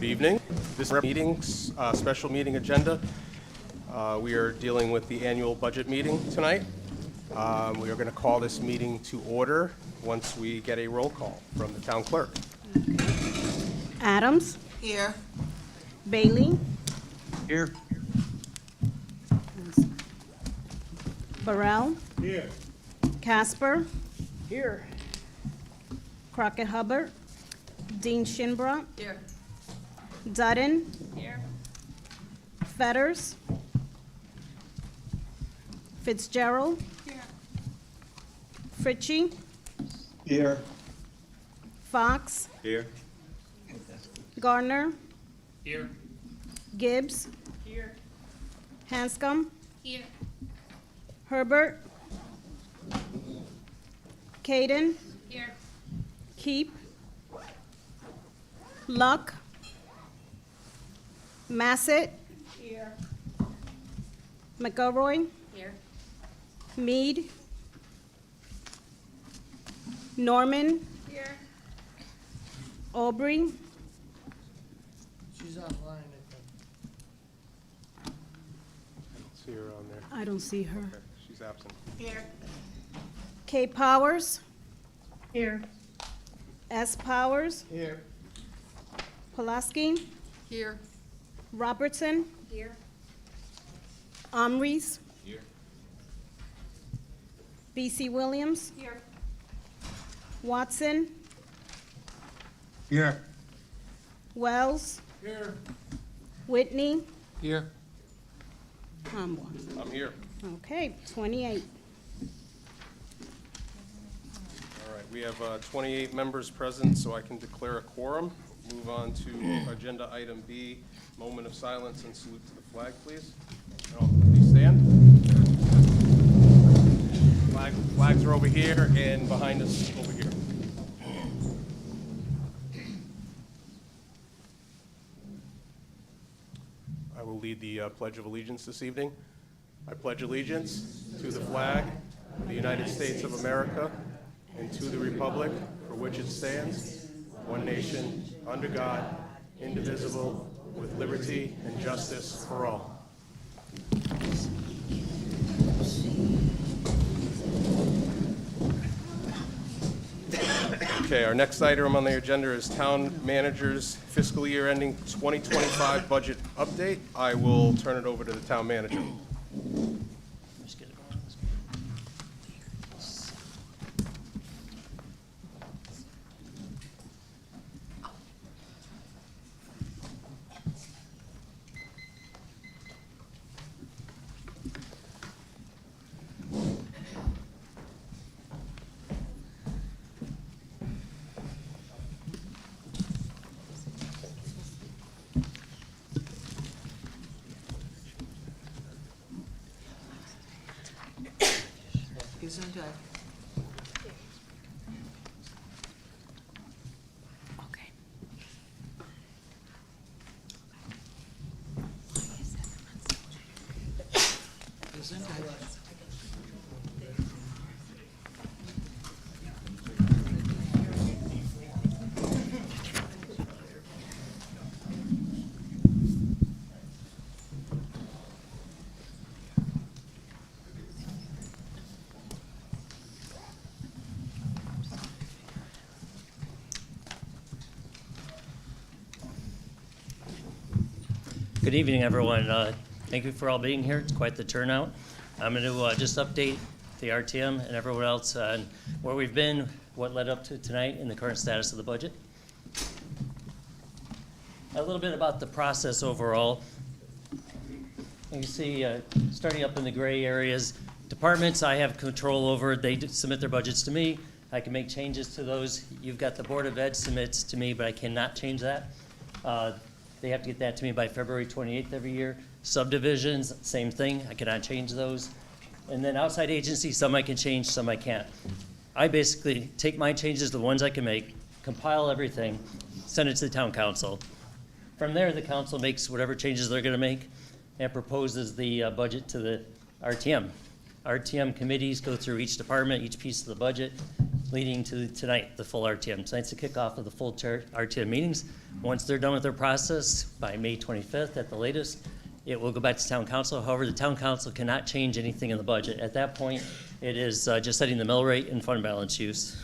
Good evening. This meeting's special meeting agenda. We are dealing with the annual budget meeting tonight. We are going to call this meeting to order once we get a roll call from the town clerk. Adams. Here. Bailey. Here. Burrell. Here. Casper. Here. Crockett Hubbard. Dean Shinbrough. Here. Dutton. Here. Fetters. Fitzgerald. Here. Fritchie. Here. Fox. Here. Gardner. Here. Gibbs. Here. Hanscom. Here. Herbert. Caden. Here. Keep. Luck. Massett. Here. McElroy. Here. Mead. Norman. Here. Aubrey. She's offline, I think. See her on there. I don't see her. Okay, she's absent. Here. K. Powers. Here. S. Powers. Here. Pulaski. Here. Robertson. Here. Omries. Here. B.C. Williams. Here. Watson. Here. Wells. Here. Whitney. Here. I'm one. I'm here. Okay, 28. All right, we have 28 members present, so I can declare a quorum. Move on to agenda item B, moment of silence and salute to the flag, please. And all please stand. Flags are over here and behind us over here. I will lead the Pledge of Allegiance this evening. I pledge allegiance to the flag of the United States of America and to the republic for which it stands, one nation, under God, indivisible, with liberty and justice for all. Okay, our next item on the agenda is Town Manager's fiscal year ending 2025 budget update. I will turn it over to the Town Manager. Gesundheit. Okay. Gesundheit. Good evening, everyone. Thank you for all being here. It's quite the turnout. I'm going to just update the RTM and everyone else on where we've been, what led up to tonight, and the current status of the budget. A little bit about the process overall. You can see, starting up in the gray areas, departments I have control over. They submit their budgets to me. I can make changes to those. You've got the Board of Ed submits to me, but I cannot change that. They have to get that to me by February 28th every year. Subdivisions, same thing. I cannot change those. And then outside agencies, some I can change, some I can't. I basically take my changes, the ones I can make, compile everything, send it to the town council. From there, the council makes whatever changes they're going to make and proposes the budget to the RTM. RTM committees go through each department, each piece of the budget, leading to tonight, the full RTM. Tonight's the kickoff of the full RTM meetings. Once they're done with their process, by May 25th at the latest, it will go back to town council. However, the town council cannot change anything in the budget. At that point, it is just setting the mill rate and fund balance use.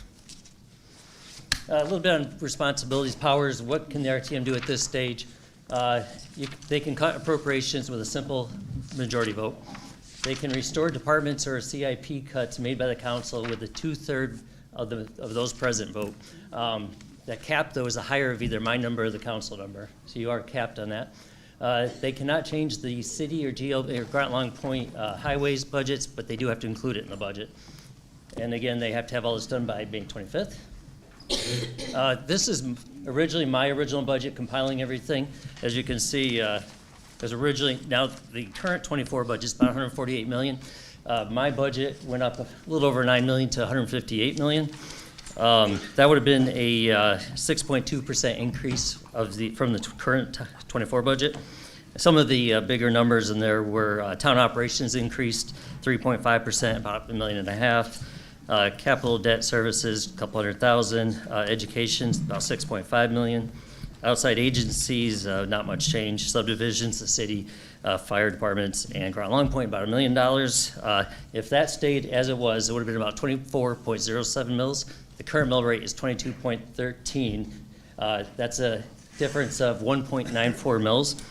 A little bit on responsibilities, powers. What can the RTM do at this stage? They can cut appropriations with a simple majority vote. They can restore departments or CIP cuts made by the council with a 2/3 of those present vote. That cap, though, is a higher of either my number or the council number, so you are capped on that. They cannot change the city or GL or Groton Long Point highways budgets, but they do have to include it in the budget. And again, they have to have all this done by May 25th. This is originally my original budget, compiling everything. As you can see, because originally, now the current 24 budget is about 148 million. My budget went up a little over 9 million to 158 million. That would have been a 6.2% increase from the current 24 budget. Some of the bigger numbers in there were town operations increased 3.5%, about $1.5 million. Capital debt services, a couple $100,000. Education, about 6.5 million. Outside agencies, not much change. Subdivisions, the city, fire departments, and Groton Long Point, about $1 million. If that stayed as it was, it would have been about 24.07 mils. The current mill rate is 22.13. That's a difference of 1.94 mils.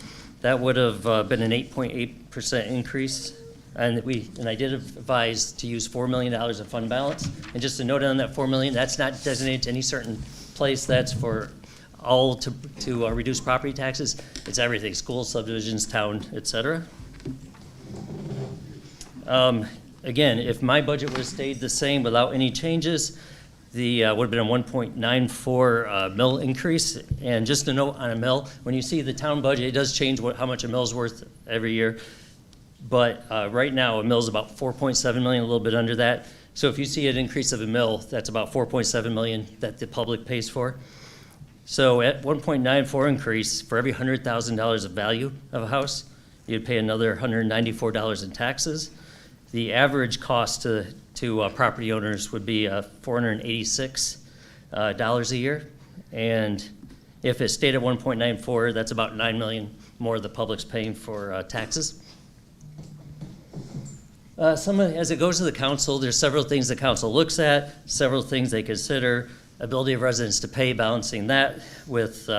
That would have been an 8.8% increase. And I did advise to use $4 million of fund balance. And just a note on that $4 million, that's not designated to any certain place. That's for all to reduce property taxes. It's everything: schools, subdivisions, town, et cetera. Again, if my budget would have stayed the same without any changes, the would have been a 1.94 mill increase. And just a note on a mill, when you see the town budget, it does change how much a mill's worth every year. But right now, a mill's about 4.7 million, a little bit under that. So if you see an increase of a mill, that's about 4.7 million that the public pays for. So at 1.94 increase, for every $100,000 of value of a house, you'd pay another $194 in taxes. The average cost to property owners would be $486 a year. And if it stayed at 1.94, that's about $9 million more the public's paying for taxes. As it goes to the council, there's several things the council looks at, several things they consider. Ability of residents to pay, balancing that with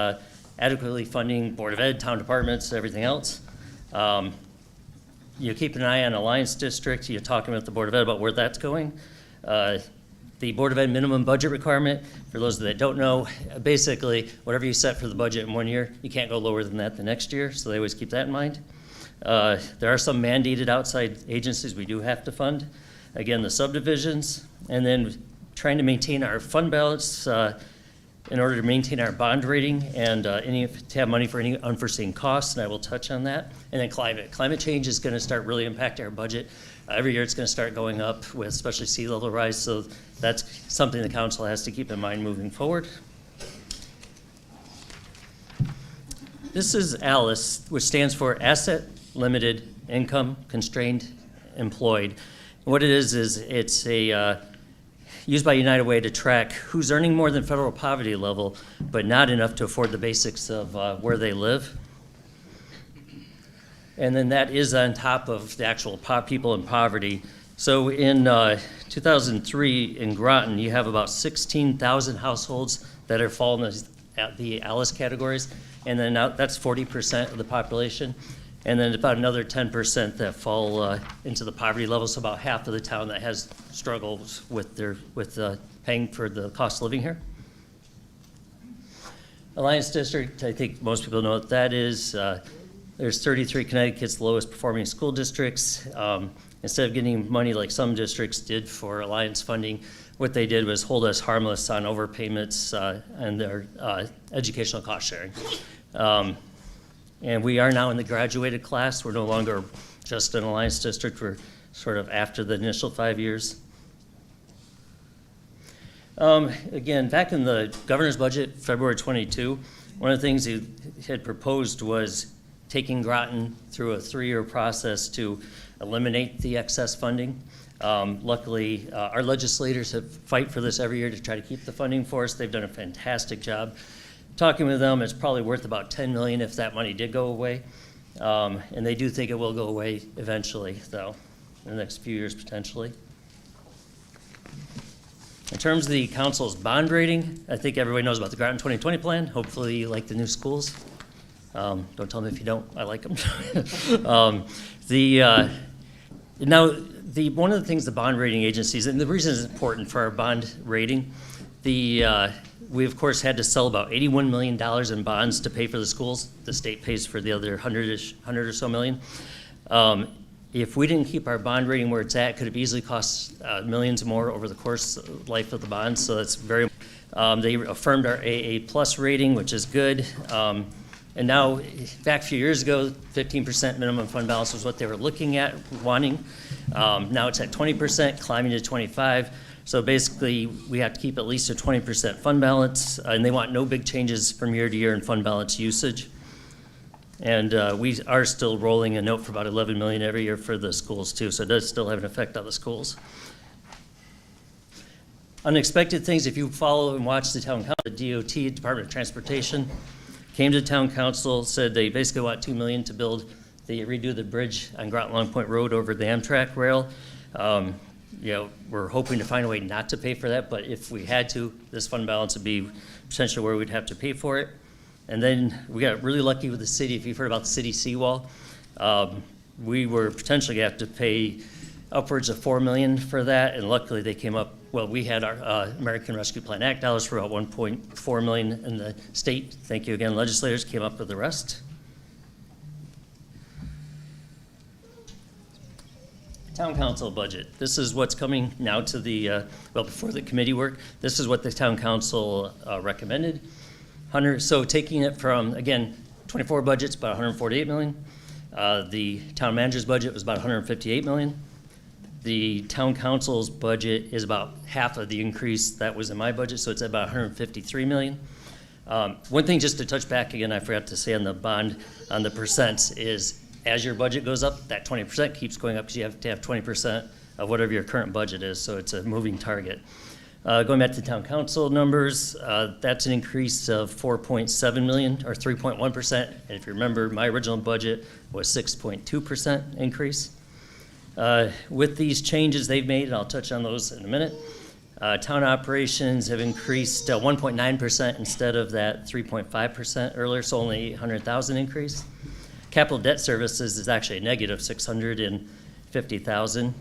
adequately funding Board of Ed, town departments, everything else. You keep an eye on Alliance District. You're talking with the Board of Ed about where that's going. The Board of Ed minimum budget requirement, for those that don't know, basically whatever you set for the budget in 1 year, you can't go lower than that the next year, so they always keep that in mind. There are some mandated outside agencies we do have to fund. Again, the subdivisions, and then trying to maintain our fund balance in order to maintain our bond rating and to have money for any unforeseen costs, and I will touch on that. And then climate. Climate change is going to start really impacting our budget. Every year it's going to start going up, with especially sea level rise, so that's something the council has to keep in mind moving forward. This is ALICE, which stands for Asset Limited Income Constrained Employed. What it is it's a used by United Way to track who's earning more than federal poverty level, but not enough to afford the basics of where they live. And then that is on top of the actual people in poverty. So in 2003 in Groton, you have about 16,000 households that are falling at the ALICE categories, and then that's 40% of the population. And then about another 10% that fall into the poverty level, so about half of the town that has struggles with paying for the cost of living here. Alliance District, I think most people know what that is. There's 33 Connecticut's lowest performing school districts. Instead of getting money like some districts did for Alliance funding, what they did was hold us harmless on overpayments and their educational cost sharing. And we are now in the graduated class. We're no longer just an Alliance District. We're sort of after the initial 5 years. Again, back in the governor's budget, February 22, one of the things he had proposed was taking Groton through a 3-year process to eliminate the excess funding. Luckily, our legislators have fight for this every year to try to keep the funding for us. They've done a fantastic job. Talking with them, it's probably worth about $10 million if that money did go away. And they do think it will go away eventually, though, in the next few years potentially. In terms of the council's bond rating, I think everybody knows about the Groton 2020 plan. Hopefully you like the new schools. Don't tell me if you don't, I like them. One of the things the bond rating agencies, and the reason it's important for our bond rating, we of course had to sell about $81 million in bonds to pay for the schools. The state pays for the other 100 or so million. If we didn't keep our bond rating where it's at, it could have easily cost millions more over the course of life of the bonds. So that's very. They affirmed our AA plus rating, which is good. And now, back a few years ago, 15% minimum fund balance was what they were looking at, wanting. Now it's at 20%, climbing to 25%. So basically, we have to keep at least a 20% fund balance, and they want no big changes from year to year in fund balance usage. And we are still rolling a note for about $11 million every year for the schools too, so it does still have an effect on the schools. Unexpected things, if you follow and watch the town council, the DOT, Department of Transportation, came to the town council, said they basically want $2 million to redo the bridge on Groton Long Point Road over the Amtrak rail. We're hoping to find a way not to pay for that, but if we had to, this fund balance would be potentially where we'd have to pay for it. And then we got really lucky with the city. If you've heard about the city seawall, we were potentially going to have to pay upwards of $4 million for that, and luckily they came up. Well, we had our American Rescue Plan Act dollars for about $1.4 million, and the state, thank you again, legislators came up with the rest. Town council budget. This is what's coming now to the, before the committee work, this is what the town council recommended. So taking it from, again, 24 budget's about $148 million. The town manager's budget was about $158 million. The town council's budget is about half of the increase that was in my budget, so it's about $153 million. One thing just to touch back again, I forgot to say on the bond, on the percents, is as your budget goes up, that 20% keeps going up because you have to have 20% of whatever your current budget is, so it's a moving target. Going back to town council numbers, that's an increase of $4.7 million or 3.1%. And if you remember, my original budget was 6.2% increase. With these changes they've made, and I'll touch on those in a minute, town operations have increased 1.9% instead of that 3.5% earlier, so only $800,000 increase. Capital debt services is actually a negative $650,000.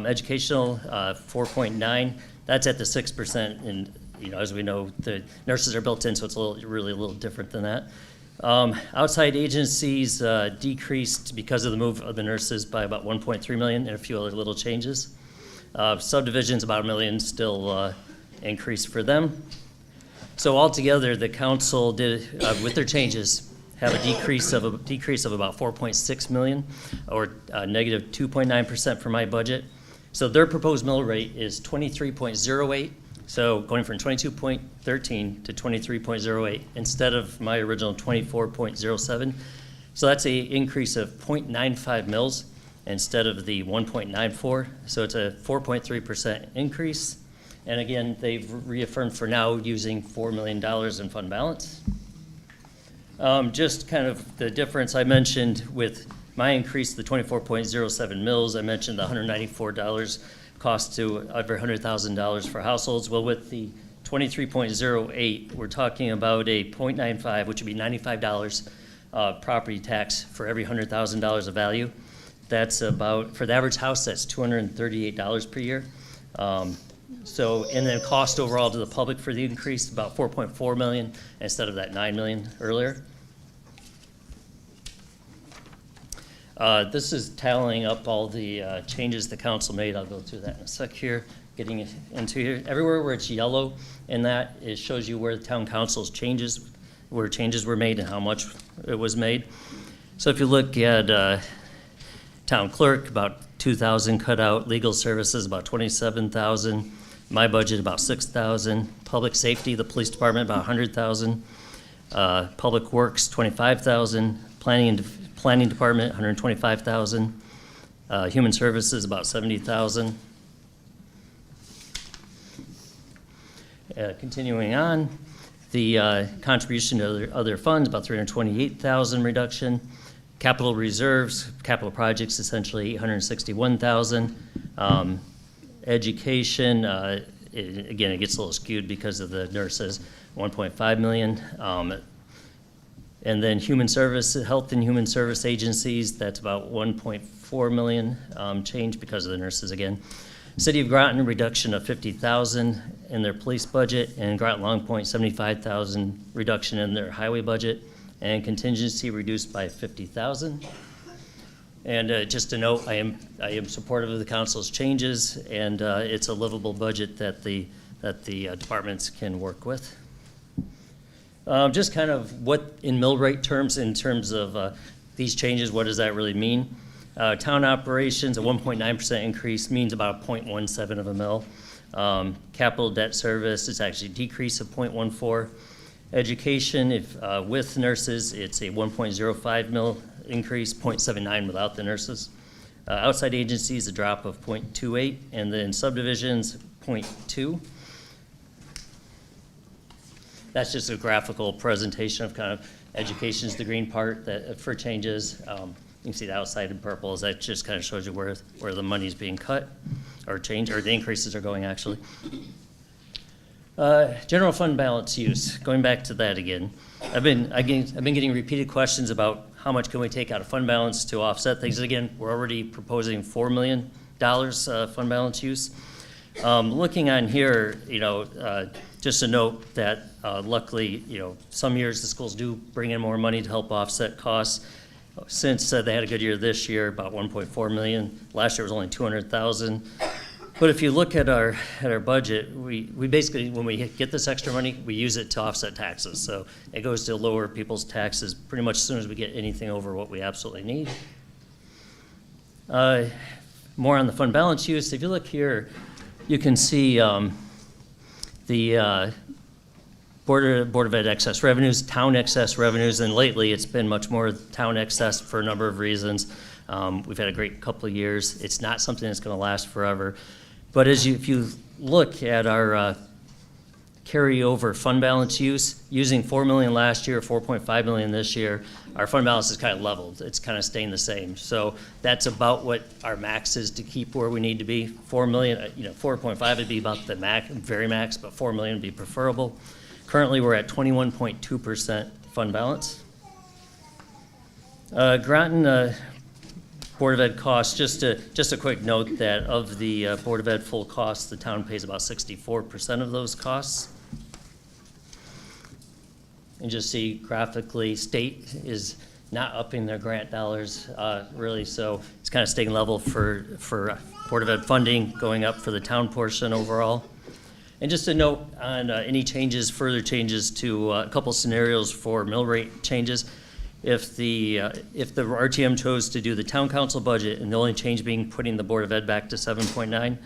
Educational 4.9. That's at the 6%, and as we know, the nurses are built in, so it's really a little different than that. Outside agencies decreased because of the move of the nurses by about $1.3 million and a few other little changes. Subdivisions about $1 million still increased for them. So altogether, the council did, with their changes, have a decrease of about $4.6 million, or negative 2.9% for my budget. So their proposed mill rate is 23.08. So going from 22.13 to 23.08 instead of my original 24.07. So that's an increase of 0.95 mils instead of the 1.94. So it's a 4.3% increase. And again, they've reaffirmed for now using $4 million in fund balance. Just kind of the difference I mentioned with my increase, the 24.07 mils, I mentioned the $194 cost to over $100,000 for households. Well, with the 23.08, we're talking about a 0.95, which would be $95 property tax for every $100,000 of value. That's about, for the average house, that's $238 per year. And then cost overall to the public for the increase, about $4.4 million instead of that $9 million earlier. This is tallying up all the changes the council made. I'll go through that in a sec here, getting into here. Everywhere where it's yellow in that, it shows you where the town council's changes, where changes were made and how much it was made. So if you look at town clerk, about 2,000 cut out, legal services, about 27,000, my budget about 6,000, public safety, the police department, about 100,000, public works, 25,000, planning department, 125,000. Human services, about 70,000. Continuing on, the contribution to other funds, about 328,000 reduction. Capital reserves, capital projects, essentially 861,000. Education, again, it gets a little skewed because of the nurses, 1.5 million. And then human service, health and human service agencies, that's about 1.4 million change because of the nurses again. City of Groton, reduction of 50,000 in their police budget, and Groton Long Point, 75,000 reduction in their highway budget, and contingency reduced by 50,000. And just to note, I am supportive of the council's changes, and it's a livable budget that the departments can work with. Just kind of what in mill rate terms, in terms of these changes, what does that really mean? Town operations, a 1.9% increase means about a 0.17 of a mill. Capital debt service is actually a decrease of 0.14. Education, if with nurses, it's a 1.05 mil increase, 0.79 without the nurses. Outside agencies, a drop of 0.28, and then subdivisions, 0.2. That's just a graphical presentation of kind of education's the green part that for changes. You can see the outside in purple, is that just kind of shows you where the money's being cut or changed, or the increases are going actually. General fund balance use, going back to that again. I've been getting repeated questions about how much can we take out of fund balance to offset things. Again, we're already proposing $4 million fund balance use. Looking on here, just a note that luckily, some years the schools do bring in more money to help offset costs. Since they had a good year this year, about 1.4 million. Last year was only 200,000. But if you look at our budget, we basically, when we get this extra money, we use it to offset taxes. So it goes to lower people's taxes pretty much as soon as we get anything over what we absolutely need. More on the fund balance use. If you look here, you can see the Board of Ed excess revenues, town excess revenues, and lately it's been much more town excess for a number of reasons. We've had a great couple of years. It's not something that's going to last forever. But if you look at our carryover fund balance use, using $4 million last year, $4.5 million this year, our fund balance is kind of leveled. It's kind of staying the same. So that's about what our max is to keep where we need to be. 4 million, 4.5 would be about the max, very max, but 4 million would be preferable. Currently, we're at 21.2% fund balance. Groton Board of Ed costs, just a quick note that of the Board of Ed full costs, the town pays about 64% of those costs. And just see graphically, state is not upping their grant dollars really, so it's kind of staying level for Board of Ed funding, going up for the town portion overall. And just a note on any changes, further changes to a couple scenarios for mill rate changes. If the RTM chose to do the town council budget and the only change being putting the Board of Ed back to 7.9,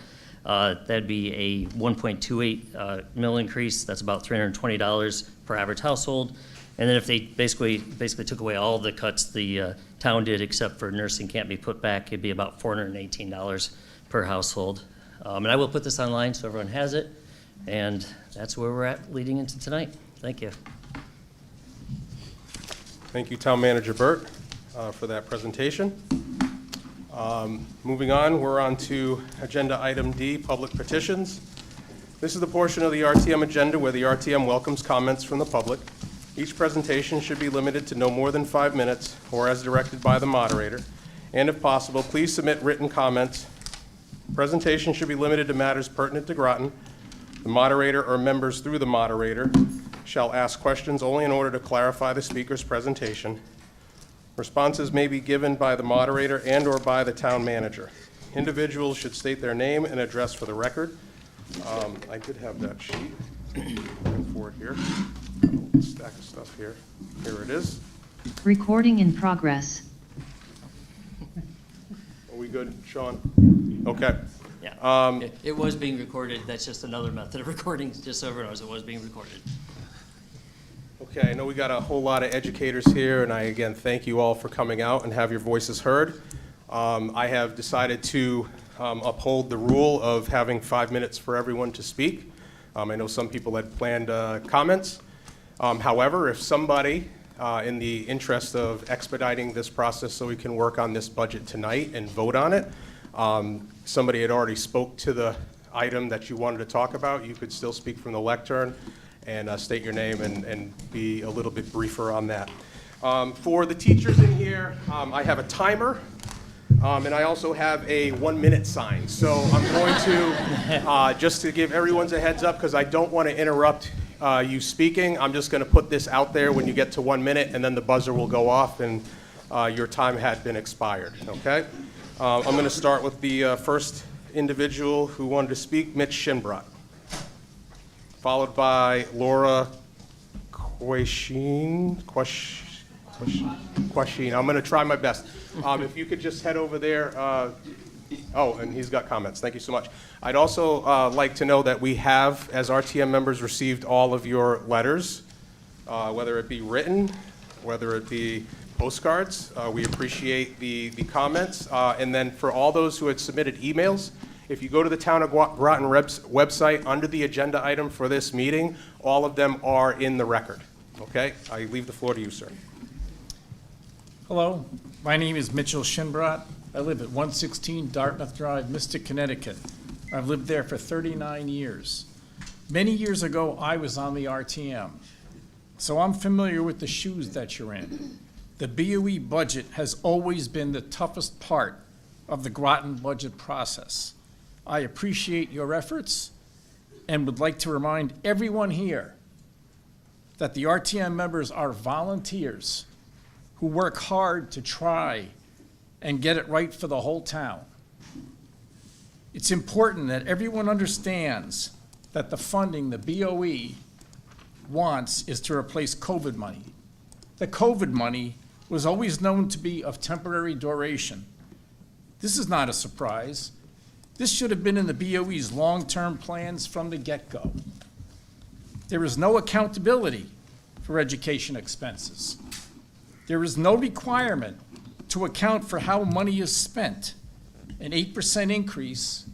that'd be a 1.28 mill increase. That's about $320 per average household. And then if they basically took away all the cuts the town did except for nursing can't be put back, it'd be about $418 per household. And I will put this online so everyone has it. And that's where we're at leading into tonight. Thank you. Thank you, Town Manager Burt, for that presentation. Moving on, we're on to Agenda Item D, Public Petitions. This is the portion of the RTM agenda where the RTM welcomes comments from the public. Each presentation should be limited to no more than 5 minutes or as directed by the moderator. And if possible, please submit written comments. Presentation should be limited to matters pertinent to Groton. The moderator or members through the moderator shall ask questions only in order to clarify the speaker's presentation. Responses may be given by the moderator and/or by the town manager. Individuals should state their name and address for the record. I did have that sheet. Looking for it here. A stack of stuff here. Here it is. Recording in progress. Are we good, Sean? Okay. Yeah. It was being recorded. That's just another method of recording, just so everyone knows it was being recorded. Okay, I know we got a whole lot of educators here, and I again thank you all for coming out and have your voices heard. I have decided to uphold the rule of having 5 minutes for everyone to speak. I know some people had planned comments. However, if somebody, in the interest of expediting this process so we can work on this budget tonight and vote on it, somebody had already spoke to the item that you wanted to talk about, you could still speak from the lectern and state your name and be a little bit briefer on that. For the teachers in here, I have a timer, and I also have a 1-minute sign. So I'm going to, just to give everyone a heads up, because I don't want to interrupt you speaking, I'm just going to put this out there when you get to 1 minute, and then the buzzer will go off, and your time had been expired, okay? I'm going to start with the first individual who wanted to speak, Mitch Shinbrot, followed by Laura Quasheen. I'm going to try my best. If you could just head over there. Oh, and he's got comments. Thank you so much. I'd also like to know that we have, as RTM members, received all of your letters, whether it be written, whether it be postcards. We appreciate the comments. And then for all those who had submitted emails, if you go to the Town of Groton website, under the agenda item for this meeting, all of them are in the record. Okay? I leave the floor to you, sir. Hello, my name is Mitchell Shinbrot. I live at 116 Dartmouth Drive, Mystic, Connecticut. I've lived there for 39 years. Many years ago, I was on the RTM, so I'm familiar with the shoes that you're in. The BOE budget has always been the toughest part of the Groton budget process. I appreciate your efforts and would like to remind everyone here that the RTM members are volunteers who work hard to try and get it right for the whole town. It's important that everyone understands that the funding the BOE wants is to replace COVID money. The COVID money was always known to be of temporary duration. This is not a surprise. This should have been in the BOE's long-term plans from the get-go. There is no accountability for education expenses. There is no requirement to account for how money is spent. An 8% increase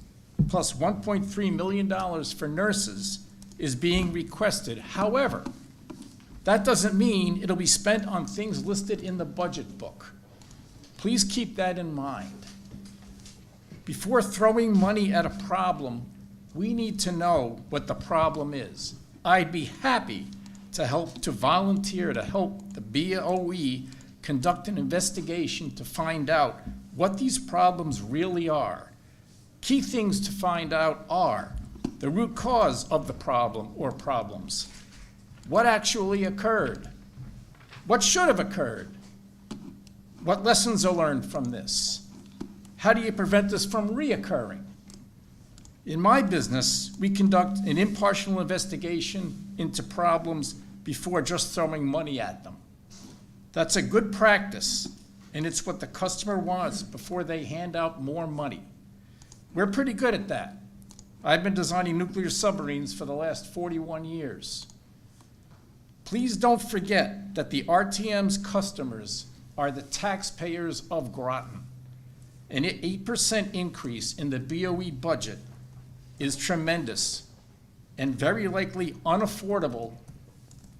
plus $1.3 million for nurses is being requested. However, that doesn't mean it'll be spent on things listed in the budget book. Please keep that in mind. Before throwing money at a problem, we need to know what the problem is. I'd be happy to volunteer to help the BOE conduct an investigation to find out what these problems really are. Key things to find out are the root cause of the problem or problems, what actually occurred, what should have occurred, what lessons are learned from this, how do you prevent this from reoccurring? In my business, we conduct an impartial investigation into problems before just throwing money at them. That's a good practice, and it's what the customer wants before they hand out more money. We're pretty good at that. I've been designing nuclear submarines for the last 41 years. Please don't forget that the RTM's customers are the taxpayers of Groton. An 8% increase in the BOE budget is tremendous and very likely unaffordable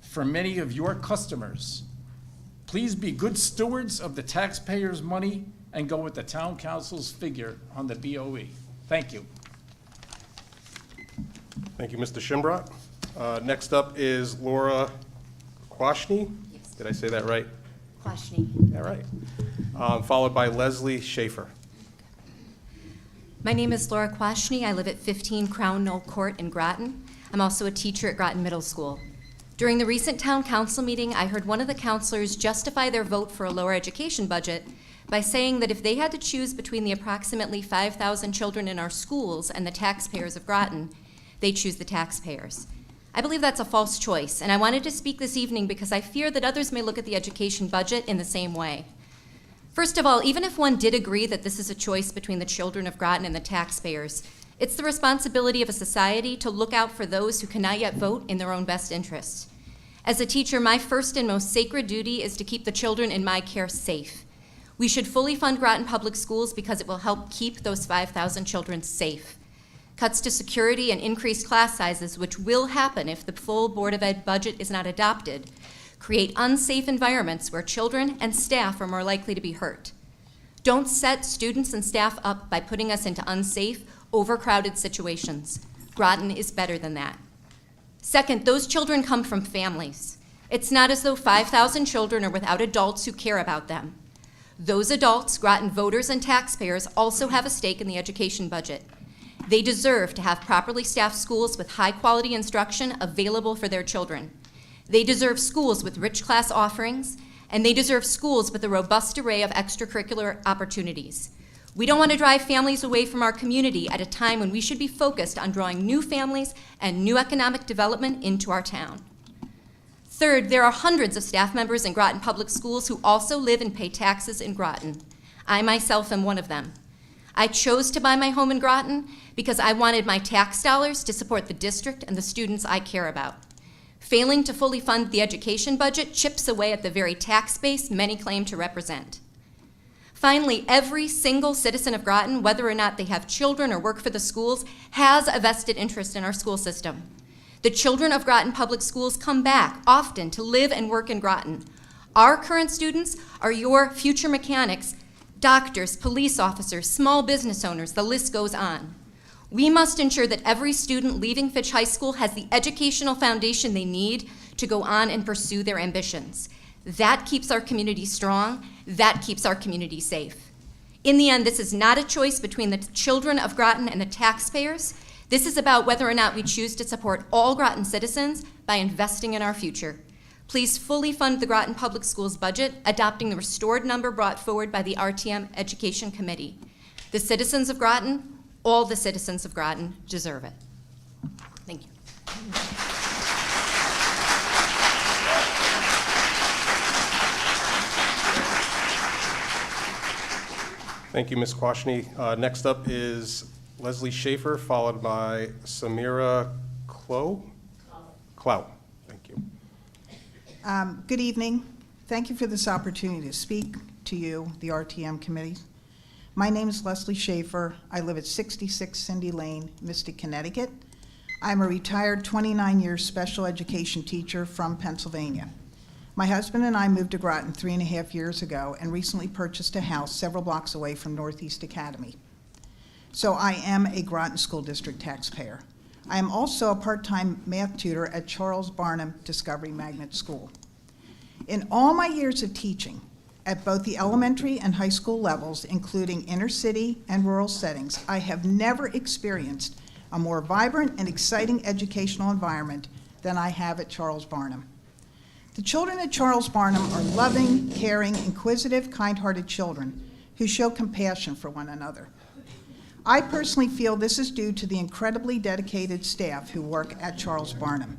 for many of your customers. Please be good stewards of the taxpayers' money and go with the town council's figure on the BOE. Thank you. Thank you, Mr. Shinbrot. Next up is Laura Quashnie. Yes. Did I say that right? Quashnie. All right. Followed by Leslie Schaefer. My name is Laura Quashnie. I live at 15 Crown Knoll Court in Groton. I'm also a teacher at Groton Middle School. During the recent town council meeting, I heard one of the counselors justify their vote for a lower education budget by saying that if they had to choose between the approximately 5,000 children in our schools and the taxpayers of Groton, they'd choose the taxpayers. I believe that's a false choice, and I wanted to speak this evening because I fear that others may look at the education budget in the same way. First of all, even if one did agree that this is a choice between the children of Groton and the taxpayers, it's the responsibility of a society to look out for those who cannot yet vote in their own best interests. As a teacher, my first and most sacred duty is to keep the children in my care safe. We should fully fund Groton Public Schools because it will help keep those 5,000 children safe. cuts to security and increased class sizes, which will happen if the full Board of Ed budget is not adopted, create unsafe environments where children and staff are more likely to be hurt. Don't set students and staff up by putting us into unsafe, overcrowded situations. Groton is better than that. Second, those children come from families. It's not as though 5,000 children are without adults who care about them. Those adults, Groton voters and taxpayers, also have a stake in the education budget. They deserve to have properly staffed schools with high-quality instruction available for their children. They deserve schools with rich class offerings, and they deserve schools with a robust array of extracurricular opportunities. We don't want to drive families away from our community at a time when we should be focused on drawing new families and new economic development into our town. Third, there are hundreds of staff members in Groton Public Schools who also live and pay taxes in Groton. I myself am one of them. I chose to buy my home in Groton because I wanted my tax dollars to support the district and the students I care about. Failing to fully fund the education budget chips away at the very tax base many claim to represent. Finally, every single citizen of Groton, whether or not they have children or work for the schools, has a vested interest in our school system. The children of Groton Public Schools come back often to live and work in Groton. Our current students are your future mechanics, doctors, police officers, small business owners, the list goes on. We must ensure that every student leaving Fitch High School has the educational foundation they need to go on and pursue their ambitions. That keeps our community strong. That keeps our community safe. In the end, this is not a choice between the children of Groton and the taxpayers. This is about whether or not we choose to support all Groton citizens by investing in our future. Please fully fund the Groton Public Schools budget, adopting the restored number brought forward by the RTM Education Committee. The citizens of Groton, all the citizens of Groton, deserve it. Thank you. Thank you, Ms. Quashni. Next up is Leslie Schaefer, followed by Samira Clow. Thank you. Good evening. Thank you for this opportunity to speak to you, the RTM committee. My name is Leslie Schaefer. I live at 66 Cindy Lane, Mystic, Connecticut. I'm a retired 29-year special education teacher from Pennsylvania. My husband and I moved to Groton 3.5 years ago and recently purchased a house several blocks away from Northeast Academy. So I am a Groton School District taxpayer. I am also a part-time math tutor at Charles Barnum Discovery Magnet School. In all my years of teaching, at both the elementary and high school levels, including inner city and rural settings, I have never experienced a more vibrant and exciting educational environment than I have at Charles Barnum. The children at Charles Barnum are loving, caring, inquisitive, kind-hearted children who show compassion for one another. I personally feel this is due to the incredibly dedicated staff who work at Charles Barnum.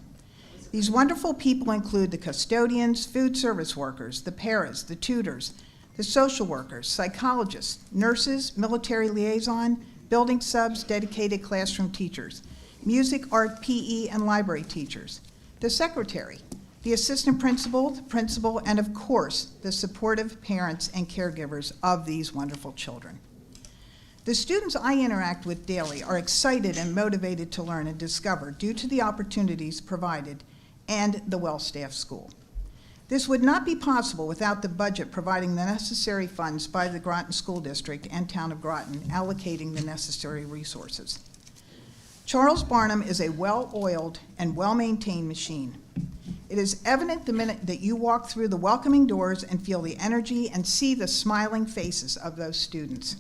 These wonderful people include the custodians, food service workers, the paras, the tutors, the social workers, psychologists, nurses, military liaison, building subs, dedicated classroom teachers, music, art, PE, and library teachers, the secretary, the assistant principal, the principal, and of course, the supportive parents and caregivers of these wonderful children. The students I interact with daily are excited and motivated to learn and discover due to the opportunities provided and the well-staffed school. This would not be possible without the budget providing the necessary funds by the Groton School District and Town of Groton allocating the necessary resources. Charles Barnum is a well-oiled and well-maintained machine. It is evident the minute that you walk through the welcoming doors and feel the energy and see the smiling faces of those students.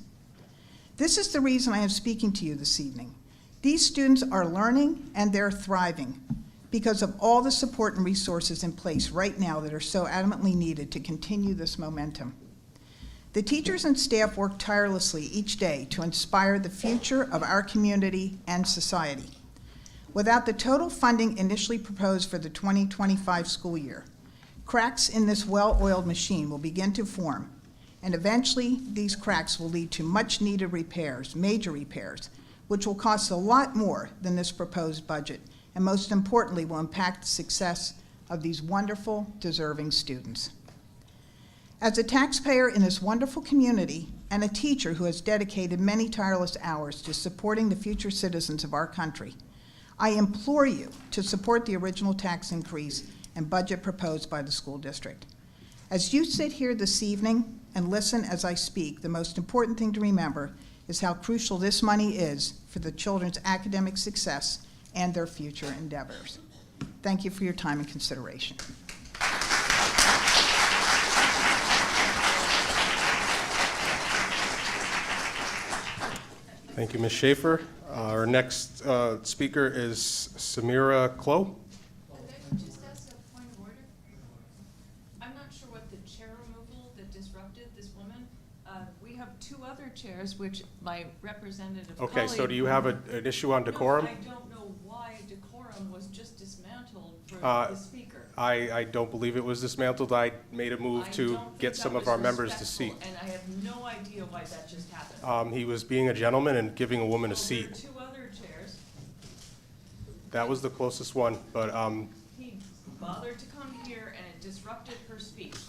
This is the reason I am speaking to you this evening. These students are learning and they're thriving because of all the support and resources in place right now that are so adamantly needed to continue this momentum. The teachers and staff work tirelessly each day to inspire the future of our community and society. Without the total funding initially proposed for the 2025 school year, cracks in this well-oiled machine will begin to form, and eventually these cracks will lead to much-needed repairs, major repairs, which will cost a lot more than this proposed budget, and most importantly will impact the success of these wonderful, deserving students. As a taxpayer in this wonderful community, and a teacher who has dedicated many tireless hours to supporting the future citizens of our country. I implore you to support the original tax increase and budget proposed by the school district. As you sit here this evening and listen as I speak, the most important thing to remember is how crucial this money is for the children's academic success and their future endeavors. Thank you for your time and consideration. Thank you, Ms. Schaefer. Our next speaker is Samira Klo. I'd like to just ask a point of order. I'm not sure what the chair removal that disrupted this woman. We have two other chairs, which my representative colleague. Okay, so do you have an issue on decorum? No, I don't know why decorum was just dismantled for the speaker. I don't believe it was dismantled. I made a move I to don't think get that some of was our members to respectful, seat. And I have no idea why that just happened. He was being a gentleman and giving a woman a Well, there seat. are two other chairs. That was the closest one, but He bothered to come here and it disrupted her speech,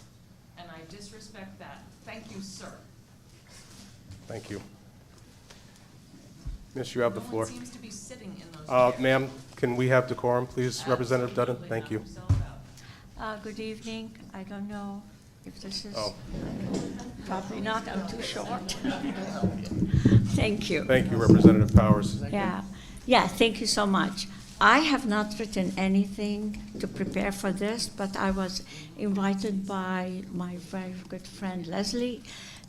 and I disrespect that. Thank you, sir. thank you. Miss, you have the No floor. one seems to be sitting in those chairs. Ma'am, can we have decorum, please? Representative Dutton, Absolutely thank knock you. yourself out. Good evening. I don't know if this is, Oh, probably not, I'm too short. Thank you. thank you, Representative Powers. Yeah, thank you so much. I have not written anything to prepare for this, but I was invited by my very good friend Leslie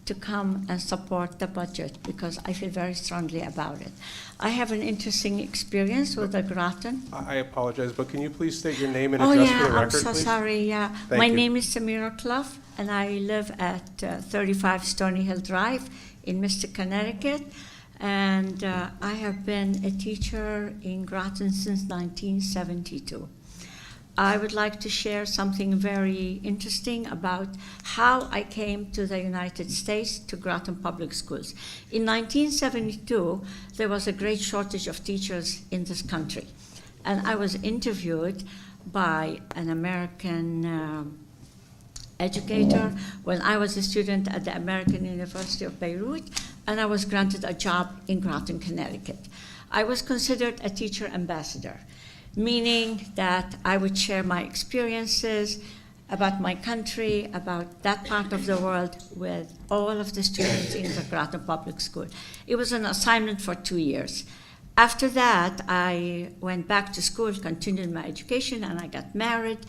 to come and support the budget because I feel very strongly about it. I have an interesting experience with the Groton. I apologize, but can you please state your name and Oh, address for yeah, the I'm record, so please? sorry, yeah. Thank My you. name is Samira Clough, and I live at 35 Stony Hill Drive in Mystic, Connecticut. And I have been a teacher in Groton since 1972. I would like to share something very interesting about how I came to the United States to Groton Public Schools. In 1972, there was a great shortage of teachers in this country. And I was interviewed by an American educator when I was a student at the American University of Beirut, and I was granted a job in Groton, Connecticut. I was considered a teacher ambassador, meaning that I would share my experiences about my country, about that part of the world with all of the students in the Groton Public School. It was an assignment for 2 years. After that, I went back to school, continued my education, and I got married.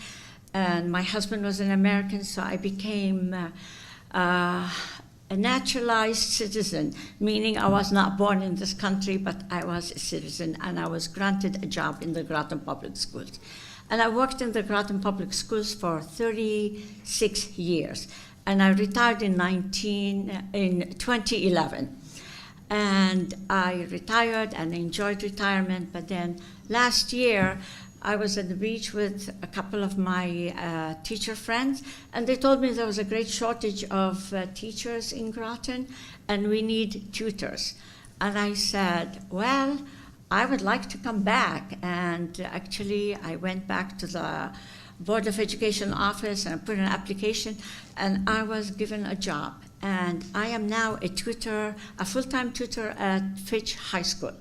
And my husband was an American, so I became a naturalized citizen, meaning I was not born in this country, but I was a citizen, and I was granted a job in the Groton Public Schools. And I worked in the Groton Public Schools for 36 years, and I retired in 2011. And I retired and enjoyed retirement, but then last year, I was at the beach with a couple of my teacher friends, and they told me there was a great shortage of teachers in Groton, and we need tutors. And I said, well, I would like to come back. And actually, I went back to the Board of Education office and I put in an application, and I was given a job. And I am now a tutor, a full-time tutor at Fitch High School.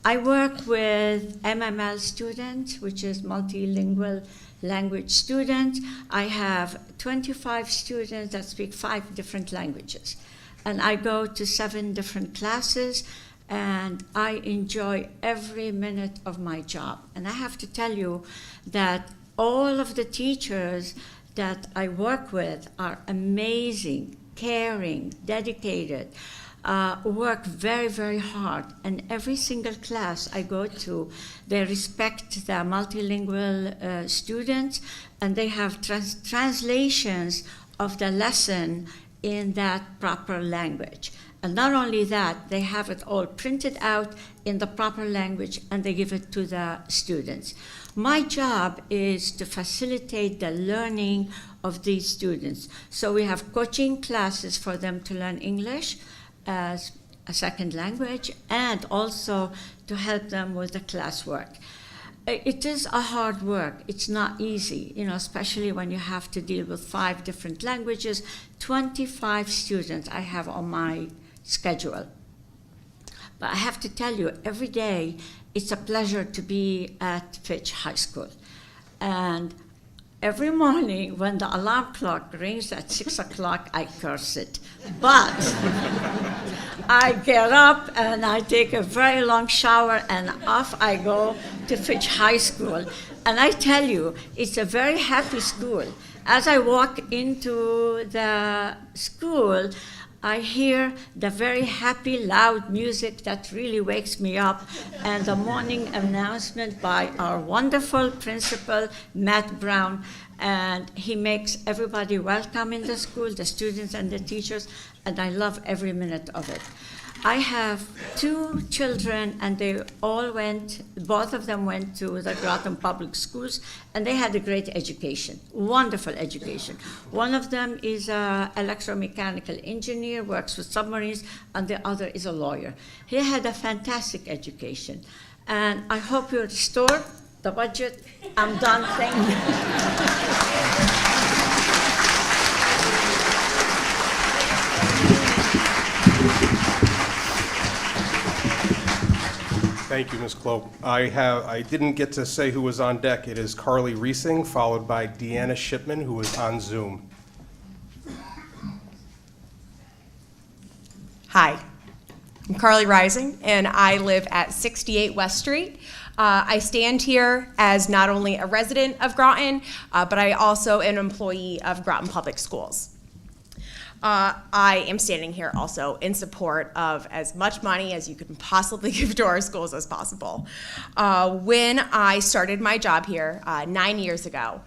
I work with MML students, which is multilingual language students. I have 25 students that speak 5 different languages. And I go to 7 different classes, and I enjoy every minute of my job. And I have to tell you that all of the teachers that I work with are amazing, caring, dedicated, work very, very hard. And every single class I go to, they respect the multilingual students, and they have translations of the lesson in that proper language. And not only that, they have it all printed out in the proper language, and they give it to the students. My job is to facilitate the learning of these students. So we have coaching classes for them to learn English as a second language, and also to help them with the classwork. It is a hard work. It's not easy, especially when you have to deal with 5 different languages, 25 students I have on my schedule. But I have to tell you, every day it's a pleasure to be at Fitch High School. And every morning when the alarm clock rings at 6 o'clock, I curse it. But I get up and I take a very long shower and off I go to Fitch High School. And I tell you, it's a very happy school. As I walk into the school, I hear the very happy, loud music that really wakes me up, and the morning announcement by our wonderful principal, Matt Brown, and he makes everybody welcome in the school, the students and the teachers, and I love every minute of it. I have 2 children, and both of them went to the Groton Public Schools, and they had a great education, wonderful education. One of them is an electromechanical engineer, works with submarines, and the other is a lawyer. He had a fantastic education, and I hope you restore the budget. I'm done, thank you. Thank you, Ms. Klopp. I didn't get to say who was on deck. It is Carly Reesing, followed by Deanna Shipman, who is on Zoom. Hi, I'm Carly Rising, and I live at 68 West Street. I stand here as not only a resident of Groton, but I also am an employee of Groton Public Schools. I am standing here also in support of as much money as you could possibly give to our schools as possible. When I started my job here 9 years ago,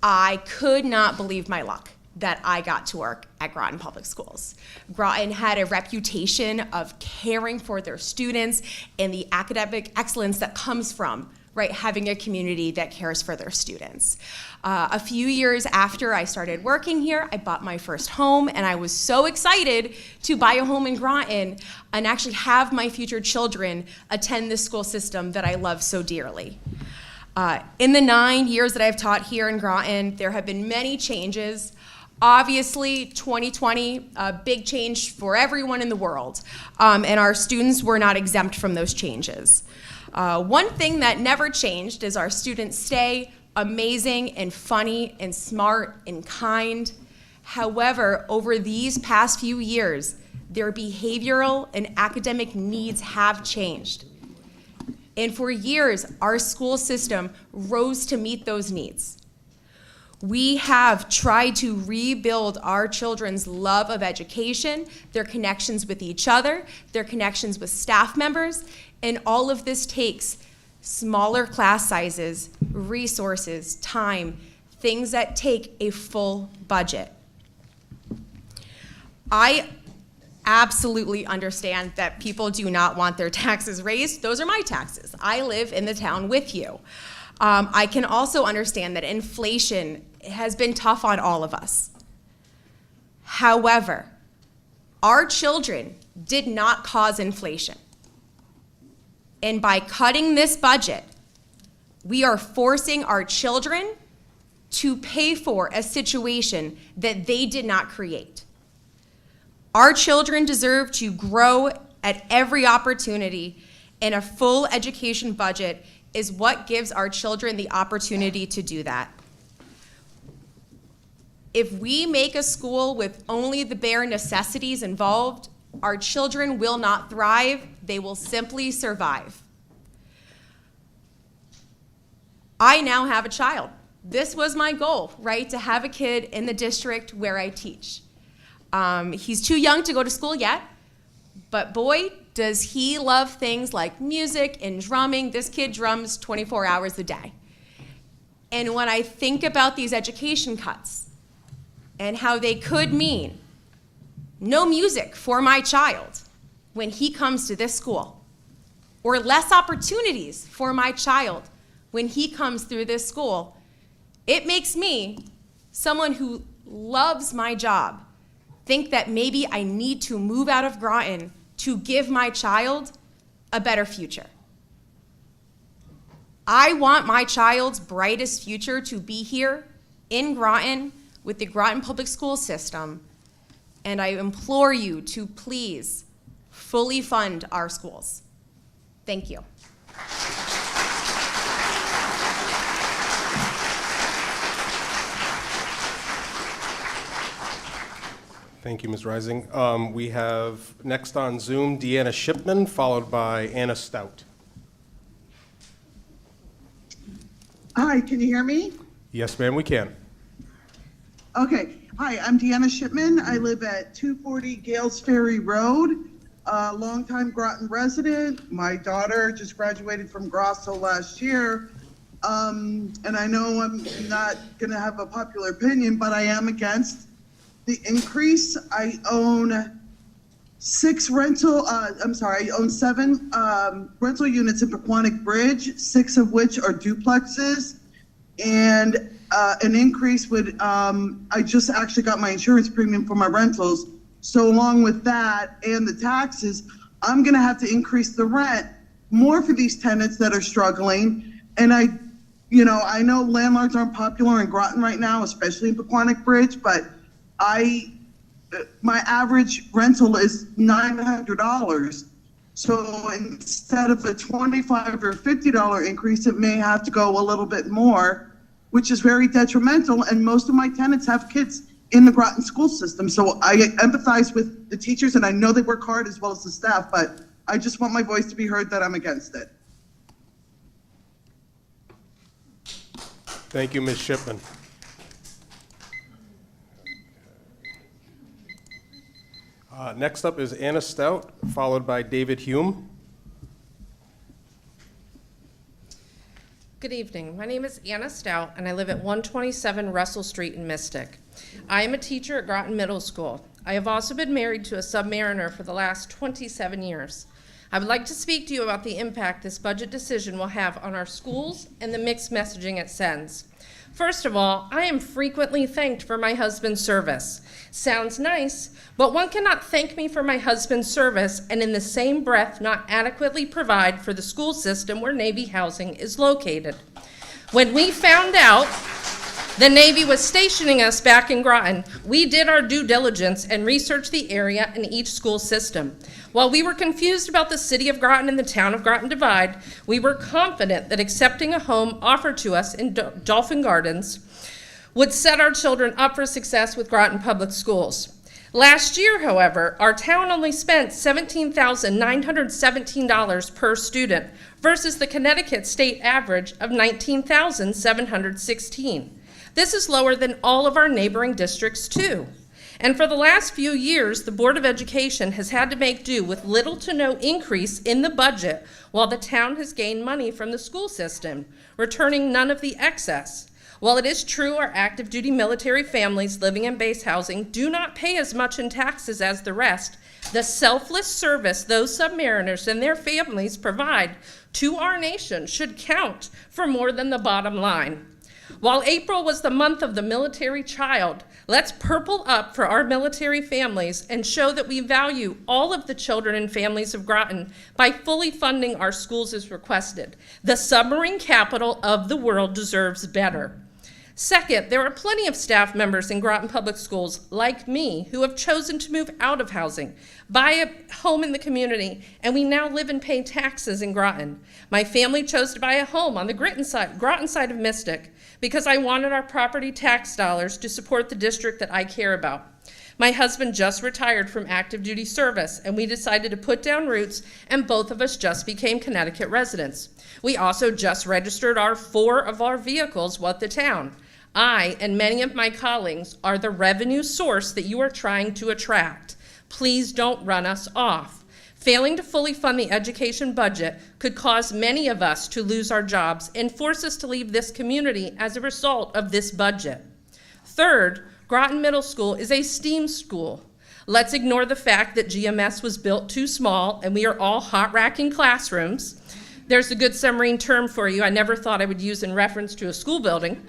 I could not believe my luck that I got to work at Groton Public Schools. Groton had a reputation of caring for their students and the academic excellence that comes from having a community that cares for their students. A few years after I started working here, I bought my first home, and I was so excited to buy a home in Groton and actually have my future children attend this school system that I love so dearly. In the 9 years that I've taught here in Groton, there have been many changes. Obviously, 2020, a big change for everyone in the world, and our students were not exempt from those changes. One thing that never changed is our students stay amazing and funny and smart and kind. However, over these past few years, their behavioral and academic needs have changed. And for years, our school system rose to meet those needs. We have tried to rebuild our children's love of education, their connections with each other, their connections with staff members, and all of this takes smaller class sizes, resources, time, things that take a full budget. I absolutely understand that people do not want their taxes raised. Those are my taxes. I live in the town with you. I can also understand that inflation has been tough on all of us. However, our children did not cause inflation. And by cutting this budget, we are forcing our children to pay for a situation that they did not create. Our children deserve to grow at every opportunity, and a full education budget is what gives our children the opportunity to do that. If we make a school with only the bare necessities involved, our children will not thrive, they will simply survive. I now have a child. This was my goal, to have a kid in the district where I teach. He's too young to go to school yet, but boy, does he love things like music and drumming. This kid drums 24 hours a day. And when I think about these education cuts and how they could mean no music for my child when he comes to this school, or less opportunities for my child when he comes through this school, it makes me, someone who loves my job, think that maybe I need to move out of Groton to give my child a better future. I want my child's brightest future to be here in Groton with the Groton Public School System, and I implore you to please fully fund our schools. Thank you. Thank you, Ms. Rising. We have next on Zoom, Deanna Shipman, followed by Anna Stout. Hi, can you hear me? Yes, ma'am, we can. Okay. Hi, I'm Deanna Shipman. I live at 240 Gales Ferry Road, a longtime Groton resident. My daughter just graduated from Grosso last year. And I know I'm not going to have a popular opinion, but I am against the increase. I own 7 rental units in Pequannock Bridge, 6 of which are duplexes. And an increase would, I just actually got my insurance premium for my rentals. So along with that and the taxes, I'm gonna have to increase the rent more for these tenants that are struggling. And I know landlords aren't popular in Groton right now, especially in Pequannock Bridge, but my average rental is $900. So instead of a $25 or $50 increase, it may have to go a little bit more, which is very detrimental. And most of my tenants have kids in the Groton school system. So I empathize with the teachers, and I know they work hard as well as the staff, but I just want my voice to be heard that I'm against it. Thank you, Ms. Shipman. Next up is Anna Stout, followed by David Hume. Good evening. My name is Anna Stout, and I live at 127 Russell Street in Mystic. I am a teacher at Groton Middle School. I have also been married to a submariner for the last 27 years. I would like to speak to you about the impact this budget decision will have on our schools and the mixed messaging it sends. First of all, I am frequently thanked for my husband's service. Sounds nice, but one cannot thank me for my husband's service and in the same breath not adequately provide for the school system where Navy housing is located. When we found out the Navy was stationing us back in Groton, we did our due diligence and researched the area and each school system. While we were confused about the city of Groton and the town of Groton divide, we were confident that accepting a home offered to us in Dolphin Gardens would set our children up for success with Groton Public Schools. Last year, however, our town only spent $17,917 per student versus the Connecticut state average of $19,716. This is lower than all of our neighboring districts too. And for the last few years, the Board of Education has had to make do with little to no increase in the budget while the town has gained money from the school system, returning none of the excess. While it is true our active duty military families living in base housing do not pay as much in taxes as the rest, the selfless service those submariners and their families provide to our nation should count for more than the bottom line. While April was the month of the military child, let's purple up for our military families and show that we value all of the children and families of Groton by fully funding our schools as requested. The submarine capital of the world deserves better. Second, there are plenty of staff members in Groton Public Schools, like me, who have chosen to move out of housing, buy a home in the community, and we now live and pay taxes in Groton. My family chose to buy a home on the Groton side of Mystic because I wanted our property tax dollars to support the district that I care about. My husband just retired from active duty service, and we decided to put down roots, and both of us just became Connecticut residents. We also just registered 4 of our vehicles with the town. I and many of my colleagues are the revenue source that you are trying to attract. Please don't run us off. Failing to fully fund the education budget could cause many of us to lose our jobs and force us to leave this community as a result of this budget. Third, Groton Middle School is a STEAM school. Let's ignore the fact that GMS was built too small and we are all hot-racking classrooms. There's a good submarine term for you I never thought I would use in reference to a school building.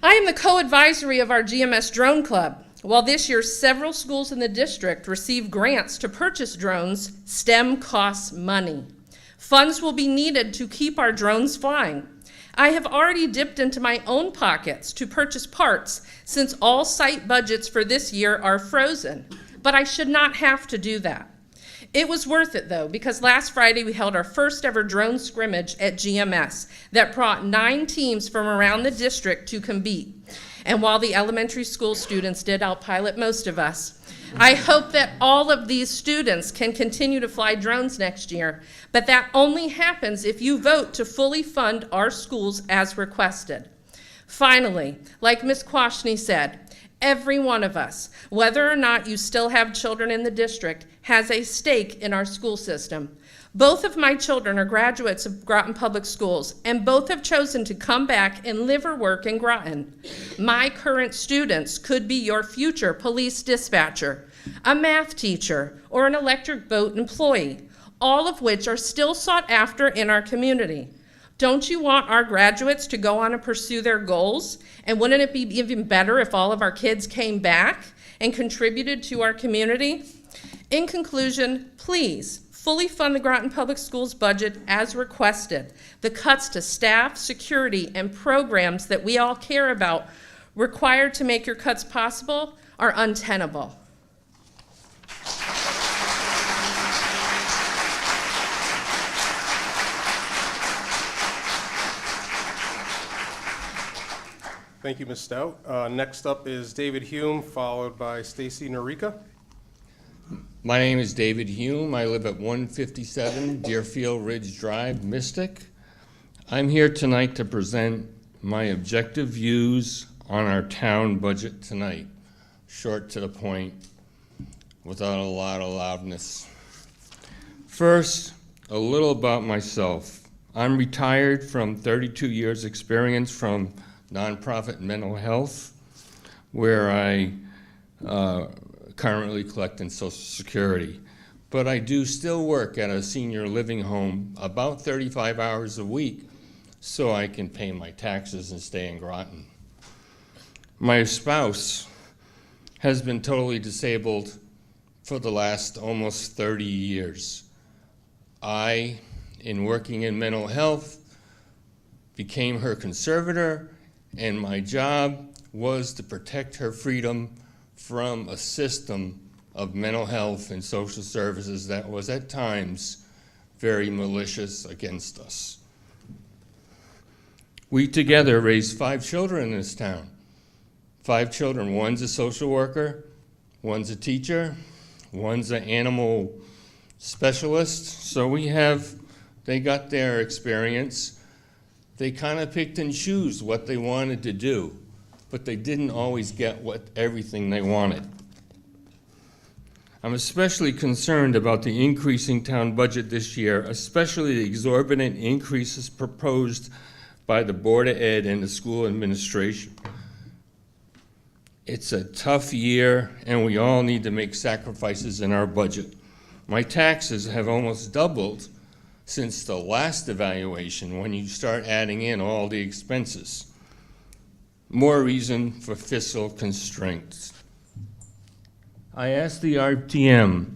I am the co-advisory of our GMS Drone Club. While this year several schools in the district received grants to purchase drones, STEM costs money. Funds will be needed to keep our drones flying. I have already dipped into my own pockets to purchase parts since all site budgets for this year are frozen, but I should not have to do that. It was worth it though, because last Friday we held our first ever drone scrimmage at GMS that brought 9 teams from around the district to compete. And while the elementary school students did outpilot most of us, I hope that all of these students can continue to fly drones next year, but that only happens if you vote to fully fund our schools as requested. Finally, like Ms. Quashni said, every one of us, whether or not you still have children in the district, has a stake in our school system. Both of my children are graduates of Groton Public Schools, and both have chosen to come back and live or work in Groton. My current students could be your future police dispatcher, a math teacher, or an electric boat employee, all of which are still sought after in our community. Don't you want our graduates to go on and pursue their goals? And wouldn't it be even better if all of our kids came back and contributed to our community? In conclusion, please, fully fund the Groton Public Schools budget as requested. The cuts to staff, security, and programs that we all care about required to make your cuts possible are untenable. Thank you, Ms. Stout. Next up is David Hume, followed by Stacy Norika. My name is David Hume. I live at 157 Deerfield Ridge Drive, Mystic. I'm here tonight to present my objective views on our town budget tonight. Short to the point, without a lot of loudness. First, a little about myself. I'm retired from 32 years experience from nonprofit mental health, where I currently collecting Social Security. But I do still work at a senior living home about 35 hours a week so I can pay my taxes and stay in Groton. My spouse has been totally disabled for the last almost 30 years. I, in working in mental health, became her conservator, and my job was to protect her freedom from a system of mental health and social services that was at times very malicious against us. We together raised 5 children in this town. 5 children. One's a social worker, one's a teacher, one's an animal specialist. So they got their experience. They kind of picked and chose what they wanted to do, but they didn't always get everything they wanted. I'm especially concerned about the increasing town budget this year, especially the exorbitant increases proposed by the Board of Ed and the school administration. It's a tough year, and we all need to make sacrifices in our budget. My taxes have almost doubled since the last evaluation when you start adding in all the expenses. More reason for fiscal constraints. I asked the RTM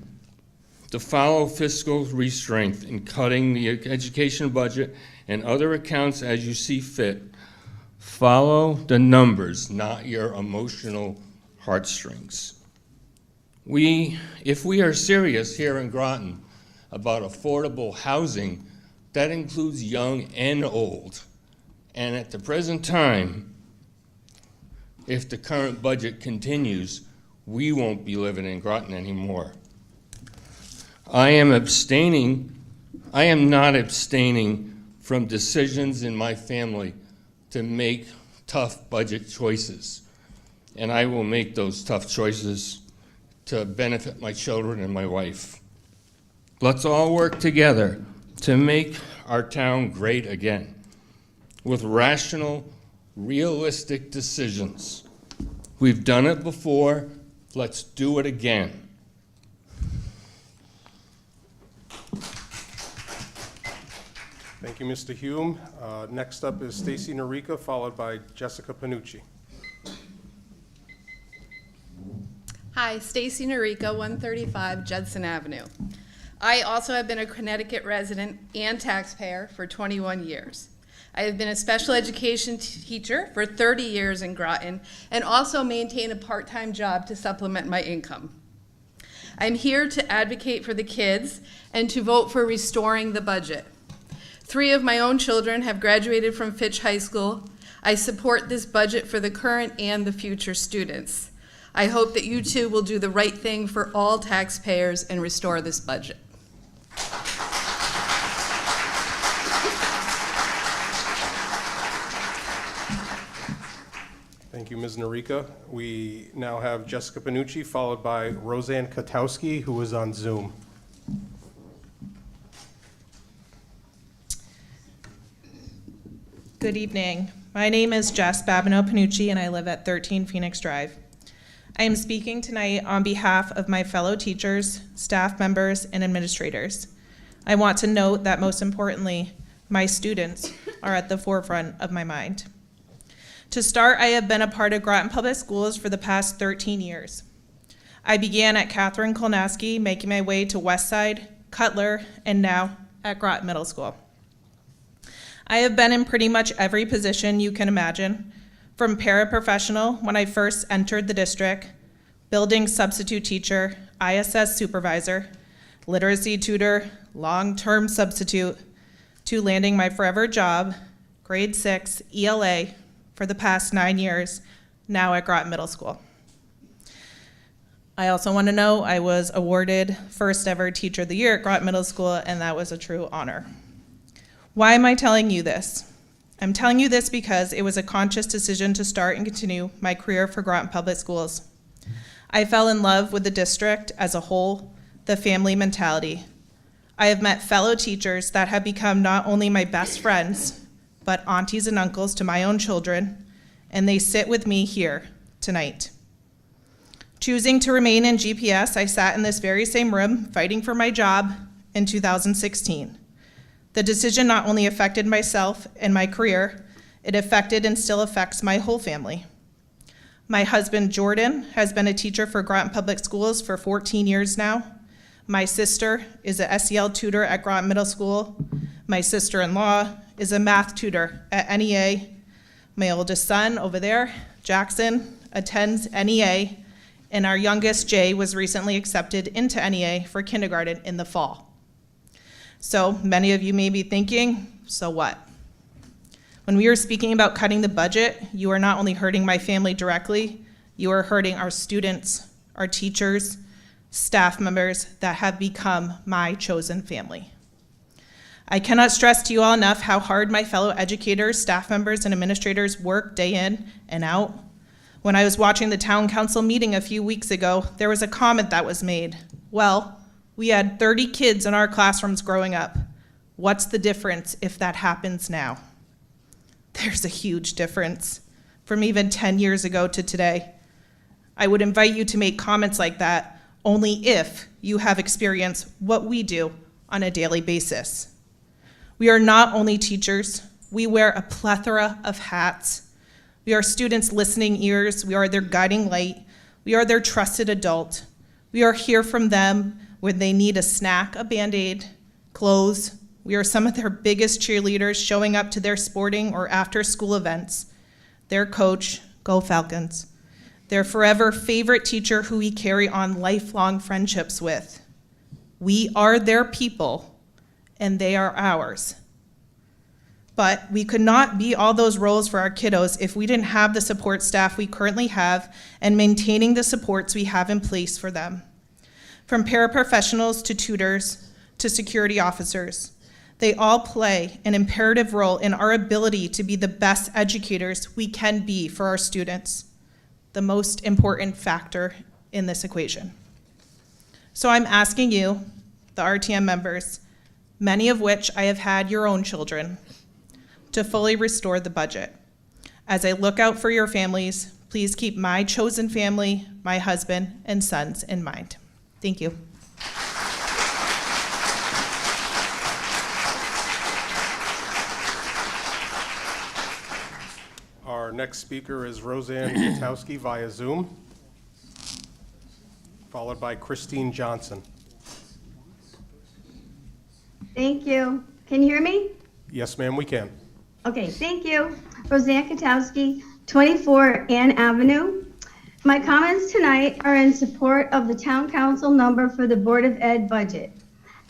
to follow fiscal restraint in cutting the education budget and other accounts as you see fit. Follow the numbers, not your emotional heartstrings. If we are serious here in Groton about affordable housing, that includes young and old. And at the present time, if the current budget continues, we won't be living in Groton anymore. I am not abstaining from decisions in my family to make tough budget choices. And I will make those tough choices to benefit my children and my wife. Let's all work together to make our town great again with rational, realistic decisions. We've done it before, let's do it again. Thank you, Mr. Hume. Next up is Stacy Norika, followed by Jessica Panucci. Hi, Stacy Norika, 135 Judson Avenue. I also have been a Connecticut resident and taxpayer for 21 years. I have been a special education teacher for 30 years in Groton and also maintain a part-time job to supplement my income. I'm here to advocate for the kids and to vote for restoring the budget. 3 of my own children have graduated from Fitch High School. I support this budget for the current and the future students. I hope that you too will do the right thing for all taxpayers and restore this budget. Thank you, Ms. Narika. We now have Jessica Panucci, followed by Roseanne Katowski, who is on Zoom. Good evening. My name is Jess Babineau Panucci, and I live at 13 Phoenix Drive. I am speaking tonight on behalf of my fellow teachers, staff members, and administrators. I want to note that most importantly, my students are at the forefront of my mind. To start, I have been a part of Groton Public Schools for the past 13 years. I began at Catherine Kolnaski, making my way to Westside, Cutler, and now at Groton Middle School. I have been in pretty much every position you can imagine, from paraprofessional when I first entered the district, building substitute teacher, ISS supervisor, literacy tutor, long-term substitute, to landing my forever job, grade 6 ELA, for the past 9 years, now at Groton Middle School. I also want to know I was awarded first ever Teacher of the Year at Groton Middle School, and that was a true honor. Why am I telling you this? I'm telling you this because it was a conscious decision to start and continue my career for Groton Public Schools. I fell in love with the district as a whole, the family mentality. I have met fellow teachers that have become not only my best friends, but aunties and uncles to my own children, and they sit with me here tonight. Choosing to remain in GPS, I sat in this very same room fighting for my job in 2016. The decision not only affected myself and my career, it affected and still affects my whole family. My husband, Jordan, has been a teacher for Groton Public Schools for 14 years now. My sister is a SEL tutor at Groton Middle School. My sister-in-law is a math tutor at NEA. My oldest son over there, Jackson, attends NEA, and our youngest, Jay, was recently accepted into NEA for kindergarten in the fall. So many of you may be thinking, so what? When we are speaking about cutting the budget, you are not only hurting my family directly, you are hurting our students, our teachers, staff members that have become my chosen family. I cannot stress to you all enough how hard my fellow educators, staff members, and administrators work day in and out. When I was watching the town council meeting a few weeks ago, there was a comment that was made. Well, we had 30 kids in our classrooms growing up. What's the difference if that happens now? There's a huge difference from even 10 years ago to today. I would invite you to make comments like that only if you have experienced what we do on a daily basis. We are not only teachers, we wear a plethora of hats. We are students' listening ears, we are their guiding light, we are their trusted adult. We are here from them when they need a snack, a Band-Aid, clothes. We are some of their biggest cheerleaders showing up to their sporting or after-school events. Their coach, Go Falcons. Their forever favorite teacher who we carry on lifelong friendships with. We are their people, and they are ours. But we could not be all those roles for our kiddos if we didn't have the support staff we currently have and maintaining the supports we have in place for them. From paraprofessionals to tutors to security officers, they all play an imperative role in our ability to be the best educators we can be for our students, the most important factor in this equation. So I'm asking you, the RTM members, many of which I have had your own children, to fully restore the budget. As I look out for your families, please keep my chosen family, my husband, and sons in mind. Thank you. Our next speaker is Roseanne Katowski via Zoom, followed by Christine Johnson. Thank you. Can you hear me? Yes, ma'am, we can. Okay, thank you. Roseanne Katowski, 24 Ann Avenue. My comments tonight are in support of the Town Council number for the Board of Ed budget.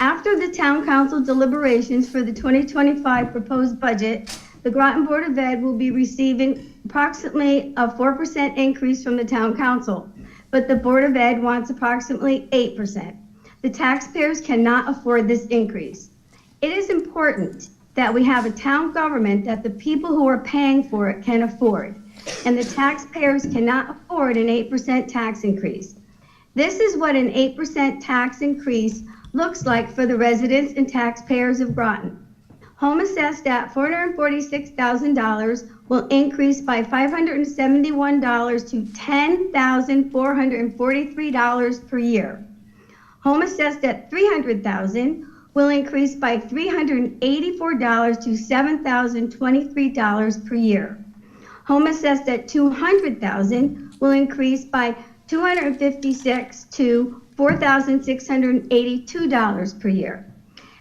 After the Town Council deliberations for the 2025 proposed budget, the Groton Board of Ed will be receiving approximately a 4% increase from the Town Council, but the Board of Ed wants approximately 8%. The taxpayers cannot afford this increase. It is important that we have a town government that the people who are paying for it can afford, and the taxpayers cannot afford an 8% tax increase. This is what an 8% tax increase looks like for the residents and taxpayers of Groton. Home assessed at $446,000 will increase by $571 to $10,443 per year. Home assessed at $300,000 will increase by $384 to $7,023 per year. Home assessed at $200,000 will increase by $256 to $4,682 per year.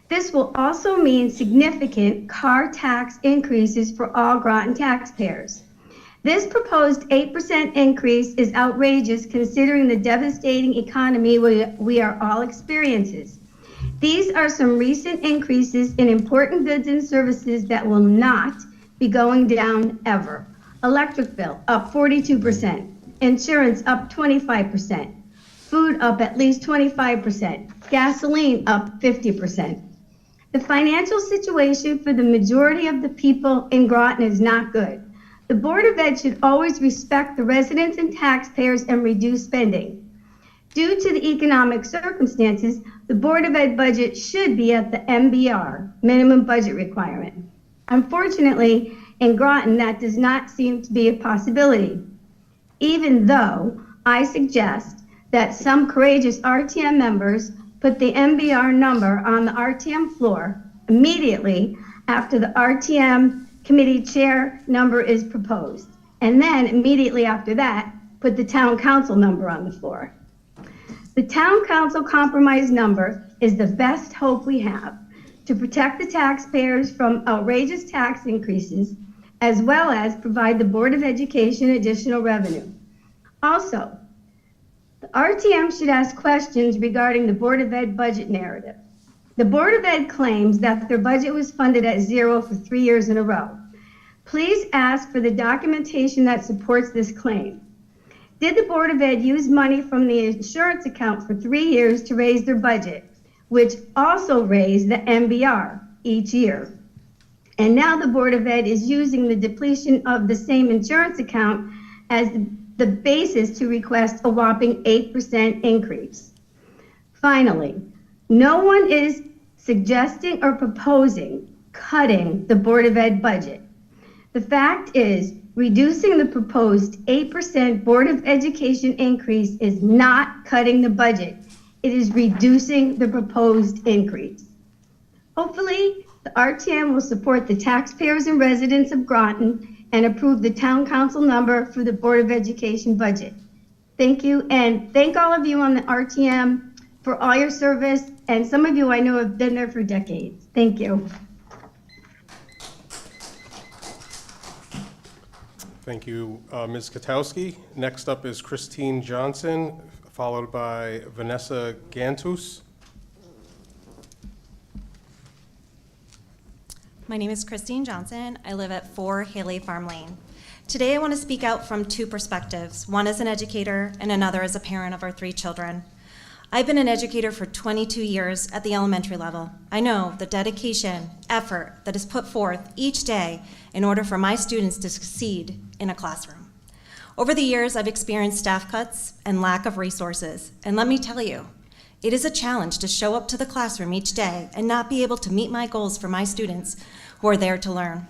This will also mean significant car tax increases for all Groton taxpayers. This proposed 8% increase is outrageous considering the devastating economy we are all experiencing. These are some recent increases in important goods and services that will not be going down ever. Electric bill up 42%, insurance up 25%, food up at least 25%, gasoline up 50%. The financial situation for the majority of the people in Groton is not good. The Board of Ed should always respect the residents and taxpayers and reduce spending. Due to the economic circumstances, the Board of Ed budget should be at the MBR, minimum budget requirement. Unfortunately, in Groton, that does not seem to be a possibility, even though I suggest that some courageous RTM members put the MBR number on the RTM floor immediately after the RTM committee chair number is proposed, and then immediately after that, put the town council number on the floor. The town council compromise number is the best hope we have to protect the taxpayers from outrageous tax increases, as well as provide the Board of Education additional revenue. Also, the RTM should ask questions regarding the Board of Ed budget narrative. The Board of Ed claims that their budget was funded at zero for 3 years in a row. Please ask for the documentation that supports this claim. Did the Board of Ed use money from the insurance account for 3 years to raise their budget, which also raised the MBR each year? And now the Board of Ed is using the depletion of the same insurance account as the basis to request a whopping 8% increase. Finally, no one is suggesting or proposing cutting the Board of Ed budget. The fact is, reducing the proposed 8% Board of Education increase is not cutting the budget. It is reducing the proposed increase. Hopefully, the RTM will support the taxpayers and residents of Groton and approve the town council number for the Board of Education budget. Thank you, and thank all of you on the RTM for all your service, and some of you I know have been there for decades. Thank you. Thank you, Ms. Katowski. Next up is Christine Johnson, followed by Vanessa Gantus. My name is Christine Johnson. I live at 4 Haley Farm Lane. Today I want to speak out from two perspectives, one as an educator and another as a parent of our 3 children. I've been an educator for 22 years at the elementary level. I know the dedication, effort that is put forth each day in order for my students to succeed in a classroom. Over the years, I've experienced staff cuts and lack of resources, and let me tell you, it is a challenge to show up to the classroom each day and not be able to meet my goals for my students who are there to learn.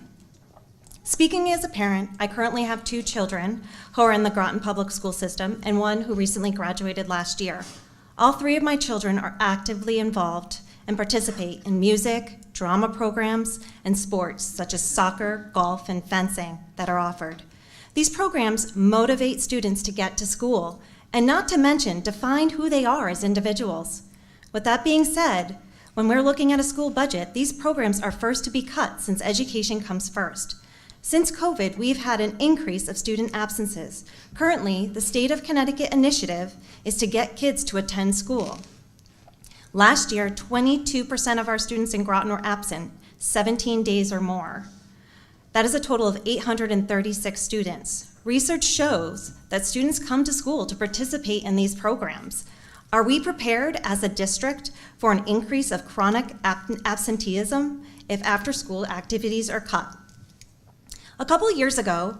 Speaking as a parent, I currently have 2 children who are in the Groton Public School system and one who recently graduated last year. All 3 of my children are actively involved and participate in music, drama programs, and sports such as soccer, golf, and fencing that are offered. These programs motivate students to get to school, and not to mention define who they are as individuals. With that being said, When we're looking at a school budget, these programs are first to be cut since education comes first. Since COVID, we've had an increase of student absences. Currently, the State of Connecticut initiative is to get kids to attend school. Last year, 22% of our students in Groton were absent, 17 days or more. That is a total of 836 students. Research shows that students come to school to participate in these programs. Are we prepared as a district for an increase of chronic absenteeism if after-school activities are cut? A couple years ago,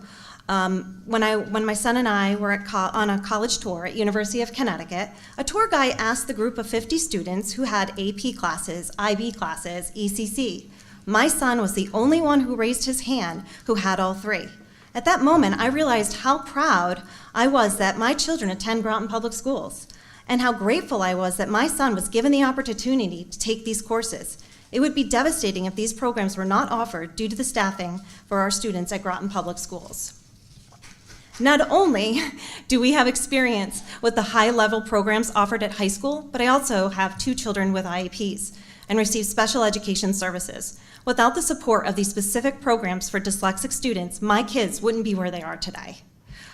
when my son and I were on a college tour at University of Connecticut, a tour guide asked the group of 50 students who had AP classes, IB classes, ECC. My son was the only one who raised his hand who had all three. At that moment, I realized how proud I was that my children attend Groton Public Schools, and how grateful I was that my son was given the opportunity to take these courses. It would be devastating if these programs were not offered due to the staffing for our students at Groton Public Schools. Not only do we have experience with the high-level programs offered at high school, but I also have 2 children with IEPs and receive special education services. Without the support of these specific programs for dyslexic students, my kids wouldn't be where they are today.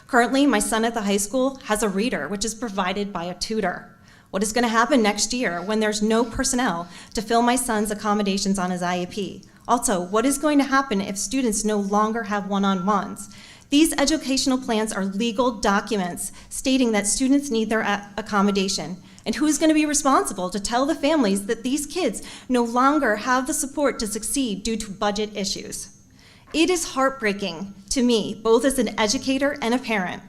Currently, my son at the high school has a reader, which is provided by a tutor. What is going to happen next year when there's no personnel to fill my son's accommodations on his IEP? Also, what is going to happen if students no longer have one-on-ones? These educational plans are legal documents stating that students need their accommodation. And who's going to be responsible to tell the families that these kids no longer have the support to succeed due to budget issues? It is heartbreaking to me, both as an educator and a parent,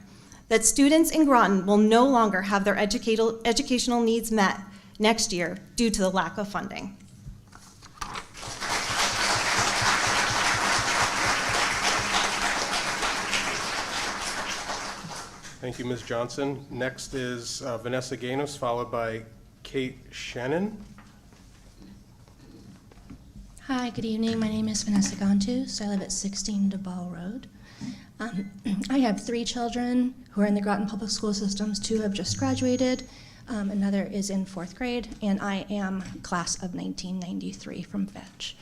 that students in Groton will no longer have their educational needs met next year due to the lack of funding. Thank you, Ms. Johnson. Next is Vanessa Ganos, followed by Kate Shannon. Hi, good evening. My name is Vanessa Gontus. I live at 16 DeBall Road. I have 3 children who are in the Groton Public School systems. 2 have just graduated. Another is in 4th grade, and I am class of 1993 from Fetch.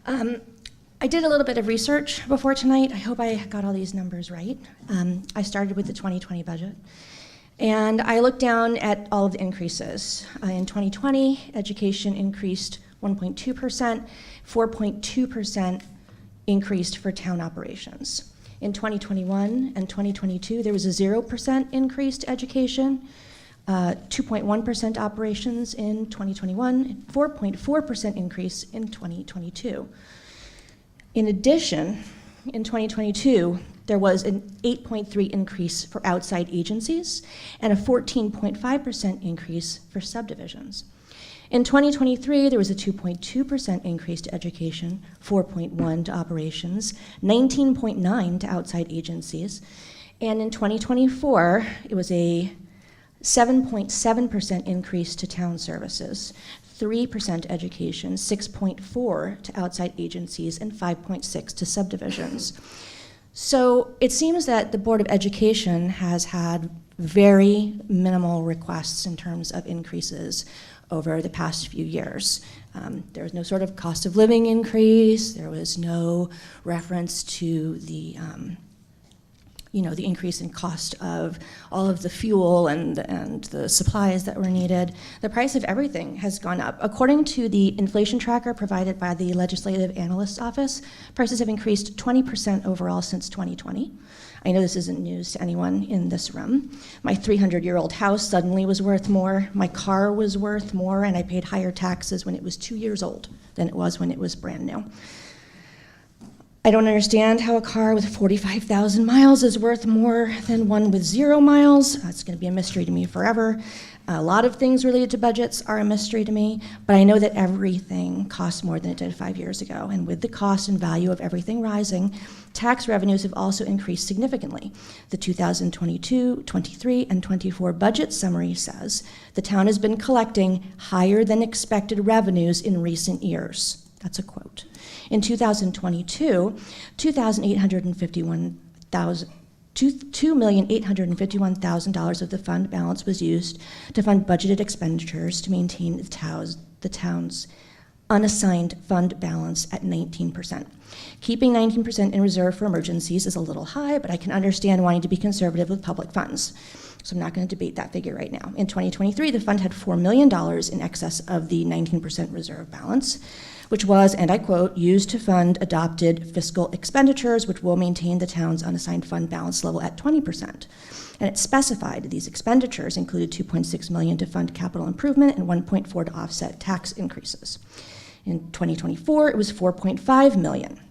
I did a little bit of research before tonight. I hope I got all these numbers right. I started with the 2020 budget, and I looked down at all of the increases. In 2020, education increased 1.2%, 4.2% increased for town operations. In 2021 and 2022, there was a 0% increase to education, 2.1% operations in 2021, 4.4% increase in 2022. In addition, in 2022, there was an 8.3% increase for outside agencies and a 14.5% increase for subdivisions. In 2023, there was a 2.2% increase to education, 4.1% to operations, 19.9% to outside agencies, and in 2024, it was a 7.7% increase to town services, 3% to education, 6.4% to outside agencies, and 5.6% to subdivisions. So it seems that the Board of Education has had very minimal requests in terms of increases over the past few years. There was no sort of cost of living increase. There was no reference to the the increase in cost of all of the fuel and the supplies that were needed. The price of everything has gone up. According to the inflation tracker provided by the Legislative Analyst's Office, prices have increased 20% overall since 2020. I know this isn't news to anyone in this room. My 300-year-old house suddenly was worth more. My car was worth more, and I paid higher taxes when it was 2 years old than it was when it was brand new. I don't understand how a car with 45,000 miles is worth more than one with 0 miles. That's going to be a mystery to me forever. A lot of things related to budgets are a mystery to me, but I know that everything costs more than it did 5 years ago. And with the cost and value of everything rising, tax revenues have also increased significantly. The 2022, 23, and 24 budget summary says the town has been collecting higher than expected revenues in recent years. That's a quote. In 2022, $2,851,000 of the fund balance was used to fund budgeted expenditures to maintain the the town's unassigned fund balance at 19%. Keeping 19% in reserve for emergencies is a little high, but I can understand wanting to be conservative with public funds. So I'm not going to debate that figure right now. In 2023, the fund had $4 million in excess of the 19% reserve balance, which was, and I quote, used to fund adopted fiscal expenditures, which will maintain the town's unassigned fund balance level at 20%. And it specified these expenditures included $2.6 million to fund capital improvement and $1.4 to offset tax increases. In 2024, it was $4.5 million.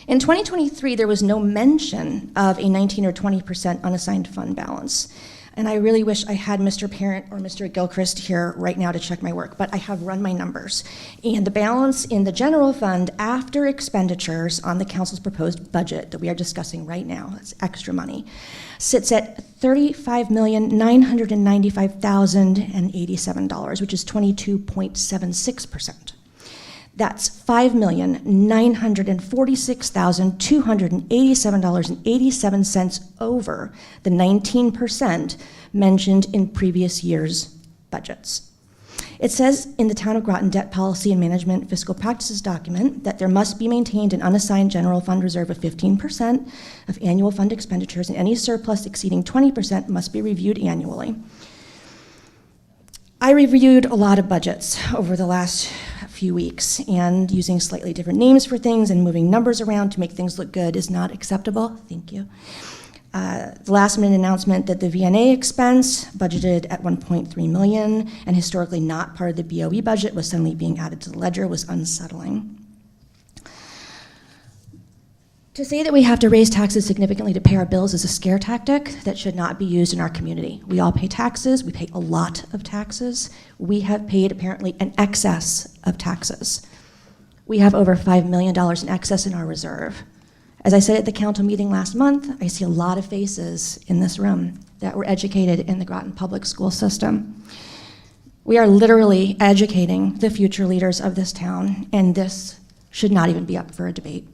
In 2023, there was no mention of a 19 or 20% unassigned fund balance. And I really wish I had Mr. Parent or Mr. Gilchrist here right now to check my work, but I have run my numbers. And the balance in the general fund after expenditures on the council's proposed budget that we are discussing right now, that's extra money, sits at $35,995,087, which is 22.76%. That's $5,946,287.87 over the 19% mentioned in previous year's budgets. It says in the Town of Groton Debt Policy and Management Fiscal Practices document that there must be maintained an unassigned general fund reserve of 15% of annual fund expenditures, and any surplus exceeding 20% must be reviewed annually. I reviewed a lot of budgets over the last few weeks, and using slightly different names for things and moving numbers around to make things look good is not acceptable. Thank you. The last minute announcement that the VNA expense, budgeted at $1.3 million and historically not part of the BOE budget, was suddenly being added to the ledger was unsettling. To say that we have to raise taxes significantly to pay our bills is a scare tactic that should not be used in our community. We all pay taxes. We pay a lot of taxes. We have paid apparently an excess of taxes. We have over $5 million in excess in our reserve. As I said at the council meeting last month, I see a lot of faces in this room that were educated in the Groton public school system. We are literally educating the future leaders of this town, and this should not even be up for a debate.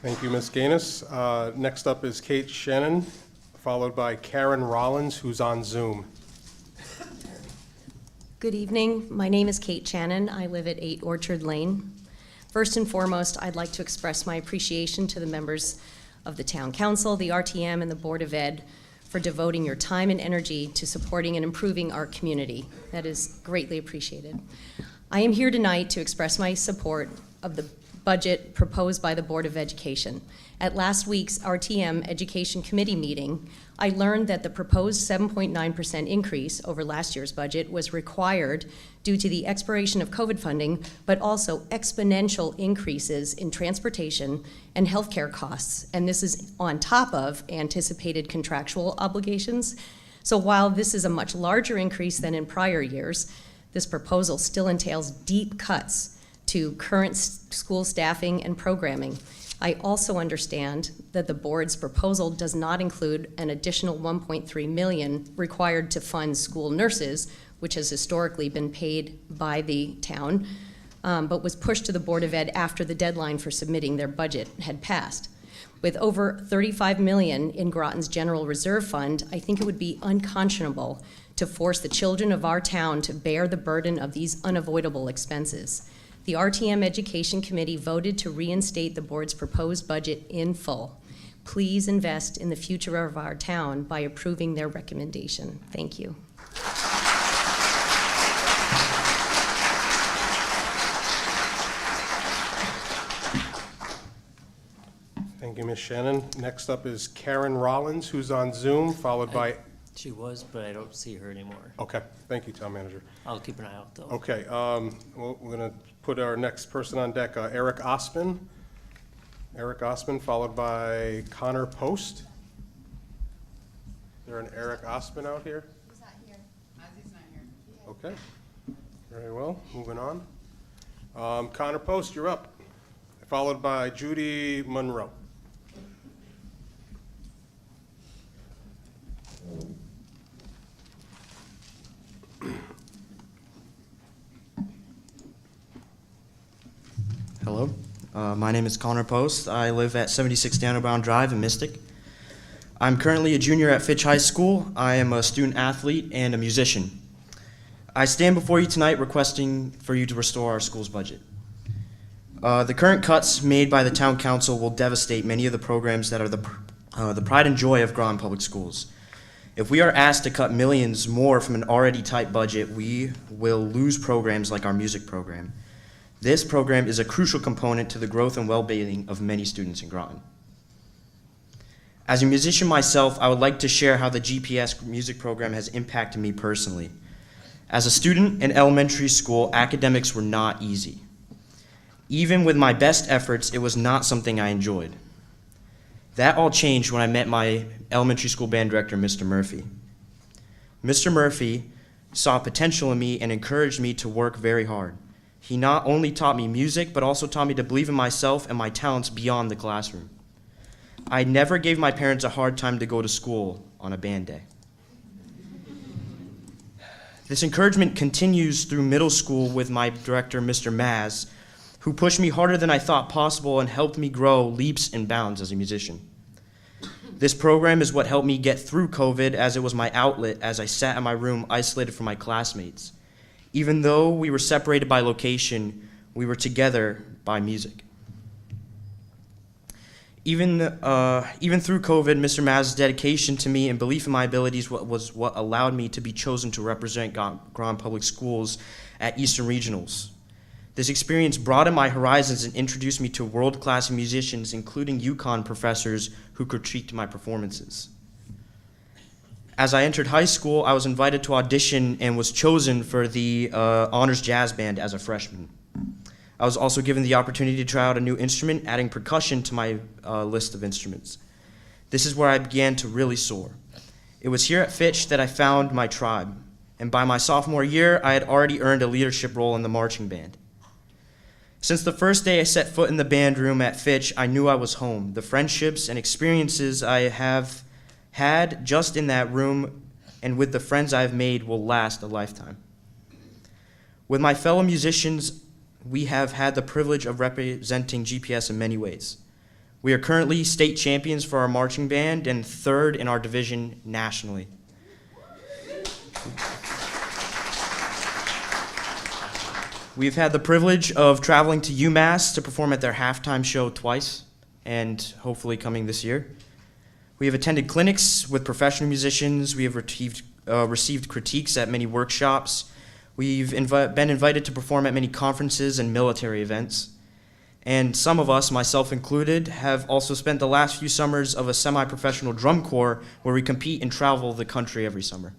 Thank you, Ms. Gaines. Next up is Kate Shannon, followed by Karen Rollins, who's on Zoom. Good evening. My name is Kate Shannon. I live at 8 Orchard Lane. First and foremost, I'd like to express my appreciation to the members of the Town Council, the RTM, and the Board of Ed for devoting your time and energy to supporting and improving our community. That is greatly appreciated. I am here tonight to express my support of the budget proposed by the Board of Education. At last week's RTM Education Committee meeting, I learned that the proposed 7.9% increase over last year's budget was required due to the expiration of COVID funding, but also exponential increases in transportation and healthcare costs. And this is on top of anticipated contractual obligations. So while this is a much larger increase than in prior years, this proposal still entails deep cuts to current school staffing and programming. I also understand that the board's proposal does not include an additional $1.3 million required to fund school nurses, which has historically been paid by the town, but was pushed to the Board of Ed after the deadline for submitting their budget had passed. With over $35 million in Groton's General Reserve Fund, I think it would be unconscionable to force the children of our town to bear the burden of these unavoidable expenses. The RTM Education Committee voted to reinstate the board's proposed budget in full. Please invest in the future of our town by approving their recommendation. Thank you. Thank you, Ms. Shannon. Next up is Karen Rollins, who's on Zoom, followed by... She was, but I don't see her anymore. Okay, thank you, Town Manager. I'll keep an eye out, though. Okay, well, we're going to put our next person on deck, Eric Osman. Eric Osman, followed by Connor Post. Is there an Eric Osman out here? He's not here. He's not here. Okay, very well, moving on. Connor Post, you're up, followed by Judy Monroe. Hello. My name is Connor Post. I live at 76 Daniel Brown Drive in Mystic. I'm currently a junior at Fitch High School. I am a student athlete and a musician. I stand before you tonight requesting for you to restore our school's budget. The current cuts made by the town council will devastate many of the programs that are the pride and joy of Groton Public Schools. If we are asked to cut millions more from an already tight budget, we will lose programs like our music program. This program is a crucial component to the growth and well-being of many students in Groton. As a musician myself, I would like to share how the GPS music program has impacted me personally. As a student in elementary school, academics were not easy. Even with my best efforts, it was not something I enjoyed. That all changed when I met my elementary school band director, Mr. Murphy. Mr. Murphy saw potential in me and encouraged me to work very hard. He not only taught me music, but also taught me to believe in myself and my talents beyond the classroom. I never gave my parents a hard time to go to school on a band day. This encouragement continues through middle school with my director, Mr. Maz, who pushed me harder than I thought possible and helped me grow leaps and bounds as a musician. This program is what helped me get through COVID, as it was my outlet as I sat in my room isolated from my classmates. Even though we were separated by location, we were together by music. Even through COVID, Mr. Maz's dedication to me and belief in my abilities was what allowed me to be chosen to represent Groton Public Schools at Eastern Regionals. This experience broadened my horizons and introduced me to world-class musicians, including UConn professors who critiqued my performances. As I entered high school, I was invited to audition and was chosen for the honors jazz band as a freshman. I was also given the opportunity to try out a new instrument, adding percussion to my list of instruments. This is where I began to really soar. It was here at Fitch that I found my tribe, and by my sophomore year, I had already earned a leadership role in the marching band. Since the first day I set foot in the band room at Fitch, I knew I was home. The friendships and experiences I have had just in that room and with the friends I have made will last a lifetime. With my fellow musicians, we have had the privilege of representing GPS in many ways. We are currently state champions for our marching band and third in our division nationally. We've had the privilege of traveling to UMass to perform at their halftime show twice, and hopefully coming this year. We have attended clinics with professional musicians. We have received critiques at many workshops. We've been invited to perform at many conferences and military events. And some of us, myself included, have also spent the last few summers of a semi-professional drum corps where we compete and travel the country every summer.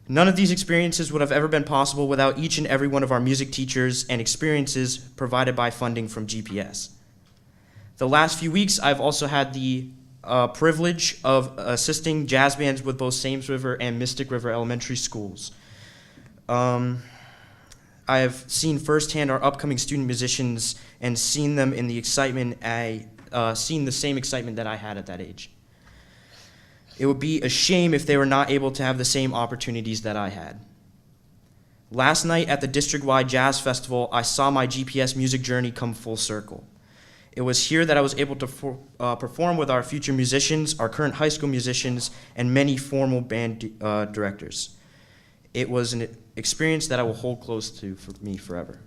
None of these experiences would have ever been possible without each and every one of our music teachers and experiences provided by funding from GPS. The last few weeks, I've also had the privilege of assisting jazz bands with both Sames River and Mystic River elementary schools. I have seen firsthand our upcoming student musicians and seen them in the excitement, seen the same excitement that I had at that age. It would be a shame if they were not able to have the same opportunities that I had. Last night at the district-wide jazz festival, I saw my GPS music journey come full circle. It was here that I was able to perform with our future musicians, our current high school musicians, and many formal band directors. It was an experience that I will hold close to for me forever.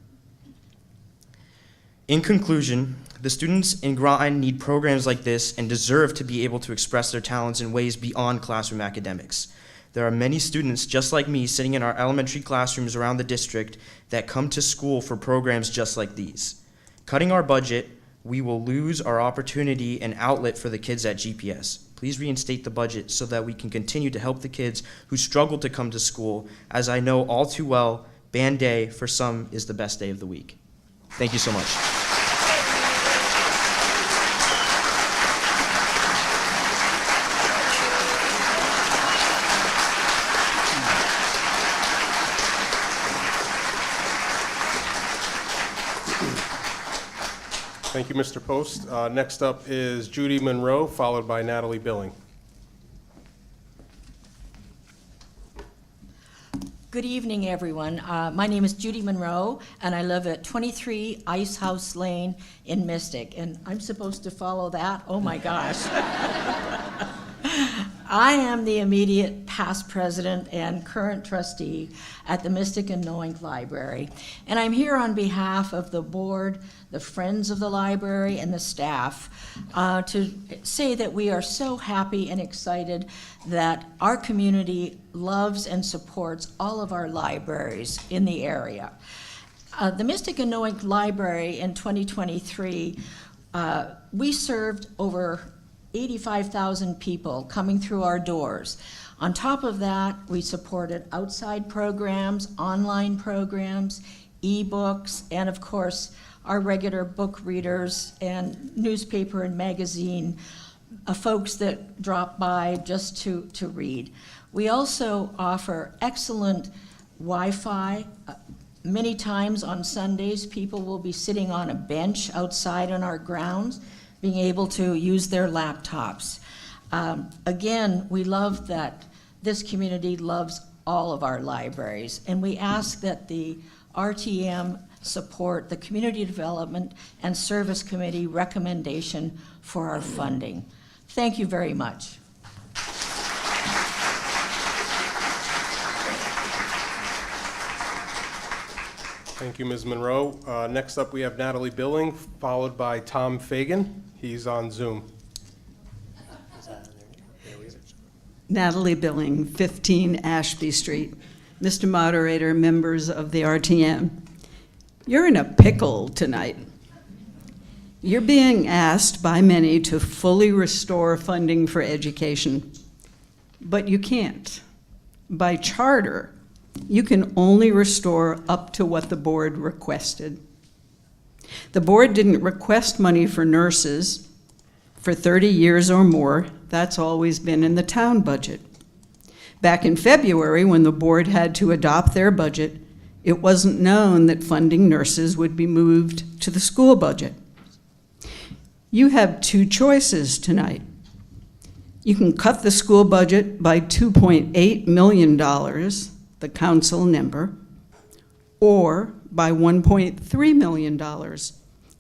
In conclusion, the students in Groton need programs like this and deserve to be able to express their talents in ways beyond classroom academics. There are many students just like me sitting in our elementary classrooms around the district that come to school for programs just like these. Cutting our budget, we will lose our opportunity and outlet for the kids at GPS. Please reinstate the budget so that we can continue to help the kids who struggle to come to school, as I know all too well, band day for some is the best day of the week. Thank you so much. Thank you, Mr. Post. Next up is Judy Monroe, followed by Natalie Billing. Good evening, everyone. My name is Judy Monroe, and I live at 23 Ice House Lane in Mystic. And I'm supposed to follow that? Oh my gosh. I am the immediate past president and current trustee at the Mystic and Knowing Library. And I'm here on behalf of the board, the friends of the library, and the staff to say that we are so happy and excited that our community loves and supports all of our libraries in the area. The Mystic and Knowing Library in 2023, we served over 85,000 people coming through our doors. On top of that, we supported outside programs, online programs, e-books, and of course, our regular book readers and newspaper and magazine folks that drop by just to read. We also offer excellent Wi-Fi. Many times on Sundays, people will be sitting on a bench outside on our grounds, being able to use their laptops. Again, we love that this community loves all of our libraries, and we ask that the RTM support the Community Development and Service Committee recommendation for our funding. Thank you very much. Thank you, Ms. Monroe. Next up, we have Natalie Billing, followed by Tom Fagan. He's on Zoom. Natalie Billing, 15 Ashby Street. Mr. Moderator, members of the RTM, you're in a pickle tonight. You're being asked by many to fully restore funding for education, but you can't. By charter, you can only restore up to what the board requested. The board didn't request money for nurses for 30 years or more. That's always been in the town budget. Back in February, when the board had to adopt their budget, it wasn't known that funding nurses would be moved to the school budget. You have two choices tonight. You can cut the school budget by $2.8 million, the council number, or by $1.3 million,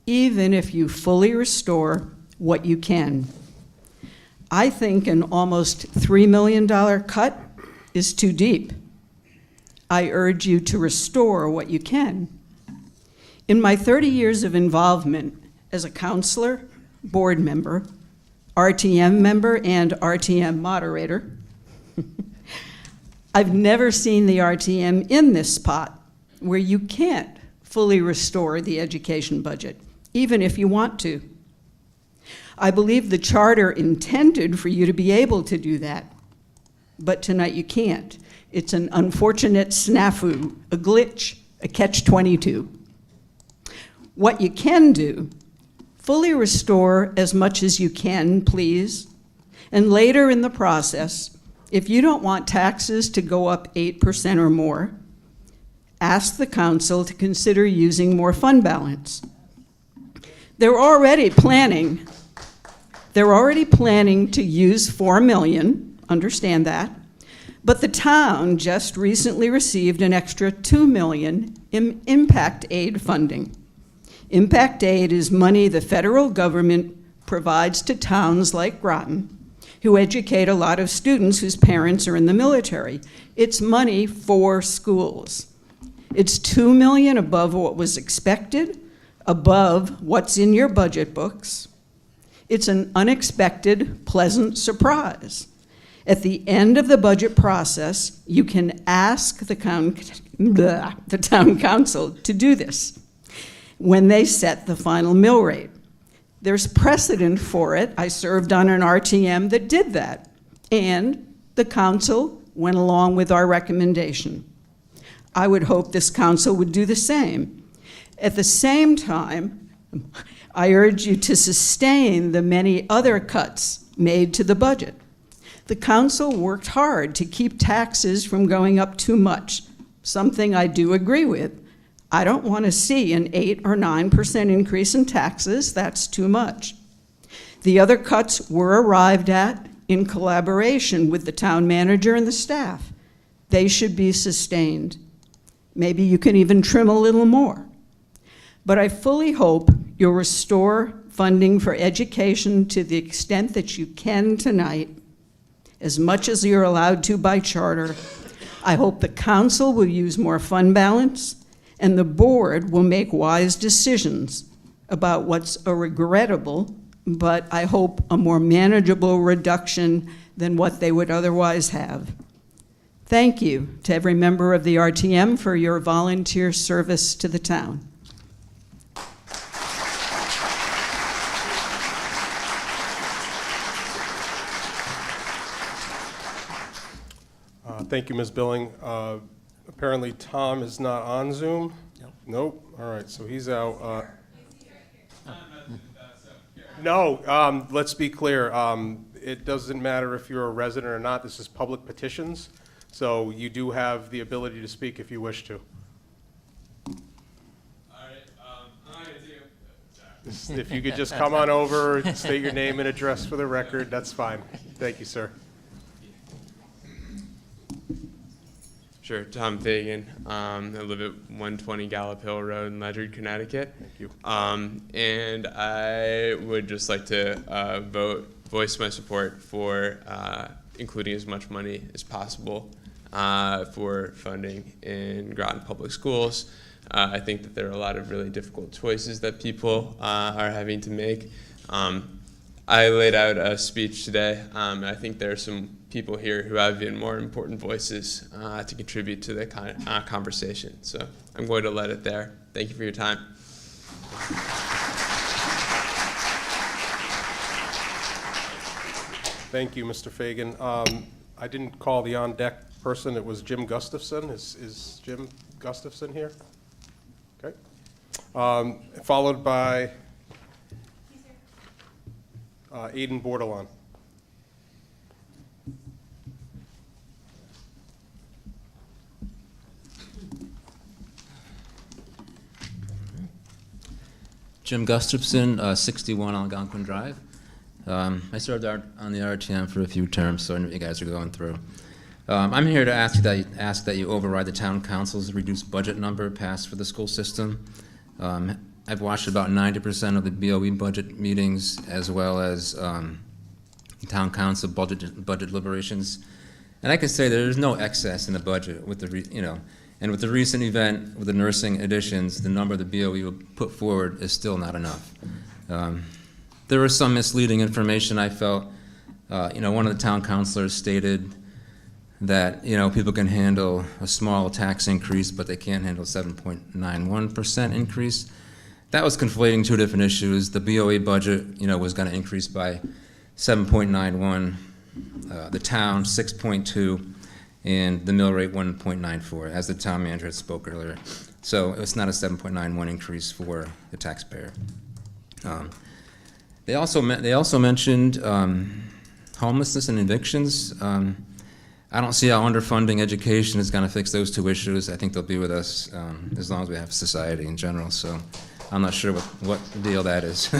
even if you fully restore what you can. I think an almost $3 million cut is too deep. I urge you to restore what you can. In my 30 years of involvement as a counselor, board member, RTM member, and RTM moderator, I've never seen the RTM in this spot where you can't fully restore the education budget, even if you want to. I believe the charter intended for you to be able to do that, but tonight you can't. It's an unfortunate snafu, a glitch, a catch-22. What you can do, fully restore as much as you can, please, and later in the process, if you don't want taxes to go up 8% or more, ask the council to consider using more fund balance. They're already planning to use $4 million, understand that, but the town just recently received an extra $2 million in impact aid funding. Impact aid is money the federal government provides to towns like Groton, who educate a lot of students whose parents are in the military. It's money for schools. It's $2 million above what was expected, above what's in your budget books. It's an unexpected, pleasant surprise. At the end of the budget process, you can ask the town council to do this when they set the final mill rate. There's precedent for it. I served on an RTM that did that, and the council went along with our recommendation. I would hope this council would do the same. At the same time, I urge you to sustain the many other cuts made to the budget. The council worked hard to keep taxes from going up too much, something I do agree with. I don't want to see an 8 or 9% increase in taxes. That's too much. The other cuts were arrived at in collaboration with the town manager and the staff. They should be sustained. Maybe you can even trim a little more. But I fully hope you'll restore funding for education to the extent that you can tonight, as much as you're allowed to by charter. I hope the council will use more fund balance, and the board will make wise decisions about what's a regrettable, but I hope a more manageable reduction than what they would otherwise have. Thank you to every member of the RTM for your volunteer service to the town. Thank you, Ms. Billing. Apparently Tom is not on Zoom? Nope. All right, so he's out. No, let's be clear. It doesn't matter if you're a resident or not. This is public petitions, so you do have the ability to speak if you wish to. If you could just come on over, state your name and address for the record, that's fine. Thank you, sir. Sure, Tom Fagan. I live at 120 Gallup Hill Road in Ledyard, Connecticut. Thank you. And I would just like to voice my support for including as much money as possible for funding in Groton Public Schools. I think that there are a lot of really difficult choices that people are having to make. I laid out a speech today. I think there are some people here who have even more important voices to contribute to the conversation. So I'm going to let it there. Thank you for your time. Thank you, Mr. Fagan. I didn't call the on-deck person. It was Jim Gustafson. Is Jim Gustafson here? Okay. Followed by Aiden Bordelon. Jim Gustafson, 61 Algonquin Drive. I served on the RTM for a few terms, so I know what you guys are going through. I'm here to ask that you override the town council's reduced budget number passed for the school system. I've watched about 90% of the BOE budget meetings, as well as town council budget deliberations, and I can say there's no excess in the budget with the and with the recent event with the nursing additions, the number the BOE will put forward is still not enough. There was some misleading information I felt. One of the town councilors stated that people can handle a small tax increase, but they can't handle 7.91% increase. That was conflating two different issues. The BOE budget, was going to increase by 7.91, the town 6.2, and the mill rate 1.94, as the town manager had spoke earlier. So it's not a 7.91 increase for the taxpayer. They also mentioned homelessness and evictions. I don't see how underfunding education is going to fix those two issues. I think they'll be with us as long as we have society in general. So I'm not sure what deal that is.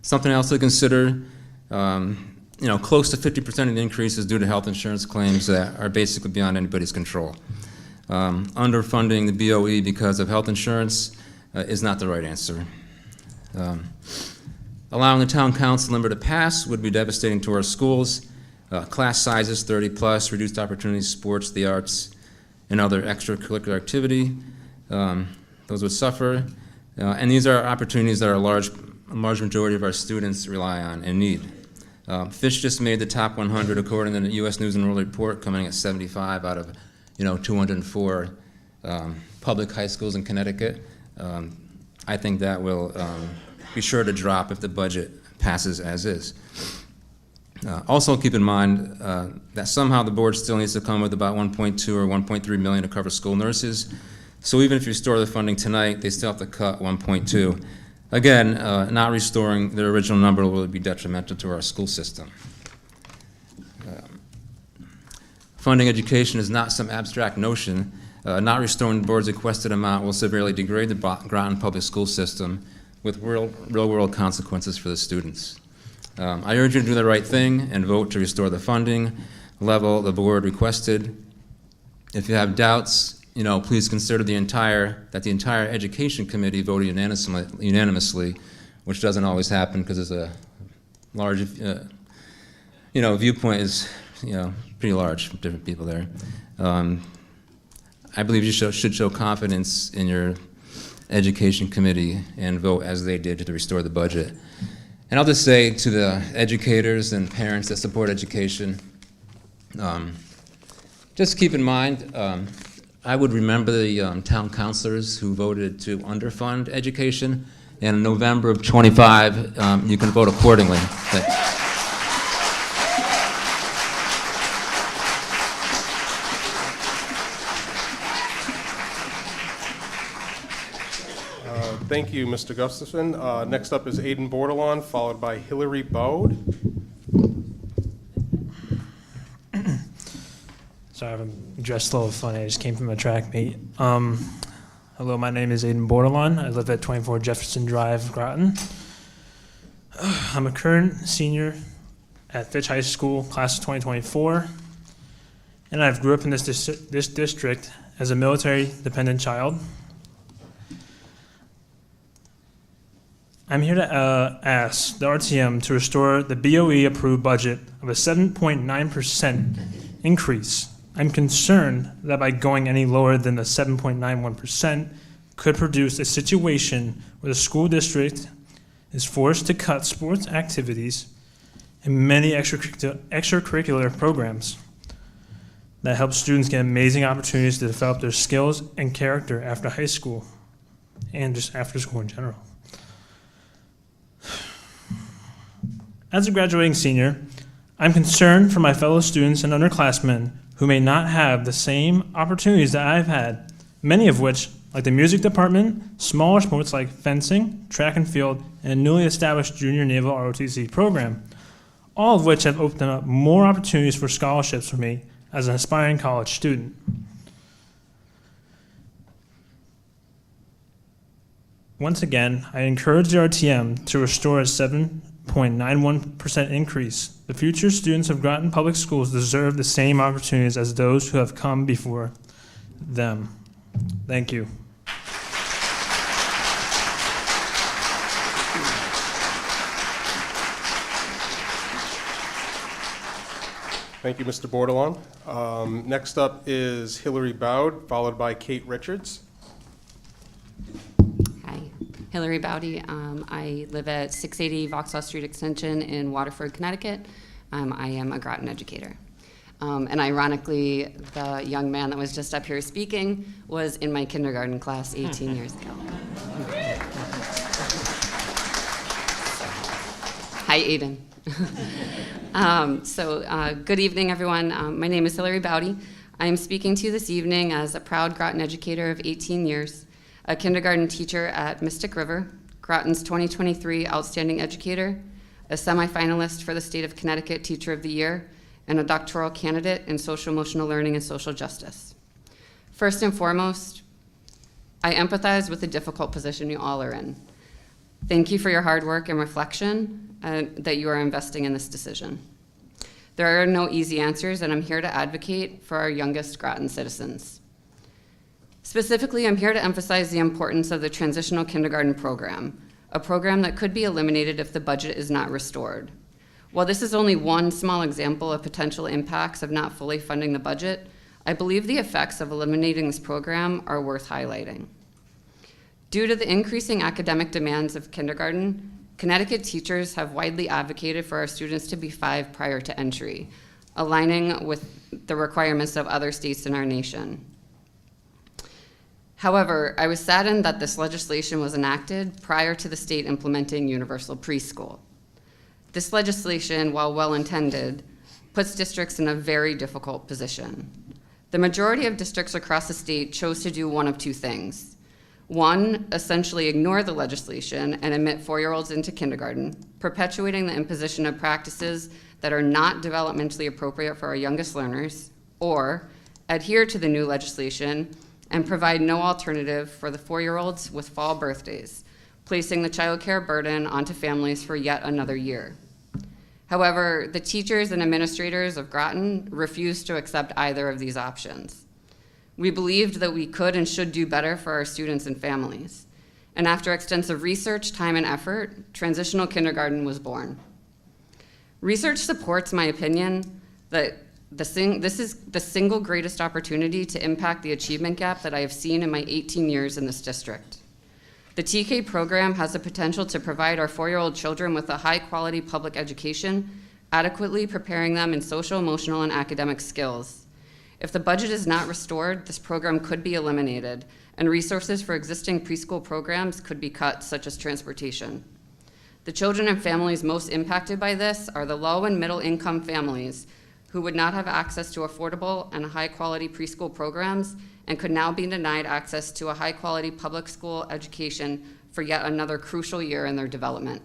Something else to consider. Close to 50% of the increase is due to health insurance claims that are basically beyond anybody's control. Underfunding the BOE because of health insurance is not the right answer. Allowing the town council number to pass would be devastating to our schools. Class sizes 30 plus, reduced opportunities, sports, the arts, and other extracurricular activity. Those would suffer. And these are opportunities that a large majority of our students rely on and need. Fish just made the top 100 according to the U.S. News and World Report, coming at 75 out of 204 public high schools in Connecticut. I think that will be sure to drop if the budget passes as is. Also keep in mind that somehow the board still needs to come with about 1.2 or 1.3 million to cover school nurses. So even if you restore the funding tonight, they still have to cut 1.2. Again, not restoring their original number will be detrimental to our school system. Funding education is not some abstract notion. Not restoring the board's requested amount will severely degrade the Groton public school system with real-world consequences for the students. I urge you to do the right thing and vote to restore the funding. level the board requested. If you have doubts, please consider the entire education committee voted unanimously, which doesn't always happen because there's a large, viewpoint is, pretty large from different people there. I believe you should show confidence in your education committee and vote as they did to restore the budget. And I'll just say to the educators and parents that support education, just keep in mind, I would remember the town councilors who voted to underfund education, and in November of 25, you can vote accordingly. Thank you, Mr. Gustafson. Next up is Aidan Bordelon, followed by Hillary Bode. Sorry, I'm dressed a little funny. I just came from a track meet. Hello, my name is Aidan Bordelon. I live at 24 Jefferson Drive, Groton. I'm a current senior at Fitch High School, class of 2024, and I've grew up in this district as a military-dependent child. I'm here to ask the RTM to restore the BOE-approved budget of a 7.9% increase. I'm concerned that by going any lower than the 7.91% could produce a situation where the school district is forced to cut sports activities and many extracurricular programs that help students get amazing opportunities to develop their skills and character after high school and just after school in general. As a graduating senior, I'm concerned for my fellow students and underclassmen who may not have the same opportunities that I've had, many of which, like the music department, smaller sports like fencing, track and field, and a newly established junior naval ROTC program, all of which have opened up more opportunities for scholarships for me as an aspiring college student. Once again, I encourage the RTM to restore a 7.91% increase. The future students of Groton Public Schools deserve the same opportunities as those who have come before them. Thank you. Thank you, Mr. Bordelon. Next up is Hillary Bode, followed by Kate Richards. Hi, Hillary Bowdy. I live at 680 Vauxhall Street Extension in Waterford, Connecticut. I am a Groton educator. And ironically, the young man that was just up here speaking was in my kindergarten class 18 years ago. Hi, Aiden. Good evening, everyone. My name is Hillary Bowdy. I am speaking to you this evening as a proud Groton educator of 18 years, a kindergarten teacher at Mystic River, Groton's 2023 Outstanding Educator, a semifinalist for the State of Connecticut Teacher of the Year, and a doctoral candidate in social emotional learning and social justice. First and foremost, I empathize with the difficult position you all are in. Thank you for your hard work and reflection that you are investing in this decision. There are no easy answers, and I'm here to advocate for our youngest Groton citizens. Specifically, I'm here to emphasize the importance of the transitional kindergarten program, a program that could be eliminated if the budget is not restored. While this is only one small example of potential impacts of not fully funding the budget, I believe the effects of eliminating this program are worth highlighting. Due to the increasing academic demands of kindergarten, Connecticut teachers have widely advocated for our students to be 5 prior to entry, aligning with the requirements of other states in our nation. However, I was saddened that this legislation was enacted prior to the state implementing universal preschool. This legislation, while well-intended, puts districts in a very difficult position. The majority of districts across the state chose to do one of two things. One, essentially ignore the legislation and admit 4-year-olds into kindergarten, perpetuating the imposition of practices that are not developmentally appropriate for our youngest learners, or adhere to the new legislation and provide no alternative for the 4-year-olds with fall birthdays, placing the child care burden onto families for yet another year. However, the teachers and administrators of Groton refused to accept either of these options. We believed that we could and should do better for our students and families. And after extensive research, time, and effort, transitional kindergarten was born. Research supports my opinion that this is the single greatest opportunity to impact the achievement gap that I have seen in my 18 years in this district. The TK program has the potential to provide our 4-year-old children with a high-quality public education, adequately preparing them in social, emotional, and academic skills. If the budget is not restored, this program could be eliminated, and resources for existing preschool programs could be cut, such as transportation. The children and families most impacted by this are the low and middle income families who would not have access to affordable and high-quality preschool programs and could now be denied access to a high-quality public school education for yet another crucial year in their development.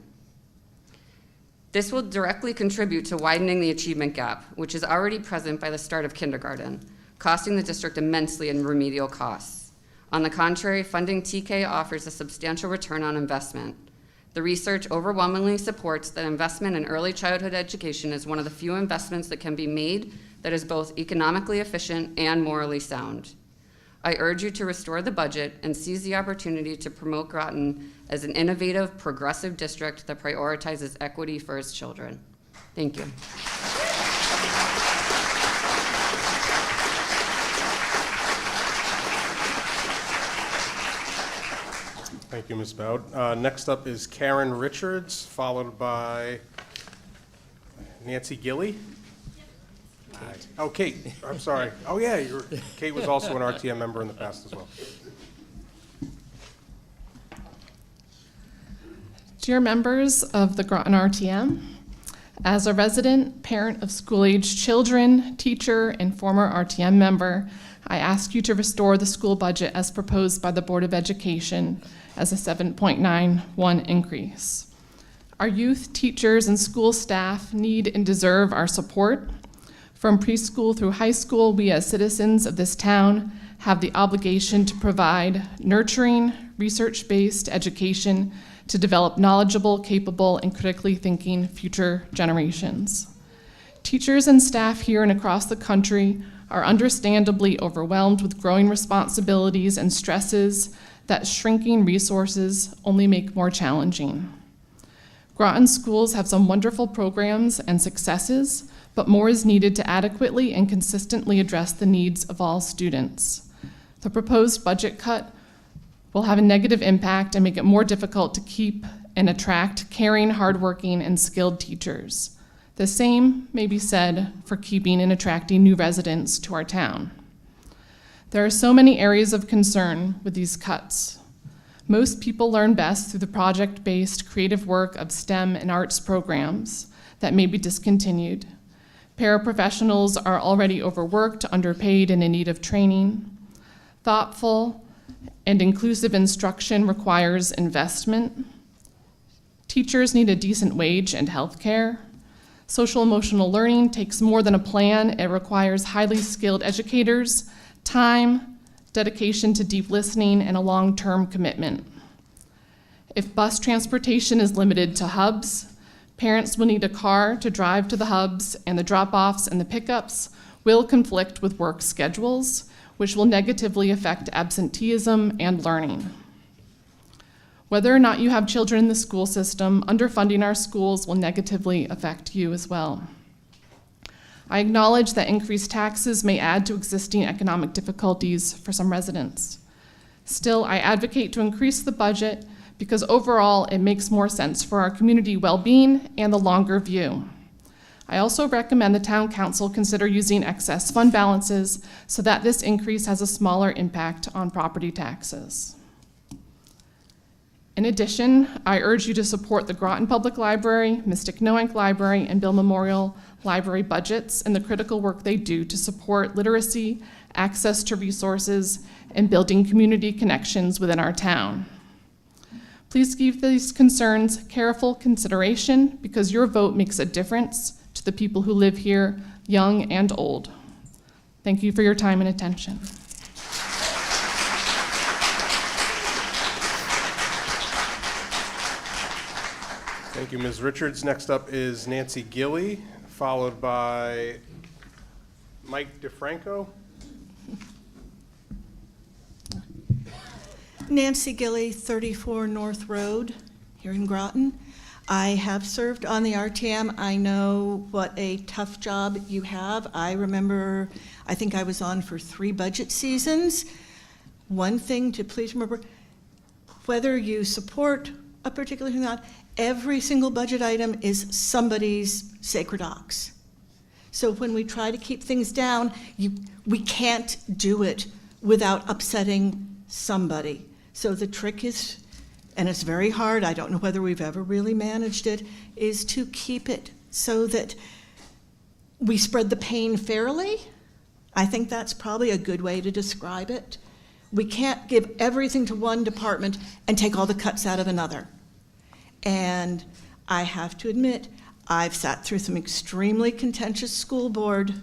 This will directly contribute to widening the achievement gap, which is already present by the start of kindergarten, costing the district immensely in remedial costs. On the contrary, funding TK offers a substantial return on investment. The research overwhelmingly supports that investment in early childhood education is one of the few investments that can be made that is both economically efficient and morally sound. I urge you to restore the budget and seize the opportunity to promote Groton as an innovative, progressive district that prioritizes equity for its children. Thank you. Thank you, Ms. Bowd. Next up is Karen Richards, followed by Nancy Gilly. Oh, Kate, I'm sorry. Oh, yeah, Kate was also an RTM member in the past as well. Dear members of the Groton RTM, as a resident, parent of school-aged children, teacher, and former RTM member, I ask you to restore the school budget as proposed by the Board of Education as a 7.91 increase. Our youth, teachers, and school staff need and deserve our support. From preschool through high school, we as citizens of this town have the obligation to provide nurturing, research-based education to develop knowledgeable, capable, and critically thinking future generations. Teachers and staff here and across the country are understandably overwhelmed with growing responsibilities and stresses that shrinking resources only make more challenging. Groton schools have some wonderful programs and successes, but more is needed to adequately and consistently address the needs of all students. The proposed budget cut will have a negative impact and make it more difficult to keep and attract caring, hardworking, and skilled teachers. The same may be said for keeping and attracting new residents to our town. There are so many areas of concern with these cuts. Most people learn best through the project-based creative work of STEM and arts programs that may be discontinued. Paraprofessionals are already overworked, underpaid, and in need of training. Thoughtful and inclusive instruction requires investment. Teachers need a decent wage and health care. Social emotional learning takes more than a plan. It requires highly skilled educators, time, dedication to deep listening, and a long-term commitment. If bus transportation is limited to hubs, parents will need a car to drive to the hubs, and the drop-offs and the pickups will conflict with work schedules, which will negatively affect absenteeism and learning. Whether or not you have children in the school system, underfunding our schools will negatively affect you as well. I acknowledge that increased taxes may add to existing economic difficulties for some residents. Still, I advocate to increase the budget because overall it makes more sense for our community well-being and the longer view. I also recommend the town council consider using excess fund balances so that this increase has a smaller impact on property taxes. In addition, I urge you to support the Groton Public Library, Mystic Noank Library, and Bill Memorial Library budgets and the critical work they do to support literacy, access to resources, and building community connections within our town. Please give these concerns careful consideration because your vote makes a difference to the people who live here, young and old. Thank you for your time and attention. Thank you, Ms. Richards. Next up is Nancy Gilly, followed by Mike DeFranco. Nancy Gilly, 34 North Road, here in Groton. I have served on the RTM. I know what a tough job you have. I remember, I think I was on for 3 budget seasons. One thing to please remember, whether you support a particular thing or not, every single budget item is somebody's sacred ox. So when we try to keep things down, we can't do it without upsetting somebody. So the trick is, and it's very hard, I don't know whether we've ever really managed it, is to keep it so that we spread the pain fairly. I think that's probably a good way to describe it. We can't give everything to one department and take all the cuts out of another. And I have to admit, I've sat through some extremely contentious school board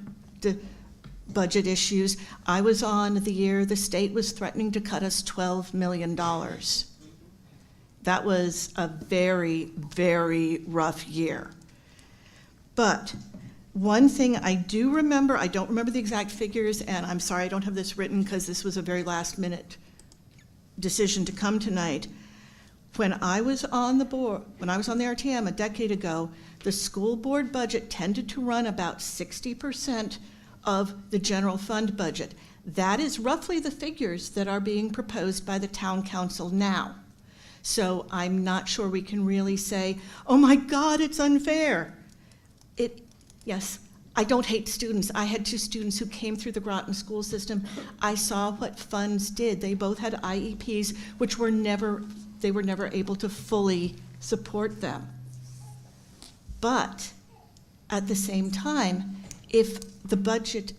budget issues. I was on the year the state was threatening to cut us $12 million. That was a very, very rough year. But one thing I do remember, I don't remember the exact figures, and I'm sorry I don't have this written because this was a very last minute decision to come tonight. When I was on the board, when I was on the RTM a decade ago, the school board budget tended to run about 60% of the general fund budget. That is roughly the figures that are being proposed by the town council now. So I'm not sure we can really say, oh my God, it's unfair. Yes, I don't hate students. I had 2 students who came through the Groton school system. I saw what funds did. They both had IEPs, which they were never able to fully support them. But at the same time, if the budget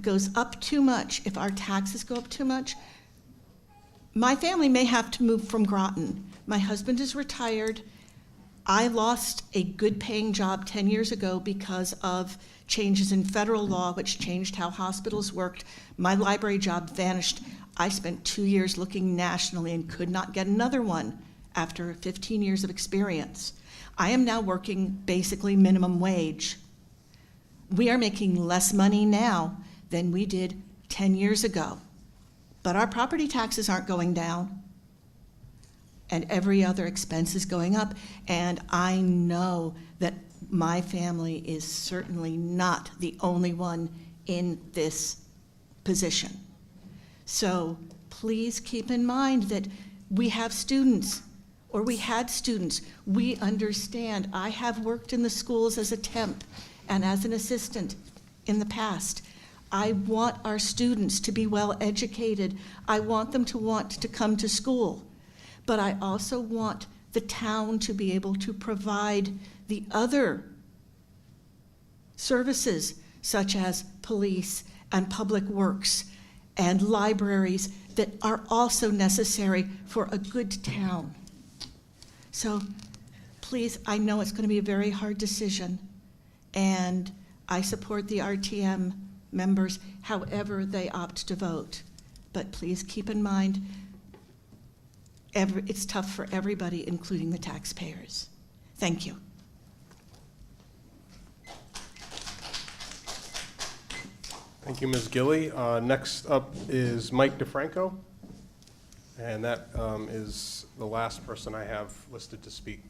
goes up too much, if our taxes go up too much, my family may have to move from Groton. My husband is retired. I lost a good paying job 10 years ago because of changes in federal law, which changed how hospitals worked. My library job vanished. I spent 2 years looking nationally and could not get another one after 15 years of experience. I am now working basically minimum wage. We are making less money now than we did 10 years ago. But our property taxes aren't going down. And every other expense is going up. And I know that my family is certainly not the only one in this position. So please keep in mind that we have students, or we had students. We understand. I have worked in the schools as a temp and as an assistant in the past. I want our students to be well educated. I want them to want to come to school. But I also want the town to be able to provide the other services, such as police and public works and libraries, that are also necessary for a good town. So please, I know it's going to be a very hard decision, and I support the RTM members however they opt to vote. But please keep in mind, it's tough for everybody, including the taxpayers. Thank you. Thank you, Ms. Gilly. Next up is Mike DeFranco, and that is the last person I have listed to speak.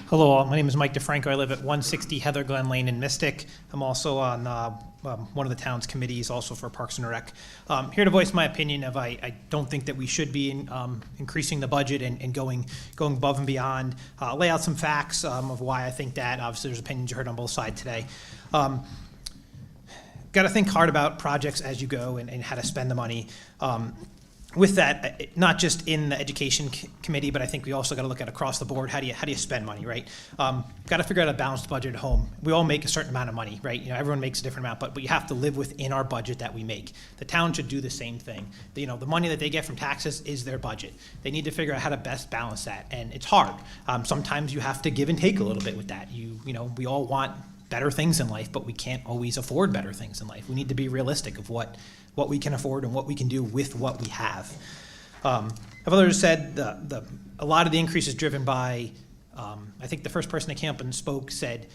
Hello all, my name is Mike DeFranco. I live at 160 Heather Glen Lane in Mystic. I'm also on one of the town's committees, also for Parks and Rec. Here to voice my opinion of I don't think that we should be increasing the budget and going above and beyond. Lay out some facts of why I think that. Obviously, there's opinions you heard on both sides today. Got to think hard about projects as you go and how to spend the money. With that, not just in the education committee, but I think we also got to look at across the board. How do you spend money, right? Got to figure out a balanced budget at home. We all make a certain amount of money, right? Everyone makes a different amount, but you have to live within our budget that we make. The town should do the same thing. The money that they get from taxes is their budget. They need to figure out how to best balance that, and it's hard. Sometimes you have to give and take a little bit with that. We all want better things in life, but we can't always afford better things in life. We need to be realistic of what we can afford and what we can do with what we have. I've already said a lot of the increase is driven by, I think the first person that came up and spoke said,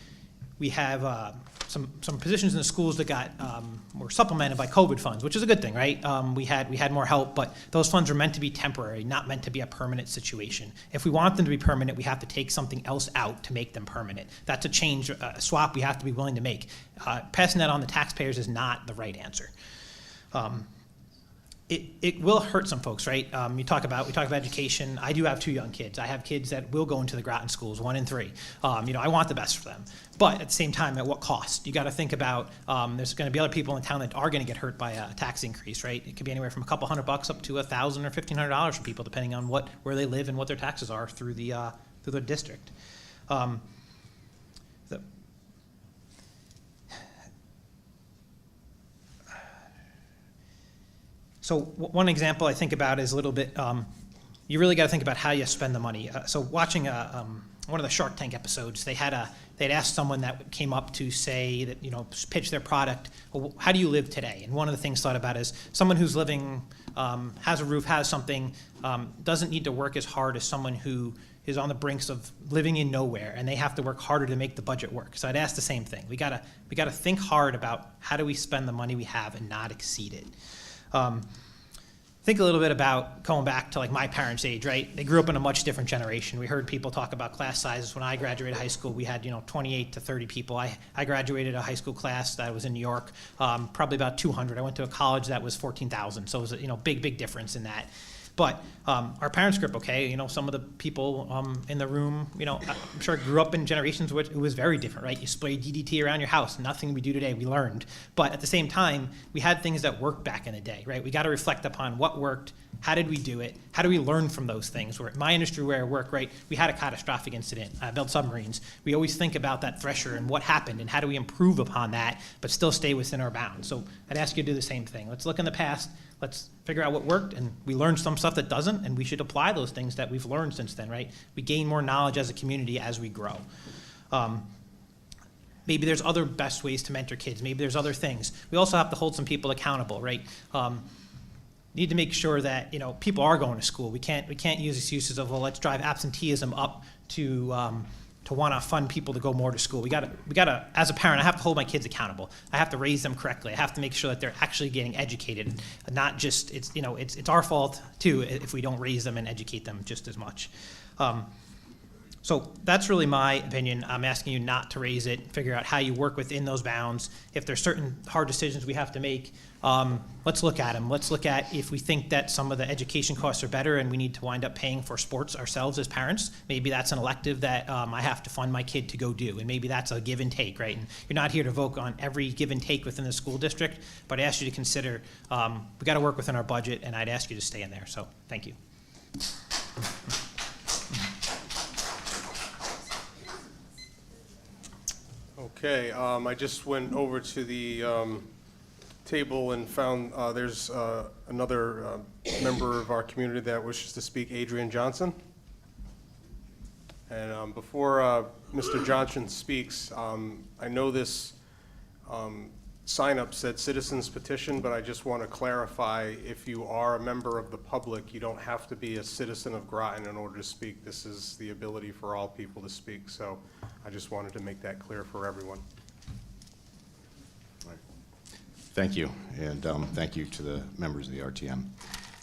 we have some positions in the schools that got were supplemented by COVID funds, which is a good thing, right? We had more help, but those funds are meant to be temporary, not meant to be a permanent situation. If we want them to be permanent, we have to take something else out to make them permanent. That's a change, a swap we have to be willing to make. Passing that on to taxpayers is not the right answer. It will hurt some folks, right? We talk about education. I do have 2 young kids. I have kids that will go into the Groton schools, 1 and 3. I want the best for them, but at the same time, at what cost? You got to think about there's going to be other people in town that are going to get hurt by a tax increase, right? It could be anywhere from a couple $100 up to $1,000 or $1,500 for people, depending on where they live and what their taxes are through the district. So one example I think about is a little bit, you really got to think about how you spend the money. So watching one of the Shark Tank episodes, they'd asked someone that came up to say that, pitch their product, well, how do you live today? And one of the things thought about is someone who's living, has a roof, has something, doesn't need to work as hard as someone who is on the brinks of living in nowhere, and they have to work harder to make the budget work. So I'd ask the same thing. We gotta think hard about how do we spend the money we have and not exceed it. Think a little bit about going back to like my parents' age, right? They grew up in a much different generation. We heard people talk about class sizes. When I graduated high school, we had 28 to 30 people. I graduated a high school class that was in New York, probably about 200. I went to a college that was 14,000, so it was a big difference in that. But our parents grew up okay. Some of the people in the room, I'm sure grew up in generations which it was very different, right? You sprayed DDT around your house. Nothing we do today, we learned. But at the same time, we had things that worked back in the day, right? We got to reflect upon what worked. How did we do it? How do we learn from those things? Where my industry where I work, right, we had a catastrophic incident. I built submarines. We always think about that thresher and what happened and how do we improve upon that, but still stay within our bounds. So I'd ask you to do the same thing. Let's look in the past. Let's figure out what worked, and we learned some stuff that doesn't, and we should apply those things that we've learned since then, right? We gain more knowledge as a community as we grow. Maybe there's other best ways to mentor kids. Maybe there's other things. We also have to hold some people accountable, right? Need to make sure that people are going to school. We can't use excuses of, well, let's drive absenteeism up to want to fund people to go more to school. We gotta, as a parent, I have to hold my kids accountable. I have to raise them correctly. I have to make sure that they're actually getting educated, not just, it's our fault too if we don't raise them and educate them just as much. So that's really my opinion. I'm asking you not to raise it, figure out how you work within those bounds. If there's certain hard decisions we have to make, let's look at them. Let's look at if we think that some of the education costs are better and we need to wind up paying for sports ourselves as parents. Maybe that's an elective that I have to fund my kid to go do, and maybe that's a give and take, right? And you're not here to vote on every give and take within the school district, but I ask you to consider, we gotta work within our budget, and I'd ask you to stay in there, so thank you. Okay, I just went over to the table and found there's another member of our community that wishes to speak, Adrian Johnson. And before Mr. Johnson speaks, I know this sign-up said citizens petition, but I just want to clarify, if you are a member of the public, you don't have to be a citizen of Groton in order to speak. This is the ability for all people to speak, so I just wanted to make that clear for everyone. Thank you, and thank you to the members of the RTM.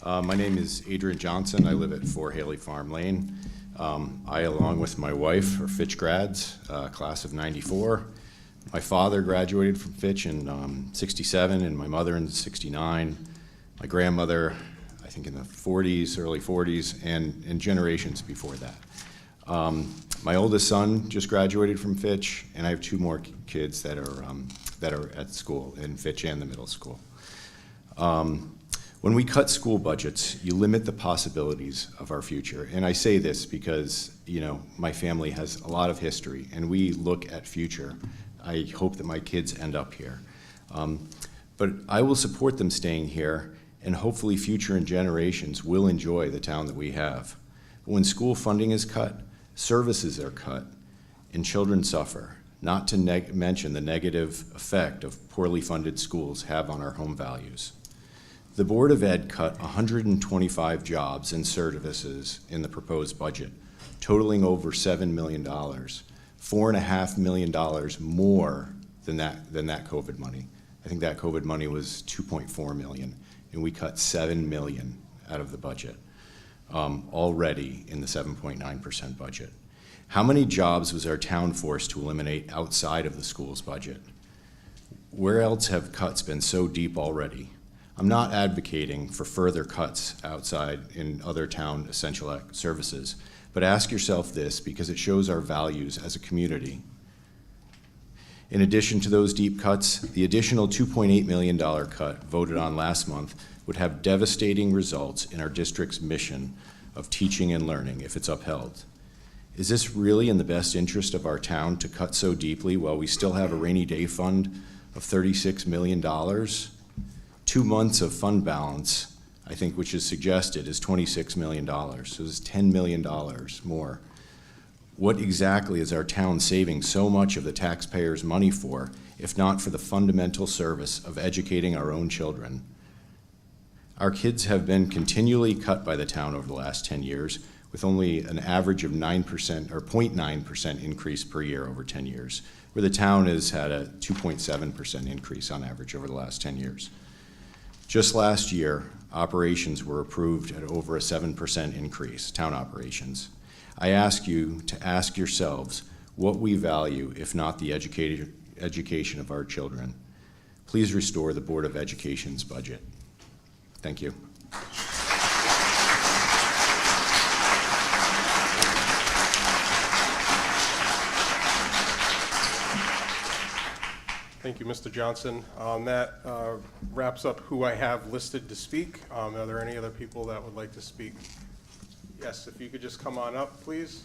My name is Adrian Johnson. I live at 4 Haley Farm Lane. I, along with my wife, are Fitch grads, class of '94. My father graduated from Fitch in '67, and my mother in '69. My grandmother, I think in the '40s, early '40s, and generations before that. My oldest son just graduated from Fitch, and I have 2 more kids that are at school in Fitch and the middle school. When we cut school budgets, you limit the possibilities of our future. And I say this because, my family has a lot of history, and we look at future. I hope that my kids end up here. But I will support them staying here, and hopefully future generations will enjoy the town that we have. But when school funding is cut, services are cut, and children suffer, not to mention the negative effect of poorly funded schools have on our home values. The Board of Ed cut 125 jobs and services in the proposed budget, totaling over $7 million, $4.5 million more than that COVID money. I think that COVID money was $2.4 million, and we cut $7 million out of the budget already in the 7.9% budget. How many jobs was our town forced to eliminate outside of the school's budget? Where else have cuts been so deep already? I'm not advocating for further cuts outside in other town essential services, but ask yourself this because it shows our values as a community. In addition to those deep cuts, the additional $2.8 million cut voted on last month would have devastating results in our district's mission of teaching and learning if it's upheld. Is this really in the best interest of our town to cut so deeply while we still have a rainy day fund of $36 million? 2 months of fund balance, I think, which is suggested, is $26 million. So it's $10 million more. What exactly is our town saving so much of the taxpayers' money for, if not for the fundamental service of educating our own children? Our kids have been continually cut by the town over the last 10 years, with only an average of 9% or 0.9% increase per year over 10 years, where the town has had a 2.7% increase on average over the last 10 years. Just last year, operations were approved at over a 7% increase, town operations. I ask you to ask yourselves what we value, if not the education of our children. Please restore the Board of Education's budget. Thank you. Thank you, Mr. Johnson. That wraps up who I have listed to speak. Are there any other people that would like to speak? Yes, if you could just come on up, please.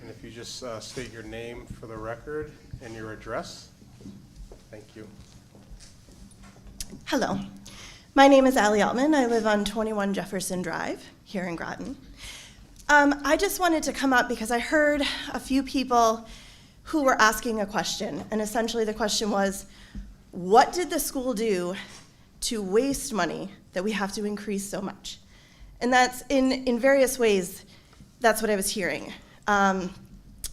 And if you just state your name for the record and your address. Thank you. Hello, my name is Allie Altman. I live on 21 Jefferson Drive here in Groton. I just wanted to come up because I heard a few people who were asking a question, and essentially the question was, what did the school do to waste money that we have to increase so much? And that's in various ways, that's what I was hearing. I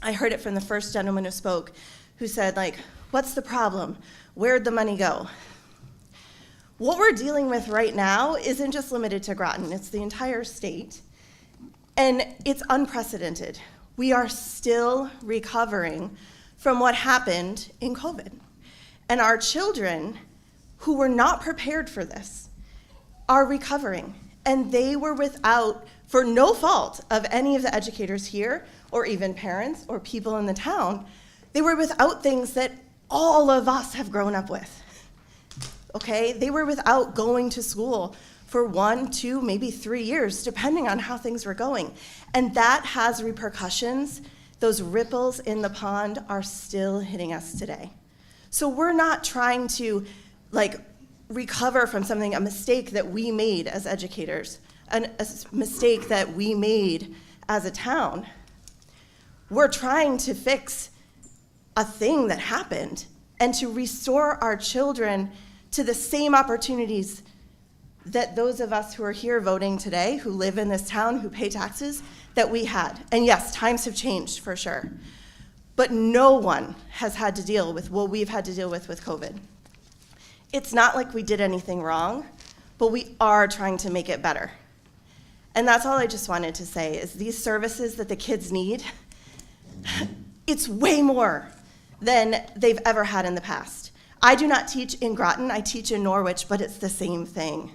heard it from the first gentleman who spoke, who said, like, what's the problem? Where'd the money go? What we're dealing with right now isn't just limited to Groton, it's the entire state. And it's unprecedented. We are still recovering from what happened in COVID. And our children, who were not prepared for this, are recovering. And they were without, for no fault of any of the educators here, or even parents or people in the town, they were without things that all of us have grown up with. Okay? They were without going to school for 1, 2, maybe 3 years, depending on how things were going. And that has repercussions. Those ripples in the pond are still hitting us today. So we're not trying to recover from something, a mistake that we made as educators, a mistake that we made as a town. We're trying to fix a thing that happened and to restore our children to the same opportunities that those of us who are here voting today, who live in this town, who pay taxes, that we had. And yes, times have changed for sure. But no one has had to deal with what we've had to deal with COVID. It's not like we did anything wrong, but we are trying to make it better. And that's all I just wanted to say, is these services that the kids need, it's way more than they've ever had in the past. I do not teach in Groton, I teach in Norwich, but it's the same thing.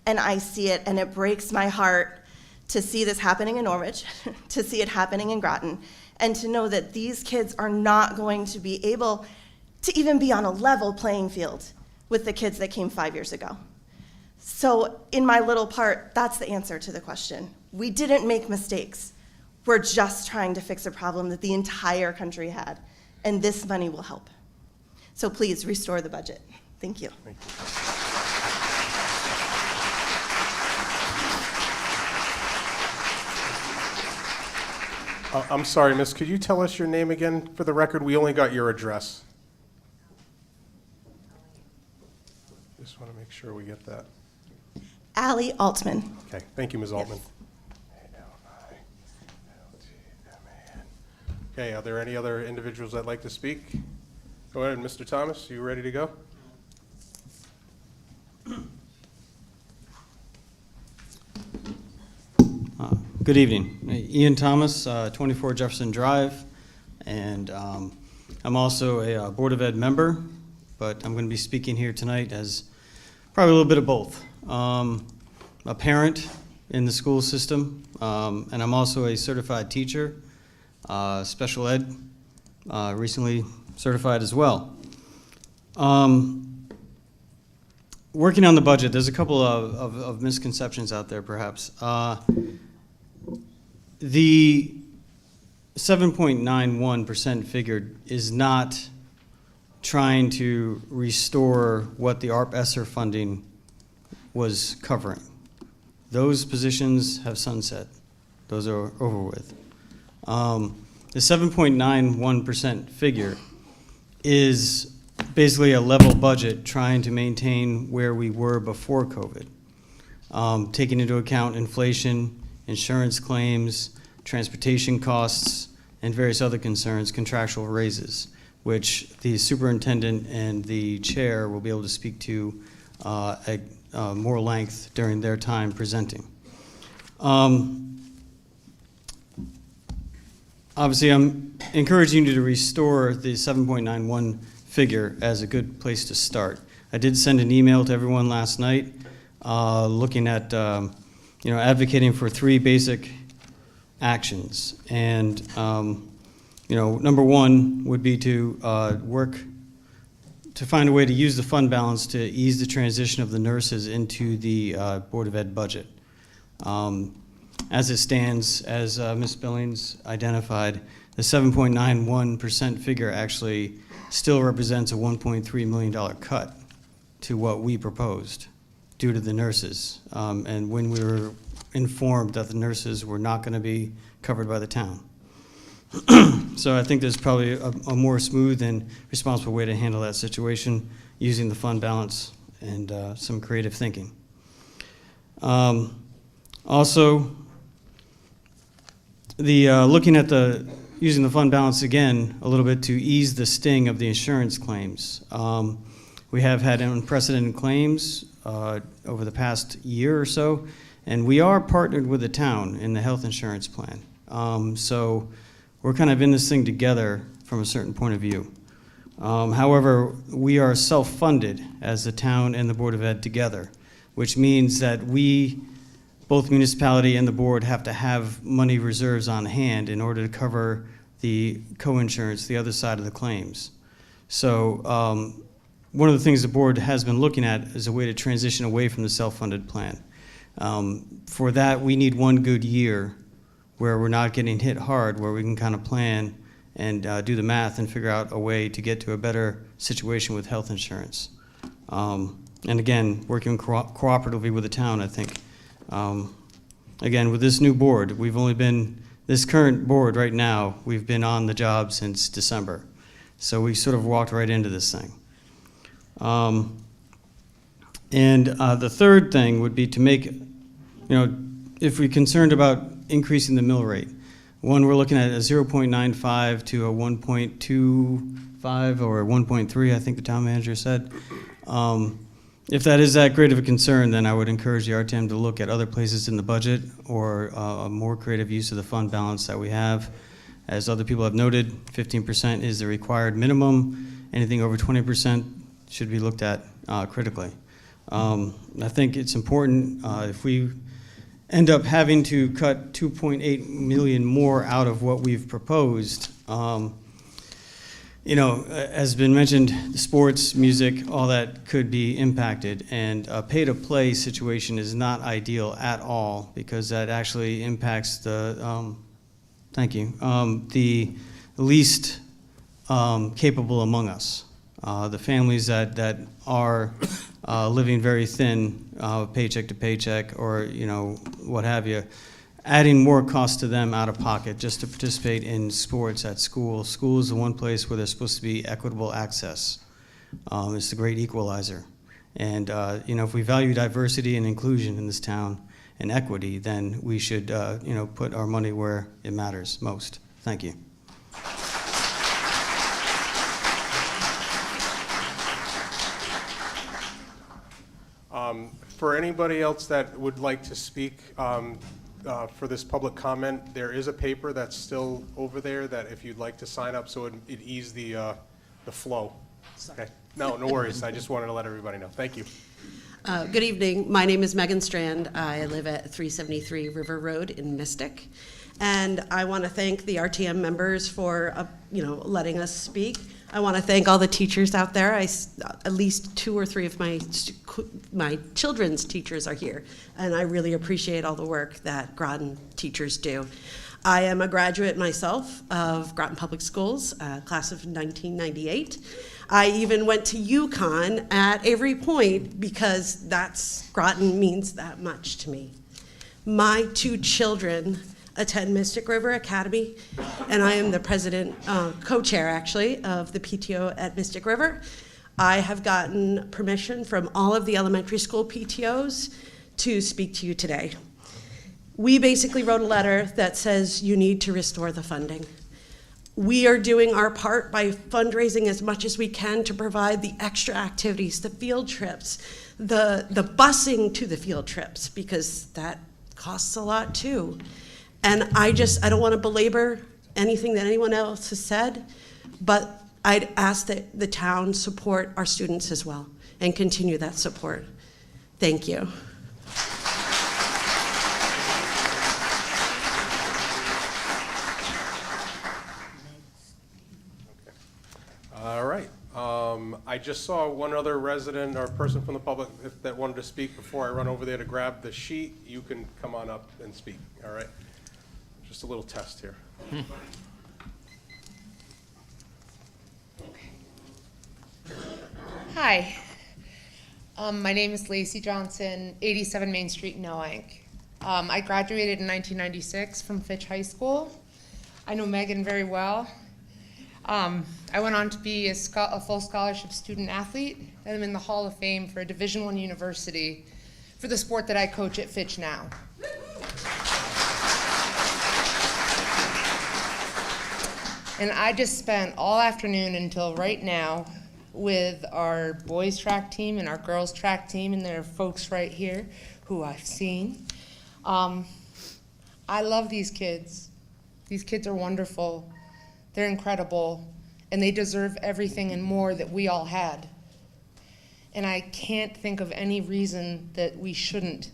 And I see it, and it breaks my heart to see this happening in Norwich, to see it happening in Groton, and to know that these kids are not going to be able to even be on a level playing field with the kids that came 5 years ago. So in my little part, that's the answer to the question. We didn't make mistakes. We're just trying to fix a problem that the entire country had, and this money will help. So please restore the budget. Thank you. Thank you. I'm sorry, miss, could you tell us your name again for the record? We only got your address. Just want to make sure we get that. Allie Altman. Okay, thank you, Ms. Altman. Okay, are there any other individuals that'd like to speak? Go ahead, Mr. Thomas, you ready to go? Good evening. Ian Thomas, 24 Jefferson Drive, and I'm also a Board of Ed member, but I'm going to be speaking here tonight as probably a little bit of both. A parent in the school system, and I'm also a certified teacher, special ed, recently certified as well. Working on the budget, there's a couple of misconceptions out there perhaps. The 7.91% figure is not trying to restore what the ARP ESSER funding was covering. Those positions have sunset. Those are over with. The 7.91% figure is basically a level budget trying to maintain where we were before COVID, taking into account inflation, insurance claims, transportation costs, and various other concerns, contractual raises, which the superintendent and the chair will be able to speak to at more length during their time presenting. Obviously, I'm encouraging you to restore the 7.91 figure as a good place to start. I did send an email to everyone last night looking at advocating for 3 basic actions. And number 1 would be to work to find a way to use the fund balance to ease the transition of the nurses into the Board of Ed budget. As it stands, as Ms. Billings identified, the 7.91% figure actually still represents a $1.3 million cut to what we proposed due to the nurses. And when we were informed that the nurses were not going to be covered by the town. So I think there's probably a more smooth and responsible way to handle that situation using the fund balance and some creative thinking. Also, looking at using the fund balance again a little bit to ease the sting of the insurance claims. We have had unprecedented claims over the past year or so, and we are partnered with the town in the health insurance plan. So we're kind of in this thing together from a certain point of view. However, we are self-funded as the town and the Board of Ed together, which means that we, both municipality and the board, have to have money reserves on hand in order to cover the co-insurance, the other side of the claims. So one of the things the board has been looking at is a way to transition away from the self-funded plan. For that, we need 1 good year where we're not getting hit hard, where we can kind of plan and do the math and figure out a way to get to a better situation with health insurance. And again, working cooperatively with the town, I think. Again, with this new board, we've only been, this current board right now, we've been on the job since December. So we sort of walked right into this thing. And the third thing would be to make, if we're concerned about increasing the mill rate, one, we're looking at a 0.95 to a 1.25 or 1.3, I think the town manager said. If that is that great of a concern, then I would encourage the RTM to look at other places in the budget or a more creative use of the fund balance that we have. As other people have noted, 15% is the required minimum. Anything over 20% should be looked at critically. I think it's important if we end up having to cut 2.8 million more out of what we've proposed. As been mentioned, sports, music, all that could be impacted, and a pay-to-play situation is not ideal at all because that actually impacts the, the least capable among us, the families that are living very thin, paycheck to paycheck, or what have you. Adding more cost to them out of pocket just to participate in sports at school. School is the one place where there's supposed to be equitable access. It's the great equalizer. And, if we value diversity and inclusion in this town and equity, then we should, put our money where it matters most. Thank you. For anybody else that would like to speak for this public comment, there is a paper that's still over there that if you'd like to sign up, so it ease the flow. Okay. No worries. I just wanted to let everybody know. Thank you. Good evening. My name is Megan Strand. I live at 373 River Road in Mystic. And I want to thank the RTM members for, letting us speak. I want to thank all the teachers out there. At least 2 or 3 of my children's teachers are here, and I really appreciate all the work that Groton teachers do. I am a graduate myself of Groton Public Schools, class of 1998. I even went to UConn at Avery Point because Groton means that much to me. My 2 children attend Mystic River Academy, and I am the president, co-chair actually, of the PTO at Mystic River. I have gotten permission from all of the elementary school PTOs to speak to you today. We basically wrote a letter that says you need to restore the funding. We are doing our part by fundraising as much as we can to provide the extra activities, the field trips, the busing to the field trips, because that costs a lot too. And I don't want to belabor anything that anyone else has said, but I'd ask that the town support our students as well and continue that support. Thank you. All right. I just saw one other resident or person from the public that wanted to speak. Before I run over there to grab the sheet, you can come on up and speak, all right? Just a little test here. Hi, my name is Lacey Johnson, 87 Main Street, Noank. I graduated in 1996 from Fitch High School. I know Megan very well. I went on to be a full scholarship student athlete, and I'm in the Hall of Fame for a Division I university for the sport that I coach at Fitch now. And I just spent all afternoon until right now with our boys track team and our girls track team, and there are folks right here who I've seen. I love these kids. These kids are wonderful. They're incredible, and they deserve everything and more that we all had. And I can't think of any reason that we shouldn't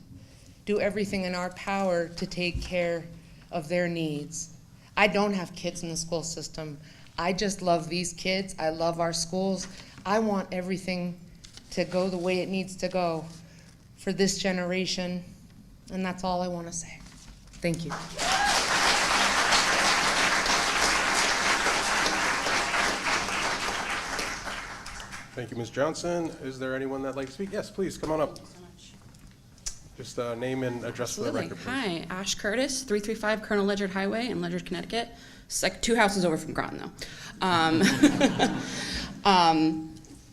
do everything in our power to take care of their needs. I don't have kids in the school system. I just love these kids. I love our schools. I want everything to go the way it needs to go for this generation, and that's all I want to say. Thank you. Thank you, Ms. Johnson. Is there anyone that'd like to speak? Yes, please, come on up. Just name and address for the record, please. Hi, Ash Curtis, 335 Colonel Ledyard Highway in Ledyard, Connecticut. It's like 2 houses over from Groton, though.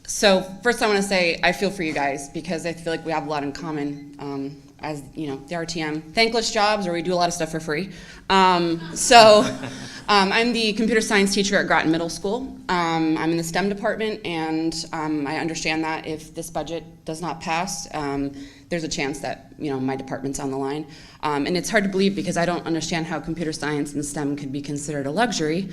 So first I want to say I feel for you guys because I feel like we have a lot in common as, the RTM. Thankless jobs, or we do a lot of stuff for free. I'm the computer science teacher at Groton Middle School. I'm in the STEM department, and I understand that if this budget does not pass, there's a chance that my department's on the line. And it's hard to believe because I don't understand how computer science and STEM could be considered a luxury,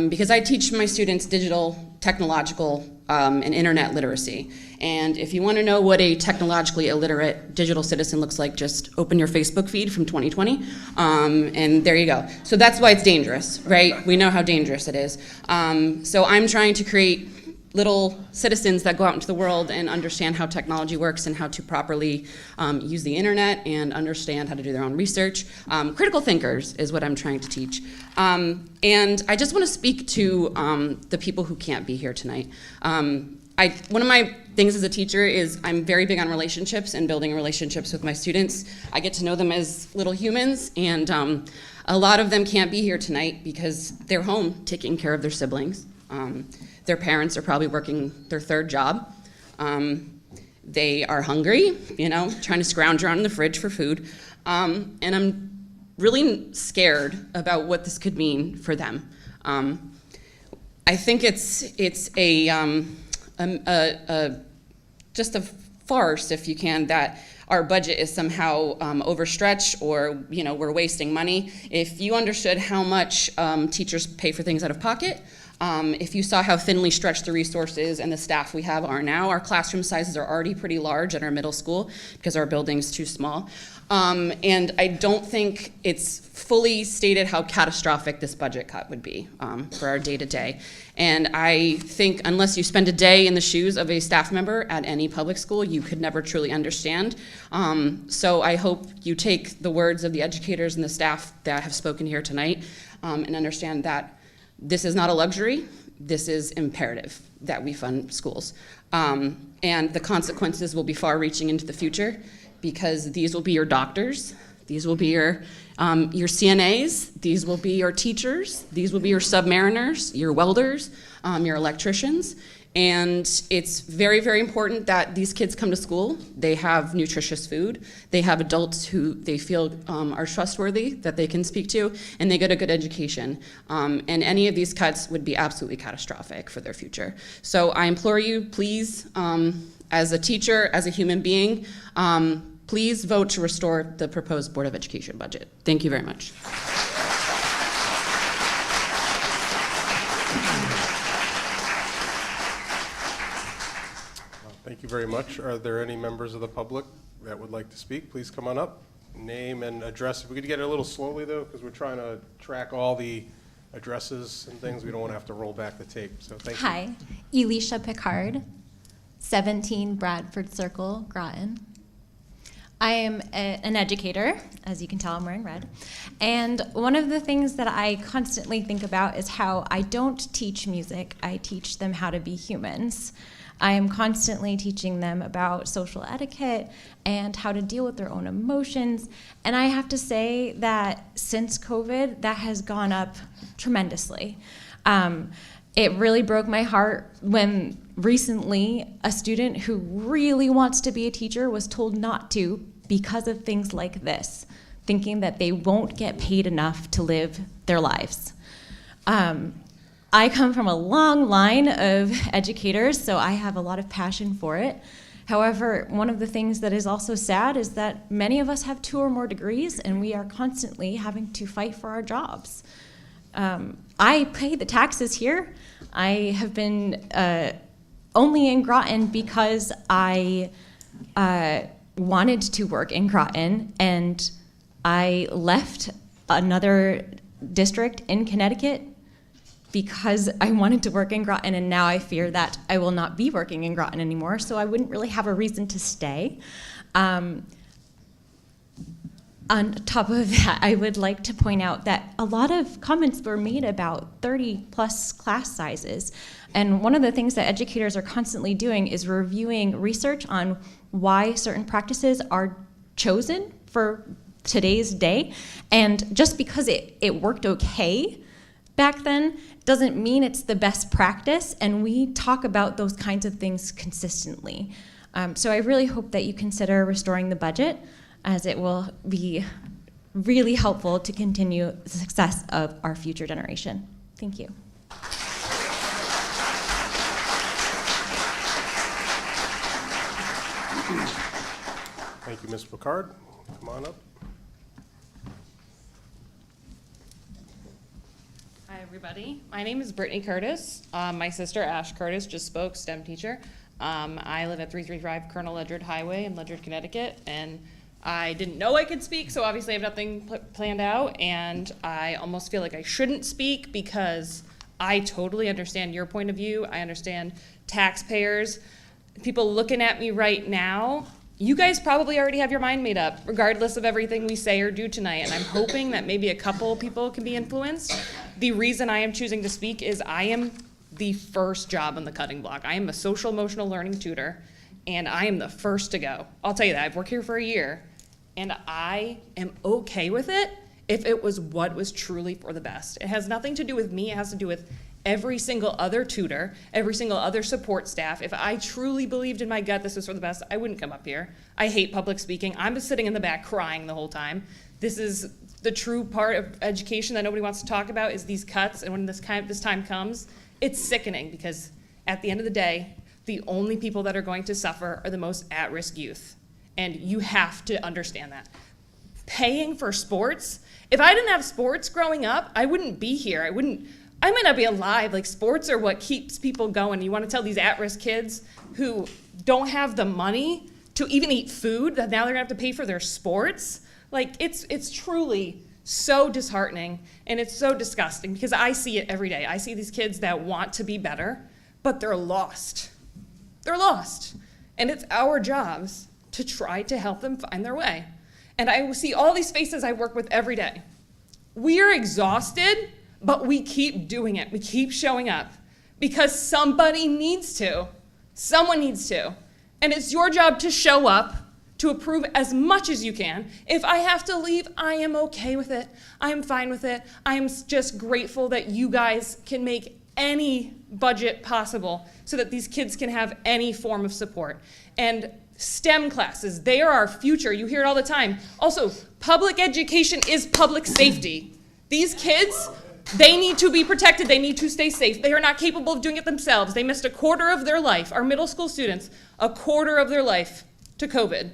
because I teach my students digital, technological, and internet literacy. And if you want to know what a technologically illiterate digital citizen looks like, just open your Facebook feed from 2020, and there you go. So that's why it's dangerous, right? We know how dangerous it is. So I'm trying to create little citizens that go out into the world and understand how technology works and how to properly use the internet and understand how to do their own research. Critical thinkers is what I'm trying to teach. And I just want to speak to the people who can't be here tonight. One of my things as a teacher is I'm very big on relationships and building relationships with my students. I get to know them as little humans, and a lot of them can't be here tonight because they're home taking care of their siblings. Their parents are probably working their 3rd job. They are hungry, trying to scrounge around in the fridge for food. And I'm really scared about what this could mean for them. I think it's just a farce, if you can, that our budget is somehow overstretched or we're wasting money. If you understood how much teachers pay for things out of pocket, if you saw how thinly stretched the resources and the staff we have are now, our classroom sizes are already pretty large at our middle school because our building's too small. And I don't think it's fully stated how catastrophic this budget cut would be for our day-to-day. And I think unless you spend a day in the shoes of a staff member at any public school, you could never truly understand. So I hope you take the words of the educators and the staff that have spoken here tonight and understand that this is not a luxury, this is imperative that we fund schools. And the consequences will be far-reaching into the future, because these will be your doctors, these will be your CNAs, these will be your teachers, these will be your submariners, your welders, your electricians. And it's very, very important that these kids come to school, they have nutritious food, they have adults who they feel are trustworthy, that they can speak to, and they get a good education. And any of these cuts would be absolutely catastrophic for their future. So I implore you, please, as a teacher, as a human being, please vote to restore the proposed Board of Education budget. Thank you very much. Thank you very much. Are there any members of the public that would like to speak? Please come on up. Name and address. If we could get it a little slowly, though, because we're trying to track all the addresses and things. We don't want to have to roll back the tape. So thank you. Hi, Elisha Picard, 17 Bradford Circle, Groton. I am an educator, as you can tell I'm wearing red, and one of the things that I constantly think about is how I don't teach music, I teach them how to be humans. I am constantly teaching them about social etiquette and how to deal with their own emotions, and I have to say that since COVID, that has gone up tremendously. It really broke my heart when recently a student who really wants to be a teacher was told not to because of things like this, thinking that they won't get paid enough to live their lives. I come from a long line of educators, so I have a lot of passion for it. However, one of the things that is also sad is that many of us have 2 or more degrees, and we are constantly having to fight for our jobs. I pay the taxes here. I have been only in Groton because I wanted to work in Groton, and I left another district in Connecticut because I wanted to work in Groton, and now I fear that I will not be working in Groton anymore, so I wouldn't really have a reason to stay. On top of that, I would like to point out that a lot of comments were made about 30+ class sizes. And one of the things that educators are constantly doing is reviewing research on why certain practices are chosen for today's day. And just because it worked okay back then doesn't mean it's the best practice. And we talk about those kinds of things consistently. So I really hope that you consider restoring the budget, as it will be really helpful to continue the success of our future generation. Thank you. Thank you, Ms. Picard. Come on up. Hi, everybody. My name is Brittany Curtis. My sister, Ash Curtis, just spoke, STEM teacher. I live at 335 Colonel Ledyard Highway in Ledyard, Connecticut, and I didn't know I could speak, so obviously I have nothing planned out, and I almost feel like I shouldn't speak because I totally understand your point of view. I understand taxpayers. People looking at me right now, you guys probably already have your mind made up, regardless of everything we say or do tonight, and I'm hoping that maybe a couple people can be influenced. The reason I am choosing to speak is I am the first job on the cutting block. I am a social emotional learning tutor, and I am the first to go. I'll tell you that. I've worked here for a year, and I am okay with it if it was what was truly for the best. It has nothing to do with me. It has to do with every single other tutor, every single other support staff. If I truly believed in my gut this was for the best, I wouldn't come up here. I hate public speaking. I'm just sitting in the back crying the whole time. This is the true part of education that nobody wants to talk about, is these cuts. And when this time comes, it's sickening, because at the end of the day, the only people that are going to suffer are the most at-risk youth. And you have to understand that. Paying for sports, if I didn't have sports growing up, I wouldn't be here. I might not be alive. Like, sports are what keeps people going. You want to tell these at-risk kids who don't have the money to even eat food that now they're gonna have to pay for their sports? Like, it's truly so disheartening, and it's so disgusting, because I see it every day. I see these kids that want to be better, but they're lost. They're lost. And it's our jobs to try to help them find their way. And I see all these faces I work with every day. We are exhausted, but we keep doing it. We keep showing up because somebody needs to. Someone needs to. And it's your job to show up, to approve as much as you can. If I have to leave, I am okay with it. I am fine with it. I am just grateful that you guys can make any budget possible so that these kids can have any form of support. And STEM classes, they are our future. You hear it all the time. Also, public education is public safety. These kids, they need to be protected. They need to stay safe. They are not capable of doing it themselves. They missed a quarter of their life, our middle school students, a quarter of their life to COVID.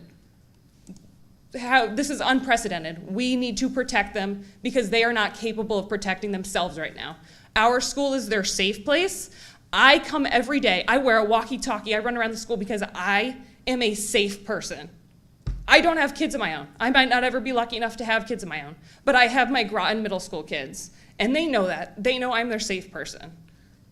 This is unprecedented. We need to protect them because they are not capable of protecting themselves right now. Our school is their safe place. I come every day. I wear a walkie-talkie. I run around the school because I am a safe person. I don't have kids of my own. I might not ever be lucky enough to have kids of my own, but I have my Groton middle school kids, and they know that. They know I'm their safe person.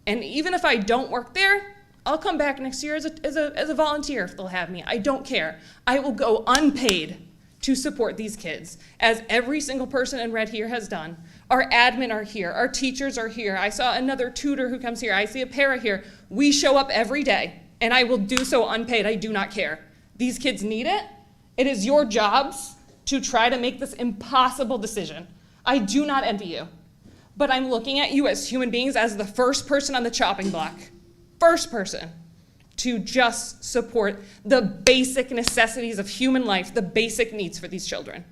And even if I don't work there, I'll come back next year as a volunteer if they'll have me. I don't care. I will go unpaid to support these kids, as every single person in red here has done. Our admin are here, our teachers are here. I saw another tutor who comes here. I see a para here. We show up every day, and I will do so unpaid. I do not care. These kids need it. It is your jobs to try to make this impossible decision. I do not envy you, but I'm looking at you as human beings, as the first person on the chopping block, first person to just support the basic necessities of human life, the basic needs for these children.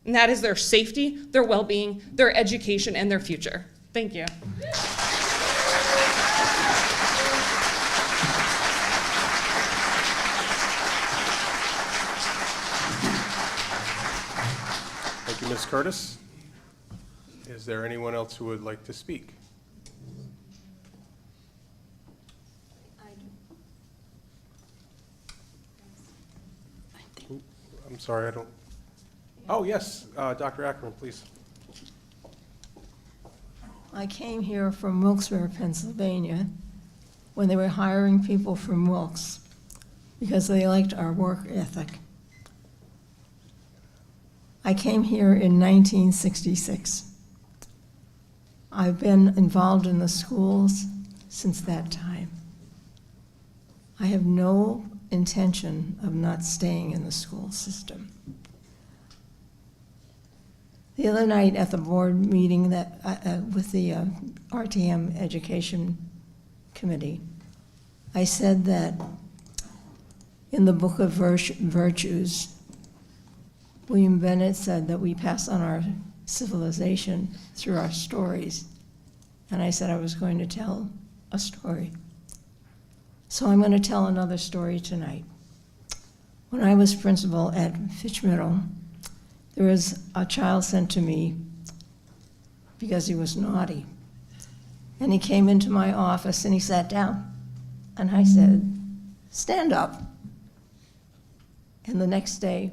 And that is their safety, their well-being, their education, and their future. Thank you. Thank you, Ms. Curtis. Is there anyone else who would like to speak? I'm sorry, I don't. Oh, yes, Dr. Ackerman, please. I came here from Wilkes-Barre, Pennsylvania, when they were hiring people from Wilkes because they liked our work ethic. I came here in 1966. I've been involved in the schools since that time. I have no intention of not staying in the school system. The other night at the board meeting that with the RTM Education Committee, I said that in the Book of Virtues, William Bennett said that we pass on our civilization through our stories. And I said I was going to tell a story. So I'm going to tell another story tonight. When I was principal at Fitch Middle, there was a child sent to me because he was naughty. And he came into my office and he sat down. And I said, "Stand up." And the next day,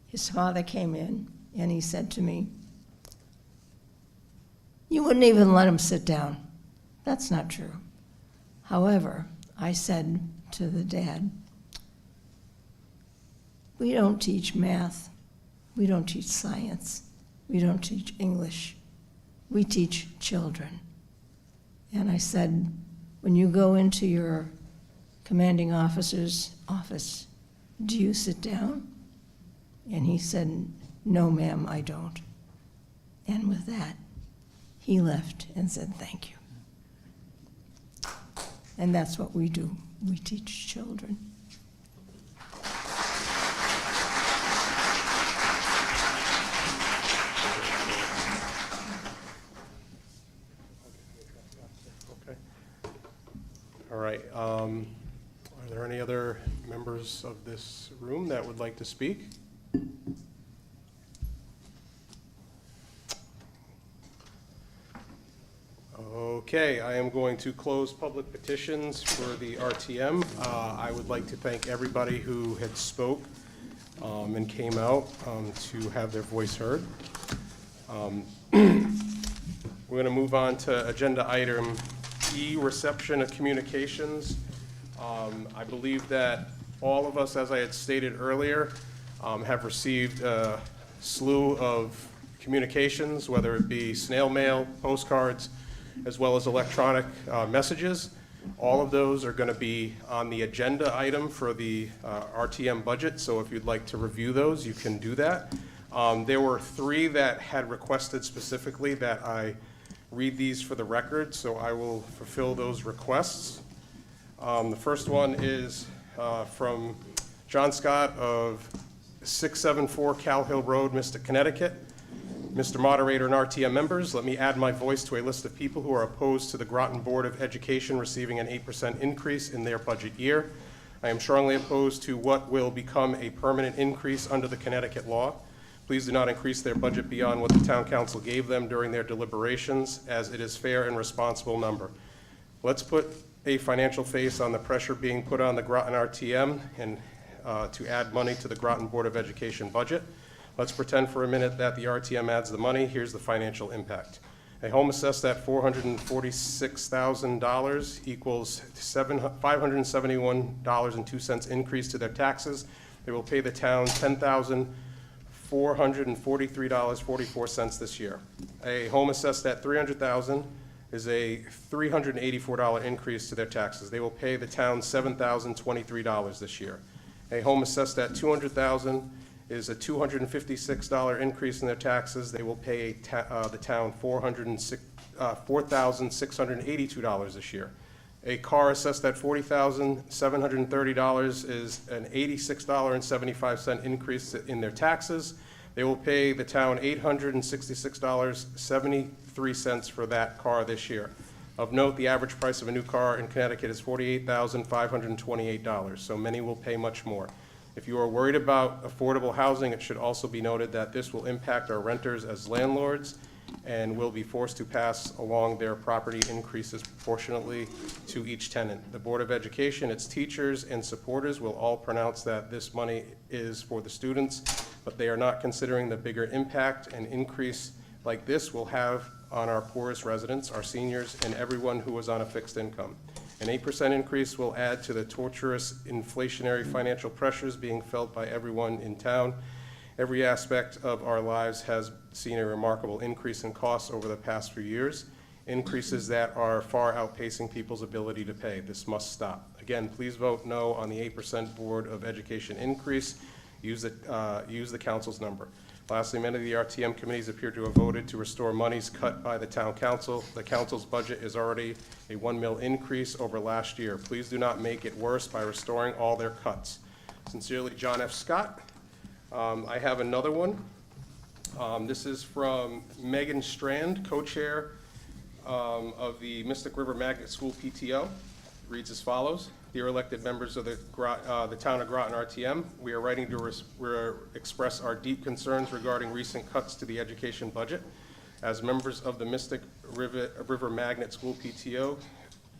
his father came in and he said to me, "You wouldn't even let him sit down." That's not true. However, I said to the dad, "We don't teach math. We don't teach science. We don't teach English. We teach children." And I said, "When you go into your commanding officer's office, do you sit down?" And he said, "No, ma'am, I don't." And with that, he left and said, "Thank you." And that's what we do. We teach children. Okay. All right. Are there any other members of this room that would like to speak? Okay, I am going to close public petitions for the RTM. I would like to thank everybody who had spoke and came out to have their voice heard. We're going to move on to agenda item E, reception of communications. I believe that all of us, as I had stated earlier, have received a slew of communications, whether it be snail mail, postcards, as well as electronic messages. All of those are going to be on the agenda item for the RTM budget, so if you'd like to review those, you can do that. There were 3 that had requested specifically that I read these for the record, so I will fulfill those requests. The first one is from John Scott of 674 Cal Hill Road, Mystic, Connecticut. Mr. Moderator and RTM members, let me add my voice to a list of people who are opposed to the Groton Board of Education receiving an 8% increase in their budget year. I am strongly opposed to what will become a permanent increase under the Connecticut law. Please do not increase their budget beyond what the town council gave them during their deliberations, as it is fair and responsible number. Let's put a financial face on the pressure being put on the Groton RTM and to add money to the Groton Board of Education budget. Let's pretend for a minute that the RTM adds the money. Here's the financial impact. A home assessed at $446,000 equals $571.02 increase to their taxes. They will pay the town $10,443.44 this year. A home assessed at $300,000 is a $384 increase to their taxes. They will pay the town $7,023 this year. A home assessed at $200,000 is a $256 increase in their taxes. They will pay the town $4,682 this year. A car assessed at $40,730 is an $86.75 increase in their taxes. They will pay the town $866.73 for that car this year. Of note, the average price of a new car in Connecticut is $48,528, so many will pay much more. If you are worried about affordable housing, it should also be noted that this will impact our renters as landlords and will be forced to pass along their property increases proportionately to each tenant. The Board of Education, its teachers, and supporters will all pronounce that this money is for the students, but they are not considering the bigger impact an increase like this will have on our poorest residents, our seniors, and everyone who is on a fixed income. An 8% increase will add to the torturous inflationary financial pressures being felt by everyone in town. Every aspect of our lives has seen a remarkable increase in costs over the past few years, increases that are far outpacing people's ability to pay. This must stop. Again, please vote no on the 8% Board of Education increase. Use the council's number. Lastly, many of the RTM committees appear to have voted to restore monies cut by the town council. The council's budget is already a $1 million increase over last year. Please do not make it worse by restoring all their cuts. Sincerely, John F. Scott. I have another one. This is from Megan Strand, co-chair of the Mystic River Magnet School PTO. It reads as follows. Dear elected members of the town of Groton RTM, we are writing to express our deep concerns regarding recent cuts to the education budget. As members of the Mystic River Magnet School PTO,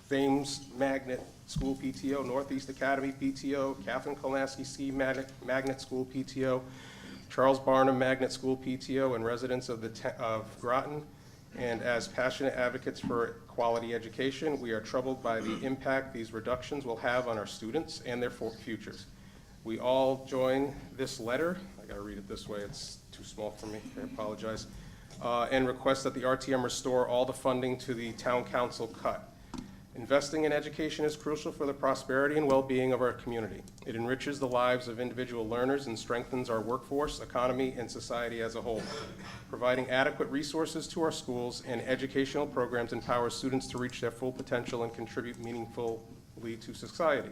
Thames Magnet School PTO, Northeast Academy PTO, Catherine Kolaski Ski Magnet School PTO, Charles Barnum Magnet School PTO, and residents of Groton, and as passionate advocates for quality education, we are troubled by the impact these reductions will have on our students and their futures. We all join this letter. I gotta read it this way, it's too small for me, I apologize. And request that the RTM restore all the funding to the town council cut. Investing in education is crucial for the prosperity and well-being of our community. It enriches the lives of individual learners and strengthens our workforce, economy, and society as a whole. Providing adequate resources to our schools and educational programs empowers students to reach their full potential and contribute meaningfully to society.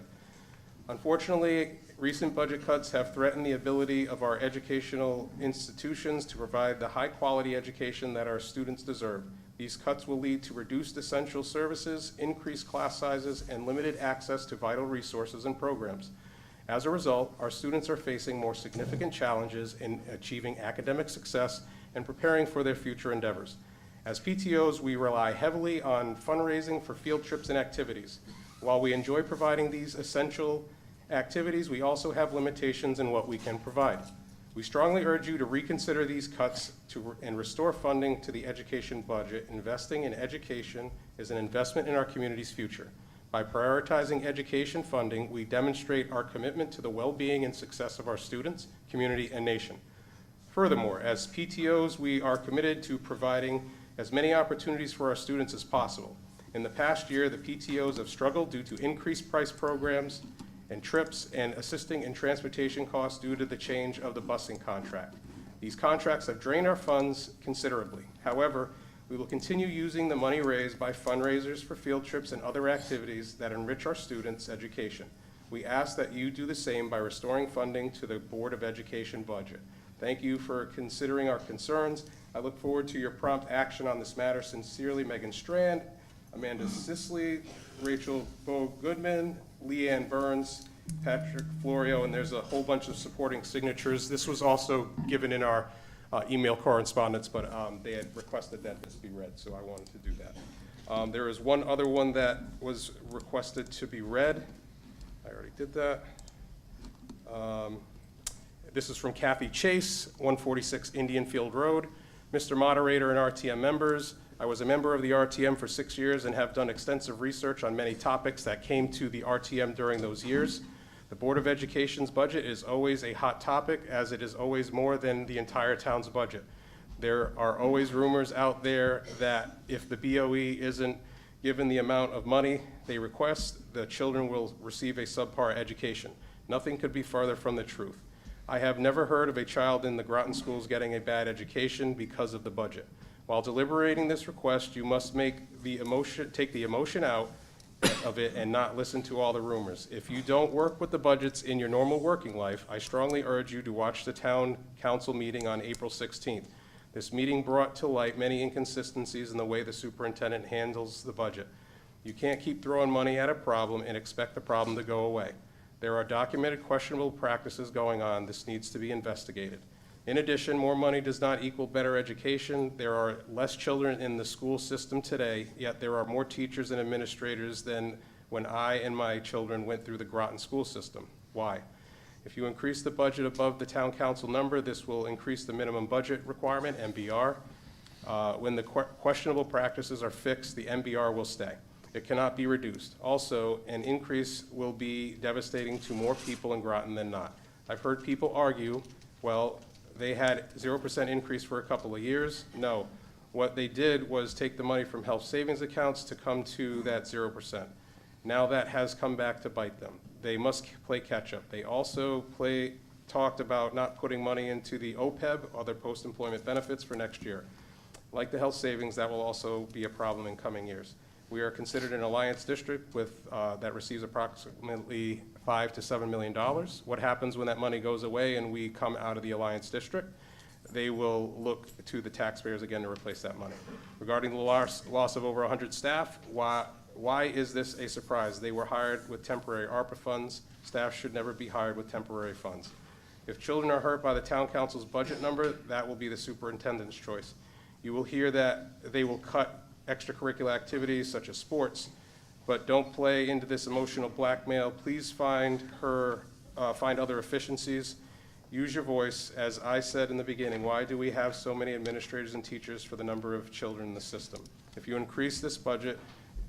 Unfortunately, recent budget cuts have threatened the ability of our educational institutions to provide the high-quality education that our students deserve. These cuts will lead to reduced essential services, increased class sizes, and limited access to vital resources and programs. As a result, our students are facing more significant challenges in achieving academic success and preparing for their future endeavors. As PTOs, we rely heavily on fundraising for field trips and activities. While we enjoy providing these essential activities, we also have limitations in what we can provide. We strongly urge you to reconsider these cuts and restore funding to the education budget. Investing in education is an investment in our community's future. By prioritizing education funding, we demonstrate our commitment to the well-being and success of our students, community, and nation. Furthermore, as PTOs, we are committed to providing as many opportunities for our students as possible. In the past year, the PTOs have struggled due to increased price programs and trips and assisting in transportation costs due to the change of the busing contract. These contracts have drained our funds considerably. However, we will continue using the money raised by fundraisers for field trips and other activities that enrich our students' education. We ask that you do the same by restoring funding to the Board of Education budget. Thank you for considering our concerns. I look forward to your prompt action on this matter. Sincerely, Megan Strand, Amanda Sisley, Rachel Bo Goodman, Leanne Burns, Patrick Florio, and there's a whole bunch of supporting signatures. This was also given in our email correspondence, but they had requested that this be read, so I wanted to do that. There is one other one that was requested to be read. I already did that. This is from Kathy Chase, 146 Indian Field Road. Mr. Moderator and RTM members, I was a member of the RTM for 6 years and have done extensive research on many topics that came to the RTM during those years. The Board of Education's budget is always a hot topic, as it is always more than the entire town's budget. There are always rumors out there that if the BOE isn't given the amount of money they request, the children will receive a subpar education. Nothing could be farther from the truth. I have never heard of a child in the Groton schools getting a bad education because of the budget. While deliberating this request, you must take the emotion out of it and not listen to all the rumors. If you don't work with the budgets in your normal working life, I strongly urge you to watch the town council meeting on April 16th. This meeting brought to light many inconsistencies in the way the superintendent handles the budget. You can't keep throwing money at a problem and expect the problem to go away. There are documented questionable practices going on. This needs to be investigated. In addition, more money does not equal better education. There are less children in the school system today, yet there are more teachers and administrators than when I and my children went through the Groton school system. Why? If you increase the budget above the town council number, this will increase the minimum budget requirement, MBR. When the questionable practices are fixed, the MBR will stay. It cannot be reduced. Also, an increase will be devastating to more people in Groton than not. I've heard people argue, well, they had 0% increase for a couple of years. No, what they did was take the money from health savings accounts to come to that 0%. Now that has come back to bite them. They must play catch up. They also talked about not putting money into the OPEB, other post-employment benefits, for next year. Like the health savings, that will also be a problem in coming years. We are considered an alliance district that receives approximately $5 to $7 million. What happens when that money goes away and we come out of the alliance district? They will look to the taxpayers again to replace that money. Regarding the loss of over 100 staff, why is this a surprise? They were hired with temporary ARPA funds. Staff should never be hired with temporary funds. If children are hurt by the town council's budget number, that will be the superintendent's choice. You will hear that they will cut extracurricular activities such as sports, but don't play into this emotional blackmail. Please find other efficiencies. Use your voice. As I said in the beginning, why do we have so many administrators and teachers for the number of children in the system? If you increase this budget,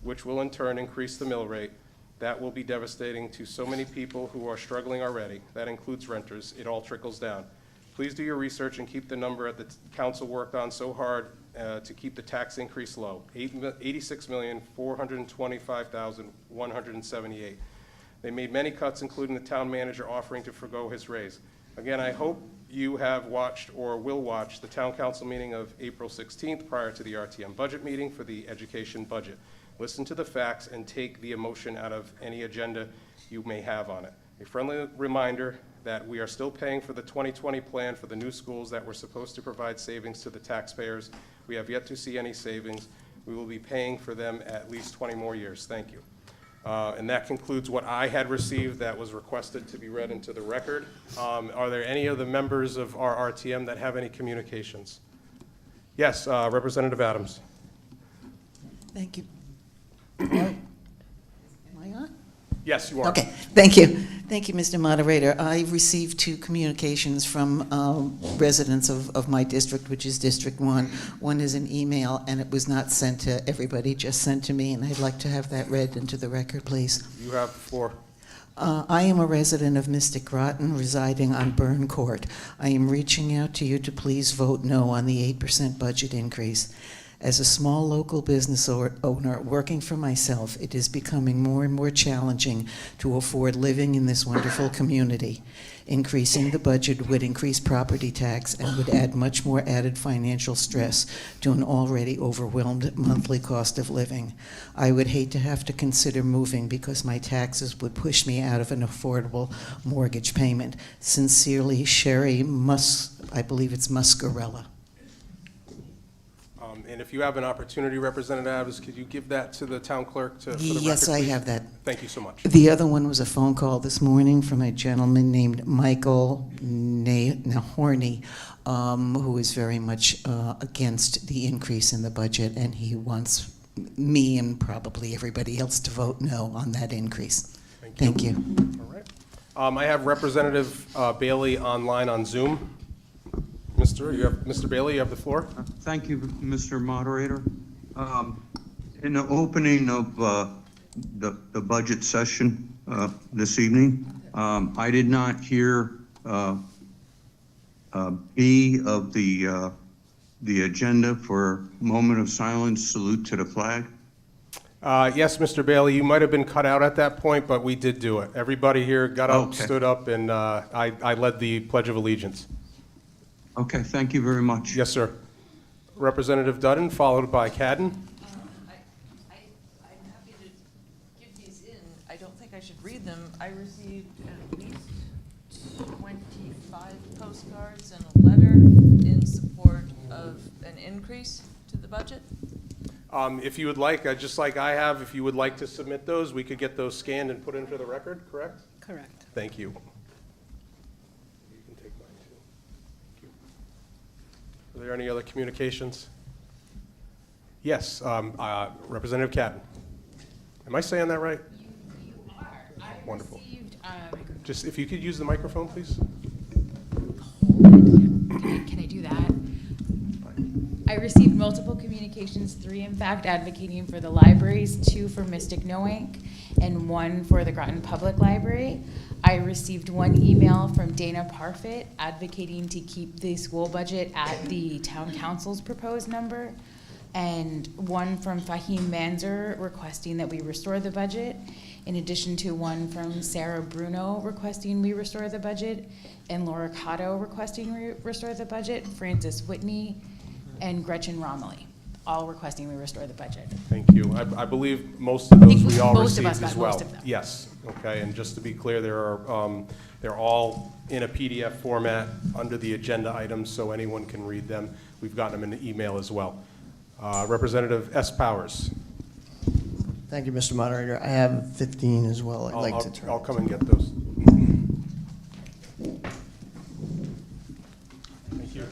which will in turn increase the mill rate, that will be devastating to so many people who are struggling already. That includes renters. It all trickles down. Please do your research and keep the number that the council worked on so hard to keep the tax increase low, $86,425,178. They made many cuts, including the town manager offering to forgo his raise. Again, I hope you have watched or will watch the town council meeting of April 16th prior to the RTM budget meeting for the education budget. Listen to the facts and take the emotion out of any agenda you may have on it. A friendly reminder that we are still paying for the 2020 plan for the new schools that were supposed to provide savings to the taxpayers. We have yet to see any savings. We will be paying for them at least 20 more years. Thank you. And that concludes what I had received that was requested to be read into the record. Are there any of the members of our RTM that have any communications? Yes, Representative Adams. Thank you. Am I on? Yes, you are. Okay, thank you. Thank you, Mr. Moderator. I received 2 communications from residents of my district, which is District 1. One is an email, and it was not sent to everybody, just sent to me, and I'd like to have that read into the record, please. You have the floor. I am a resident of Mystic Groton, residing on Burn Court. I am reaching out to you to please vote no on the 8% budget increase. As a small local business owner working for myself, it is becoming more and more challenging to afford living in this wonderful community. Increasing the budget would increase property tax and would add much more added financial stress to an already overwhelmed monthly cost of living. I would hate to have to consider moving because my taxes would push me out of an affordable mortgage payment. Sincerely, Sherry I believe it's Muscarella. And if you have an opportunity, Representative Adams, could you give that to the town clerk for the record, Yes, I please? have that. Thank you so much. The other one was a phone call this morning from a gentleman named Michael Nahorny, who is very much against the increase in the budget, and he wants me and probably everybody else to vote no on that increase. Thank you. All right. I have Representative Bailey online on Zoom. Mr. Bailey, you have the floor. Thank you, Mr. Moderator. In the opening of the budget session this evening, I did not hear B of the agenda for moment of silence, salute to the flag. Yes, Mr. Bailey, you might have been cut out at that point, but we did do it. Everybody here got up, stood up, and I led the Pledge of Allegiance. Okay, thank you very much. Yes, sir. Representative Dutton, followed by Cadden. I'm happy to give these in. I don't think I should read them. I received at least 25 postcards and a letter in support of an increase to the budget. If you would like, just like I have, if you would like to submit those, we could get those scanned and put into the record, correct? Correct. Thank you. You can take mine too. Thank you. Are there any other communications? Yes, Representative Cadden. Am I saying that right? You are. Wonderful. Received, Just if you could use the microphone, please. Can I do that? I received multiple communications, 3 in fact advocating for the libraries, 2 for Mystic No Inc., and 1 for the Groton Public Library. I received 1 email from Dana Parfit advocating to keep the school budget at the town council's proposed number, and 1 from Fahim Manzer requesting that we restore the budget, in addition to 1 from Sarah Bruno requesting we restore the budget, and Laura Cotto requesting we restore the budget, Francis Whitney, and Gretchen Romilly, all requesting we restore the budget. Thank you. I believe most of those we all most of received us got as well. most of them. Yes, okay, and just to be clear, they're all in a PDF format under the agenda items, so anyone can read them. We've gotten them in the email as well. Representative S. Powers. Thank you, Mr. Moderator. I have 15 as well. I'll come and get those. Thank you.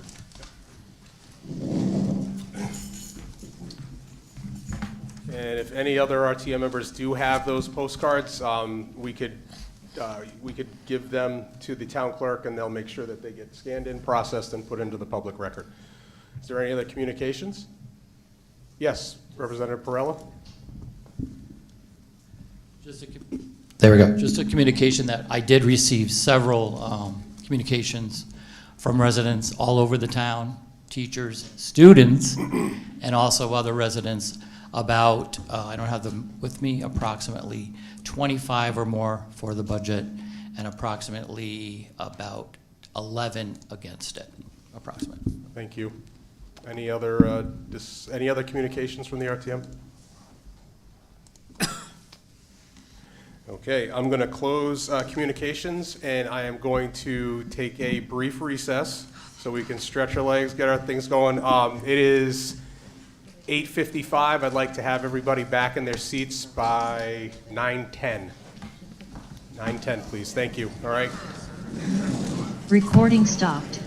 And if any other RTM members do have those postcards, we could give them to the town clerk, and they'll make sure that they get scanned in, processed, and put into the public record. Is there any other communications? Yes, Representative Perella. There we go. Just a communication that I did receive several communications from residents all over the town teachers, students, and also other residents about, I don't have them with me, approximately 25 or more for the budget and approximately about 11 against it, approximate. Thank you. Any other communications from the RTM? Okay, I'm going to close communications, and I am going to take a brief recess so we can stretch our legs, get our things going. It is 8:55. I'd like to have everybody back in their seats by 9:10. 9:10, please. Thank you. All right. Recording stopped.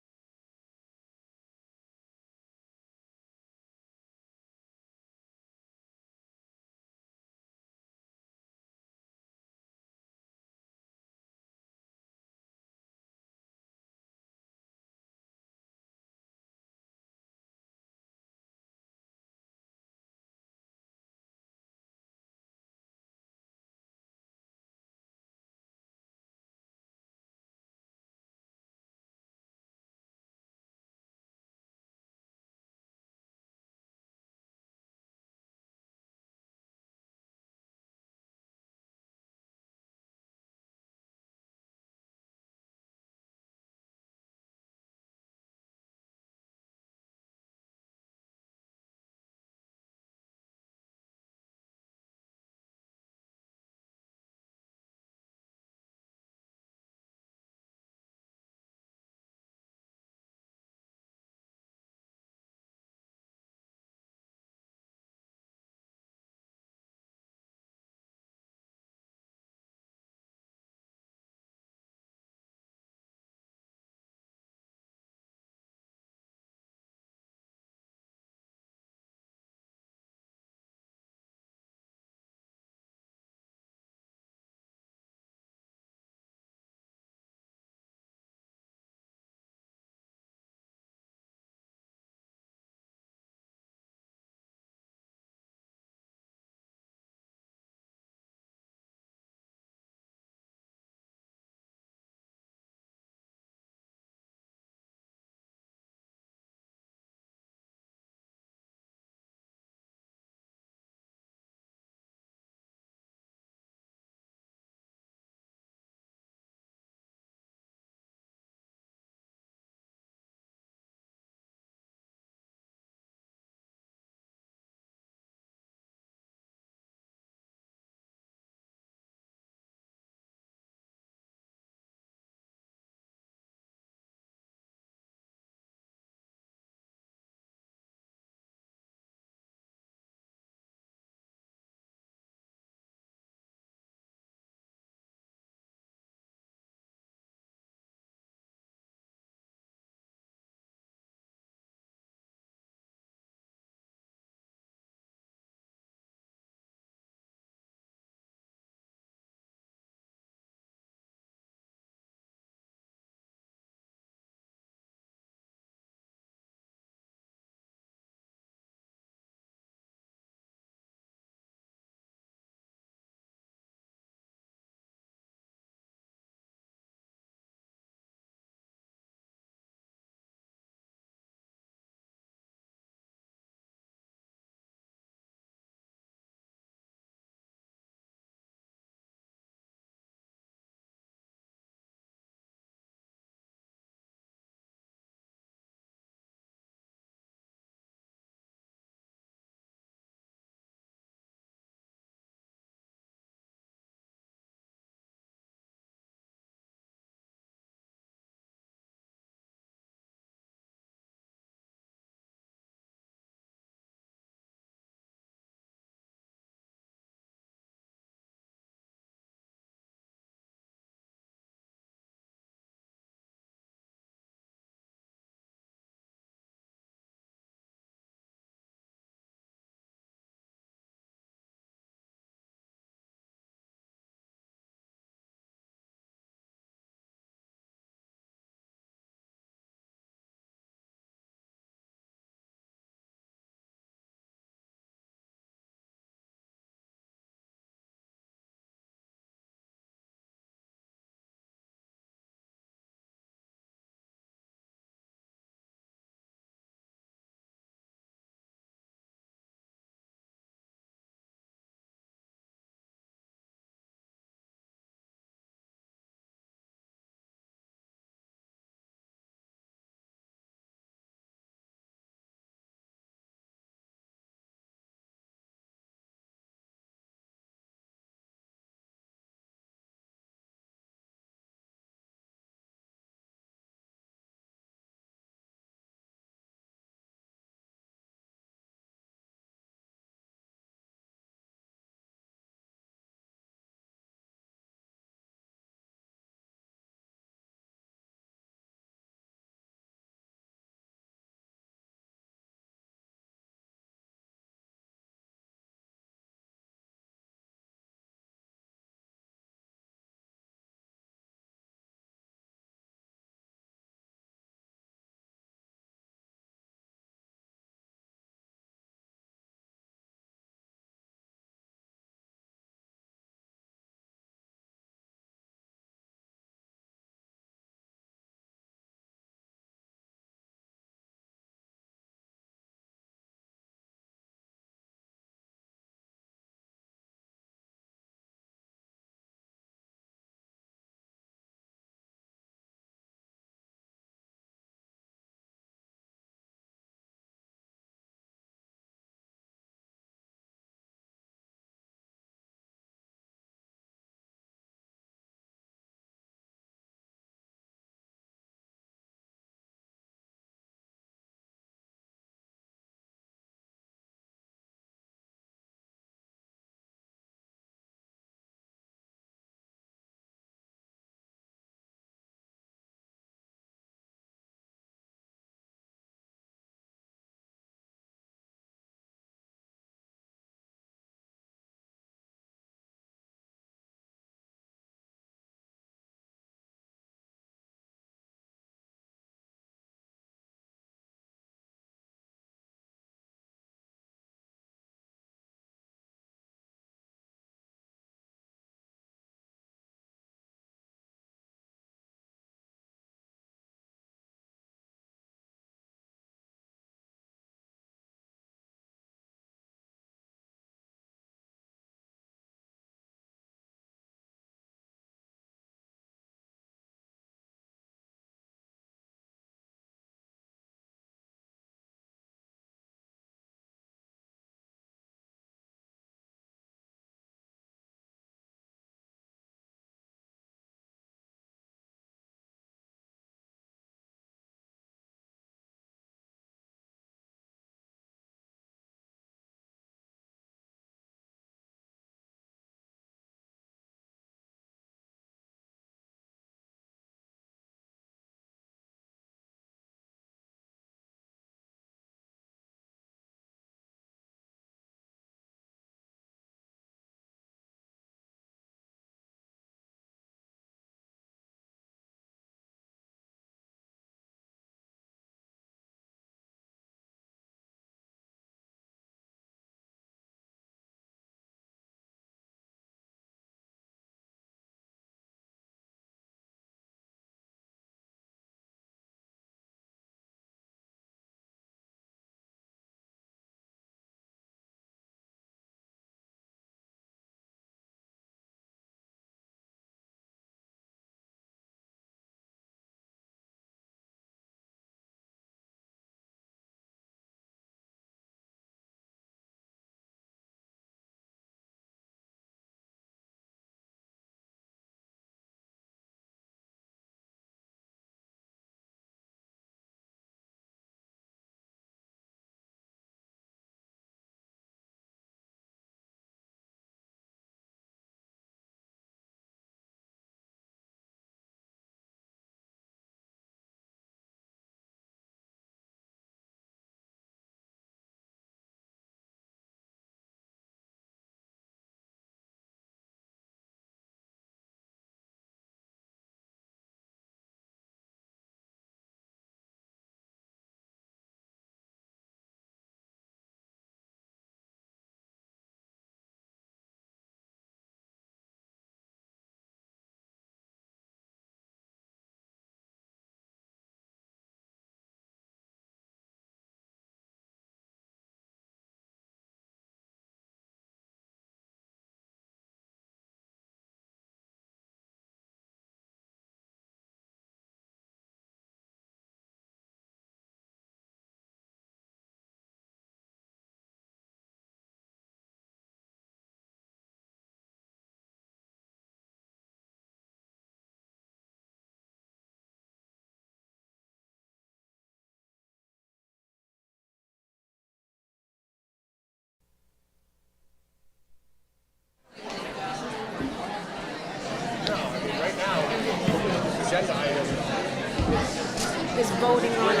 is voting on it.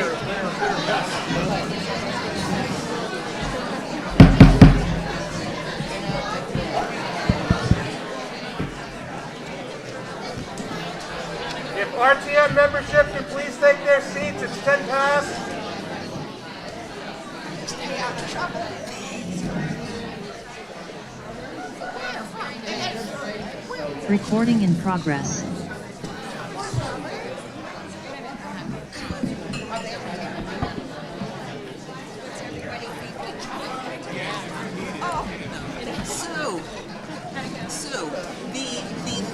If RTM membership can please take their seats, it's 10 past. Stay out of trouble. Recording in progress. Sue, the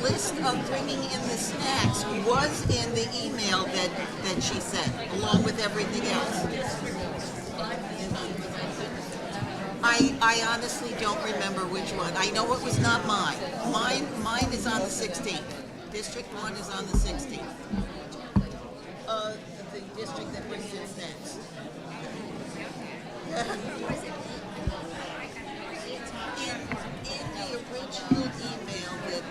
list of bringing in the snacks was in the email that she sent, along with everything else. I honestly don't remember which one. I know it was not mine. Mine is on the 16th. District 1 is on the 16th. The district that brings in snacks. In the original email that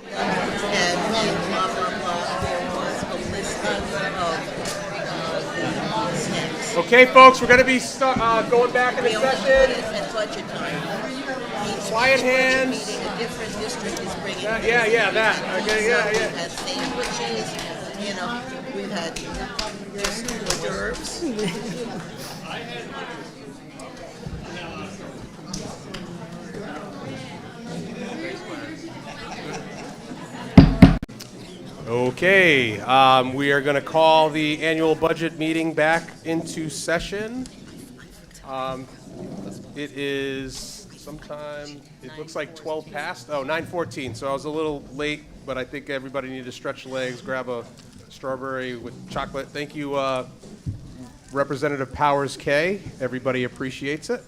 and blah, blah, blah, there was a list of the snacks. Okay, folks, we're going to be going back in the We only session. put it at budget time. Quiet Each budget hands. meeting, a different district is bringing. Yeah, that. Okay, yeah. We've had sandwiches, we've had just hors d'oeuvres. Okay, we are going to call the annual budget meeting back into session. It is sometime, it looks like 12 past, 9:14, so I was a little late, but I think everybody needed to stretch legs, grab a strawberry with chocolate. Thank you, Representative Powers K. Everybody appreciates it.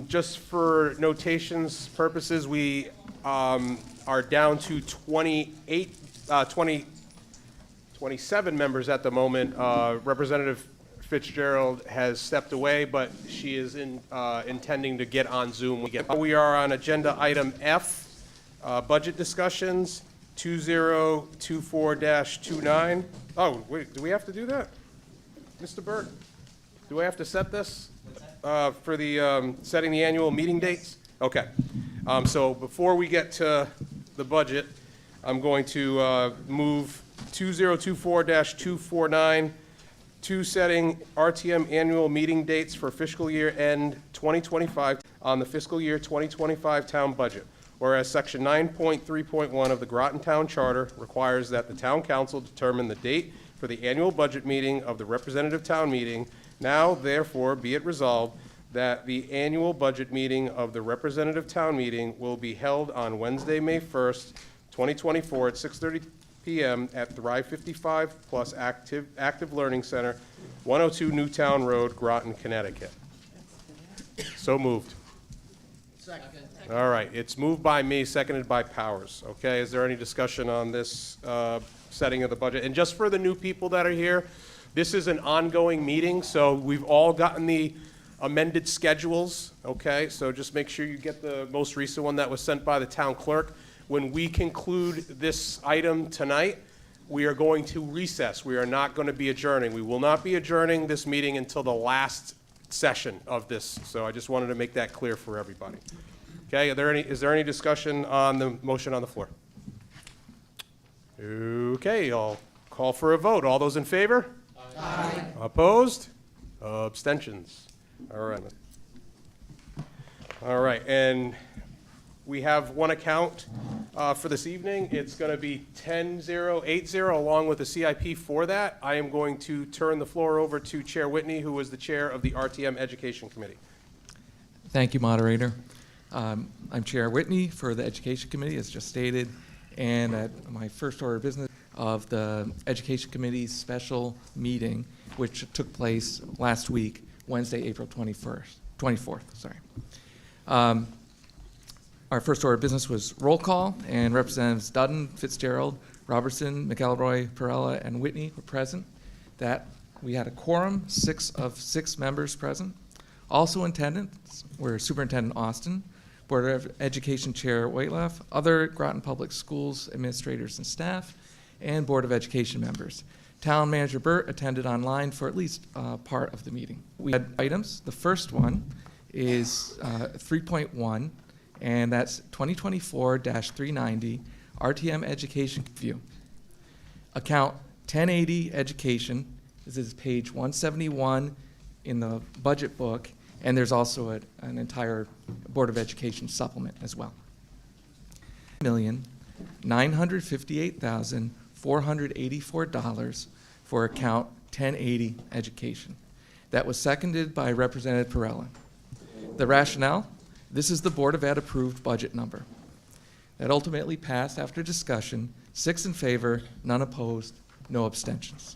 Just for notations purposes, we are down to 27 members at the moment. Representative Fitzgerald has stepped away, but she is intending to get on Zoom. We are on agenda item F, budget discussions, 2024-29. Oh, wait, do we have to do that? Mr. Burt, do I have to set this for the setting the annual meeting dates? Okay. So before we get to the budget, I'm going to move 2024-249 to setting RTM annual meeting dates for fiscal year end 2025 on the fiscal year 2025 town budget. Whereas section 9.3.1 of the Groton Town Charter requires that the town council determine the date for the annual budget meeting of the representative town meeting. Now, therefore, be it resolved that the annual budget meeting of the representative town meeting will be held on Wednesday, May 1st, 2024 at 6:30 p.m. at Thrive 55 Plus Active Learning Center, 102 Newtown Road, Groton, Connecticut. So moved. Second. All right, it's moved by me, seconded by Powers. Okay, is there any discussion on this setting of the budget? And just for the new people that are here, this is an ongoing meeting, so we've all gotten the amended schedules, okay? So just make sure you get the most recent one that was sent by the town clerk. When we conclude this item tonight, we are going to recess. We are not going to be adjourning. We will not be adjourning this meeting until the last session of this. So I just wanted to make that clear for everybody. Okay, is there any discussion on the motion on the floor? Okay, I'll call for a vote. All those in favor? Aye. Opposed? Abstentions? All right. All right, and we have one account for this evening. It's going to be 10080 along with the CIP for that. I am going to turn the floor over to Chair Whitney, who is the chair of the RTM Education Committee. Thank you, moderator. I'm Chair Whitney for the Education Committee, as just stated, and at my first order of business of the Education Committee's special meeting, which took place last week, Wednesday, April 24th. Our first order of business was roll call, and Representatives Dutton, Fitzgerald, Robertson, McElroy, Perella, and Whitney were present. That we had a quorum, 6 of 6 members present. Also in attendance were Superintendent Austin, Board of Education Chair Waitleff, other Groton Public Schools administrators and staff, and Board of Education members. Town Manager Burt attended online for at least part of the meeting. We had items. The first one is 3.1, and that's 2024-390 RTM Education View. Account 1080 Education. This is page 171 in the budget book, and there's also an entire Board of Education supplement as well. $1,958,484 for account 1080 Education. That was seconded by Representative Perella. The rationale: this is the Board of Ed approved budget number. That ultimately passed after discussion, 6 in favor, none opposed, no abstentions.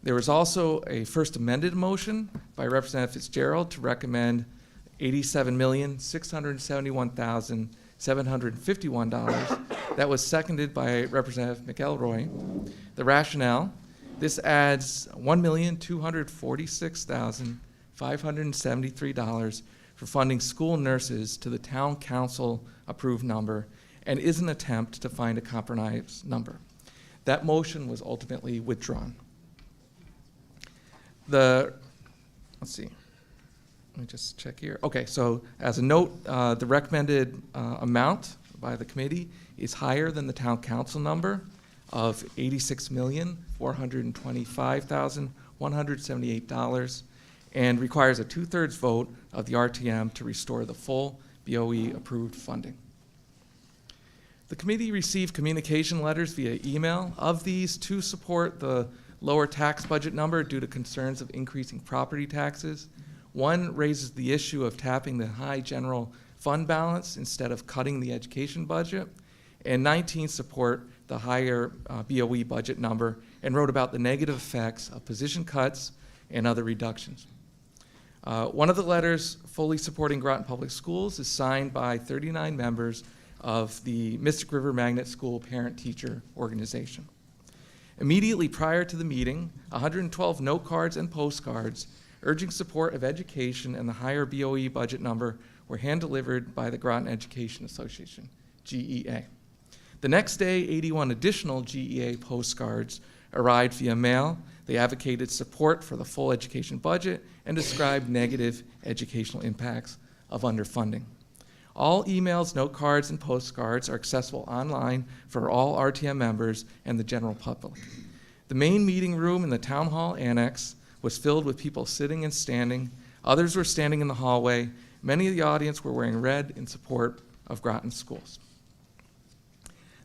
There was also a first amended motion by Representative Fitzgerald to recommend $87,671,751. That was seconded by Representative McElroy. The rationale: this adds $1,246,573 for funding school nurses to the town council approved number, and is an attempt to find a compromise number. That motion was ultimately withdrawn. Let's see, let me just check here. Okay, so as a note, the recommended amount by the committee is higher than the town council number of $86,425,178 and requires a 2/3 vote of the RTM to restore the full BOE approved funding. The committee received communication letters via email. Of these, 2 support the lower tax budget number due to concerns of increasing property taxes. 1 raises the issue of tapping the high general fund balance instead of cutting the education budget. And 19 support the higher BOE budget number and wrote about the negative effects of position cuts and other reductions. One of the letters fully supporting Groton Public Schools is signed by 39 members of the Mystic River Magnet School Parent-Teacher Organization. Immediately prior to the meeting, 112 note cards and postcards urging support of education and the higher BOE budget number were hand-delivered by the Groton Education Association, GEA. The next day, 81 additional GEA postcards arrived via mail. They advocated support for the full education budget and described negative educational impacts of underfunding. All emails, note cards, and postcards are accessible online for all RTM members and the general public. The main meeting room in the town hall annex was filled with people sitting and standing. Others were standing in the hallway. Many of the audience were wearing red in support of Groton schools.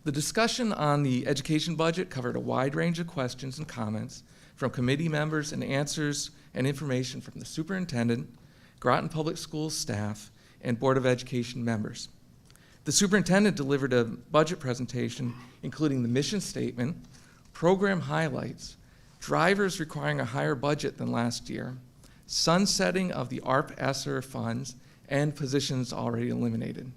The discussion on the education budget covered a wide range of questions and comments from committee members and answers and information from the superintendent, Groton Public Schools staff, and Board of Education members. The superintendent delivered a budget presentation including the mission statement, program highlights, drivers requiring a higher budget than last year, sunsetting of the ARP-ESSER funds and positions already eliminated,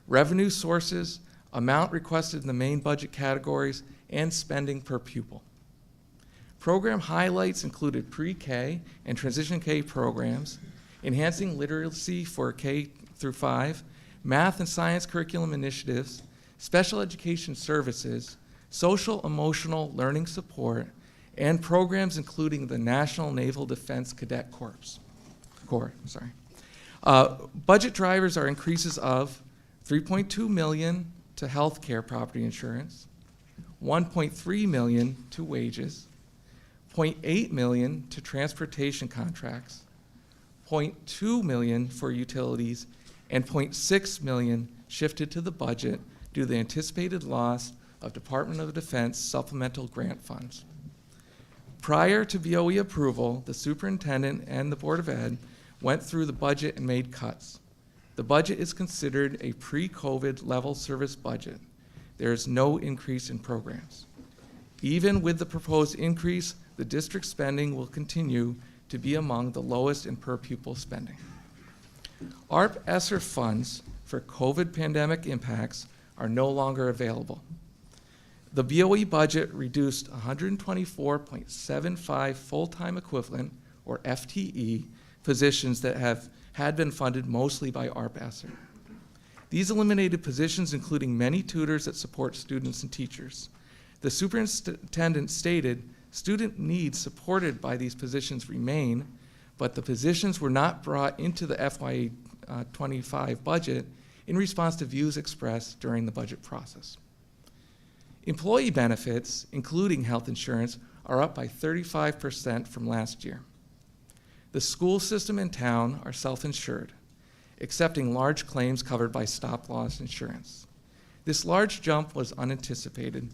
revenue sources, amount requested in the main budget categories, and spending per pupil. Program highlights included pre-K and transition K programs, enhancing literacy for K through 5, math and science curriculum initiatives, special education services, social emotional learning support, and programs including the National Naval Defense Cadet Corps. Budget drivers are increases of $3.2 million to healthcare property insurance, $1.3 million to wages, $0.8 million to transportation contracts, $0.2 million for utilities, and $0.6 million shifted to the budget due to the anticipated loss of Department of Defense supplemental grant funds. Prior to BOE approval, the superintendent and the Board of Ed went through the budget and made cuts. The budget is considered a pre-COVID level service budget. There is no increase in programs. Even with the proposed increase, the district spending will continue to be among the lowest in per pupil spending. ARP-ESSER funds for COVID pandemic impacts are no longer available. The BOE budget reduced 124.75 full-time equivalent, or FTE, positions that had been funded mostly by ARP-ESSER. These eliminated positions including many tutors that support students and teachers. The superintendent stated student needs supported by these positions remain, but the positions were not brought into the FYE 25 budget in response to views expressed during the budget process. Employee benefits, including health insurance, are up by 35% from last year. The school system and town are self-insured, accepting large claims covered by stop-loss insurance. This large jump was unanticipated.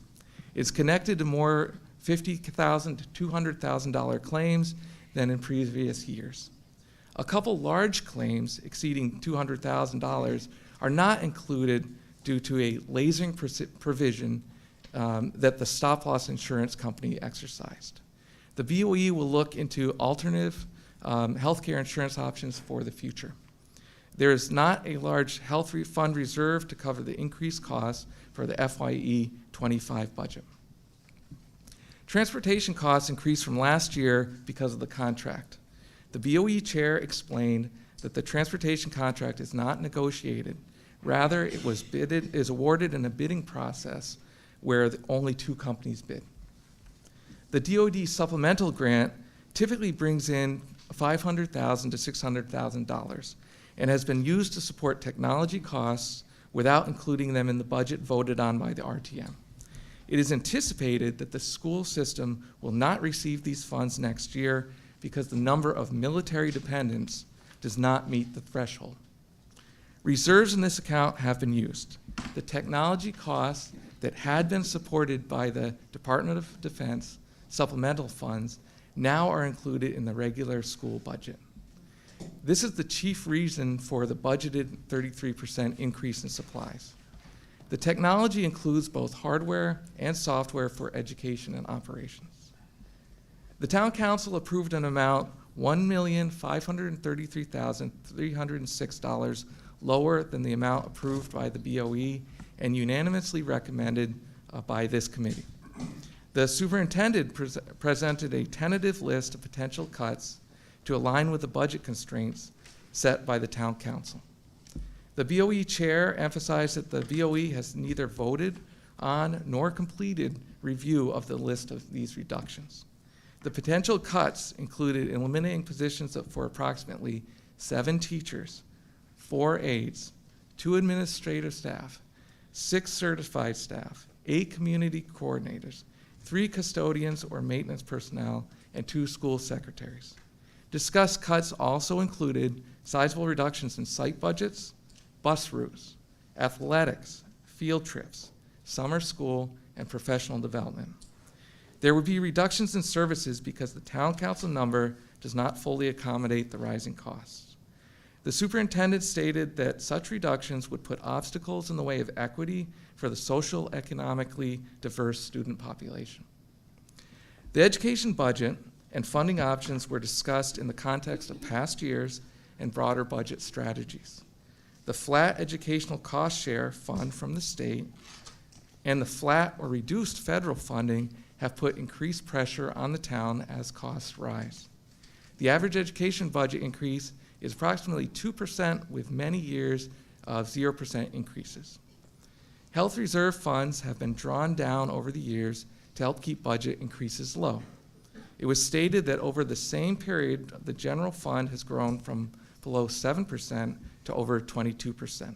It's connected to more $50,000 to $200,000 claims than in previous years. A couple large claims exceeding $200,000 are not included due to a lasering provision that the stop-loss insurance company exercised. The BOE will look into alternative healthcare insurance options for the future. There is not a large health fund reserve to cover the increased costs for the FYE 25 budget. Transportation costs increased from last year because of the contract. The BOE chair explained that the transportation contract is not negotiated. Rather, it is awarded in a bidding process where only 2 companies bid. The DoD supplemental grant typically brings in $500,000 to $600,000 and has been used to support technology costs without including them in the budget voted on by the RTM. It is anticipated that the school system will not receive these funds next year because the number of military dependents does not meet the threshold. Reserves in this account have been used. The technology costs that had been supported by the Department of Defense supplemental funds now are included in the regular school budget. This is the chief reason for the budgeted 33% increase in supplies. The technology includes both hardware and software for education and operations. The Town Council approved an amount $1,533,306 lower than the amount approved by the BOE and unanimously recommended by this committee. The superintendent presented a tentative list of potential cuts to align with the budget constraints set by the Town Council. The BOE chair emphasized that the BOE has neither voted on nor completed review of the list of these reductions. The potential cuts included eliminating positions for approximately 7 teachers, 4 aides, 2 administrative staff, 6 certified staff, 8 community coordinators, 3 custodians or maintenance personnel, and 2 school secretaries. Discussed cuts also included sizable reductions in site budgets, bus routes, athletics, field trips, summer school, and professional development. There would be reductions in services because the Town Council number does not fully accommodate the rising costs. The superintendent stated that such reductions would put obstacles in the way of equity for the social economically diverse student population. The education budget and funding options were discussed in the context of past years and broader budget strategies. The flat educational cost share fund from the state and the flat or reduced federal funding have put increased pressure on the town as costs rise. The average education budget increase is approximately 2% with many years of 0% increases. Health reserve funds have been drawn down over the years to help keep budget increases low. It was stated that over the same period, the general fund has grown from below 7% to over 22%.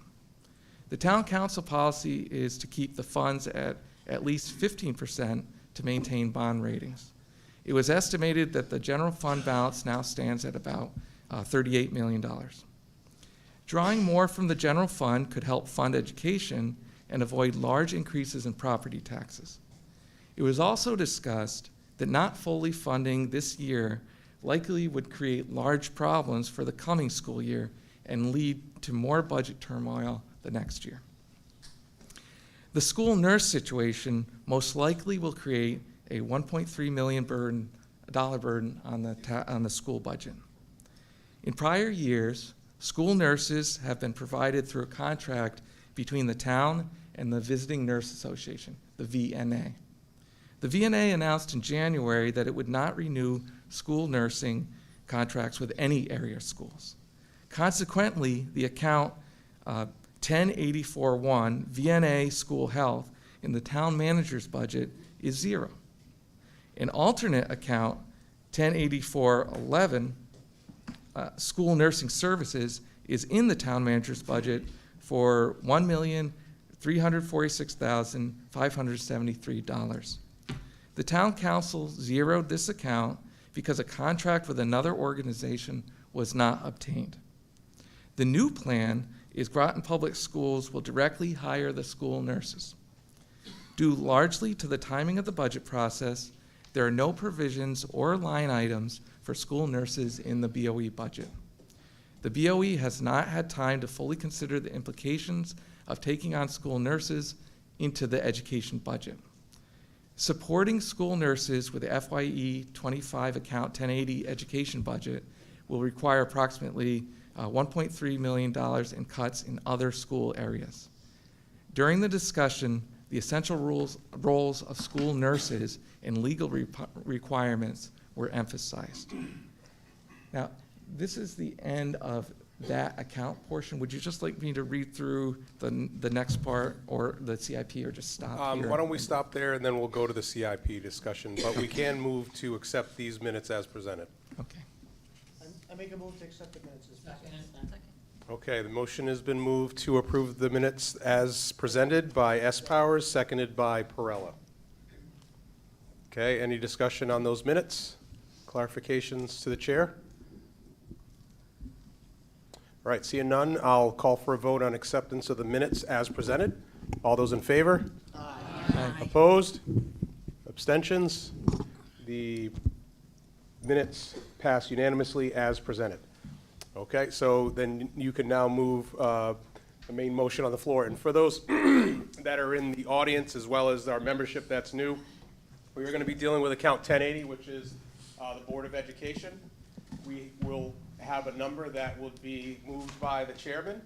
The Town Council policy is to keep the funds at least 15% to maintain bond ratings. It was estimated that the general fund balance now stands at about $38 million. Drawing more from the general fund could help fund education and avoid large increases in property taxes. It was also discussed that not fully funding this year likely would create large problems for the coming school year and lead to more budget turmoil the next year. The school nurse situation most likely will create a $1.3 million burden on the school budget. In prior years, school nurses have been provided through a contract between the town and the Visiting Nurse Association, the VNA. The VNA announced in January that it would not renew school nursing contracts with any area schools. Consequently, the account 10841 VNA School Health in the town manager's budget is 0. An alternate account, 108411, school nursing services, is in the town manager's budget for $1,346,573. The town council zeroed this account because a contract with another organization was not obtained. The new plan is Groton Public Schools will directly hire the school nurses. Due largely to the timing of the budget process, there are no provisions or line items for school nurses in the BOE budget. The BOE has not had time to fully consider the implications of taking on school nurses into the education budget. Supporting school nurses with the FYE 25 account 1080 education budget will require approximately $1.3 million in cuts in other school areas. During the discussion, the essential roles of school nurses and legal requirements were emphasized. Now, this is the end of that account portion. Would you just like me to read through the next part or the CIP, or just stop here? Why don't we stop there and then we'll go to the CIP discussion, but we can move to accept these minutes as presented. Okay. I make a move to accept the minutes as presented. Okay, the motion has been moved to approve the minutes as presented by S. Powers, seconded by Perella. Okay, any discussion on those minutes? Clarifications to the chair? All right, seeing none, I'll call for a vote on acceptance of the minutes as presented. All those in favor? Aye. Opposed? Abstentions? The minutes pass unanimously as presented. Okay, so then you can now move the main motion on the floor. And for those that are in the audience, as well as our membership that's new, we are going to be dealing with account 1080, which is the Board of Education. We will have a number that will be moved by the chairman,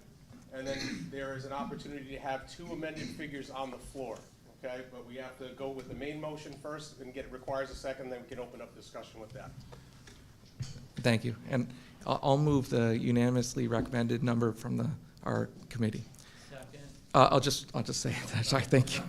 and then there is an opportunity to have 2 amended figures on the floor. Okay, but we have to go with the main motion first and requires a second, then we can open up discussion with that. Thank you. And I'll move the unanimously recommended number from our committee. Second. I'll just say that. Sorry, thank you.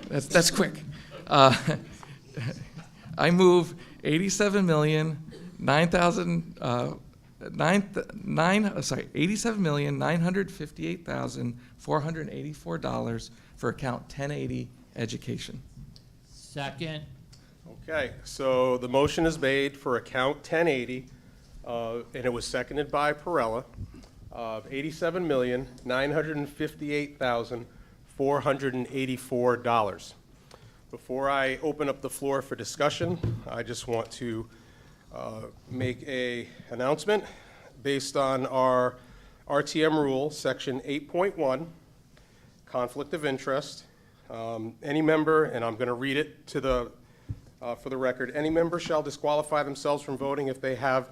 That's quick. I move $87,958,484 for account 1080 education. Second. Okay, so the motion is made for account 1080, and it was seconded by Perella, of $87,958,484. Before I open up the floor for discussion, I just want to make an announcement based on our RTM rule, section 8.1, conflict of interest. Any member, and I'm going to read it to for the record, any member shall disqualify themselves from voting if they have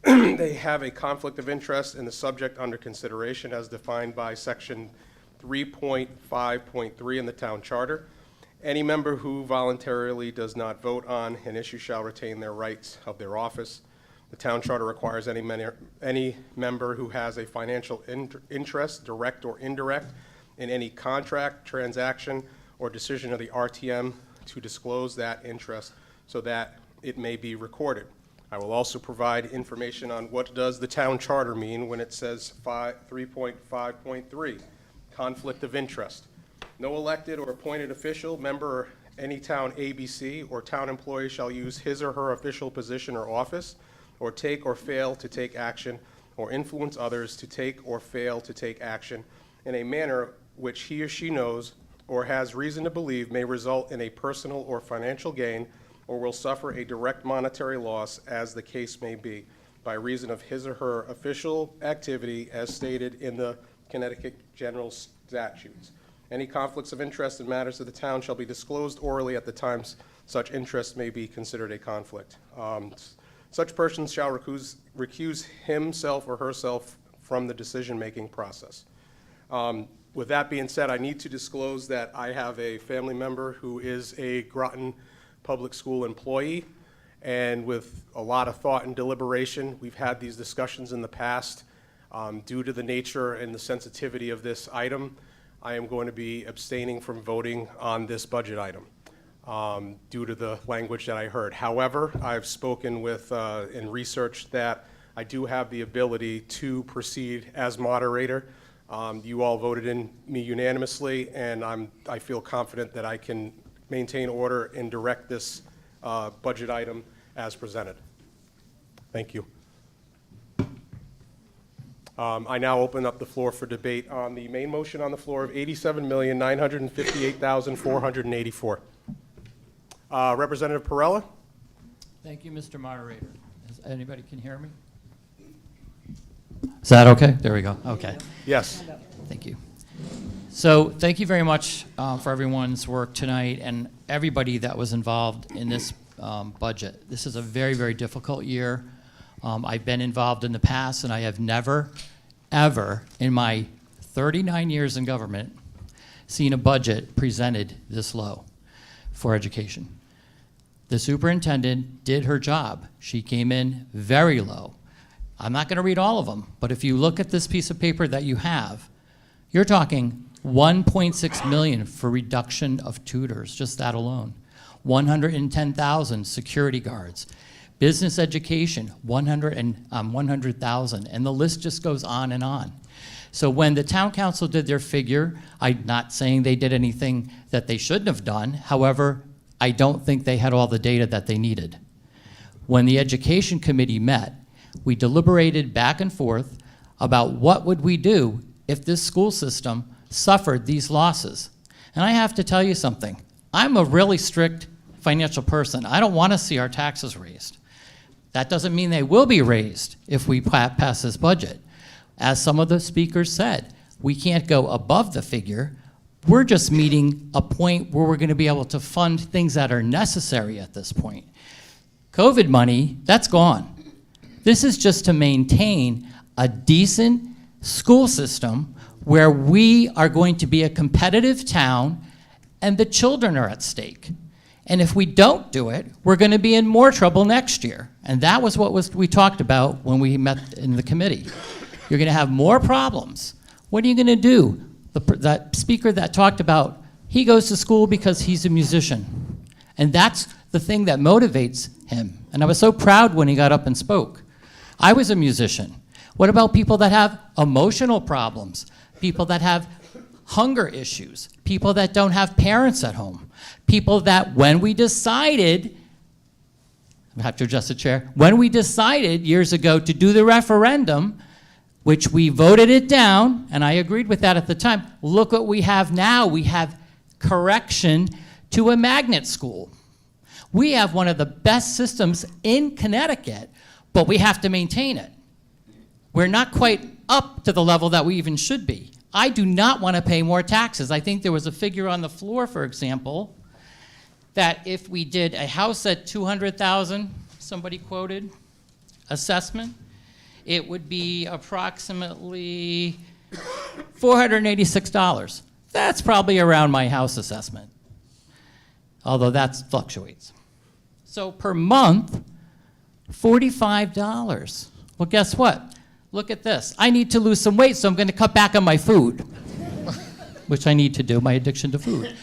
they have a conflict of interest in the subject under consideration as defined by section 3.5.3 in the town charter. Any member who voluntarily does not vote on an issue shall retain their rights of their office. The town charter requires any member who has a financial interest, direct or indirect, in any contract, transaction, or decision of the RTM to disclose that interest so that it may be recorded. I will also provide information on what does the town charter mean when it says 3.5.3, conflict of interest. No elected or appointed official, member, or any town ABC or town employee shall use his or her official position or office, or take or fail to take action, or influence others to take or fail to take action in a manner which he or she knows or has reason to believe may result in a personal or financial gain, or will suffer a direct monetary loss, as the case may be, by reason of his or her official activity as stated in the Connecticut general statutes. Any conflicts of interest in matters of the town shall be disclosed orally at the times such interest may be considered a conflict. Such persons shall recuse himself or herself from the decision-making process. With that being said, I need to disclose that I have a family member who is a Groton Public School employee, and with a lot of thought and deliberation, we've had these discussions in the past. Due to the nature and the sensitivity of this item, I am going to be abstaining from voting on this budget item. due to the language that I heard. However, I've spoken with and researched that I do have the ability to proceed as moderator. You all voted in me unanimously, and I feel confident that I can maintain order and direct this budget item as presented. Thank you. I now open up the floor for debate on the main motion on the floor of $87,958,484. Representative Perella? Thank you, Mr. Moderator. Anybody can hear me? Is that okay? There we go. Okay. Yes. Thank you. So thank you very much for everyone's work tonight and everybody that was involved in this budget. This is a very, very difficult year. I've been involved in the past, and I have never, ever, in my 39 years in government, seen a budget presented this low for education. The superintendent did her job. She came in very low. I'm not going to read all of them, but if you look at this piece of paper that you have, you're talking $1.6 million for reduction of tutors, just that alone. 110,000 security guards. Business education, 100,000, and the list just goes on and on. So when the town council did their figure, I'm not saying they did anything that they shouldn't have done. However, I don't think they had all the data that they needed. When the education committee met, we deliberated back and forth about what would we do if this school system suffered these losses. And I have to tell you something. I'm a really strict financial person. I don't want to see our taxes raised. That doesn't mean they will be raised if we pass this budget. As some of the speakers said, we can't go above the figure. We're just meeting a point where we're going to be able to fund things that are necessary at this point. COVID money, that's gone. This is just to maintain a decent school system where we are going to be a competitive town and the children are at stake. And if we don't do it, we're going to be in more trouble next year. And that was what we talked about when we met in the committee. You're going to have more problems. What are you going to do? That speaker that talked about, he goes to school because he's a musician. And that's the thing that motivates him. And I was so proud when he got up and spoke. I was a musician. What about people that have emotional problems? People that have hunger issues? People that don't have parents at home? People that when we decided, I have to adjust the chair, when we decided years ago to do the referendum, which we voted it down, and I agreed with that at the time, look what we have now. We have correction to a magnet school. We have one of the best systems in Connecticut, but we have to maintain it. We're not quite up to the level that we even should be. I do not want to pay more taxes. I think there was a figure on the floor, for example, that if we did a house at 200,000, somebody quoted, assessment, it would be approximately $486. That's probably around my house assessment, although that fluctuates. So per month, $45. Well, guess what? Look at this. I need to lose some weight, so I'm going to cut back on my food, which I need to do, my addiction to food.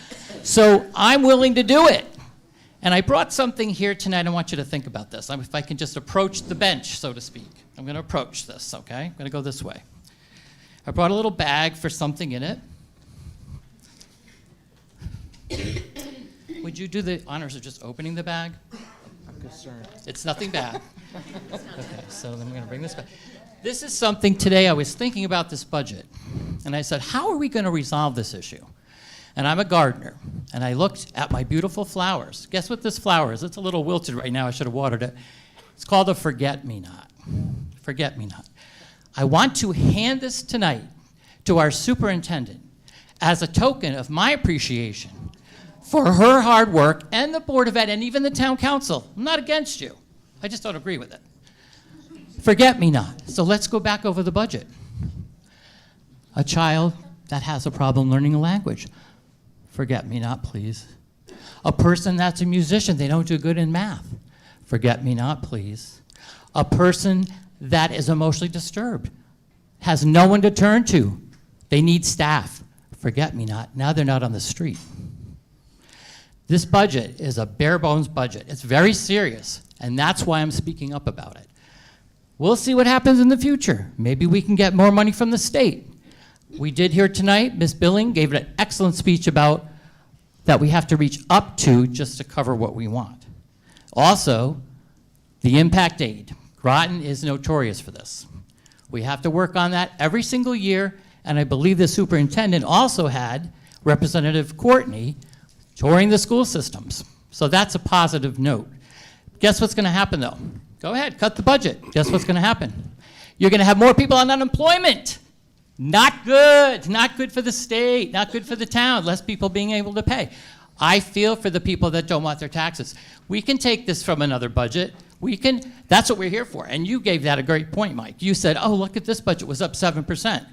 So I'm willing to do it. And I brought something here tonight. I want you to think about this. If I can just approach the bench, so to speak. I'm going to approach this, okay? I'm going to go this way. I brought a little bag for something in it. Would you do the honors of just opening the bag? I'm concerned. It's nothing bad. Okay, so then I'm going to bring this back. This is something today I was thinking about this budget. And I said, how are we going to resolve this issue? And I'm a gardener, and I looked at my beautiful flowers. Guess what this flower is? It's a little wilted right now. I should have watered it. It's called a forget-me-not. Forget-me-not. I want to hand this tonight to our superintendent as a token of my appreciation for her hard work and the Board of Ed and even the town council. I'm not against you. I just don't agree with it. Forget-me-not. So let's go back over the budget. A child that has a problem learning a language. Forget-me-not, please. A person that's a musician, they don't do good in math. Forget-me-not, please. A person that is emotionally disturbed, has no one to turn to. They need staff. Forget-me-not. Now they're not on the street. This budget is a bare bones budget. It's very serious, and that's why I'm speaking up about it. We'll see what happens in the future. Maybe we can get more money from the state. We did hear tonight, Ms. Billing gave an excellent speech about that we have to reach up to just to cover what we want. Also, the impact aid. Groton is notorious for this. We have to work on that every single year, and I believe the superintendent also had Representative Courtney touring the school systems. So that's a positive note. Guess what's gonna happen though? Go ahead, cut the budget. Guess what's gonna happen? You're gonna have more people on unemployment. Not good, not good for the state, not good for the town, less people being able to pay. I feel for the people that don't want their taxes. We can take this from another budget. That's what we're here for. And you gave that a great point, Mike. You said, oh, look at this budget was up 7%.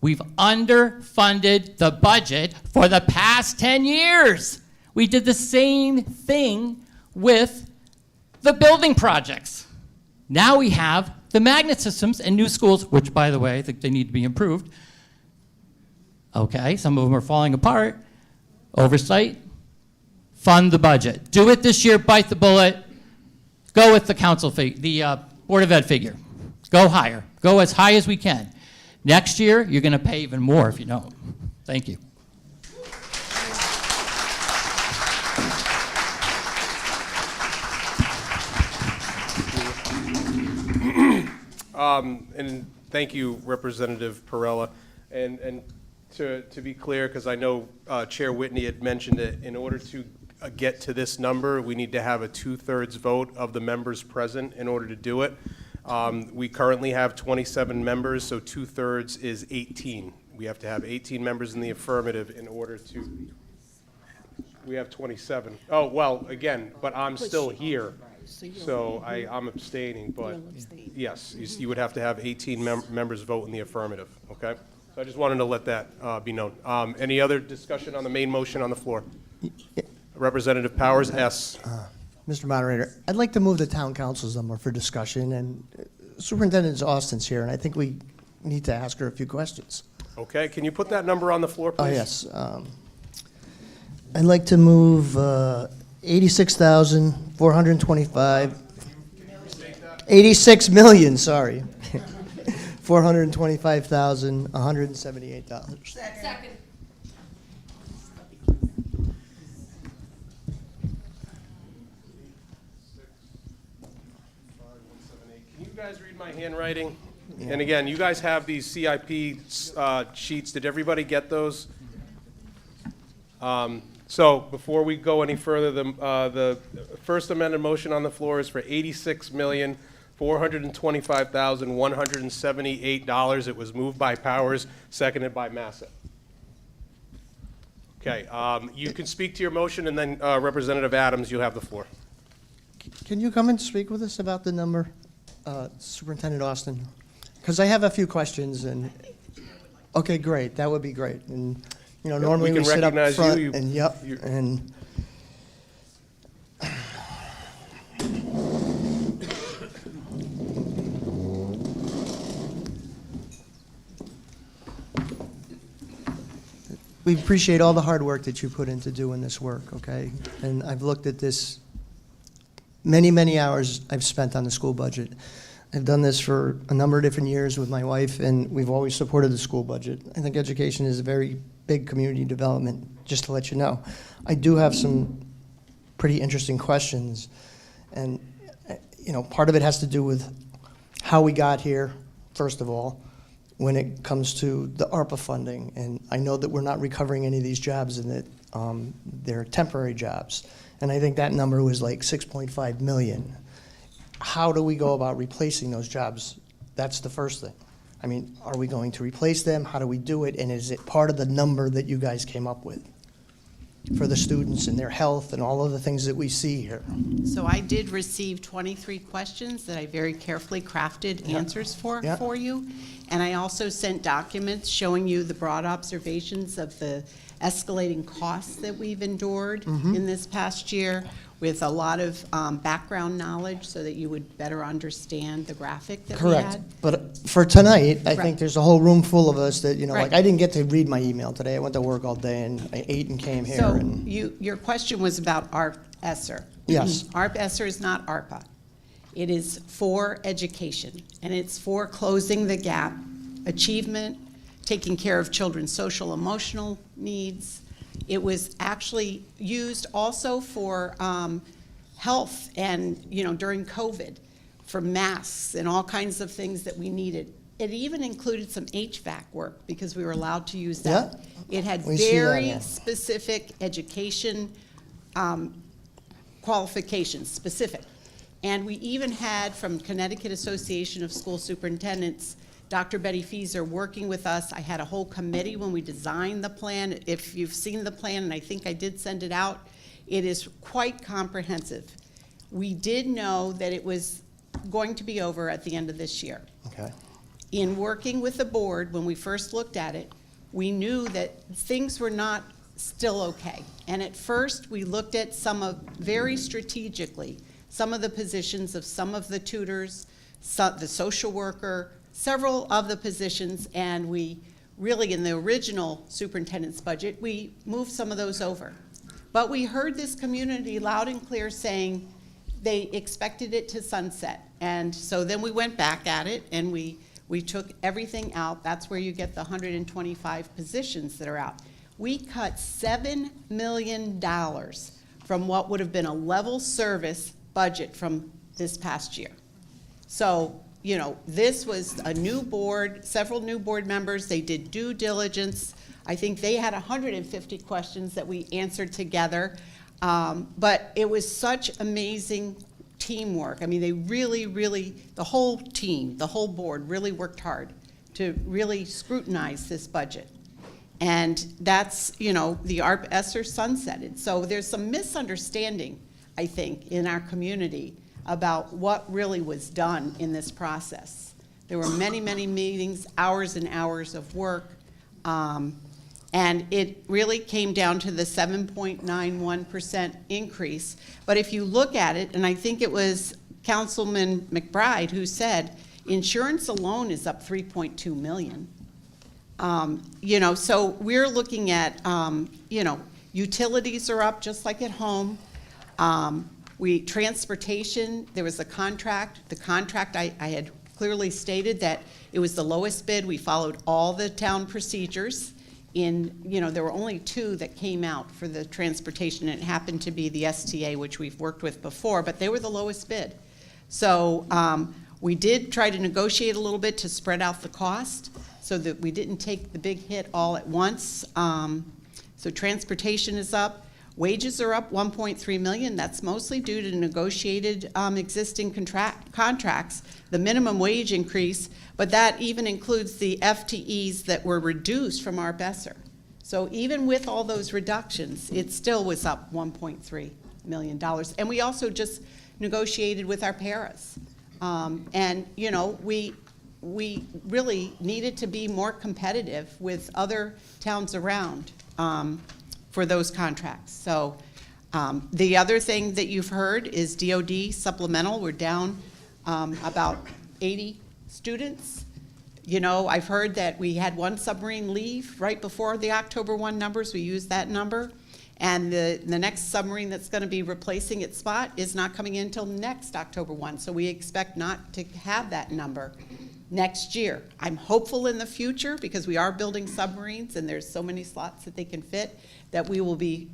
We've underfunded the budget for the past 10 years. We did the same thing with the building projects. Now we have the magnet systems and new schools, which, by the way, I think they need to be improved. Okay, some of them are falling apart. Oversight, fund the budget. Do it this year, bite the bullet. Go with the council the Board of Ed figure. Go higher. Go as high as we can. Next year, you're going to pay even more if you don't. Thank you. And thank you, Representative Perella. And to be clear, because I know Chair Whitney had mentioned it, in order to get to this number, we need to have a 2/3 vote of the members present in order to do it. We currently have 27 members, so 2/3 is 18. We have to have 18 members in the affirmative in order to, we have 27. Oh, well, again, but I'm still here, so I'm abstaining, but yes, you would have to have 18 members vote in the affirmative, okay? So I just wanted to let that be known. Any other discussion on the main motion on the floor? Representative Powers, S. Mr. Moderator, I'd like to move the town council's number for discussion, and Superintendent Austin's here, and I think we need to ask her a few questions. Okay, can you put that number on the floor, please? Oh, yes. I'd like to move 86,425. 86 million, sorry. $425,178. Second. Can you guys read my handwriting? Yeah. And again, you guys have these CIP sheets. Did everybody get those? So before we go any further, the first amended motion on the floor is for $86,425,178. It was moved by Powers, seconded by Massa. Okay, you can speak to your motion, and then Representative Adams, you have the floor. Can you come and speak with us about the number, Superintendent Austin? Because I have a few questions, and, okay, great, that would be great. And, you know, normally we sit up front, and yep, and we appreciate all the hard work that you put into doing this work, okay? And I've looked at this, many, many hours I've spent on the school budget. I've done this for a number of different years with my wife, and we've always supported the school budget. I think education is a very big community development, just to let you know. I do have some pretty interesting questions, and you know, part of it has to do with how we got here, first of all, when it comes to the ARPA funding. And I know that we're not recovering any of these jobs, and that they're temporary jobs. And I think that number was like 6.5 million. How do we go about replacing those jobs? That's the first thing. I mean, are we going to replace them? How do we do it? And is it part of the number that you guys came up with for the students and their health and all of the things that we see here? So I did receive 23 questions that I very carefully crafted answers for you. And I also sent documents showing you the broad observations of the escalating costs that we've endured in this past year. with a lot of background knowledge so that you would better understand the graphic that we Correct. had. But for tonight, I Right. think there's a whole room full of us that, Right. like, I didn't get to read my email today. I went to work all day and I ate and came here. So And your question was about ARP ESSER. Yes. ARP ESSER is not ARPA. It is for education, and it's for closing the gap, achievement, taking care of children's social, emotional needs. It was actually used also for health and, during COVID, for masks and all kinds of things that we needed. It even included some HVAC work because we were allowed to use that. It had We see that, very yeah. specific education qualifications, specific. And we even had from Connecticut Association of School Superintendents, Dr. Betty Fieser working with us. I had a whole committee when we designed the plan. If you've seen the plan, and I think I did send it out, it is quite comprehensive. We did know that it was going to be over at the end of this year. Okay. In working with the board, when we first looked at it, we knew that things were not still okay. And at first, we looked at very strategically, some of the positions of some of the tutors, the social worker, several of the positions, and we really, in the original superintendent's budget, we moved some of those over. But we heard this community loud and clear saying they expected it to sunset. And so then we went back at it and we took everything out. That's where you get the 125 positions that are out. We cut $7 million from what would have been a level service budget from this past year. So, this was a new board, several new board members. They did due diligence. I think they had 150 questions that we answered together. But it was such amazing teamwork. I mean, they really, the whole team, the whole board really worked hard to really scrutinize this budget. And that's, the ARP ESSER sunsetted. So there's some misunderstanding, I think, in our community about what really was done in this process. There were many, many meetings, hours and hours of work, and it really came down to the 7.91% increase. But if you look at it, and I think it was Councilman McBride who said, insurance alone is up 3.2 million. So we're looking at, utilities are up just like at home. Transportation, there was a contract. The contract, I had clearly stated that it was the lowest bid. We followed all the town procedures. There were only 2 that came out for the transportation, and it happened to be the STA, which we've worked with before, but they were the lowest bid. So we did try to negotiate a little bit to spread out the cost so that we didn't take the big hit all at once. So transportation is up. Wages are up 1.3 million. That's mostly due to negotiated existing contracts, the minimum wage increase, but that even includes the FTEs that were reduced from ARP ESSER. So even with all those reductions, it still was up $1.3 million. And we also just negotiated with our paras. We really needed to be more competitive with other towns around for those contracts. So the other thing that you've heard is DOD supplemental. We're down about 80 students. I've heard that we had one submarine leave right before the October 1 numbers. We used that number. And the next submarine that's going to be replacing its spot is not coming in until next October 1. So we expect not to have that number next year. I'm hopeful in the future because we are building submarines and there's so many slots that they can fit that we will be,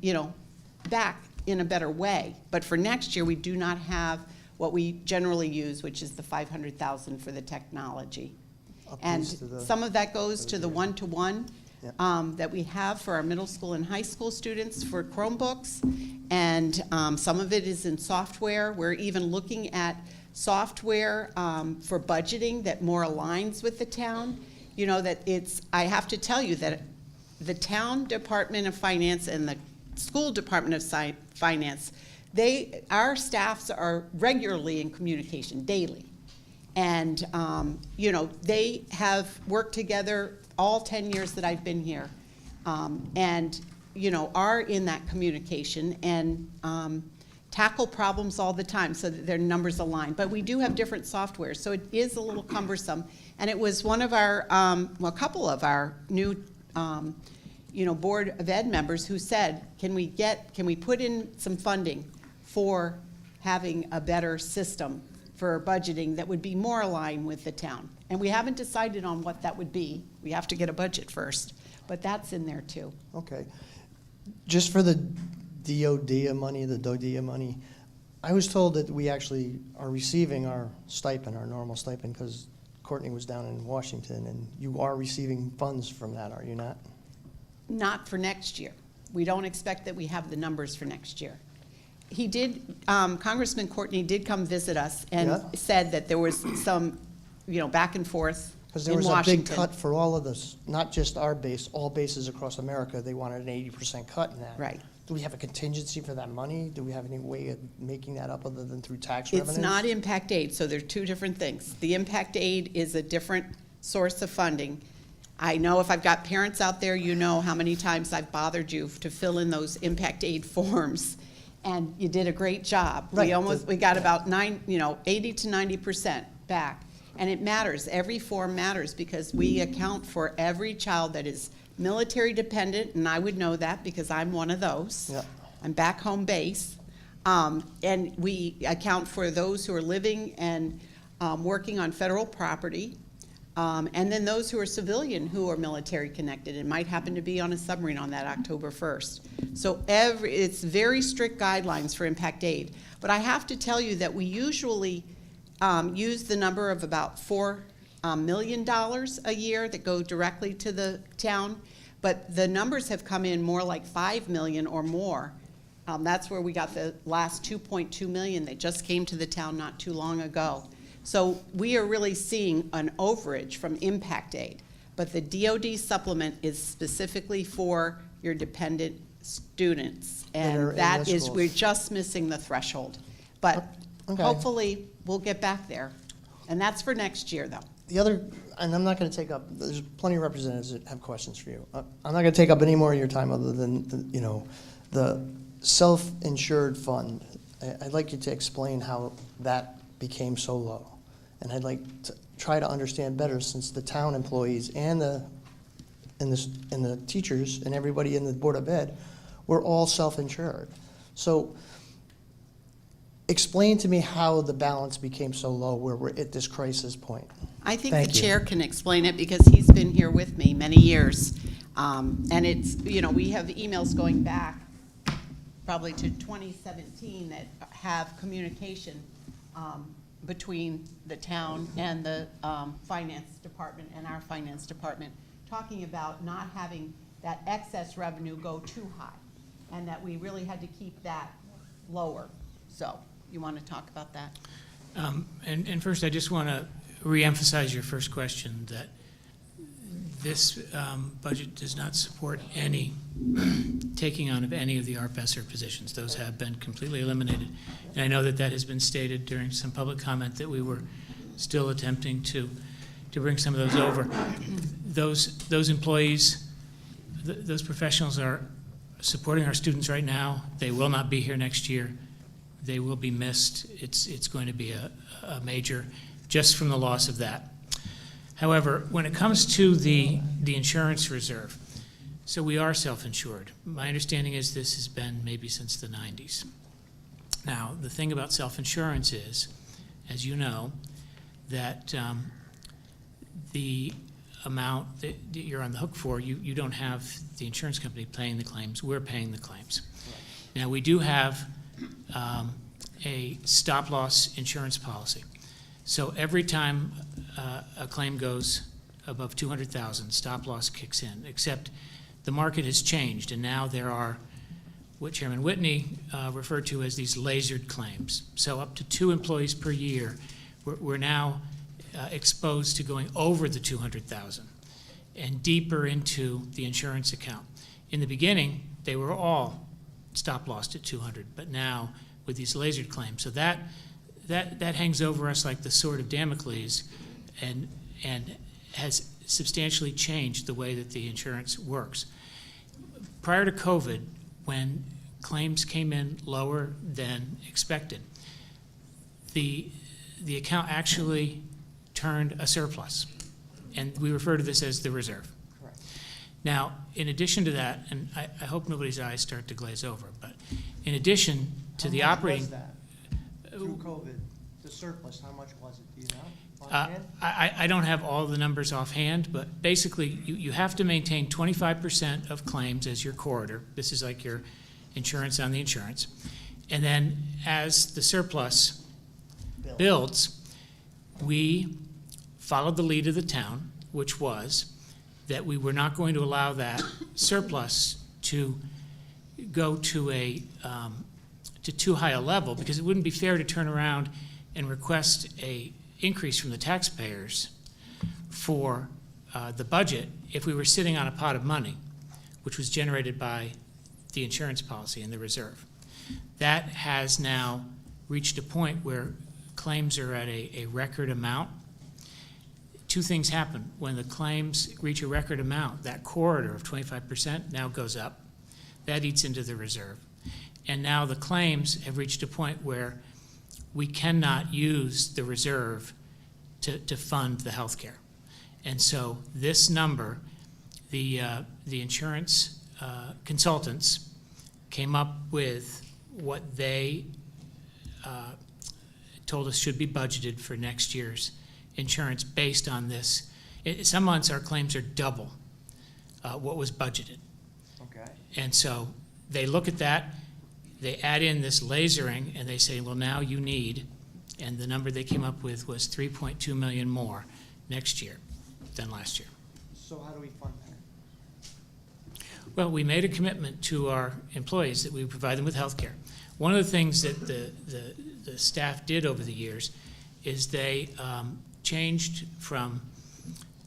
back in a better way. But for next year, we do not have what we generally use, which is the $500,000 for the technology. And some of that goes to the one-to-one that we have for our middle school and high school students for Chromebooks. And some of it is in software. We're even looking at software for budgeting that more aligns with the town. I have to tell you that the town Department of Finance and the school Department of Finance, our staffs are regularly in communication, daily. And, they have worked together all 10 years that I've been here. And, are in that communication and tackle problems all the time so that their numbers align. But we do have different softwares, so it is a little cumbersome. And it was one of our, well, a couple of our new, Board of Ed members who said, can we put in some funding for having a better system for budgeting that would be more aligned with the town? And we haven't decided on what that would be. We have to get a budget first, but that's in there too. Okay. Just for the DODIA money, the DODIA money, I was told that we actually are receiving our stipend, our normal stipend, because Courtney was down in Washington, and you are receiving funds from that, are you not? Not for next year. We don't expect that we have the numbers for next year. He did, Congressman Courtney did come visit us and said that there was some, back and forth Because there in was Washington. a big cut for all of this, not just our base, all bases across America. They wanted an 80% cut in that. Right. Do we have a contingency for that money? Do we have any way of making that up other than through tax revenues? It's not impact aid, so they're two different things. The impact aid is a different source of funding. I know if I've got parents out there, you know how many times I've bothered you to fill in those impact aid forms, and you did a great job. Right. We got about 80 to 90% back, and it matters. Every form matters because we account for every child that is military dependent, and I would know that because I'm one of those. Yeah. I'm back home base. And we account for those who are living and working on federal property. And then those who are civilian who are military connected and might happen to be on a submarine on that October 1st. So it's very strict guidelines for impact aid. But I have to tell you that we usually use the number of about $4 million a year that go directly to the town. But the numbers have come in more like 5 million or more. That's where we got the last 2.2 million that just came to the town not too long ago. So we are really seeing an overage from impact aid. But the DOD supplement is specifically for your dependent students. And that is, we're just missing the threshold. But hopefully we'll get back there. And that's for next year though. The other, and I'm not going to take up, there's plenty of representatives that have questions for you. I'm not going to take up any more of your time other than, the self-insured fund. I'd like you to explain how that became so low. And I'd like to try to understand better, since the town employees and the teachers and everybody in the Board of Ed were all self-insured. So explain to me how the balance became so low where we're at this crisis point. I think the chair can explain it because he's been here with me many years. And it's, we have emails going back probably to 2017 that have communication between the town and the finance department and our finance department, talking about not having that excess revenue go too high, and that we really had to keep that lower. So, you want to talk about that? And first, I just want to reemphasize your first question, that this budget does not support any taking on of any of the ARP-ESSER positions. Those have been completely eliminated. And I know that that has been stated during some public comment that we were still attempting to bring some of those over. Those employees, those professionals are supporting our students right now. They will not be here next year. They will be missed. It's going to be a major, just from the loss of that. However, when it comes to the insurance reserve, so we are self-insured. My understanding is this has been maybe since the 90s. Now, the thing about self-insurance is, as you know, that the amount that you're on the hook for, you don't have the insurance company paying the claims. We're paying the claims. Right. Now, we do have a stop-loss insurance policy. So every time a claim goes above $200,000, stop-loss kicks in, except the market has changed, and now there are what Chairman Whitney referred to as these lasered claims. So up to 2 employees per year, we're now exposed to going over the $200,000 and deeper into the insurance account. In the beginning, they were all stop-lossed at $200,000, but now with these lasered claims, so that hangs over us like the sword of Damocles, and has substantially changed the way that the insurance works. Prior to COVID, when claims came in lower than expected. The account actually turned a surplus, and we refer to this as the reserve. Correct. Now, in addition to that, and I hope nobody's eyes start to glaze over, but in addition to the How much operating. was that through COVID, the surplus, how much was it, do you know? Offhand? I don't have all the numbers offhand, but basically, you have to maintain 25% of claims as your corridor. This is like your insurance on the insurance. And then as the surplus builds, we followed the lead of the town, which was that we were not going to allow that surplus to go to too high a level, because it wouldn't be fair to turn around and request a increase from the taxpayers for the budget if we were sitting on a pot of money, which was generated by the insurance policy and the reserve. That has now reached a point where claims are at a record amount. Two things happen. When the claims reach a record amount, that corridor of 25% now goes up. That eats into the reserve. And now the claims have reached a point where we cannot use the reserve to fund the health care. And so this number, the insurance consultants came up with what they told us should be budgeted for next year's insurance based on this. Some months our claims are double what was budgeted. Okay. And so they look at that, they add in this lasering, and they say, well, now you need, and the number they came up with was 3.2 million more next year than last year. So how do we fund that? Well, we made a commitment to our employees that we would provide them with health care. One of the things that the staff did over the years is they changed from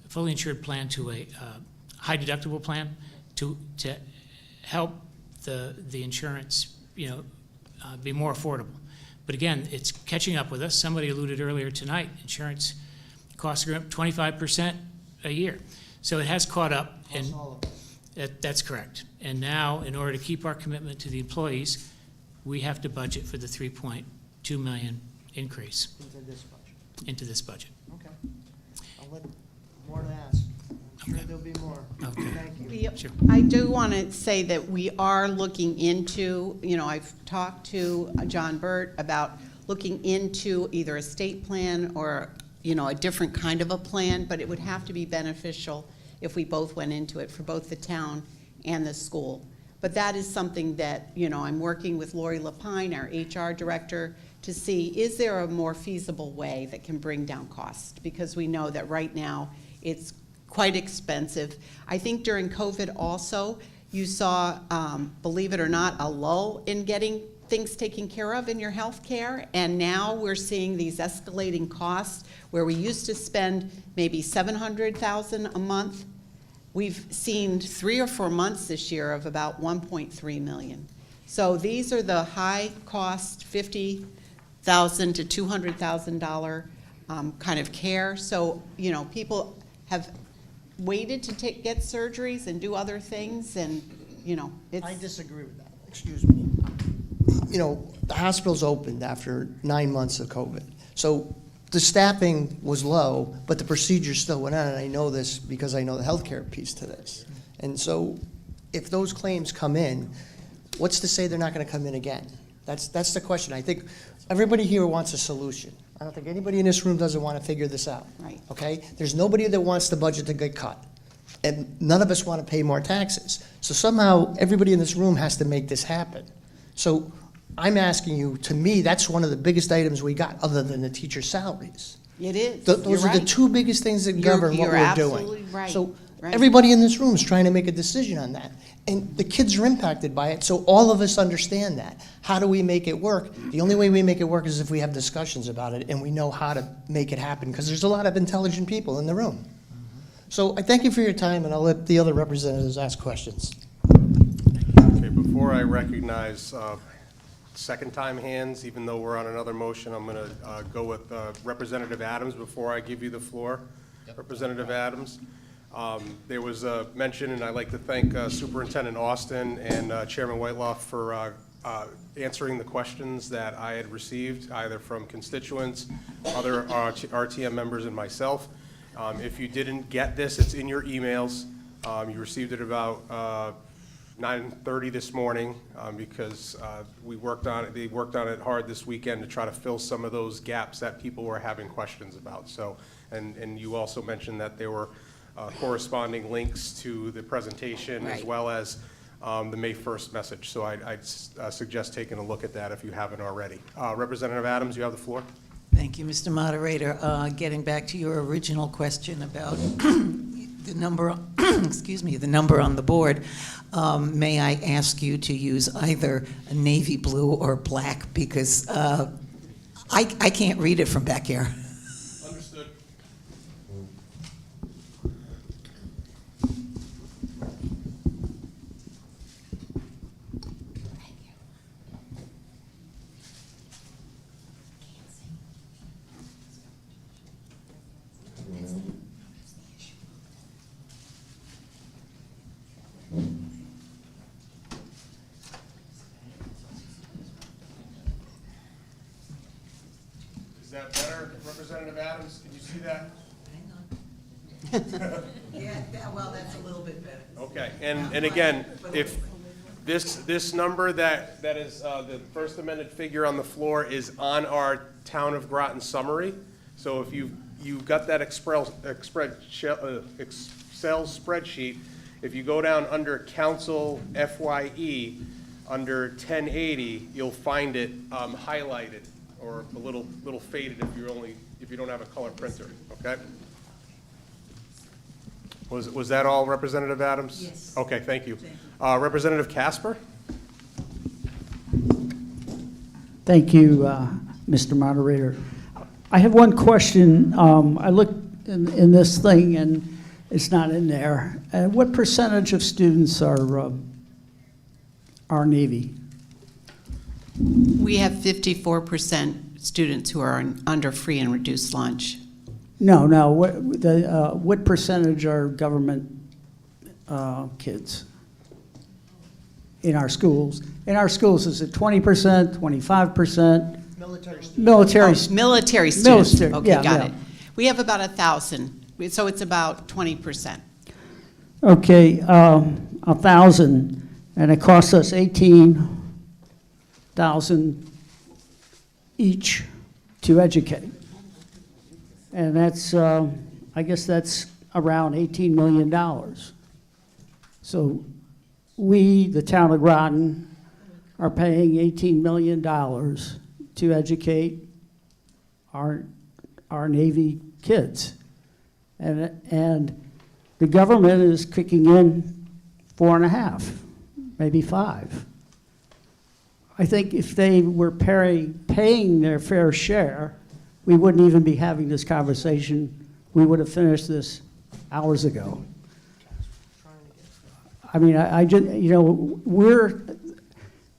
a fully insured plan to a high deductible plan to help the insurance, be more affordable. But again, it's catching up with us. Somebody alluded earlier tonight, insurance costs are up 25% a year. So it has caught up. And that's correct. And now, in order to keep our commitment to the employees, we have to budget for the 3.2 million increase Into this budget? Okay. I'll let more to ask. I'm sure there'll be more. Okay. Thank you. Sure. I do want to say that we are looking into, I've talked to John Burt about looking into either a state plan or, a different kind of a plan, but it would have to be beneficial if we both went into it for both the town and the school. But that is something that, I'm working with Lori Lapine, our HR director, to see, is there a more feasible way that can bring down costs? Because we know that right now it's quite expensive. I think during COVID also, you saw, believe it or not, a lull in getting things taken care of in your health care. And now we're seeing these escalating costs where we used to spend maybe $700,000 a month. We've seen 3 or 4 months this year of about 1.3 million. So these are the high cost, $50,000 to $200,000 kind of care. So, people have waited to get surgeries and do other things, and, it's... I disagree with that. Excuse me. The hospitals opened after 9 months of COVID. So the staffing was low, but the procedures still went on, and I know this because I know the healthcare piece to this. And so if those claims come in, what's to say they're not going to come in again? That's the question. I think everybody here wants a solution. I don't think anybody in this room doesn't want to figure this out. Right. Okay? There's nobody that wants the budget to get cut. And none of us want to pay more taxes. So somehow everybody in this room has to make this happen. So I'm asking you, to me, that's one of the biggest items we got, other than the teacher salaries. It is. Those are the two biggest things that govern what we're doing. You're absolutely right. So Right. everybody in this room is trying to make a decision on that. And the kids are impacted by it, so all of us understand that. How do we make it work? The only way we make it work is if we have discussions about it and we know how to make it happen, because there's a lot of intelligent people in the room. So I thank you for your time, and I'll let the other representatives ask questions. Okay, before I recognize second-time hands, even though we're on another motion, I'm going to go with Representative Adams before I give you the floor. Yep. Representative Adams. There was a mention, and I'd like to thank Superintendent Austin and Chairman Whiteloff for answering the questions that I had received, either from constituents, other RTM members, and myself. If you didn't get this, it's in your emails. You received it about 9:30 this morning because we worked on it. They worked on it hard this weekend to try to fill some of those gaps that people were having questions about. So, and you also mentioned that there were corresponding links to the presentation as well as the May 1st message. So I'd suggest taking a look at that if you haven't already. Representative Adams, you have the floor. Thank you, Mr. Moderator. Getting back to your original question about the number, excuse me, the number on the board, may I ask you to use either a navy blue or black, because I can't read it from back here. Understood. Is that better, Representative Adams? Can you see that? Yeah, well, that's a little bit better. Okay, and again, if this number that is the first amended figure on the floor is on our Town of Groton summary. So if you got that Excel spreadsheet, if you go down under Council FYE, under 1080, you'll find it highlighted or a little faded if you don't have a color printer. Okay. Was that all, Representative Adams? Yes. Okay, thank you. Representative Casper? Thank you, Mr. Moderator. I have one question. I looked in this thing, and it's not in there. What percentage of students are Navy? We have 54% students who are under free and reduced lunch. No. What percentage are government kids in our schools? In our schools, is it 20%, 25%? Military students. Military students. Okay, yeah, got yeah. it. We have about 1,000, so it's about 20%. Okay, 1,000, and it costs us 18,000 each to educate. And that's, I guess that's around $18 million. So we, the town of Groton, are paying $18 million to educate our Navy kids. And the government is kicking in 4.5, maybe 5. I think if they were paying their fair share, we wouldn't even be having this conversation. We would have finished this hours ago. I mean, I just, you know,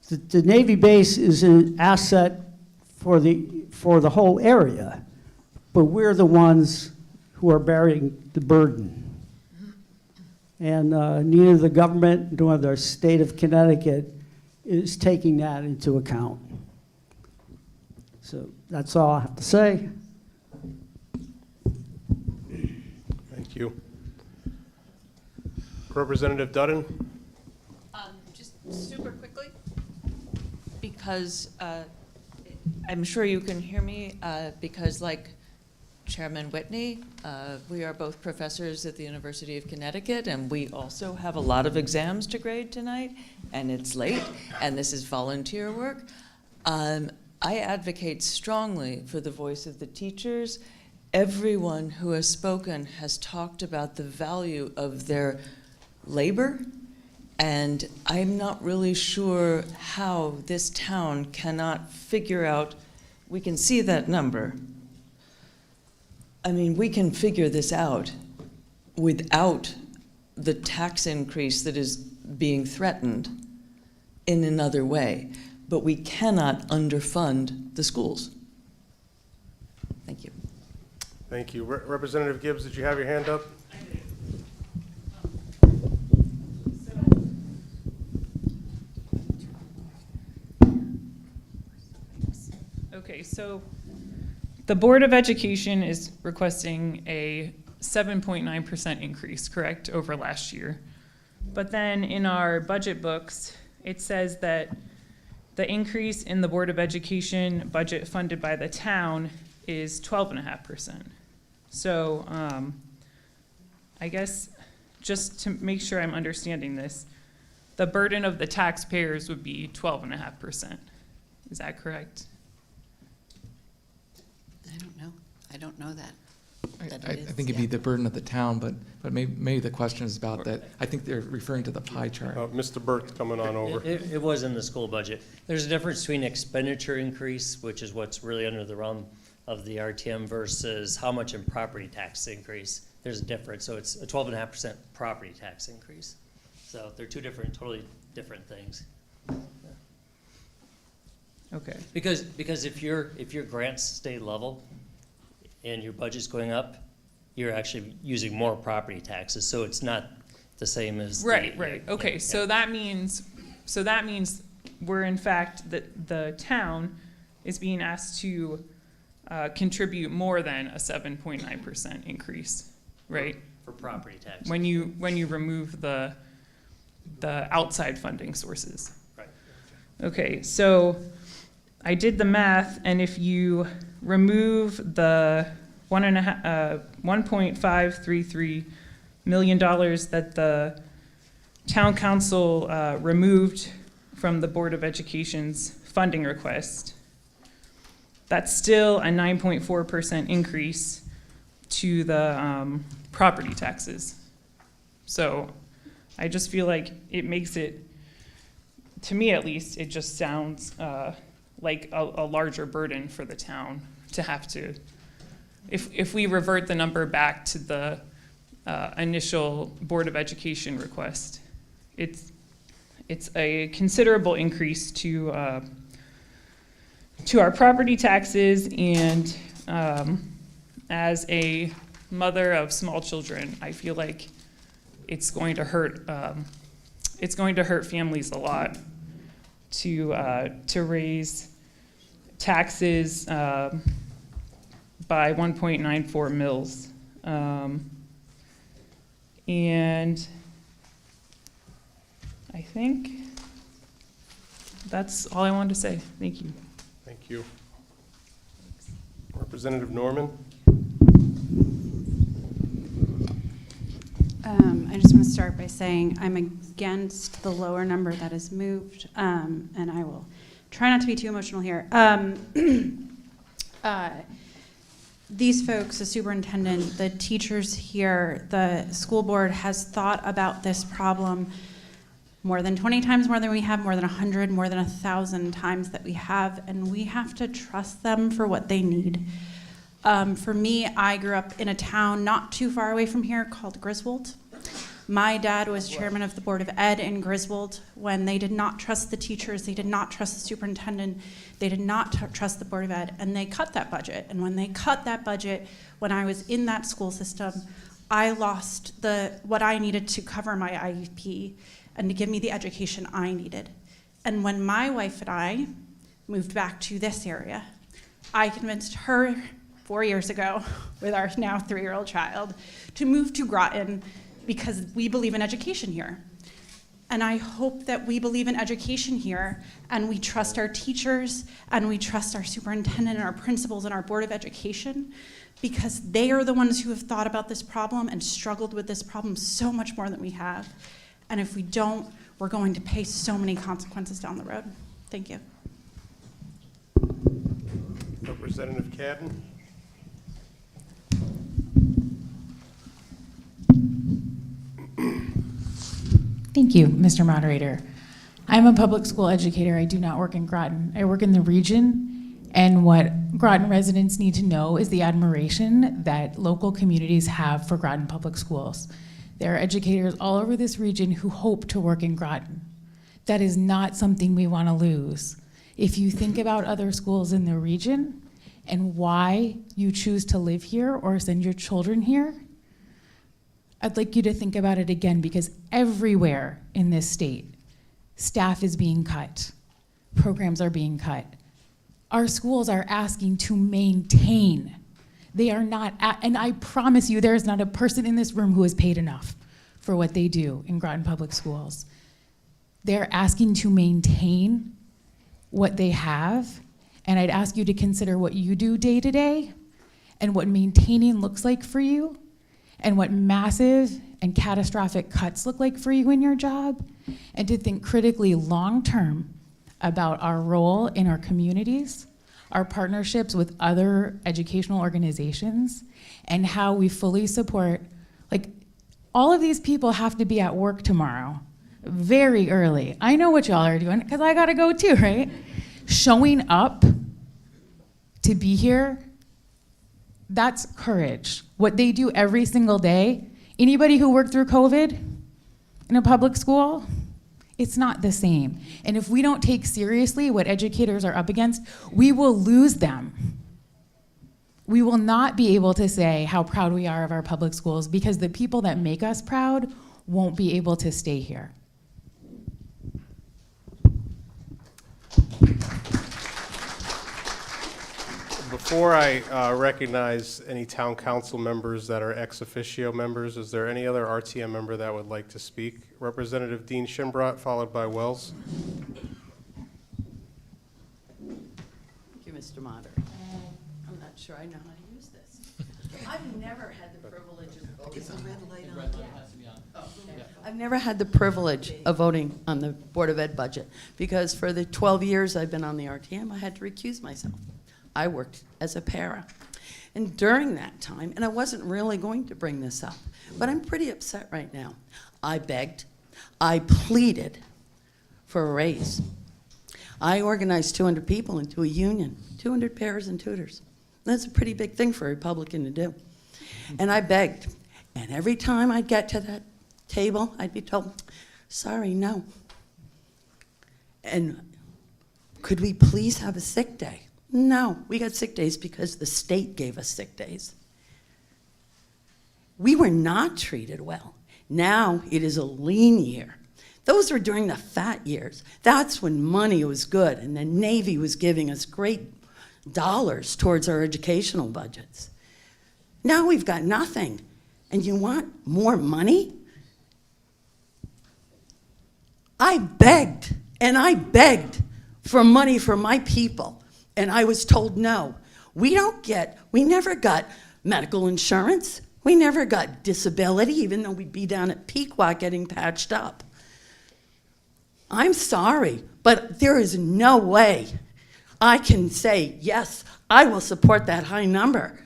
the Navy base is an asset for the whole area, but we're the ones who are bearing the burden. And neither the government nor the state of Connecticut is taking that into account. So that's all I have to say. Thank you. Representative Dutton? Just super quickly, because I'm sure you can hear me, because like Chairman Whitney, we are both professors at the University of Connecticut, and we also have a lot of exams to grade tonight, and it's late, and this is volunteer work. I advocate strongly for the voice of the teachers. Everyone who has spoken has talked about the value of their labor, and I'm not really sure how this town cannot figure out, we can see that number. I mean, we can figure this out without the tax increase that is being threatened in another way, but we cannot underfund the schools. Thank you. Thank you. Representative Gibbs, did you have your hand up? so the Board of Education is requesting a 7.9% increase, correct, over last year. But then in our budget books, it says that the increase in the Board of Education budget funded by the town is 12.5%. So I guess just to make sure I'm understanding this, the burden of the taxpayers would be 12.5%. Is that correct? I don't know. I don't know that. I think it'd be the burden of the town, but maybe the question is about that. I think they're referring to the pie chart. Mr. Burke's coming on over. It was in the school budget. There's a difference between expenditure increase, which is what's really under the realm of the RTM, versus how much in property tax increase. There's a difference. So it's a 12.5% property tax increase. So they're two different, totally different things. Okay. Because if your grants stay level and your budget's going up, you're actually using more property taxes. So it's not the same as Right. the, Right. Okay. Yeah. So that means we're in fact that the town is being asked to contribute more than a 7.9% increase, right? For property tax. When you remove the outside funding sources. Right. Okay, so I did the math, and if you remove the $1.533 million that the town council removed from the Board of Education's funding request, that's still a 9.4% increase to the property taxes. So I just feel like it makes it, to me at least, it just sounds like a larger burden for the town to have to, if we revert the number back to the initial Board of Education request, it's a considerable increase to our property taxes, and as a mother of small children, I feel like it's going to hurt families a lot to raise taxes by 1.94 mils. And I think that's all I wanted to say. Thank you. Thank you. Representative Norman? I just want to start by saying I'm against the lower number that is moved, and I will try not to be too emotional here. These folks, the superintendent, the teachers here, the school board has thought about this problem more than 20 times more than we have, more than 100, more than 1,000 times that we have, and we have to trust them for what they need. For me, I grew up in a town not too far away from here called Griswold. My dad was chairman of the Board of Ed in Griswold. When they did not trust the teachers, they did not trust the superintendent, they did not trust the Board of Ed, and they cut that budget. And when they cut that budget, when I was in that school system, I lost what I needed to cover my IEP and to give me the education I needed. And when my wife and I moved back to this area, I convinced her 4 years ago, with our now 3-year-old child, to move to Groton because we believe in education here. And I hope that we believe in education here, and we trust our teachers, and we trust our superintendent and our principals and our Board of Education, because they are the ones who have thought about this problem and struggled with this problem so much more than we have. And if we don't, we're going to pay so many consequences down the road. Thank you. Representative Cadden? Thank you, Mr. Moderator. I'm a public school educator. I do not work in Groton. I work in the region, and what Groton residents need to know is the admiration that local communities have for Groton Public Schools. There are educators all over this region who hope to work in Groton. That is not something we want to lose. If you think about other schools in the region and why you choose to live here or send your children here, I'd like you to think about it again, because everywhere in this state, staff is being cut, programs are being cut. our schools are asking to maintain. They are not, and I promise you, there is not a person in this room who is paid enough for what they do in Groton Public Schools. They're asking to maintain what they have, and I'd ask you to consider what you do day to day and what maintaining looks like for you and what massive and catastrophic cuts look like for you in your job, and to think critically long-term about our role in our communities, our partnerships with other educational organizations, and how we fully support, like, all of these people have to be at work tomorrow, very early. I know what y'all are doing, because I gotta go too, right? Showing up to be here, that's courage. What they do every single day, anybody who worked through COVID in a public school, it's not the same. And if we don't take seriously what educators are up against, we will lose them. We will not be able to say how proud we are of our public schools because the people that make us proud won't be able to stay here. Before I recognize any town council members that are ex officio members, is there any other RTM member that would like to speak? Representative Dean Schimbrot, followed by Wells. Thank you, Mr. Moderator. I'm not sure I know how to use this. I've never had the privilege of voting. Is the red light on? I've never had the privilege of voting on the Board of Ed budget because for the 12 years I've been on the RTM, I had to recuse myself. I worked as a para. And during that time, and I wasn't really going to bring this up, but I'm pretty upset right now. I begged, I pleaded for a raise. I organized 200 people into a union, 200 paras and tutors. That's a pretty big thing for a Republican to do. And I begged, and every time I'd get to that table, I'd be told, sorry, no. And could we please have a sick day? No, we got sick days because the state gave us sick days. We were not treated well. Now it is a lean year. Those were during the fat years. That's when money was good and the Navy was giving us great dollars towards our educational budgets. Now we've got nothing. And you want more money? I begged and I begged for money for my people. And I was told no. We never got medical insurance. We never got disability, even though we'd be down at Pequot getting patched up. I'm sorry, but there is no way I can say, yes, I will support that high number.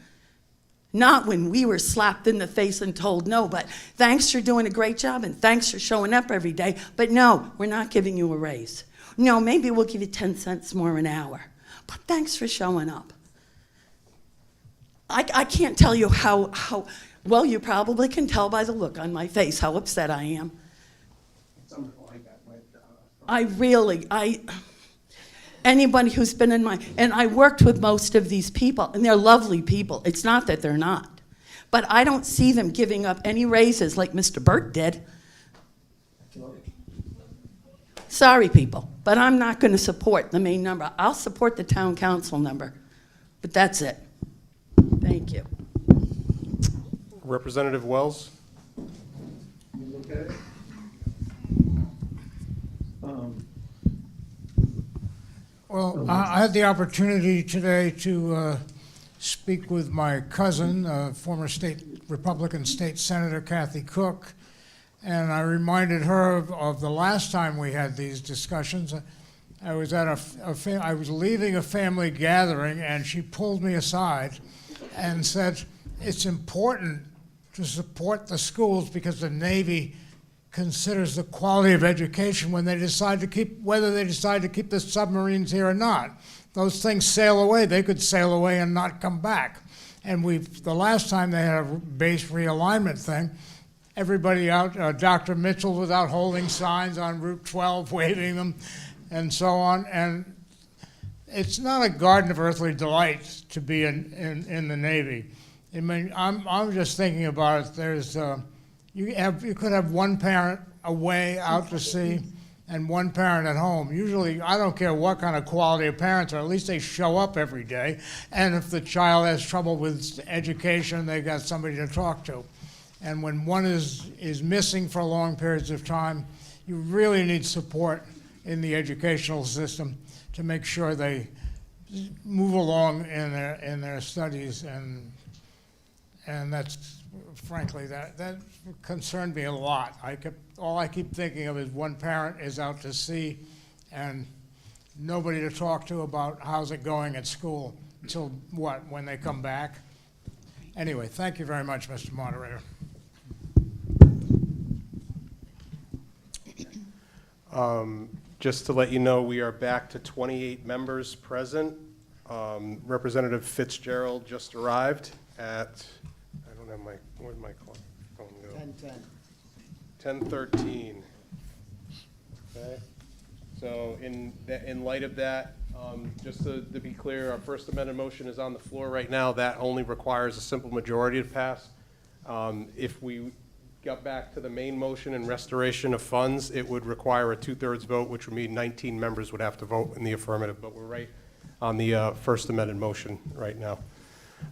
Not when we were slapped in the face and told no, but thanks for doing a great job and thanks for showing up every day. But no, we're not giving you a raise. No, maybe we'll give you 10 cents more an hour. But thanks for showing up. I can't tell you how, well, you probably can tell by the look on my face how upset I am. Anybody who's been in my, and I worked with most of these people, and they're lovely people. It's not that they're not. But I don't see them giving up any raises like Mr. Burt did. Sorry, people, but I'm not going to support the main number. I'll support the town council number, but that's it. Thank you. Representative Wells. Well, I had the opportunity today to speak with my cousin, former Republican State Senator Kathy Cook, and I reminded her of the last time we had these discussions. I was at I was leaving a family gathering, and she pulled me aside and said, it's important to support the schools because the Navy considers the quality of education when they decide to keep, whether they decide to keep the submarines here or not. Those things sail away. They could sail away and not come back. And the last time they had a base realignment thing, everybody out, Dr. Mitchell was out holding signs on Route 12, waving them, and so on. And it's not a garden of earthly delight to be in the Navy. I mean, I'm just thinking about it. There's you could have one parent away out to sea, and one parent at home, usually, I don't care what kind of quality of parents are, at least they show up every day. And if the child has trouble with education, they got somebody to talk to. And when one is missing for long periods of time, you really need support in the educational system to make sure they move along in their studies. And that's, frankly, that concerned me a lot. All I keep thinking of is one parent is out to sea and nobody to talk to about how's it going at school until what, when they come back? Anyway, thank you very much, Mr. Moderator. Just to let you know, we are back to 28 members present. Representative Fitzgerald just arrived at, I don't have my, where'd my phone go? 10:13. Okay. So in light of that, just to be clear, our First Amendment motion is on the floor right now. That only requires a simple majority to pass. If we got back to the main motion and restoration of funds, it would require a 2/3 vote, which would mean 19 members would have to vote in the affirmative, but we're right on the First Amendment motion right now.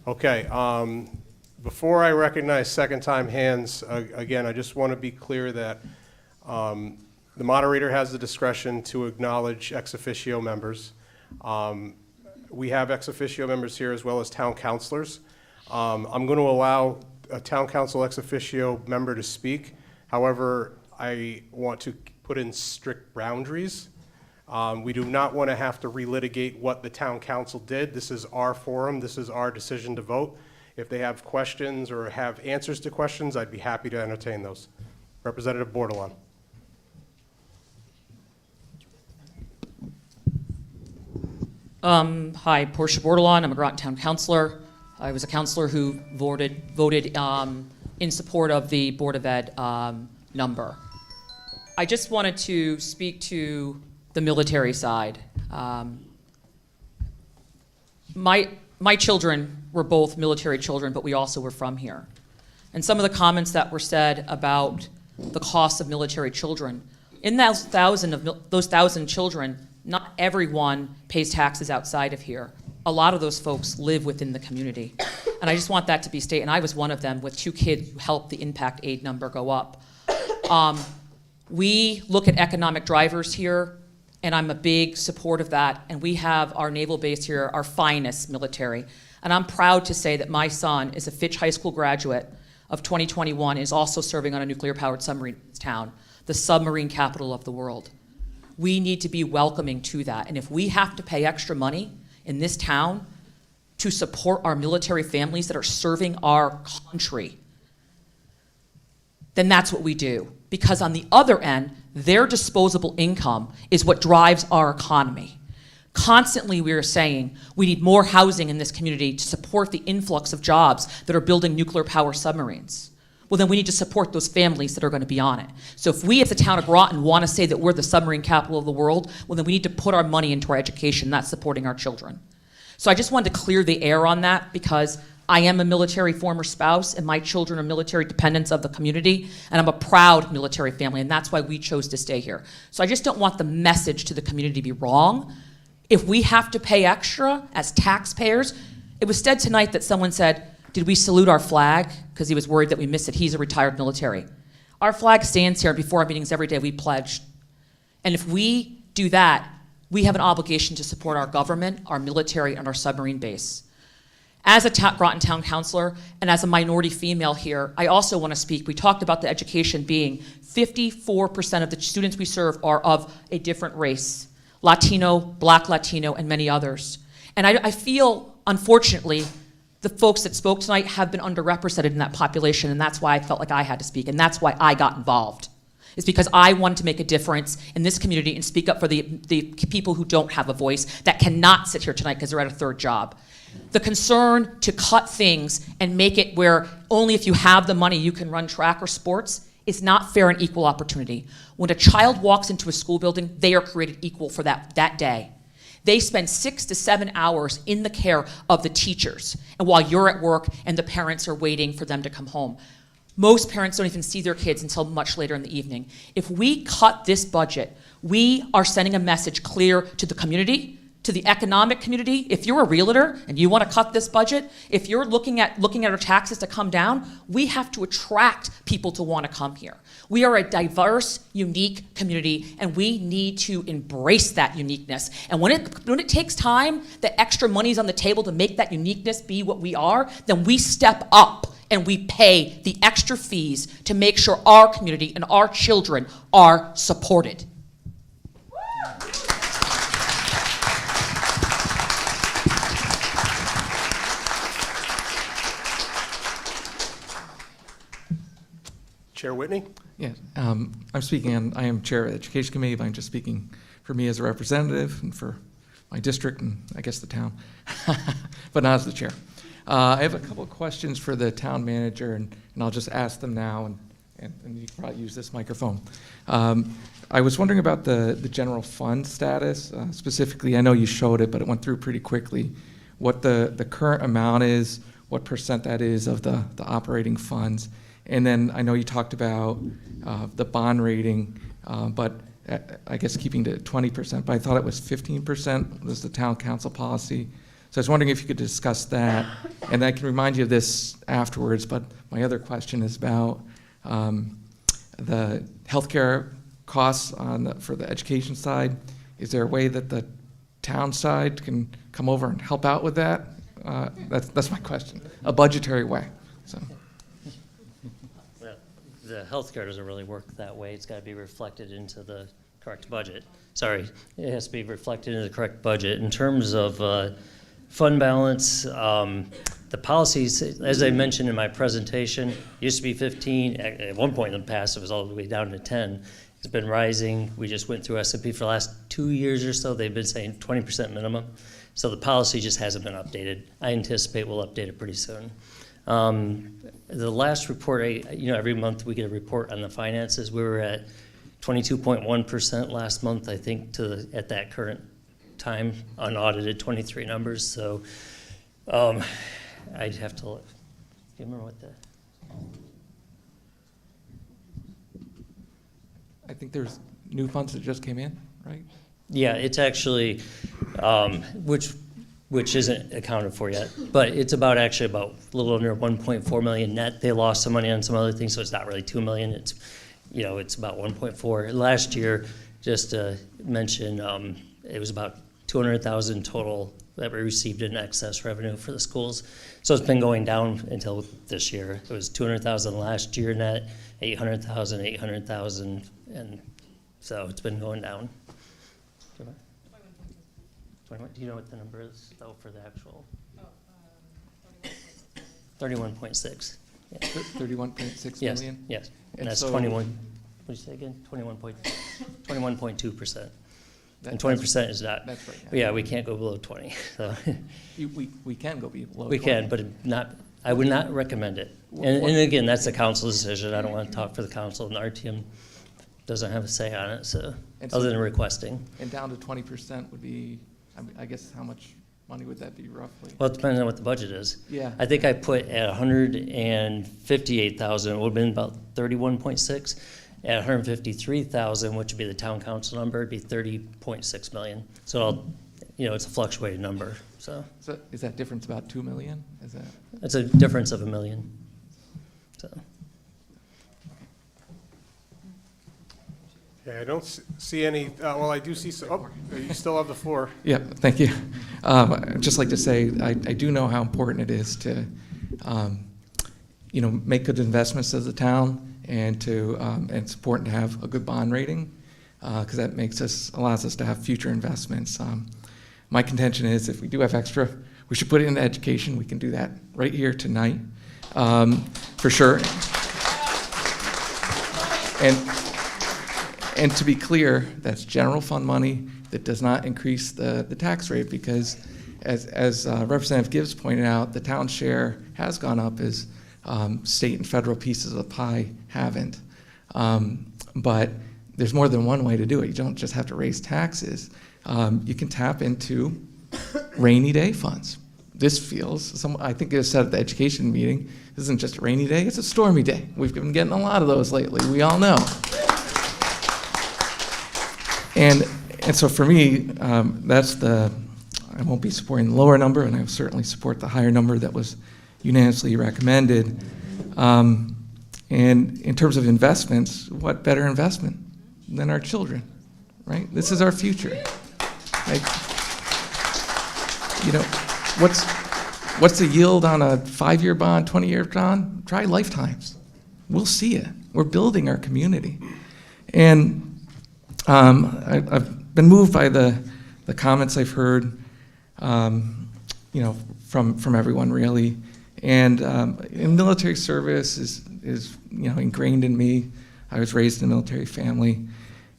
Okay, before I recognize second-time hands, again, I just want to be clear that the moderator has the discretion to acknowledge ex officio members. We have ex officio members here as well as town councilors. I'm going to allow a town council ex officio member to speak. However, I want to put in strict boundaries. We do not want to have to relitigate what the town council did. This is our forum. This is our decision to vote. If they have questions or have answers to questions, I'd be happy to entertain those. Representative Bordelon. Hi, Portia Bordelon. I'm a Groton Town Councilor. I was a councilor who voted in support of the Board of Ed number. I just wanted to speak to the military side. My children were both military children, but we also were from here. And some of the comments that were said about the cost of military children, in those 1,000 children, not everyone pays taxes outside of here. A lot of those folks live within the community. And I just want that to be stated. And I was one of them with 2 kids who helped the impact aid number go up. We look at economic drivers here, and I'm a big support of that. And we have our naval base here, our finest military. And I'm proud to say that my son is a Fitch High School graduate of 2021, is also serving on a nuclear-powered submarine in this town, the submarine capital of the world. We need to be welcoming to that. And if we have to pay extra money in this town to support our military families that are serving our country, then that's what we do. Because on the other end, their disposable income is what drives our economy. Constantly we are saying we need more housing in this community to support the influx of jobs that are building nuclear power submarines. Well, then we need to support those families that are going to be on it. So if we as the town of Groton want to say that we're the submarine capital of the world, well, then we need to put our money into our education, not supporting our children. So I just wanted to clear the air on that because I am a military former spouse and my children are military dependents of the community, and I'm a proud military family, and that's why we chose to stay here. So I just don't want the message to the community to be wrong. If we have to pay extra as taxpayers, it was said tonight that someone said, did we salute our flag? Because he was worried that we missed it. He's a retired military. Our flag stands here before our meetings every day. We pledge. And if we do that, we have an obligation to support our government, our military, and our submarine base. As a Groton Town Councilor and as a minority female here, I also want to speak. We talked about the education being 54% of the students we serve are of a different race, Latino, Black Latino, and many others. And I feel, unfortunately, the folks that spoke tonight have been underrepresented in that population, and that's why I felt like I had to speak, and that's why I got involved. It's because I wanted to make a difference in this community and speak up for the people who don't have a voice, that cannot sit here tonight because they're at a third job. The concern to cut things and make it where only if you have the money you can run track or sports is not fair and equal opportunity. When a child walks into a school building, they are created equal for that day. They spend 6 to 7 hours in the care of the teachers, and while you're at work and the parents are waiting for them to come home. Most parents don't even see their kids until much later in the evening. If we cut this budget, we are sending a message clear to the community, to the economic community. If you're a realtor and you want to cut this budget, if you're looking at our taxes to come down, we have to attract people to want to come here. We are a diverse, unique community, and we need to embrace that uniqueness. And when it takes time, the extra money's on the table to make that uniqueness be what we are, then we step up and we pay the extra fees to make sure our community and our children are supported. Chair Whitney? Yes, I'm speaking I am chair of the Education Committee, but I'm just speaking for me as a representative and for my district and I guess the town, but not as the chair. I have a couple of questions for the town manager, and I'll just ask them now, and you can probably use this microphone. I was wondering about the general fund status. Specifically, I know you showed it, but it went through pretty quickly. What the current amount is, what percent that is of the operating funds. And then I know you talked about the bond rating, but I guess keeping to 20%, but I thought it was 15% was the town council policy. So I was wondering if you could discuss that. And I can remind you of this afterwards, but my other question is about the healthcare costs for the education side. Is there a way that the town side can come over and help out with that? That's my question, a budgetary way. So. The healthcare doesn't really work that way. It's got to be reflected into the correct budget. Sorry, it has to be reflected into the correct budget. In terms of fund balance, the policies, as I mentioned in my presentation, used to be 15. At one point in the past, it was all the way down to 10. It's been rising. We just went through S&P for the last 2 years or so. They've been saying 20% minimum. So the policy just hasn't been updated. I anticipate we'll update it pretty soon. The last report, every month we get a report on the finances. We were at 22.1% last month, I think, at that current time, unaudited 23 numbers. So I'd have to look. Do you remember what the? I think there's new funds that just came in, right? Yeah, it's actually, which isn't accounted for yet, but it's about a little under 1.4 million net. They lost some money on some other things, so it's not really 2 million. It's, it's about 1.4. Last year, just to mention, it was about 200,000 total that we received in excess revenue for the schools. So it's been going down until this year. It was 200,000 last year net, 800,000, and so it's been going down. Do you know what the number is, though, for the actual? 31.6. Yeah. 31.6 yes, million? Yes, and that's so 21, what did you say again? 21.2%. And 20% is not. That's right. Yeah, we can't go below 20. So. We can go below 20. We can, but I would not recommend it. And again, that's the council's decision. I don't want to talk for the council, and the RTM doesn't have a say on it, so other than requesting. And down to 20% would be, I guess, how much money would that be roughly? Well, it depends on what the budget is. Yeah. I think I put at 158,000, it would have been about 31.6. At 153,000, which would be the town council number, it'd be 30.6 million. So it's a fluctuating number. So is that difference about 2 million? It's a difference of $1 million. So. Yeah, I don't see any, well, I do see some, you still have the floor. Yeah, thank you. I'd just like to say, I do know how important it is to, make good investments as a town, and it's important to have a good bond rating, because that allows us to have future investments. My contention is if we do have extra, we should put it into education. We can do that right here tonight, for sure. And to be clear, that's general fund money that does not increase the tax rate, because as Representative Gibbs pointed out, the town share has gone up as state and federal pieces of the pie haven't. But there's more than one way to do it. You don't just have to raise taxes. You can tap into rainy day funds. this feels. I think it was said at the education meeting, this isn't just a rainy day, it's a stormy day. We've been getting a lot of those lately, we all know. And so for me, I won't be supporting the lower number, and I will certainly support the higher number that was unanimously recommended. And in terms of investments, what better investment than our children, right? This is our future. Like, you know, what's the yield on a 5-year bond, 20-year bond? Try lifetimes. We'll see it. We're building our community. And I've been moved by the comments I've heard, you know, from everyone really. And military service is you know, ingrained in me. I was raised in a military family,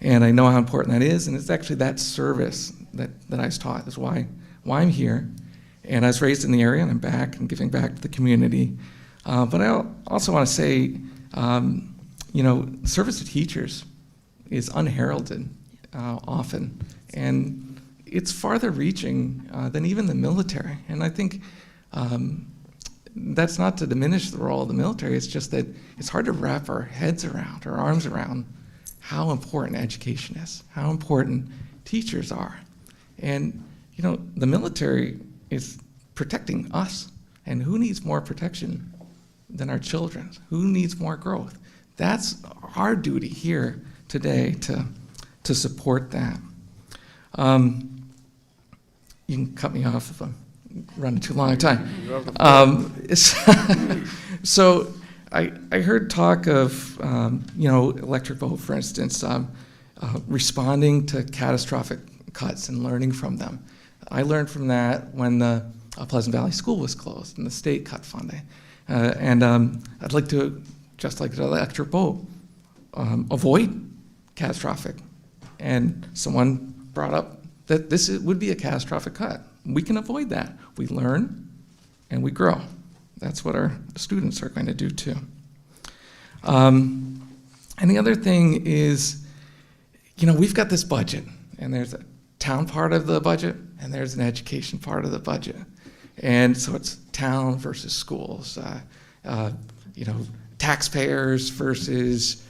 and I know how important that is. And it's actually that service that I was taught is why I'm here. And I was raised in the area, and I'm back and giving back to the community. But I also want to say, you know, service to teachers is unheralded often, and it's farther reaching than even the military. And I think that's not to diminish the role of the military, it's just that it's hard to wrap our heads around, our arms around how important education is, how important teachers are. And, you know, the military is protecting us, and who needs more protection than our children? Who needs more growth? That's our duty here today to support that. You can cut me off if I'm running too long a time. So I heard talk of, you know, electric vote, for instance, responding to catastrophic cuts and learning from them. I learned from that when the Pleasant Valley School was closed and the state cut funding. And I'd like to, just like the electric vote, avoid catastrophic. And someone brought up that this would be a catastrophic cut. We can avoid that. We learn and we grow. That's what our students are going to do too. And the other thing is, you know, we've got this budget, and there's a town part of the budget, and there's an education part of the budget. And so it's town versus schools, you know, taxpayers versus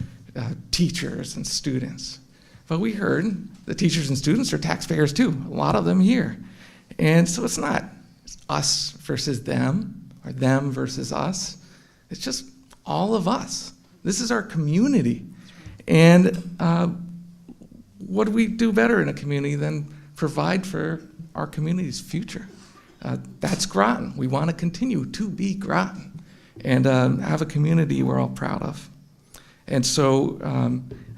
teachers and students. But we heard the teachers and students are taxpayers too, a lot of them here. And so it's not us versus them, or them versus us. It's just all of us. This is our community. And what do we do better in a community than provide for our community's future? That's Groton. We want to continue to be Groton and have a community we're all proud of. And so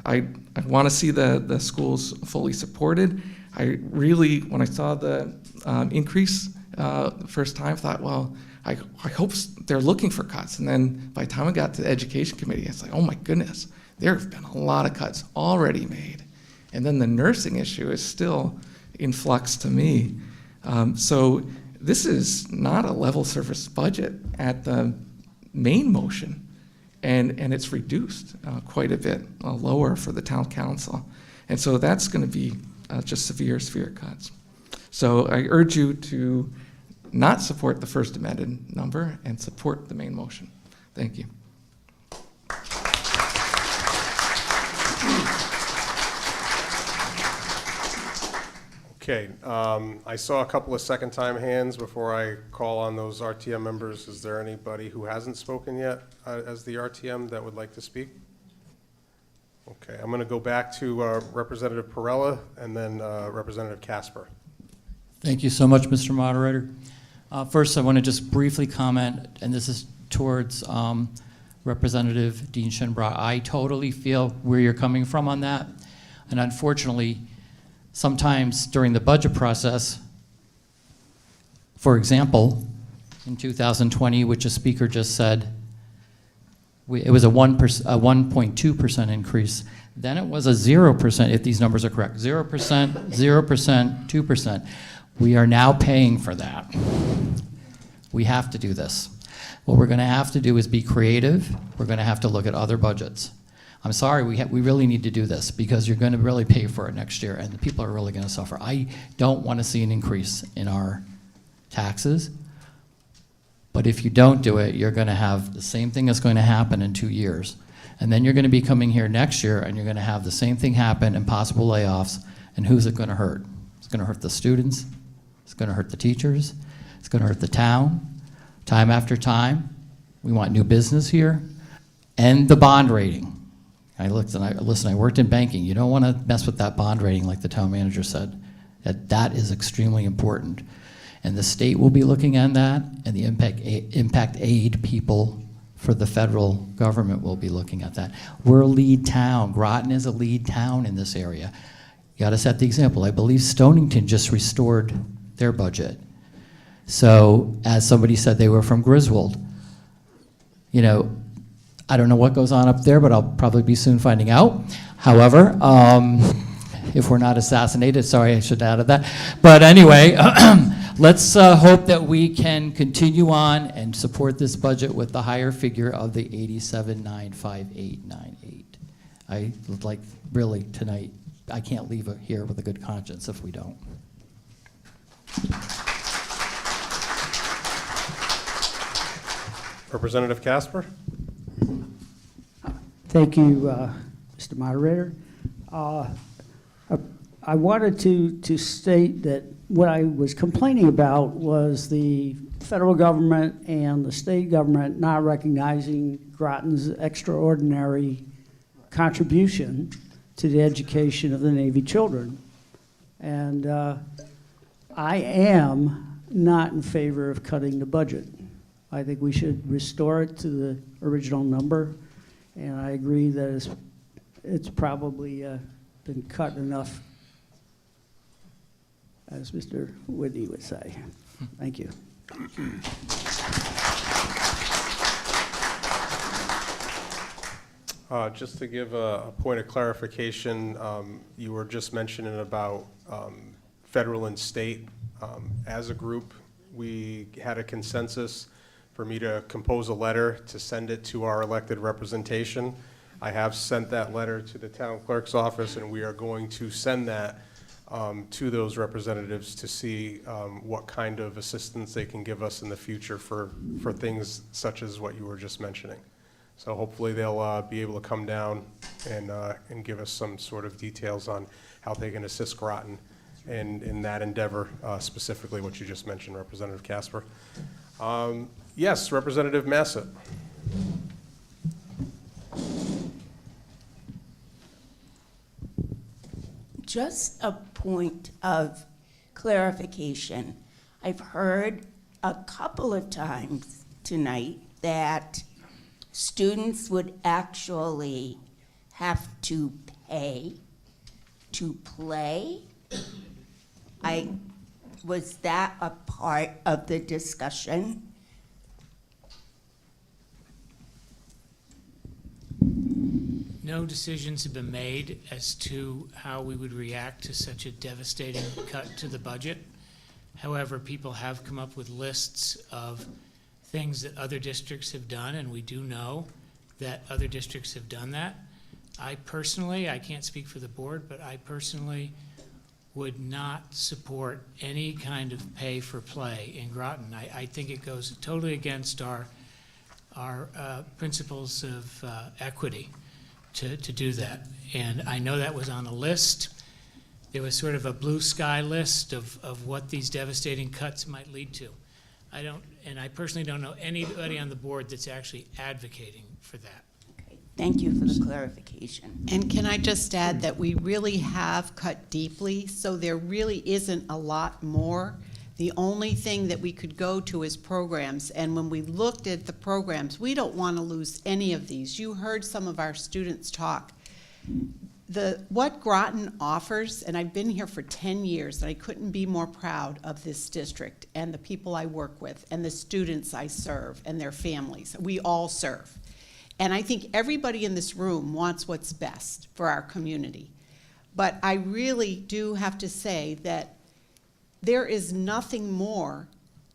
I want to see the schools fully supported. I really, when I saw the increase the first time, thought, well, I hope they're looking for cuts. And then by the time I got to the education committee, it's like, oh my goodness, there have been a lot of cuts already made. And then the nursing issue is still in flux to me. So this is not a level service budget at the main motion. And it's reduced quite a bit lower for the town council. And so that's going to be just severe cuts. So I urge you to not support the first amended number and support the main motion. Thank you. Okay, I saw a couple of second-time hands before I call on those RTM members. Is there anybody who hasn't spoken yet as the RTM that would like to speak? Okay, I'm going to go back to Representative Perella and then Representative Casper. Thank you so much, Mr. Moderator. First, I want to just briefly comment, and this is towards Representative Dean Shinbrock. I totally feel where you're coming from on that, and unfortunately, sometimes during the budget process, for example, in 2020, which a speaker just said, it was a 1.2% increase. Then it was a 0%, if these numbers are correct. 0%, 0%, 2%. We are now paying for that. We have to do this. What we're going to have to do is be creative. We're going to have to look at other budgets. I'm sorry, we really need to do this because you're going to really pay for it next year, and the people are really going to suffer. I don't want to see an increase in our taxes But if you don't do it, you're going to have the same thing that's going to happen in 2 years. And then you're going to be coming here next year and you're going to have the same thing happen and possible layoffs. And who's it going to hurt? It's going to hurt the students. It's going to hurt the teachers. It's going to hurt the town. Time after time, we want new business here. And the bond rating. I looked and I worked in banking. You don't want to mess with that bond rating like the town manager said. That is extremely important. And the state will be looking at that, and the impact aid people for the federal government will be looking at that. We're a lead town. Groton is a lead town in this area. You got to set the example. I believe Stonington just restored their budget. So, as somebody said, they were from Griswold. You know, I don't know what goes on up there, but I'll probably be soon finding out. However, if we're not assassinated, sorry, I should add that. But anyway, let's hope that we can continue on and support this budget with the higher figure of the 87,958.98. I would like, really, tonight, I can't leave here with a good conscience if we don't. Representative Casper? Thank you, Mr. Moderator. I wanted to state that what I was complaining about was the federal government and the state government not recognizing Groton's extraordinary contribution to the education of the Navy children. And I am not in favor of cutting the budget. I think we should restore it to the original number, and I agree that it's probably been cut enough, as Mr. Whitney would say. Thank you. Just to give a point of clarification, you were just mentioning about federal and state. As a group, we had a consensus for me to compose a letter to send it to our elected representation. I have sent that letter to the town clerk's office, and we are going to send that to those representatives to see what kind of assistance they can give us in the future for things such as what you were just mentioning. So hopefully they'll be able to come down and give us some sort of details on how they can assist Groton in that endeavor, specifically what you just mentioned, Representative Casper. Yes, Representative Massett. Just a point of clarification. I've heard a couple of times tonight that students would actually have to pay to play. Was that a part of the discussion? No decisions have been made as to how we would react to such a devastating cut to the budget. However, people have come up with lists of things that other districts have done, and we do know that other districts have done that. I personally, I can't speak for the board, but I personally would not support any kind of pay for play in Groton. I think it goes totally against our principles of equity to do that. And I know that was on a list. There was sort of a blue sky list of what these devastating cuts might lead to. I personally don't know anybody on the board that's actually advocating for that. Okay, thank you for the clarification. And can I just add that we really have cut deeply, so there really isn't a lot more. The only thing that we could go to is programs, and when we looked at the programs, we don't want to lose any of these. You heard some of our students talk. What Groton offers, and I've been here for 10 years, and I couldn't be more proud of this district and the people I work with and the students I serve and their families. We all serve. And I think everybody in this room wants what's best for our community. But I really do have to say that there is nothing more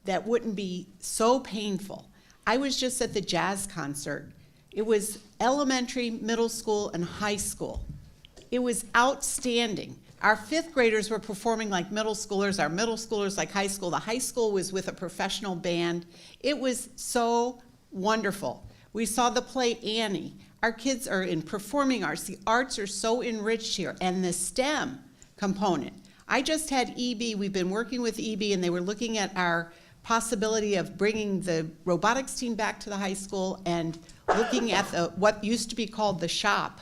that wouldn't be so painful. I was just at the jazz concert. It was elementary, middle school, and high school. It was outstanding. Our fifth graders were performing like middle schoolers, our middle schoolers like high school. The high school was with a professional band. It was so wonderful. We saw the play Annie. Our kids are in performing arts. The arts are so enriched here, and the STEM component. I just had EB, we've been working with EB, and they were looking at our possibility of bringing the robotics team back to the high school and looking at what used to be called the shop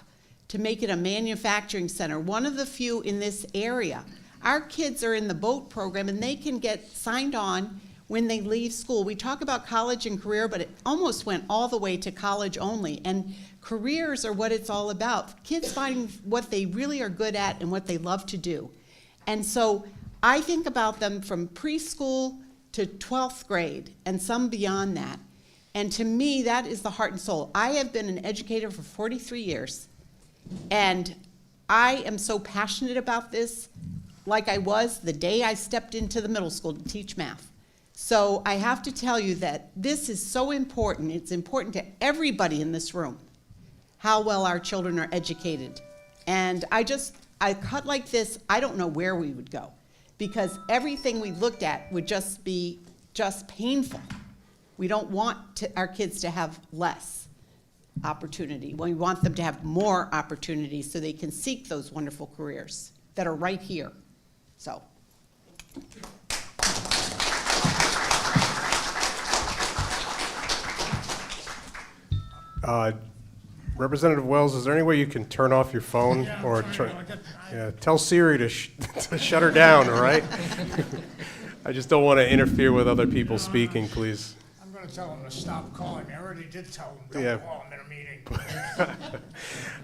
to make it a manufacturing center, one of the few in this area. Our kids are in the boat program, and they can get signed on when they leave school. We talk about college and career, but it almost went all the way to college only. And careers are what it's all about. Kids finding what they really are good at and what they love to do. And so I think about them from preschool to 12th grade and some beyond that. And to me, that is the heart and soul. I have been an educator for 43 years, and I am so passionate about this, like I was the day I stepped into the middle school to teach math. So I have to tell you that this is so important. It's important to everybody in this room, how well our children are educated. And I cut like this, I don't know where we would go, because everything we looked at would just be painful. We don't want our kids to have less opportunity. We want them to have more opportunity so they can seek those wonderful careers that are right here. So. Representative Wells, is there any way you can turn off your phone or tell Siri to shut her down, all right? I just don't want to interfere with other people speaking, please. I'm going to tell him to stop calling me. I already did tell him, don't call him in a meeting.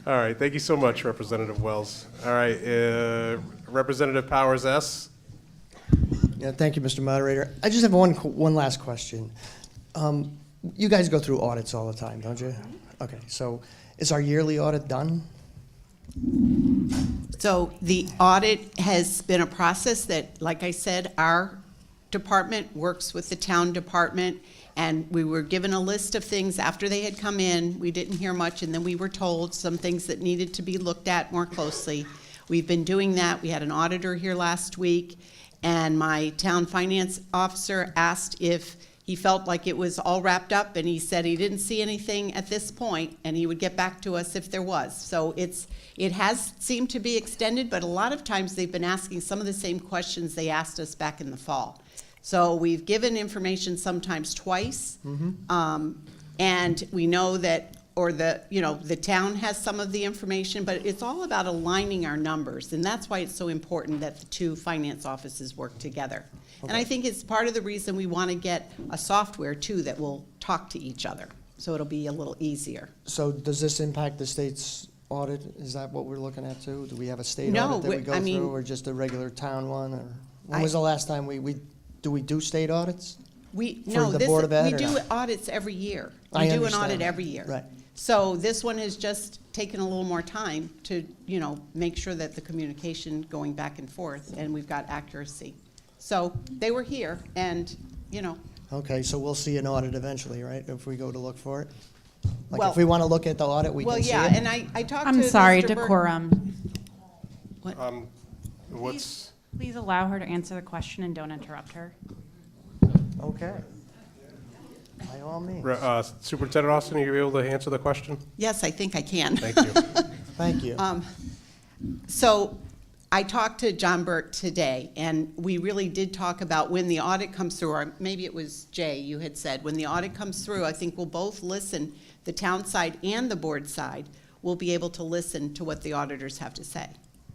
All right, thank you so much, Representative Wells. All right, Representative Powers S. Yeah, thank you, Mr. Moderator. I just have one last question. You guys go through audits all the time, don't you? Okay, so is our yearly audit done? So the audit has been a process that, like I said, our department works with the town department, and we were given a list of things after they had come in. We didn't hear much, and then we were told some things that needed to be looked at more closely. We've been doing that. We had an auditor here last week, and my town finance officer asked if he felt like it was all wrapped up, and he said he didn't see anything at this point, and he would get back to us if there was. So it has seemed to be extended, but a lot of times they've been asking some of the same questions they asked us back in the fall. So we've given information sometimes twice, and we know that, or the town has some of the information, but it's all about aligning our numbers, and that's why it's so important that the two finance offices work together. Okay. And I think it's part of the reason we want to get a software too that will talk to each other, so it'll be a little easier. So does this impact the state's audit? Is that what we're looking at too? Do we have a state No, audit that we go I mean, through, or just a regular town one? Or when was the last time we do state audits? For the Board of Ed, we or do not? audits every year. I We do an understand audit that. every year. Right. So this one has just taken a little more time to, make sure that the communication going back and forth, and we've got accuracy. So they were here, and, Okay, so we'll see an audit eventually, right, if we go to look for it? Like, Well- if we want to look at the audit, we can see it? Well, yeah, and I talked to I'm sorry, Mr. Burke. decorum. What's, Please allow her to answer the question and don't interrupt her. Okay. By all means. Superintendent Austin, are you able to answer the question? Yes, I think I can. Thank you. Thank you. So I talked to John Burke today, and we really did talk about when the audit comes through, or maybe it was Jay, you had said, when the audit comes through, I think we'll both listen, the town side and the board side, will be able to listen to what the auditors have to say.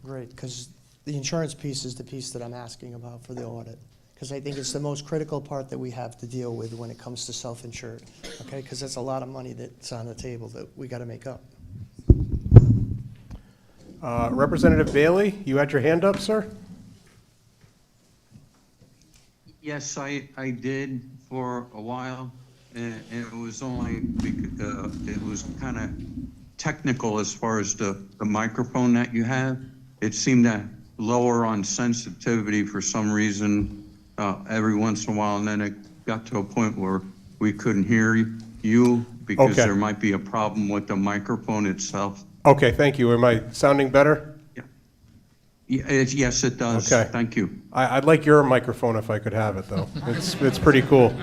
Great, because the insurance piece is the piece that I'm asking about for the audit, because I think it's the most critical part that we have to deal with when it comes to self-insured, okay? Because that's a lot of money that's on the table that we got to make up. Representative Bailey, you had your hand up, sir? Yes, I did for a while, and it was only because it was kind of technical as far as the microphone that you have. It seemed to lower on sensitivity for some reason every once in a while, and then it got to a point where we couldn't hear you because Okay. there might be a problem with the microphone itself. Okay, thank you. Am I sounding better? Yes, it does. Okay. Thank you. I'd like your microphone if I could have it, though. It's pretty cool.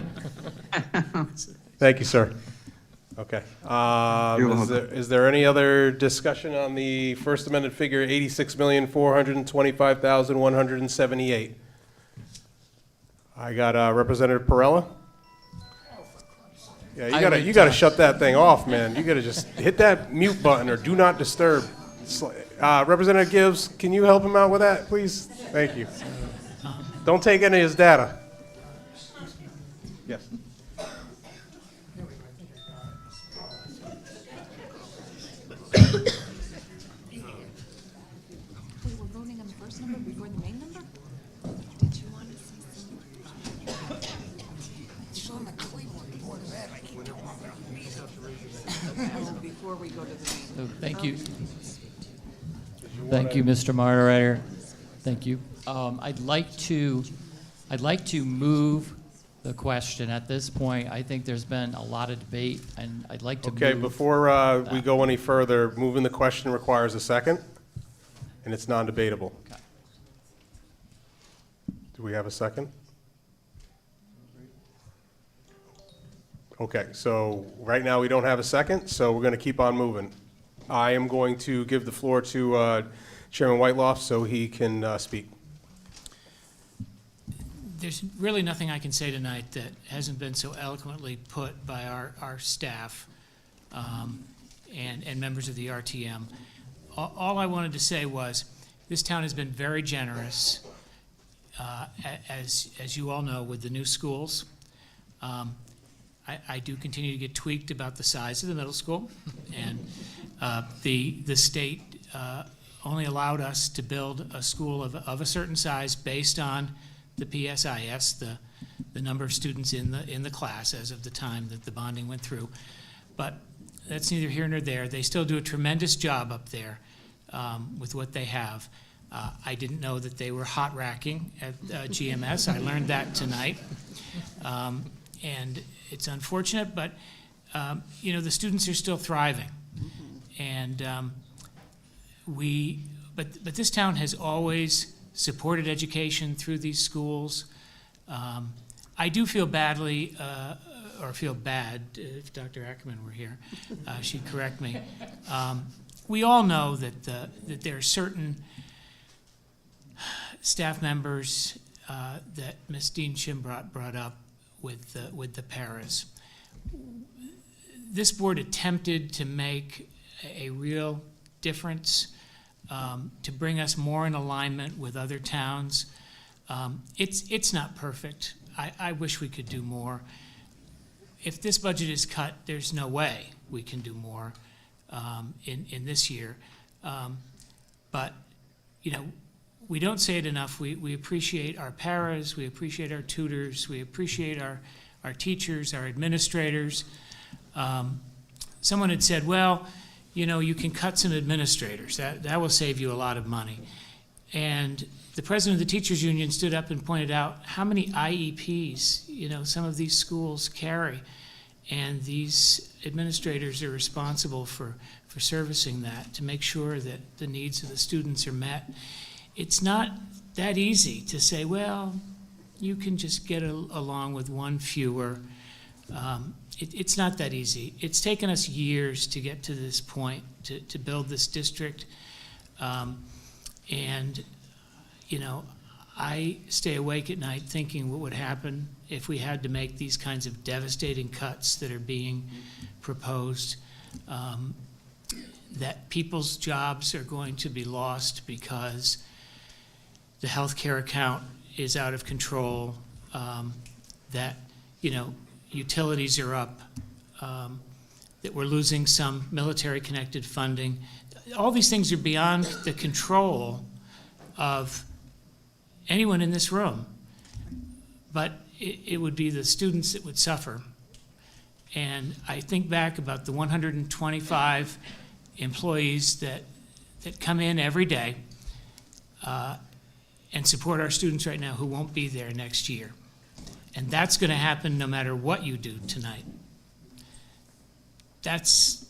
Thank you, sir. Okay. You're welcome. Is there any other discussion on the First Amendment figure, 86,425,178? I got Representative Perella. Yeah, you gotta shut that thing off, man. You gotta just hit that mute button or do not disturb. Representative Gibbs, can you help him out with that, please? Thank you. Don't take any of his data. Yes. We were voting on the first number before the main number? Did you want to say something? Before we go to the main. So thank you. Thank you, Mr. Moderator. Thank you. I'd like to move the question at this point. I think there's been a lot of debate, and I'd like to Okay, move before we go any further, moving the question requires a second, and it's non-debatable. Okay. Do we have a second? Okay, so right now we don't have a second, so we're going to keep on moving. I am going to give the floor to Chairman Whiteloff so he can speak. There's really nothing I can say tonight that hasn't been so eloquently put by our staff and members of the RTM. All I wanted to say was this town has been very generous, as you all know, with the new schools. I do continue to get tweaked about the size of the middle school, and the state only allowed us to build a school of a certain size based on the PSIS, the number of students in the class as of the time that the bonding went through. But that's neither here nor there. They still do a tremendous job up there with what they have. I didn't know that they were hot racking at GMS. I learned that tonight. And it's unfortunate, but you know, the students are still thriving. And but this town has always supported education through these schools. I do feel badly, or feel bad, if Dr. Ackerman were here, she'd correct me. We all know that there are certain staff members that Ms. Dean Chimbrat brought up with the paras. This board attempted to make a real difference, to bring us more in alignment with other towns. It's not perfect. I wish we could do more. If this budget is cut, there's no way we can do more in this year. But, you know, we don't say it enough. We appreciate our paras, we appreciate our tutors, we appreciate our teachers, our administrators. Someone had said, well, you know, you can cut some administrators. That will save you a lot of money. And the president of the teachers union stood up and pointed out how many IEPs, you know, some of these schools carry. And these administrators are responsible for servicing that, to make sure that the needs of the students are met. It's not that easy to say, well, you can just get along with one fewer. It's not that easy. It's taken us years to get to this point, to build this district. And, you know, I stay awake at night thinking what would happen if we had to make these kinds of devastating cuts that are being proposed, that people's jobs are going to be lost because the healthcare account is out of control, that, you know, utilities are up, that we're losing some military-connected funding. All these things are beyond the control of anyone in this room. But it would be the students that would suffer. And I think back about the 125 employees that come in every day and support our students right now who won't be there next year. And that's going to happen no matter what you do tonight. That's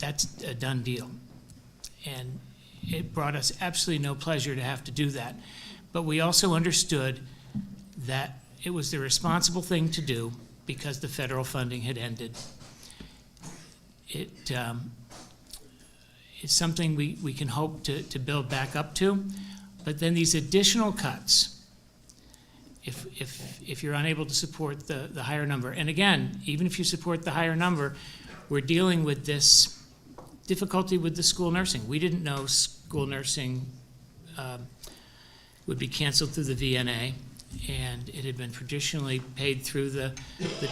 a done deal. And it brought us absolutely no pleasure to have to do that. But we also understood that it was the responsible thing to do because the federal funding had ended. It's something we can hope to build back up to, but then these additional cuts, if you're unable to support the higher number, and again, even if you support the higher number, we're dealing with this difficulty with the school nursing. We didn't know school nursing would be canceled through the VNA, and it had been traditionally paid through the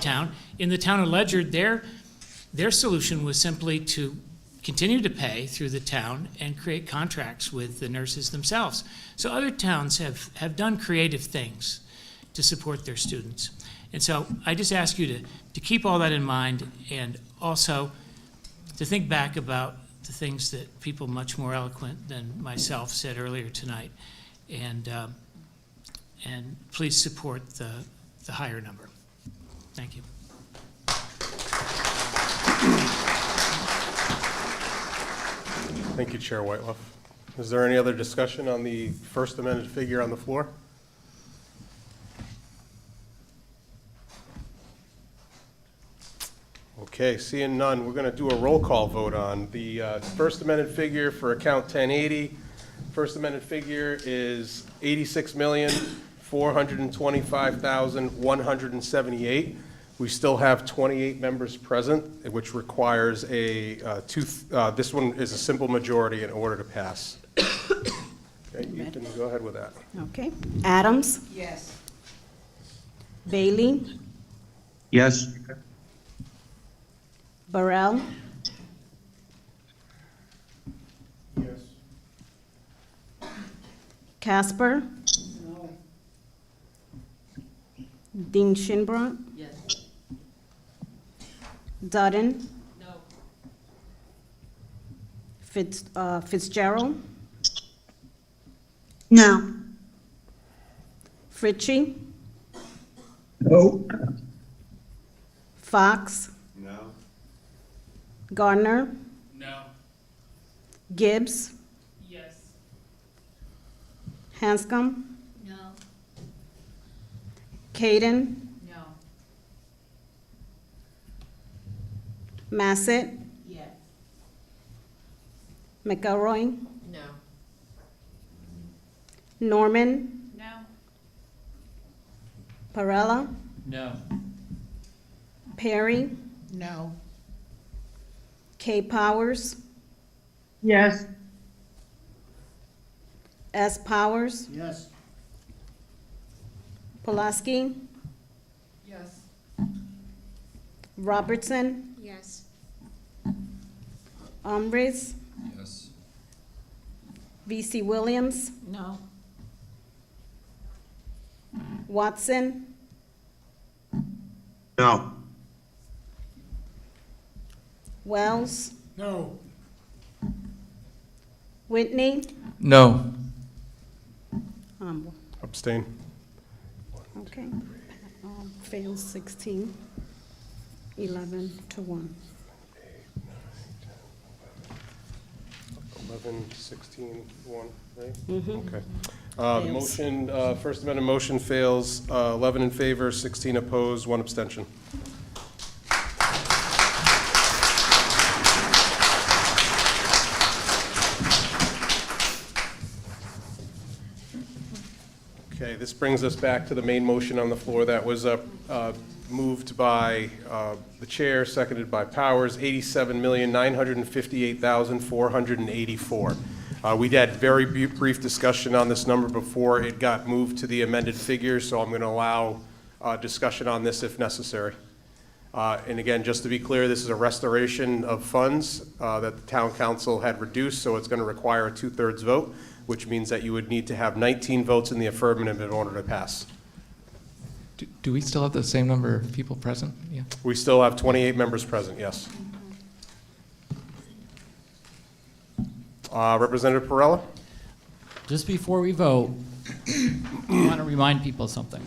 town. In the town of Ledyard, their solution was simply to continue to pay through the town and create contracts with the nurses themselves. So other towns have done creative things to support their students. And so I just ask you to keep all that in mind, and also to think back about the things that people much more eloquent than myself said earlier tonight. And please support the higher number. Thank you. Thank you, Chair Whiteloff. Is there any other discussion on the first amended figure on the floor? Okay, seeing none, we're going to do a roll call vote on the first amended figure for account 1080. First amended figure is $86,425,178. We still have 28 members present, which requires this one is a simple majority in order to pass. Okay, you can go ahead with that. Okay. Adams? Yes. Bailey? Yes. Burrell? Yes. Casper? No. Dean Shinbront? Yes. Dutton? No. Fitzgerald? No. Fritchie? No. Fox? No. Gardner? No. Gibbs? Yes. Hanscom? No. Caden? No. Massett? Yes. McElroy? No. Norman? No. Parella? No. Perry? No. K. Powers? Yes. S. Powers? Yes. Pulaski? Yes. Robertson? Yes. Umbriz? Yes. V.C. Williams? No. Watson? No. Wells? No. Whitney? No. Abstain. Okay. Fails 16, 11 to 1. 11, 16, 1, right? Mhm. Okay. Fails. The motion, First Amendment motion fails, 11 in favor, 16 opposed, 1 abstention. Okay, this brings us back to the main motion on the floor that was moved by the chair, seconded by Powers, $87,958,484. We had very brief discussion on this number before it got moved to the amended figure, so I'm going to allow discussion on this if necessary. And again, just to be clear, this is a restoration of funds that the town council had reduced, so it's going to require a 2/3 vote, which means that you would need to have 19 votes in the affirmative in order to pass. Do we still have the same number of people present? Yeah. We still have 28 members present, yes. Representative Perella? Just before we vote, I want to remind people something.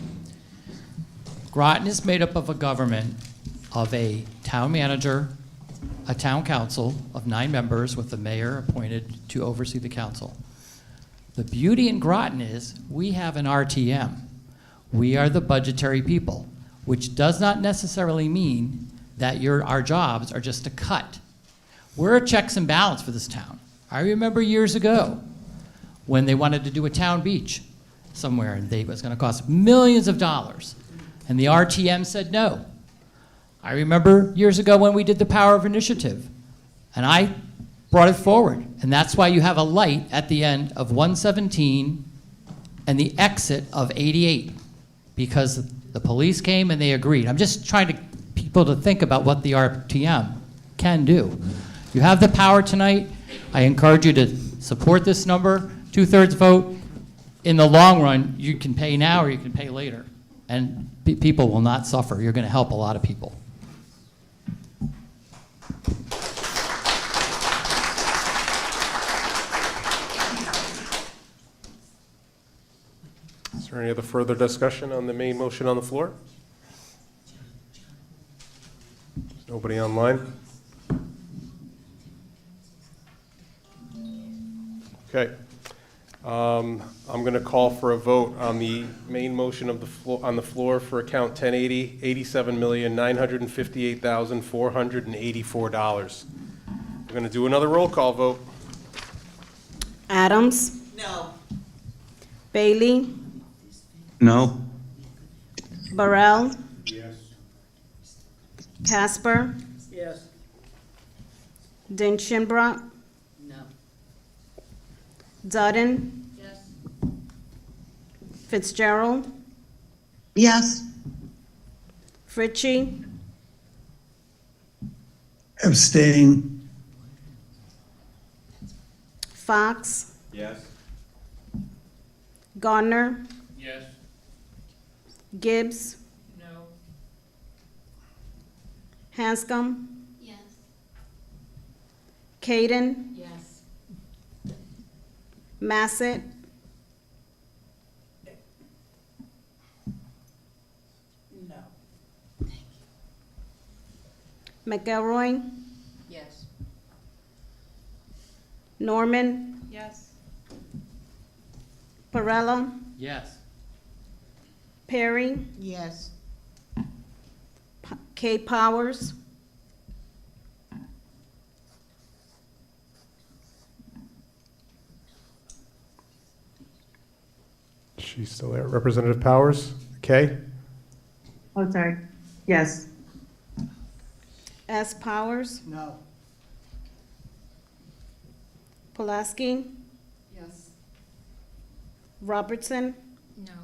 Groton is made up of a government of a town manager, a town council of 9 members with the mayor appointed to oversee the council. The beauty in Groton is we have an RTM. We are the budgetary people, which does not necessarily mean that our jobs are just a cut. We're a checks and balance for this town. I remember years ago when they wanted to do a town beach somewhere and it was going to cost millions of dollars. And the RTM said no. I remember years ago when we did the Power of Initiative, and I brought it forward. And that's why you have a light at the end of 117 and the exit of 88, because the police came and they agreed. I'm just trying to people to think about what the RTM can do. You have the power tonight. I encourage you to support this number, 2/3 vote. In the long run, you can pay now or you can pay later. And people will not suffer. You're going to help a lot of people. Is there any other further discussion on the main motion on the floor? Nobody online? Okay. I'm going to call for a vote on the main motion of on the floor for account 1080, $87,958,484. We're going to do another roll call vote. Adams. No. Bailey. No? Burrell. Yes. Casper. Yes. Dinshinbrook. No. Dudden. Yes. Fitzgerald. Yes. Fritchie. Abstain. Fox. Yes. Gardner. Yes. Gibbs. No. Hanscom. Yes. Caden. Yes. Massett. No. McElroy. Yes. Norman. Yes. Perella. Yes. Perry. Yes. K. Powers. She's still there. Representative Powers? Kay? Oh, sorry. Yes. S. Powers. No. Pulaski. Yes. Robertson. No.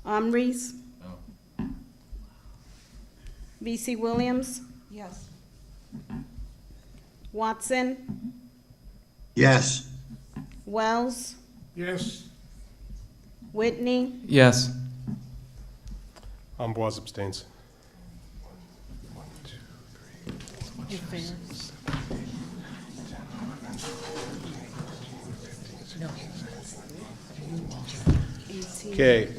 Umries. No. V.C. Williams. Yes. Watson. Yes. Wells. Yes. Whitney. Yes. Amboise abstains. Okay.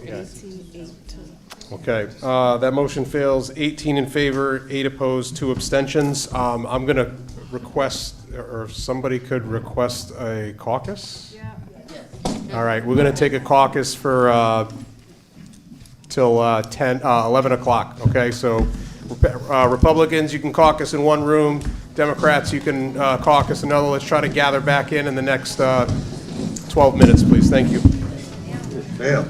Okay, that motion fails. 18 in favor, 8 opposed, 2 abstentions. I'm going to request, or if somebody could request a caucus? Yeah. All right, we're going to take a caucus for till 11 o'clock, okay? So Republicans, you can caucus in one room. Democrats, you can caucus in another. Let's try to gather back in the next 12 minutes, please. Thank you. Fail.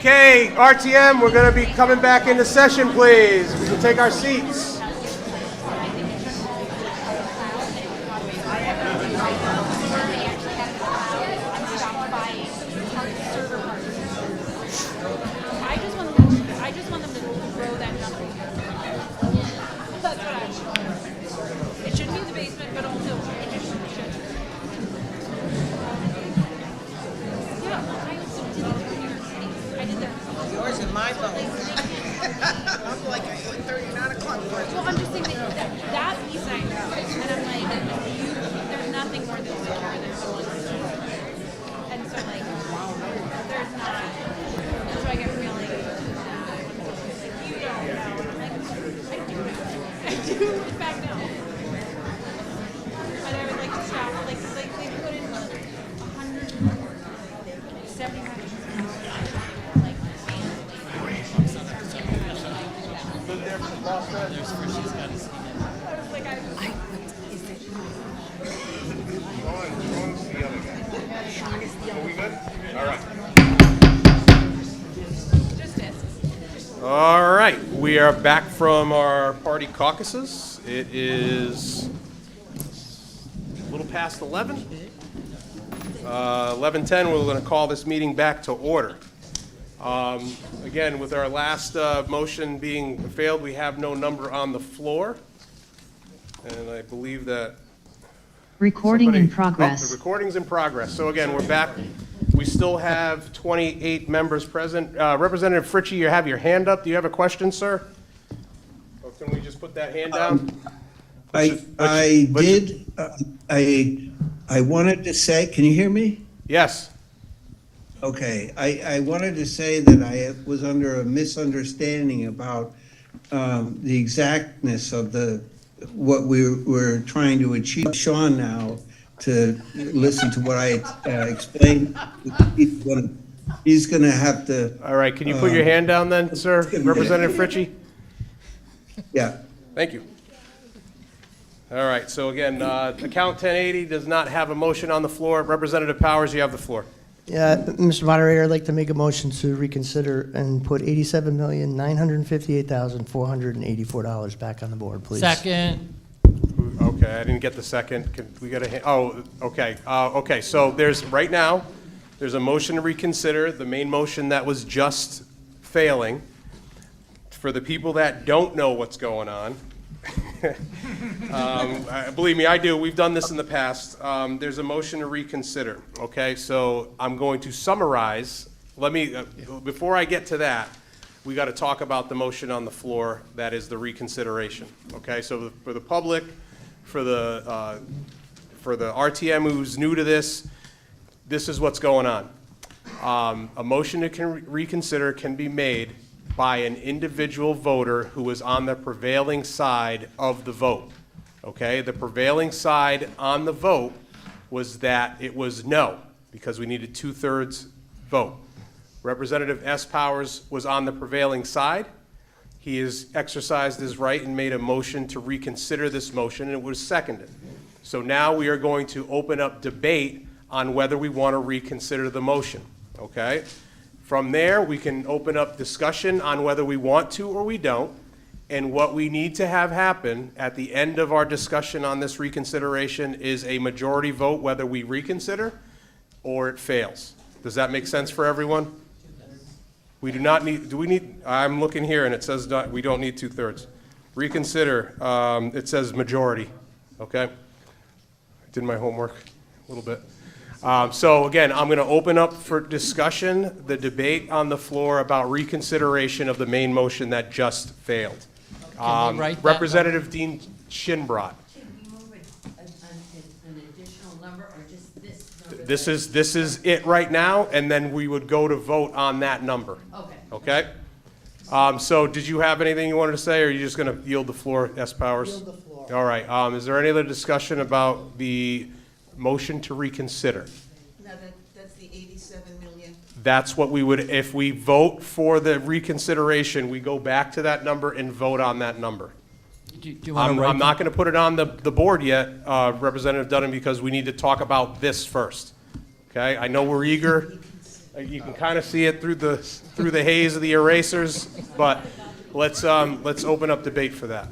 Okay, RTM, we're going to be coming back into session, please. We can take our seats. I just want them to grow that number. That's what I want. It shouldn't be in the basement, but also it just should. Yeah, I did that. Yours and my phone. I'm like 39 o'clock. Well, I'm just saying that piece I know, and I'm like, there's nothing more than secure than someone. And so like, there's not. So I get really. You don't know. I'm like, I do know. I do in fact know. But I would like to stop. Like they put in 175. All right, we are back from our party caucuses. It is a little past 11. 11:10, we're going to call this meeting back to order. Again, with our last motion being failed, we have no number on the floor. And I believe that... Recording in progress. Oh, the recording's in progress. So again, we're back. We still have 28 members present. Representative Fritchie, you have your hand up. Do you have a question, sir? Or can we just put that hand down? I wanted to say, can you hear me? Yes. Okay, I wanted to say that I was under a misunderstanding about the exactness of what we were trying to achieve. Sean now to listen to what I explained. He's going to have to. All right, can you put your hand down then, sir, Representative Fritchie? Yeah. Thank you. All right, so again, account 1080 does not have a motion on the floor. Representative Powers, you have the floor. Yeah, Mr. Moderator, I'd like to make a motion to reconsider and put $87,958,484 back on the board, please. Second. Okay, I didn't get the second. Can we get a hand? Oh, okay. Okay, so right now, there's a motion to reconsider, the main motion that was just failing. For the people that don't know what's going on, believe me, I do. We've done this in the past. There's a motion to reconsider. Okay, so I'm going to summarize. Before I get to that, we got to talk about the motion on the floor. That is the reconsideration. Okay, so for the public, for the RTM who's new to this is what's going on. A motion to reconsider can be made by an individual voter who was on the prevailing side of the vote. Okay, the prevailing side on the vote was that it was no, because we needed 2/3 vote. Representative S. Powers was on the prevailing side. He has exercised his right and made a motion to reconsider this motion, and it was seconded. So now we are going to open up debate on whether we want to reconsider the motion, okay? From there, we can open up discussion on whether we want to or we don't, and what we need to have happen at the end of our discussion on this reconsideration is a majority vote whether we reconsider or it fails. Does that make sense for everyone? We do not need, I'm looking here and it says we don't need 2/3. Reconsider, it says majority, okay? I did my homework a little bit. So again, I'm going to open up for discussion the debate on the floor about reconsideration of the main motion that just failed. Can you write that Representative Dean Shinbrot. Can we move an additional number or just this number? This is it right now, and then we would go to vote on that number. Okay. Okay? So did you have anything you wanted to say, or are you just going to yield the floor, S. Powers? Yield the floor. All right. Is there any other discussion about the motion to reconsider? No, that's the 87 million. That's what we would, if we vote for the reconsideration, we go back to that number and vote on that number. Do you want to I'm not going to put it on the board yet, Representative Dunham, because we need to talk about this first. Okay? I know we're eager. You can kind of see it through the haze of the erasers, but let's open up debate for that.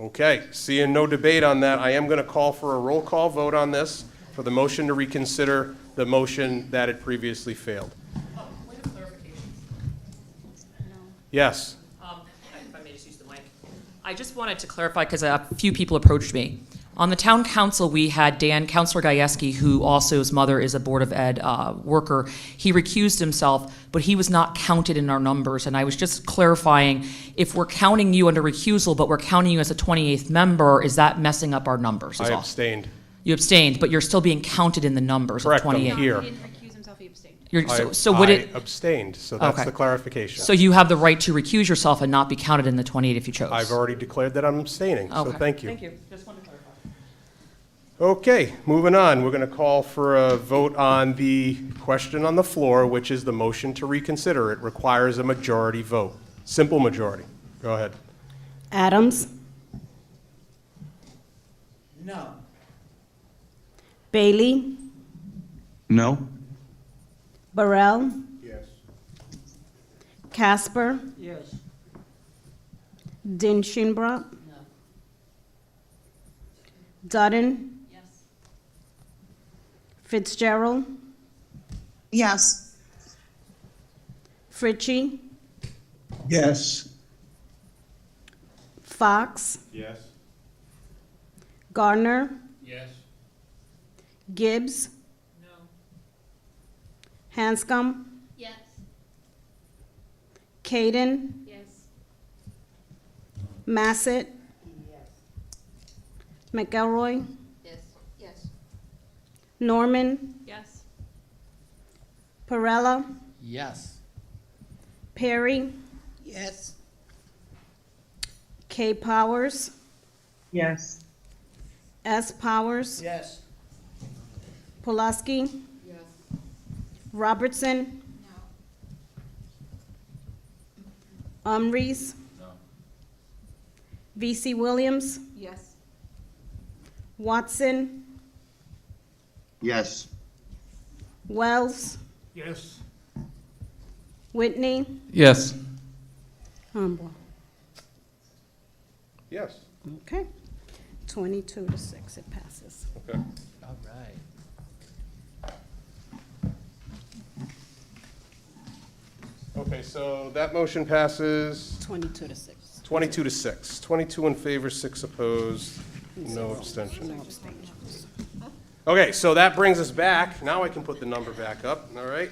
Okay, seeing no debate on that, I am going to call for a roll call vote on this for the motion to reconsider the motion that had previously failed. Point of clarification. Yes. If I may just use the mic. I just wanted to clarify, because a few people approached me. On the town council, we had Councilor Gajewski, who also his mother is a Board of Ed worker. He recused himself, but he was not counted in our numbers. And I was just clarifying, if we're counting you under recusal, but we're counting you as a 28th member, is that messing up our numbers? I abstained. You abstained, but you're still being counted in the numbers Correct, of 28. I'm here. He didn't recuse himself, he abstained. I abstained, so that's Okay. the clarification. So you have the right to recuse yourself and not be counted in the 28 if you chose. I've already declared that I'm abstaining, so Okay. thank you. Thank you. Just wanted to clarify. Okay, moving on. We're going to call for a vote on the question on the floor, which is the motion to reconsider. It requires a majority vote, simple majority. Go ahead. Adams, No. Bailey, No? Burrell, Yes. Casper, Yes. Dinshinbrook, Dutton, Fitzgerald, Yes. Fritchie, Yes. Fox, Yes. Gardner, Yes. Gibbs, Hanscom, Yes. Kaden, Yes. Massett, McElroy, Yes. Yes. Norman, Yes. Perella, Yes. Perry, Yes. K. Powers, Yes. S. Powers, Yes. Pulaski, Yes. Robertson, Umries, V.C. Williams, Yes. Watson, Yes. Wells, Yes. Whitney, Yes. Humble. Yes. Okay. 22-6, it passes. Okay. All right. Okay, so that motion passes 22-6. 22-6. 22 in favor, 6 opposed, no abstention. No abstentions. Okay, so that brings us back. Now I can put the number back up, all right?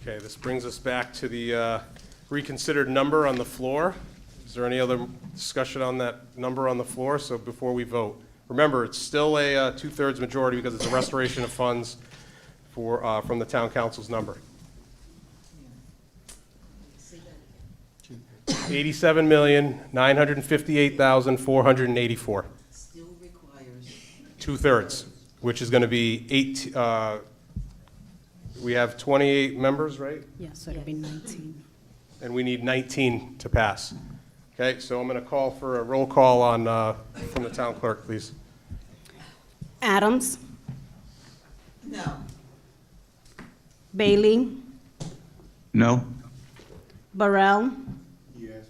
Okay, this brings us back to the reconsidered number on the floor. Is there any other discussion on that number on the floor? So before we vote, remember, it's still a two-thirds majority because it's a restoration of funds for, from the town council's number. 87,958,484. Still requires. Two-thirds, which is going to be we have 28 members, right? Yes, so it'll be 19. And we need 19 to pass. Okay, so I'm going to call for a roll call on, from the town clerk, please. Adams, No. Bailey, No? Burrell, Yes.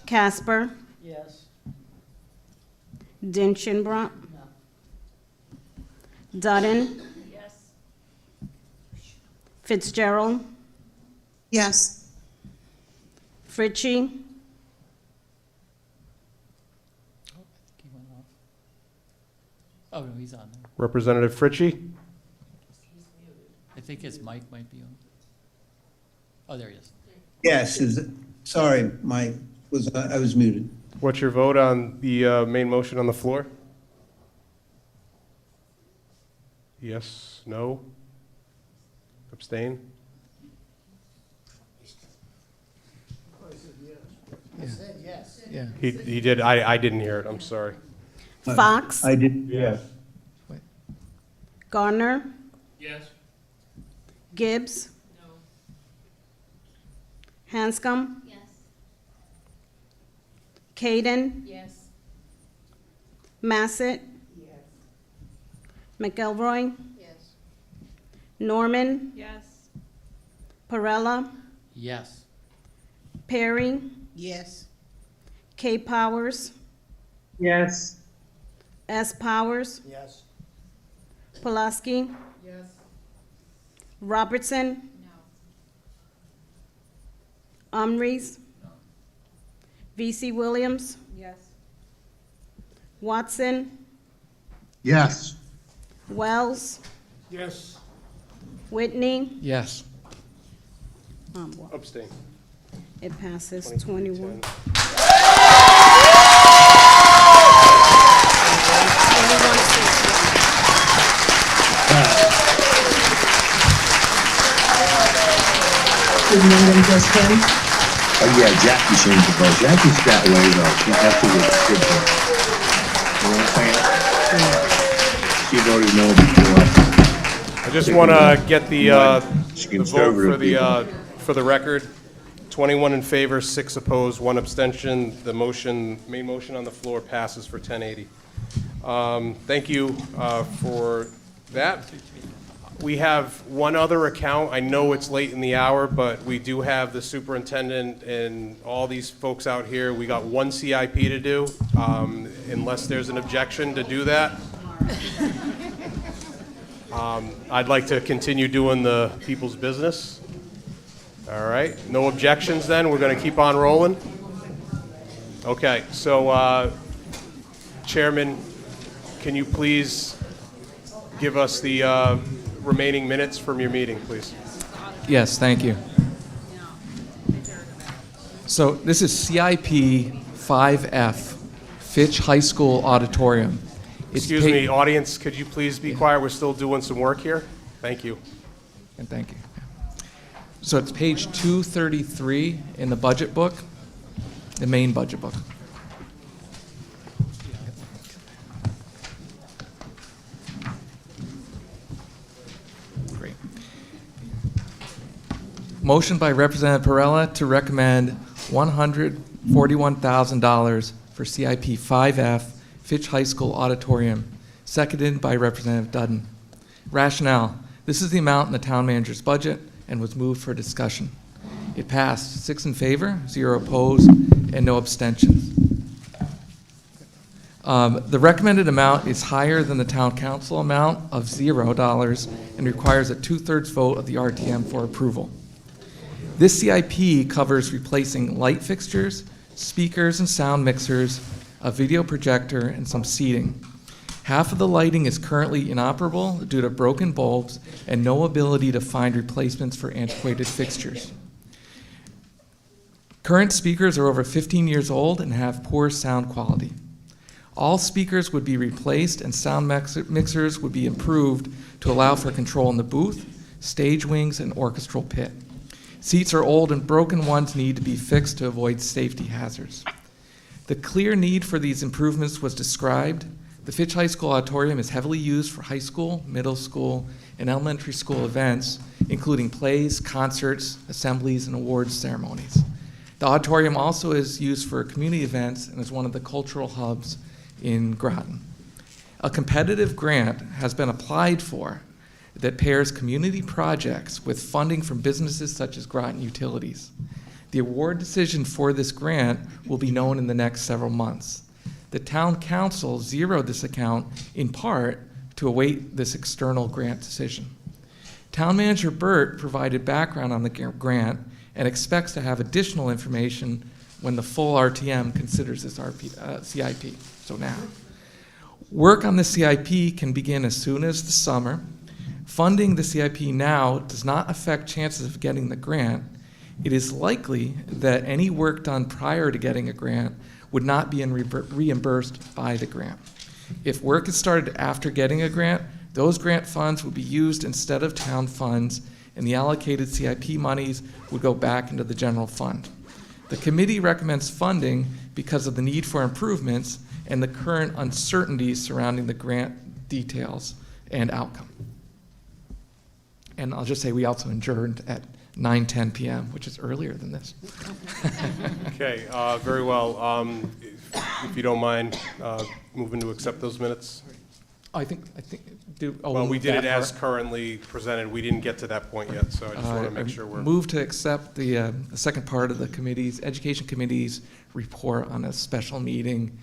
Casper, Yes. Dinshinbrook, Dutton, Yes. Fitzgerald, Yes. Fritchie, He went off. Oh, no, he's on there. Representative Fritchie? I think his mic might be on. Oh, there he is. Yes, sorry, I was muted. What's your vote on the main motion on the floor? Yes, no? Abstain? Yes. Yeah. He did, I didn't hear it, I'm sorry. Fox, I did, yes. Garner, Yes. Gibbs. Hanscom. Yes. Kaden, Yes. Massett. McElroy, Yes. Norman, Yes. Perella, Yes. Perry, Yes. K. Powers, Yes. S. Powers, Yes. Pulaski, Yes. Robertson, Umries, V.C. Williams, Yes. Watson, Yes. Wells, Yes. Whitney. Yes. Abstain. It passes 22, 21. 10. Oh, yeah, Jackie changed the vote. Jackie's that way, though. She absolutely did that. You know what I'm saying? She voted no before. I just want to get the vote Conservative for the record. 21 in favor, 6 opposed, 1 abstention. The main motion on the floor passes for 1080. Thank you for that. We have one other account. I know it's late in the hour, but we do have the superintendent and all these folks out here. We got one CIP to do, unless there's an objection to do that. I'd like to continue doing the people's business. All right, no objections then? We're going to keep on rolling? Okay, so Chairman, can you please give us the remaining minutes from your meeting, please? Yes, thank you. So this is CIP 5F, Fitch High School Auditorium. Excuse me, audience, could you please be quiet? We're still doing some work here. Thank you. And thank you. So it's page 233 in the budget book, the main budget book. Great. Motion by Representative Perella to recommend $141,000 for CIP 5F, Fitch High School Auditorium, seconded by Representative Dudden. Rationale: this is the amount in the town manager's budget and was moved for discussion. It passed 6 in favor, 0 opposed, and no abstentions. The recommended amount is higher than the town council amount of $0 and requires a 2/3 vote of the RTM for approval. This CIP covers replacing light fixtures, speakers and sound mixers, a video projector, and some seating. Half of the lighting is currently inoperable due to broken bulbs and no ability to find replacements for antiquated fixtures. Current speakers are over 15 years old and have poor sound quality. All speakers would be replaced and sound mixers would be improved to allow for control in the booth, stage wings, and orchestral pit. Seats are old and broken ones need to be fixed to avoid safety hazards. The clear need for these improvements was described. The Fitch High School Auditorium is heavily used for high school, middle school, and elementary school events, including plays, concerts, assemblies, and awards ceremonies. The auditorium also is used for community events and is one of the cultural hubs in Groton. A competitive grant has been applied for that pairs community projects with funding from businesses such as Groton Utilities. The award decision for this grant will be known in the next several months. The town council zeroed this account in part to await this external grant decision. Town Manager Burt provided background on the grant and expects to have additional information when the full RTM considers this CIP, so now. Work on the CIP can begin as soon as the summer. Funding the CIP now does not affect chances of getting the grant. It is likely that any work done prior to getting a grant would not be reimbursed by the grant. If work is started after getting a grant, Those grant funds would be used instead of town funds, and the allocated CIP monies would go back into the general fund. The committee recommends funding because of the need for improvements and the current uncertainties surrounding the grant details and outcome. And I'll just say we also adjourned at 9:10 p.m., which is earlier than this. Okay, very well. If you don't mind moving to accept those minutes. I think, Well, we did it as currently presented. We didn't get to that point yet, so I just want to make sure we're. Move to accept the second part of the Education Committee's report on a special meeting,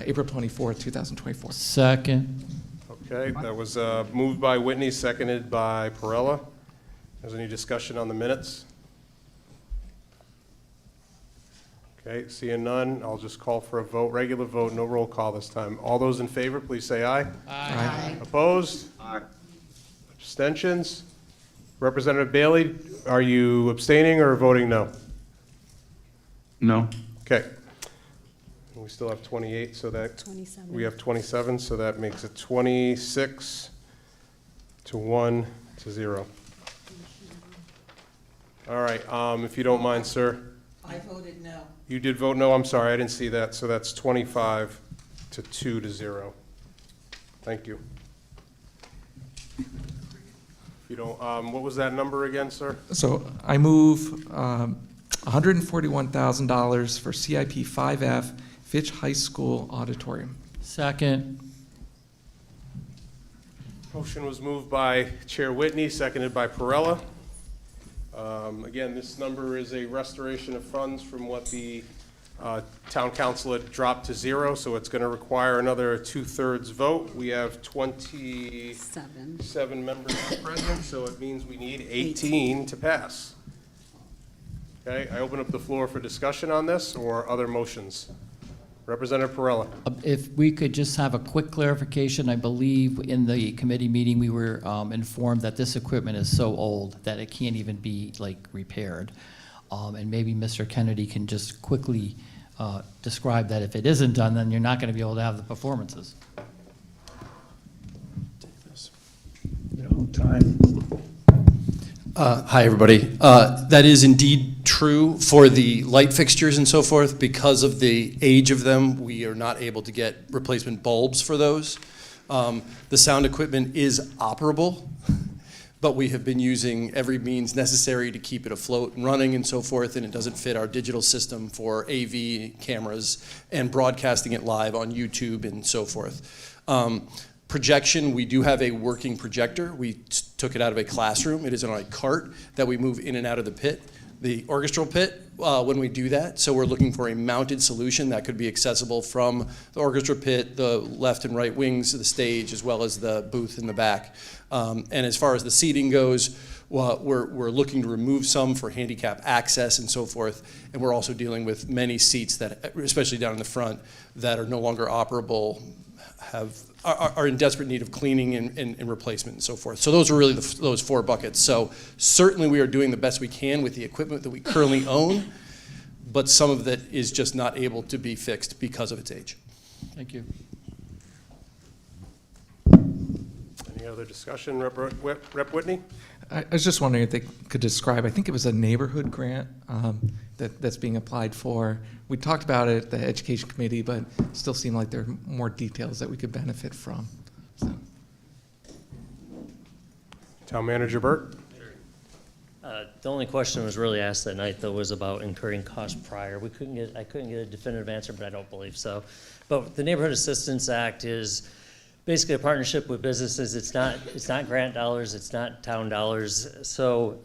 April 24th, 2024. Second. Okay, that was moved by Whitney, seconded by Perella. Is there any discussion on the minutes? Okay, seeing none, I'll just call for a vote, regular vote, no roll call this time. All those in favor, please say aye. Aye. Opposed? Aye. Abstentions? Representative Bailey, are you abstaining or voting no? No. Okay. We still have 28, so that. 27. We have 27, so that makes it 26 to 1 to 0. All right, if you don't mind, sir. I voted no. You did vote no, I'm sorry, I didn't see that, so that's 25 to 2 to 0. Thank you. If you don't, what was that number again, sir? So I move $141,000 for CIP 5F Fitch High School Auditorium. Second. Motion was moved by Chair Whitney, seconded by Perella. Again, this number is a restoration of funds from what the town council had dropped to 0, so it's going to require another 2/3 vote. We have 27 members present, so it means we need 18 to pass. Okay, I open up the floor for discussion on this or other motions. Representative Perella. If we could just have a quick clarification, I believe in the committee meeting, we were informed that this equipment is so old that it can't even be like repaired. And maybe Mr. Kennedy can just quickly describe that if it isn't done, then you're not going to be able to have the performances. Hi, everybody. That is indeed true for the light fixtures and so forth. Because of the age of them, we are not able to get replacement bulbs for those. The sound equipment is operable, but we have been using every means necessary to keep it afloat and running and so forth, and it doesn't fit our digital system for AV cameras and broadcasting it live on YouTube and so forth. Projection, we do have a working projector. We took it out of a classroom. It is on a cart that we move in and out of the pit, the orchestral pit, when we do that. So we're looking for a mounted solution that could be accessible from the orchestra pit, the left and right wings of the stage, as well as the booth in the back. And as far as the seating goes, we're looking to remove some for handicap access and so forth. And we're also dealing with many seats that, especially down in the front, that are no longer operable, are in desperate need of cleaning and replacement and so forth. So those are really those 4 buckets. So certainly we are doing the best we can with the equipment that we currently own, but some of that is just not able to be fixed because of its age. Thank you. Any other discussion, Rep. Whitney? I was just wondering if they could describe, I think it was a neighborhood grant that's being applied for. We talked about it at the Education Committee, but it still seemed like there are more details that we could benefit from. So. Town Manager Burt? The only question was really asked that night, though, was about incurring costs prior. I couldn't get a definitive answer, but I don't believe so. But the Neighborhood Assistance Act is basically a partnership with businesses. It's not grant dollars, it's not town dollars. So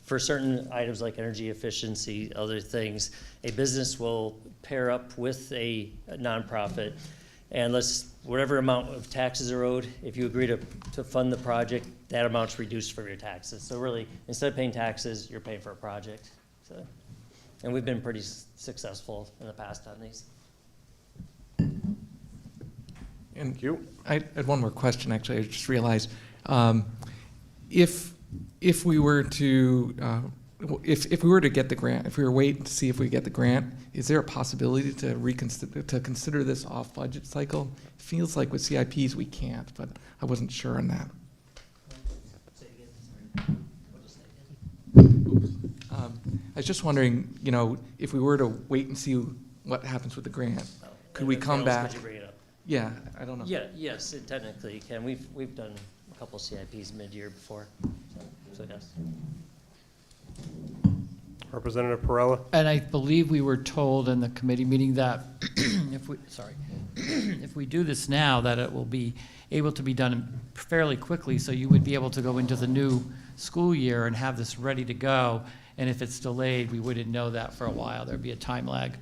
for certain items like energy efficiency, other things, a business will pair up with a nonprofit, and whatever amount of taxes are owed, if you agree to fund the project, that amount's reduced from your taxes. So really, instead of paying taxes, you're paying for a project. So, and we've been pretty successful in the past on these. And I had one more question, actually. I just realized if we were to if we were to get the grant, if we were waiting to see if we get the grant, is there a possibility to consider this off budget cycle? It feels like with CIPs we can't, but I wasn't sure on that. I was just wondering, you know, if we were to wait and see what happens with the grant, could we come back? Could you bring it up? Yeah, I don't know. Yeah, yes, it technically you can. We've done a couple CIPs mid-year before, so yes. Representative Perella? And I believe we were told in the committee meeting that if we do this now, that it will be able to be done fairly quickly, so you would be able to go into the new school year and have this ready to go. And if it's delayed, we wouldn't know that for a while. There'd be a time lag.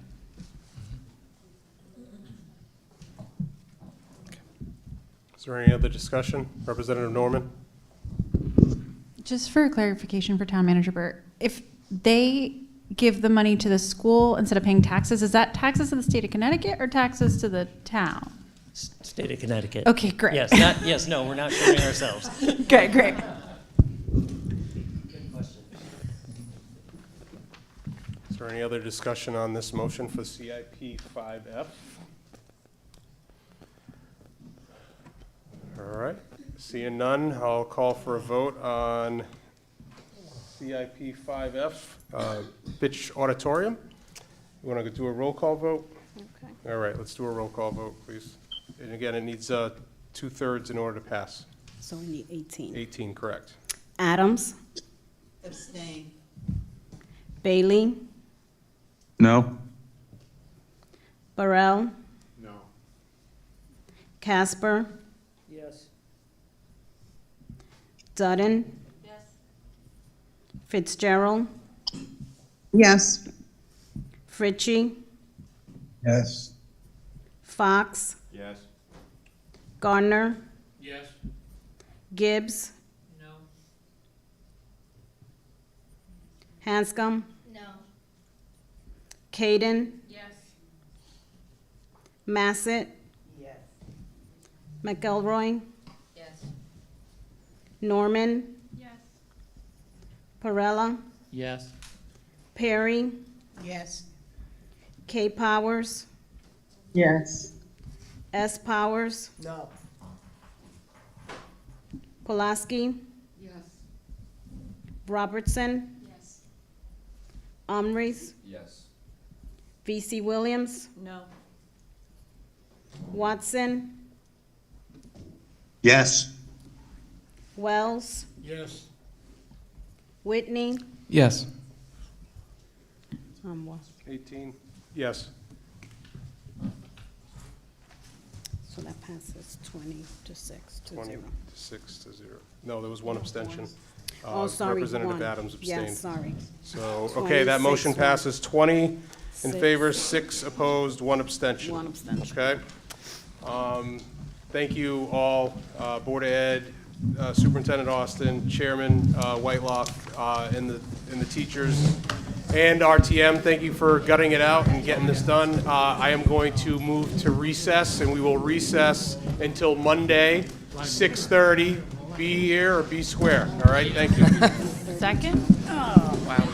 Is there any other discussion? Representative Norman? Just for clarification for Town Manager Burt, if they give the money to the school instead of paying taxes, is that taxes to the state of Connecticut or taxes to the town? State of Connecticut. Okay, great. Yes, no, we're not sharing ourselves. Okay, great. Is there any other discussion on this motion for CIP 5F? All right, seeing none, I'll call for a vote on CIP 5F, Bitch Auditorium. You want to do a roll call vote? Okay. All right, let's do a roll call vote, please. And again, it needs 2/3 in order to pass. So we need 18. 18, correct. Adams, Abstain. Bailey, No? Burrell, No. Casper, Yes. Dutton, Fitzgerald, Yes. Fritchie, Yes. Fox, Yes. Gardner, Yes. Gibbs, No. Hanscom, Kaden, Yes. Massett, Yes. McElroy, Yes. Norman, Yes. Perella, Yes. Perry, Yes. K. Powers, Yes. S. Powers, No. Pulaski, Yes. Robertson, Yes. Umries, Yes. V.C. Williams, No. Watson, Yes. Wells, Yes. Whitney, Yes. 18, yes. So that passes 20 to 6 to 20 0. to 6 to 0. No, there was one abstention. Oh, sorry, Representative one. Adams abstained. Yes, sorry. So, okay, that motion 26, passes 20 in Six. favor, 6 opposed, 1 abstention. One abstention. Okay? Thank you all, Board of Ed, Superintendent Austin, Chairman Whitelock, and the teachers, and RTM. Thank you for gutting it out and getting this done. I am going to move to recess, and we will recess until Monday, 6:30. Be here or be square, all right? Thank you. Second? Wow.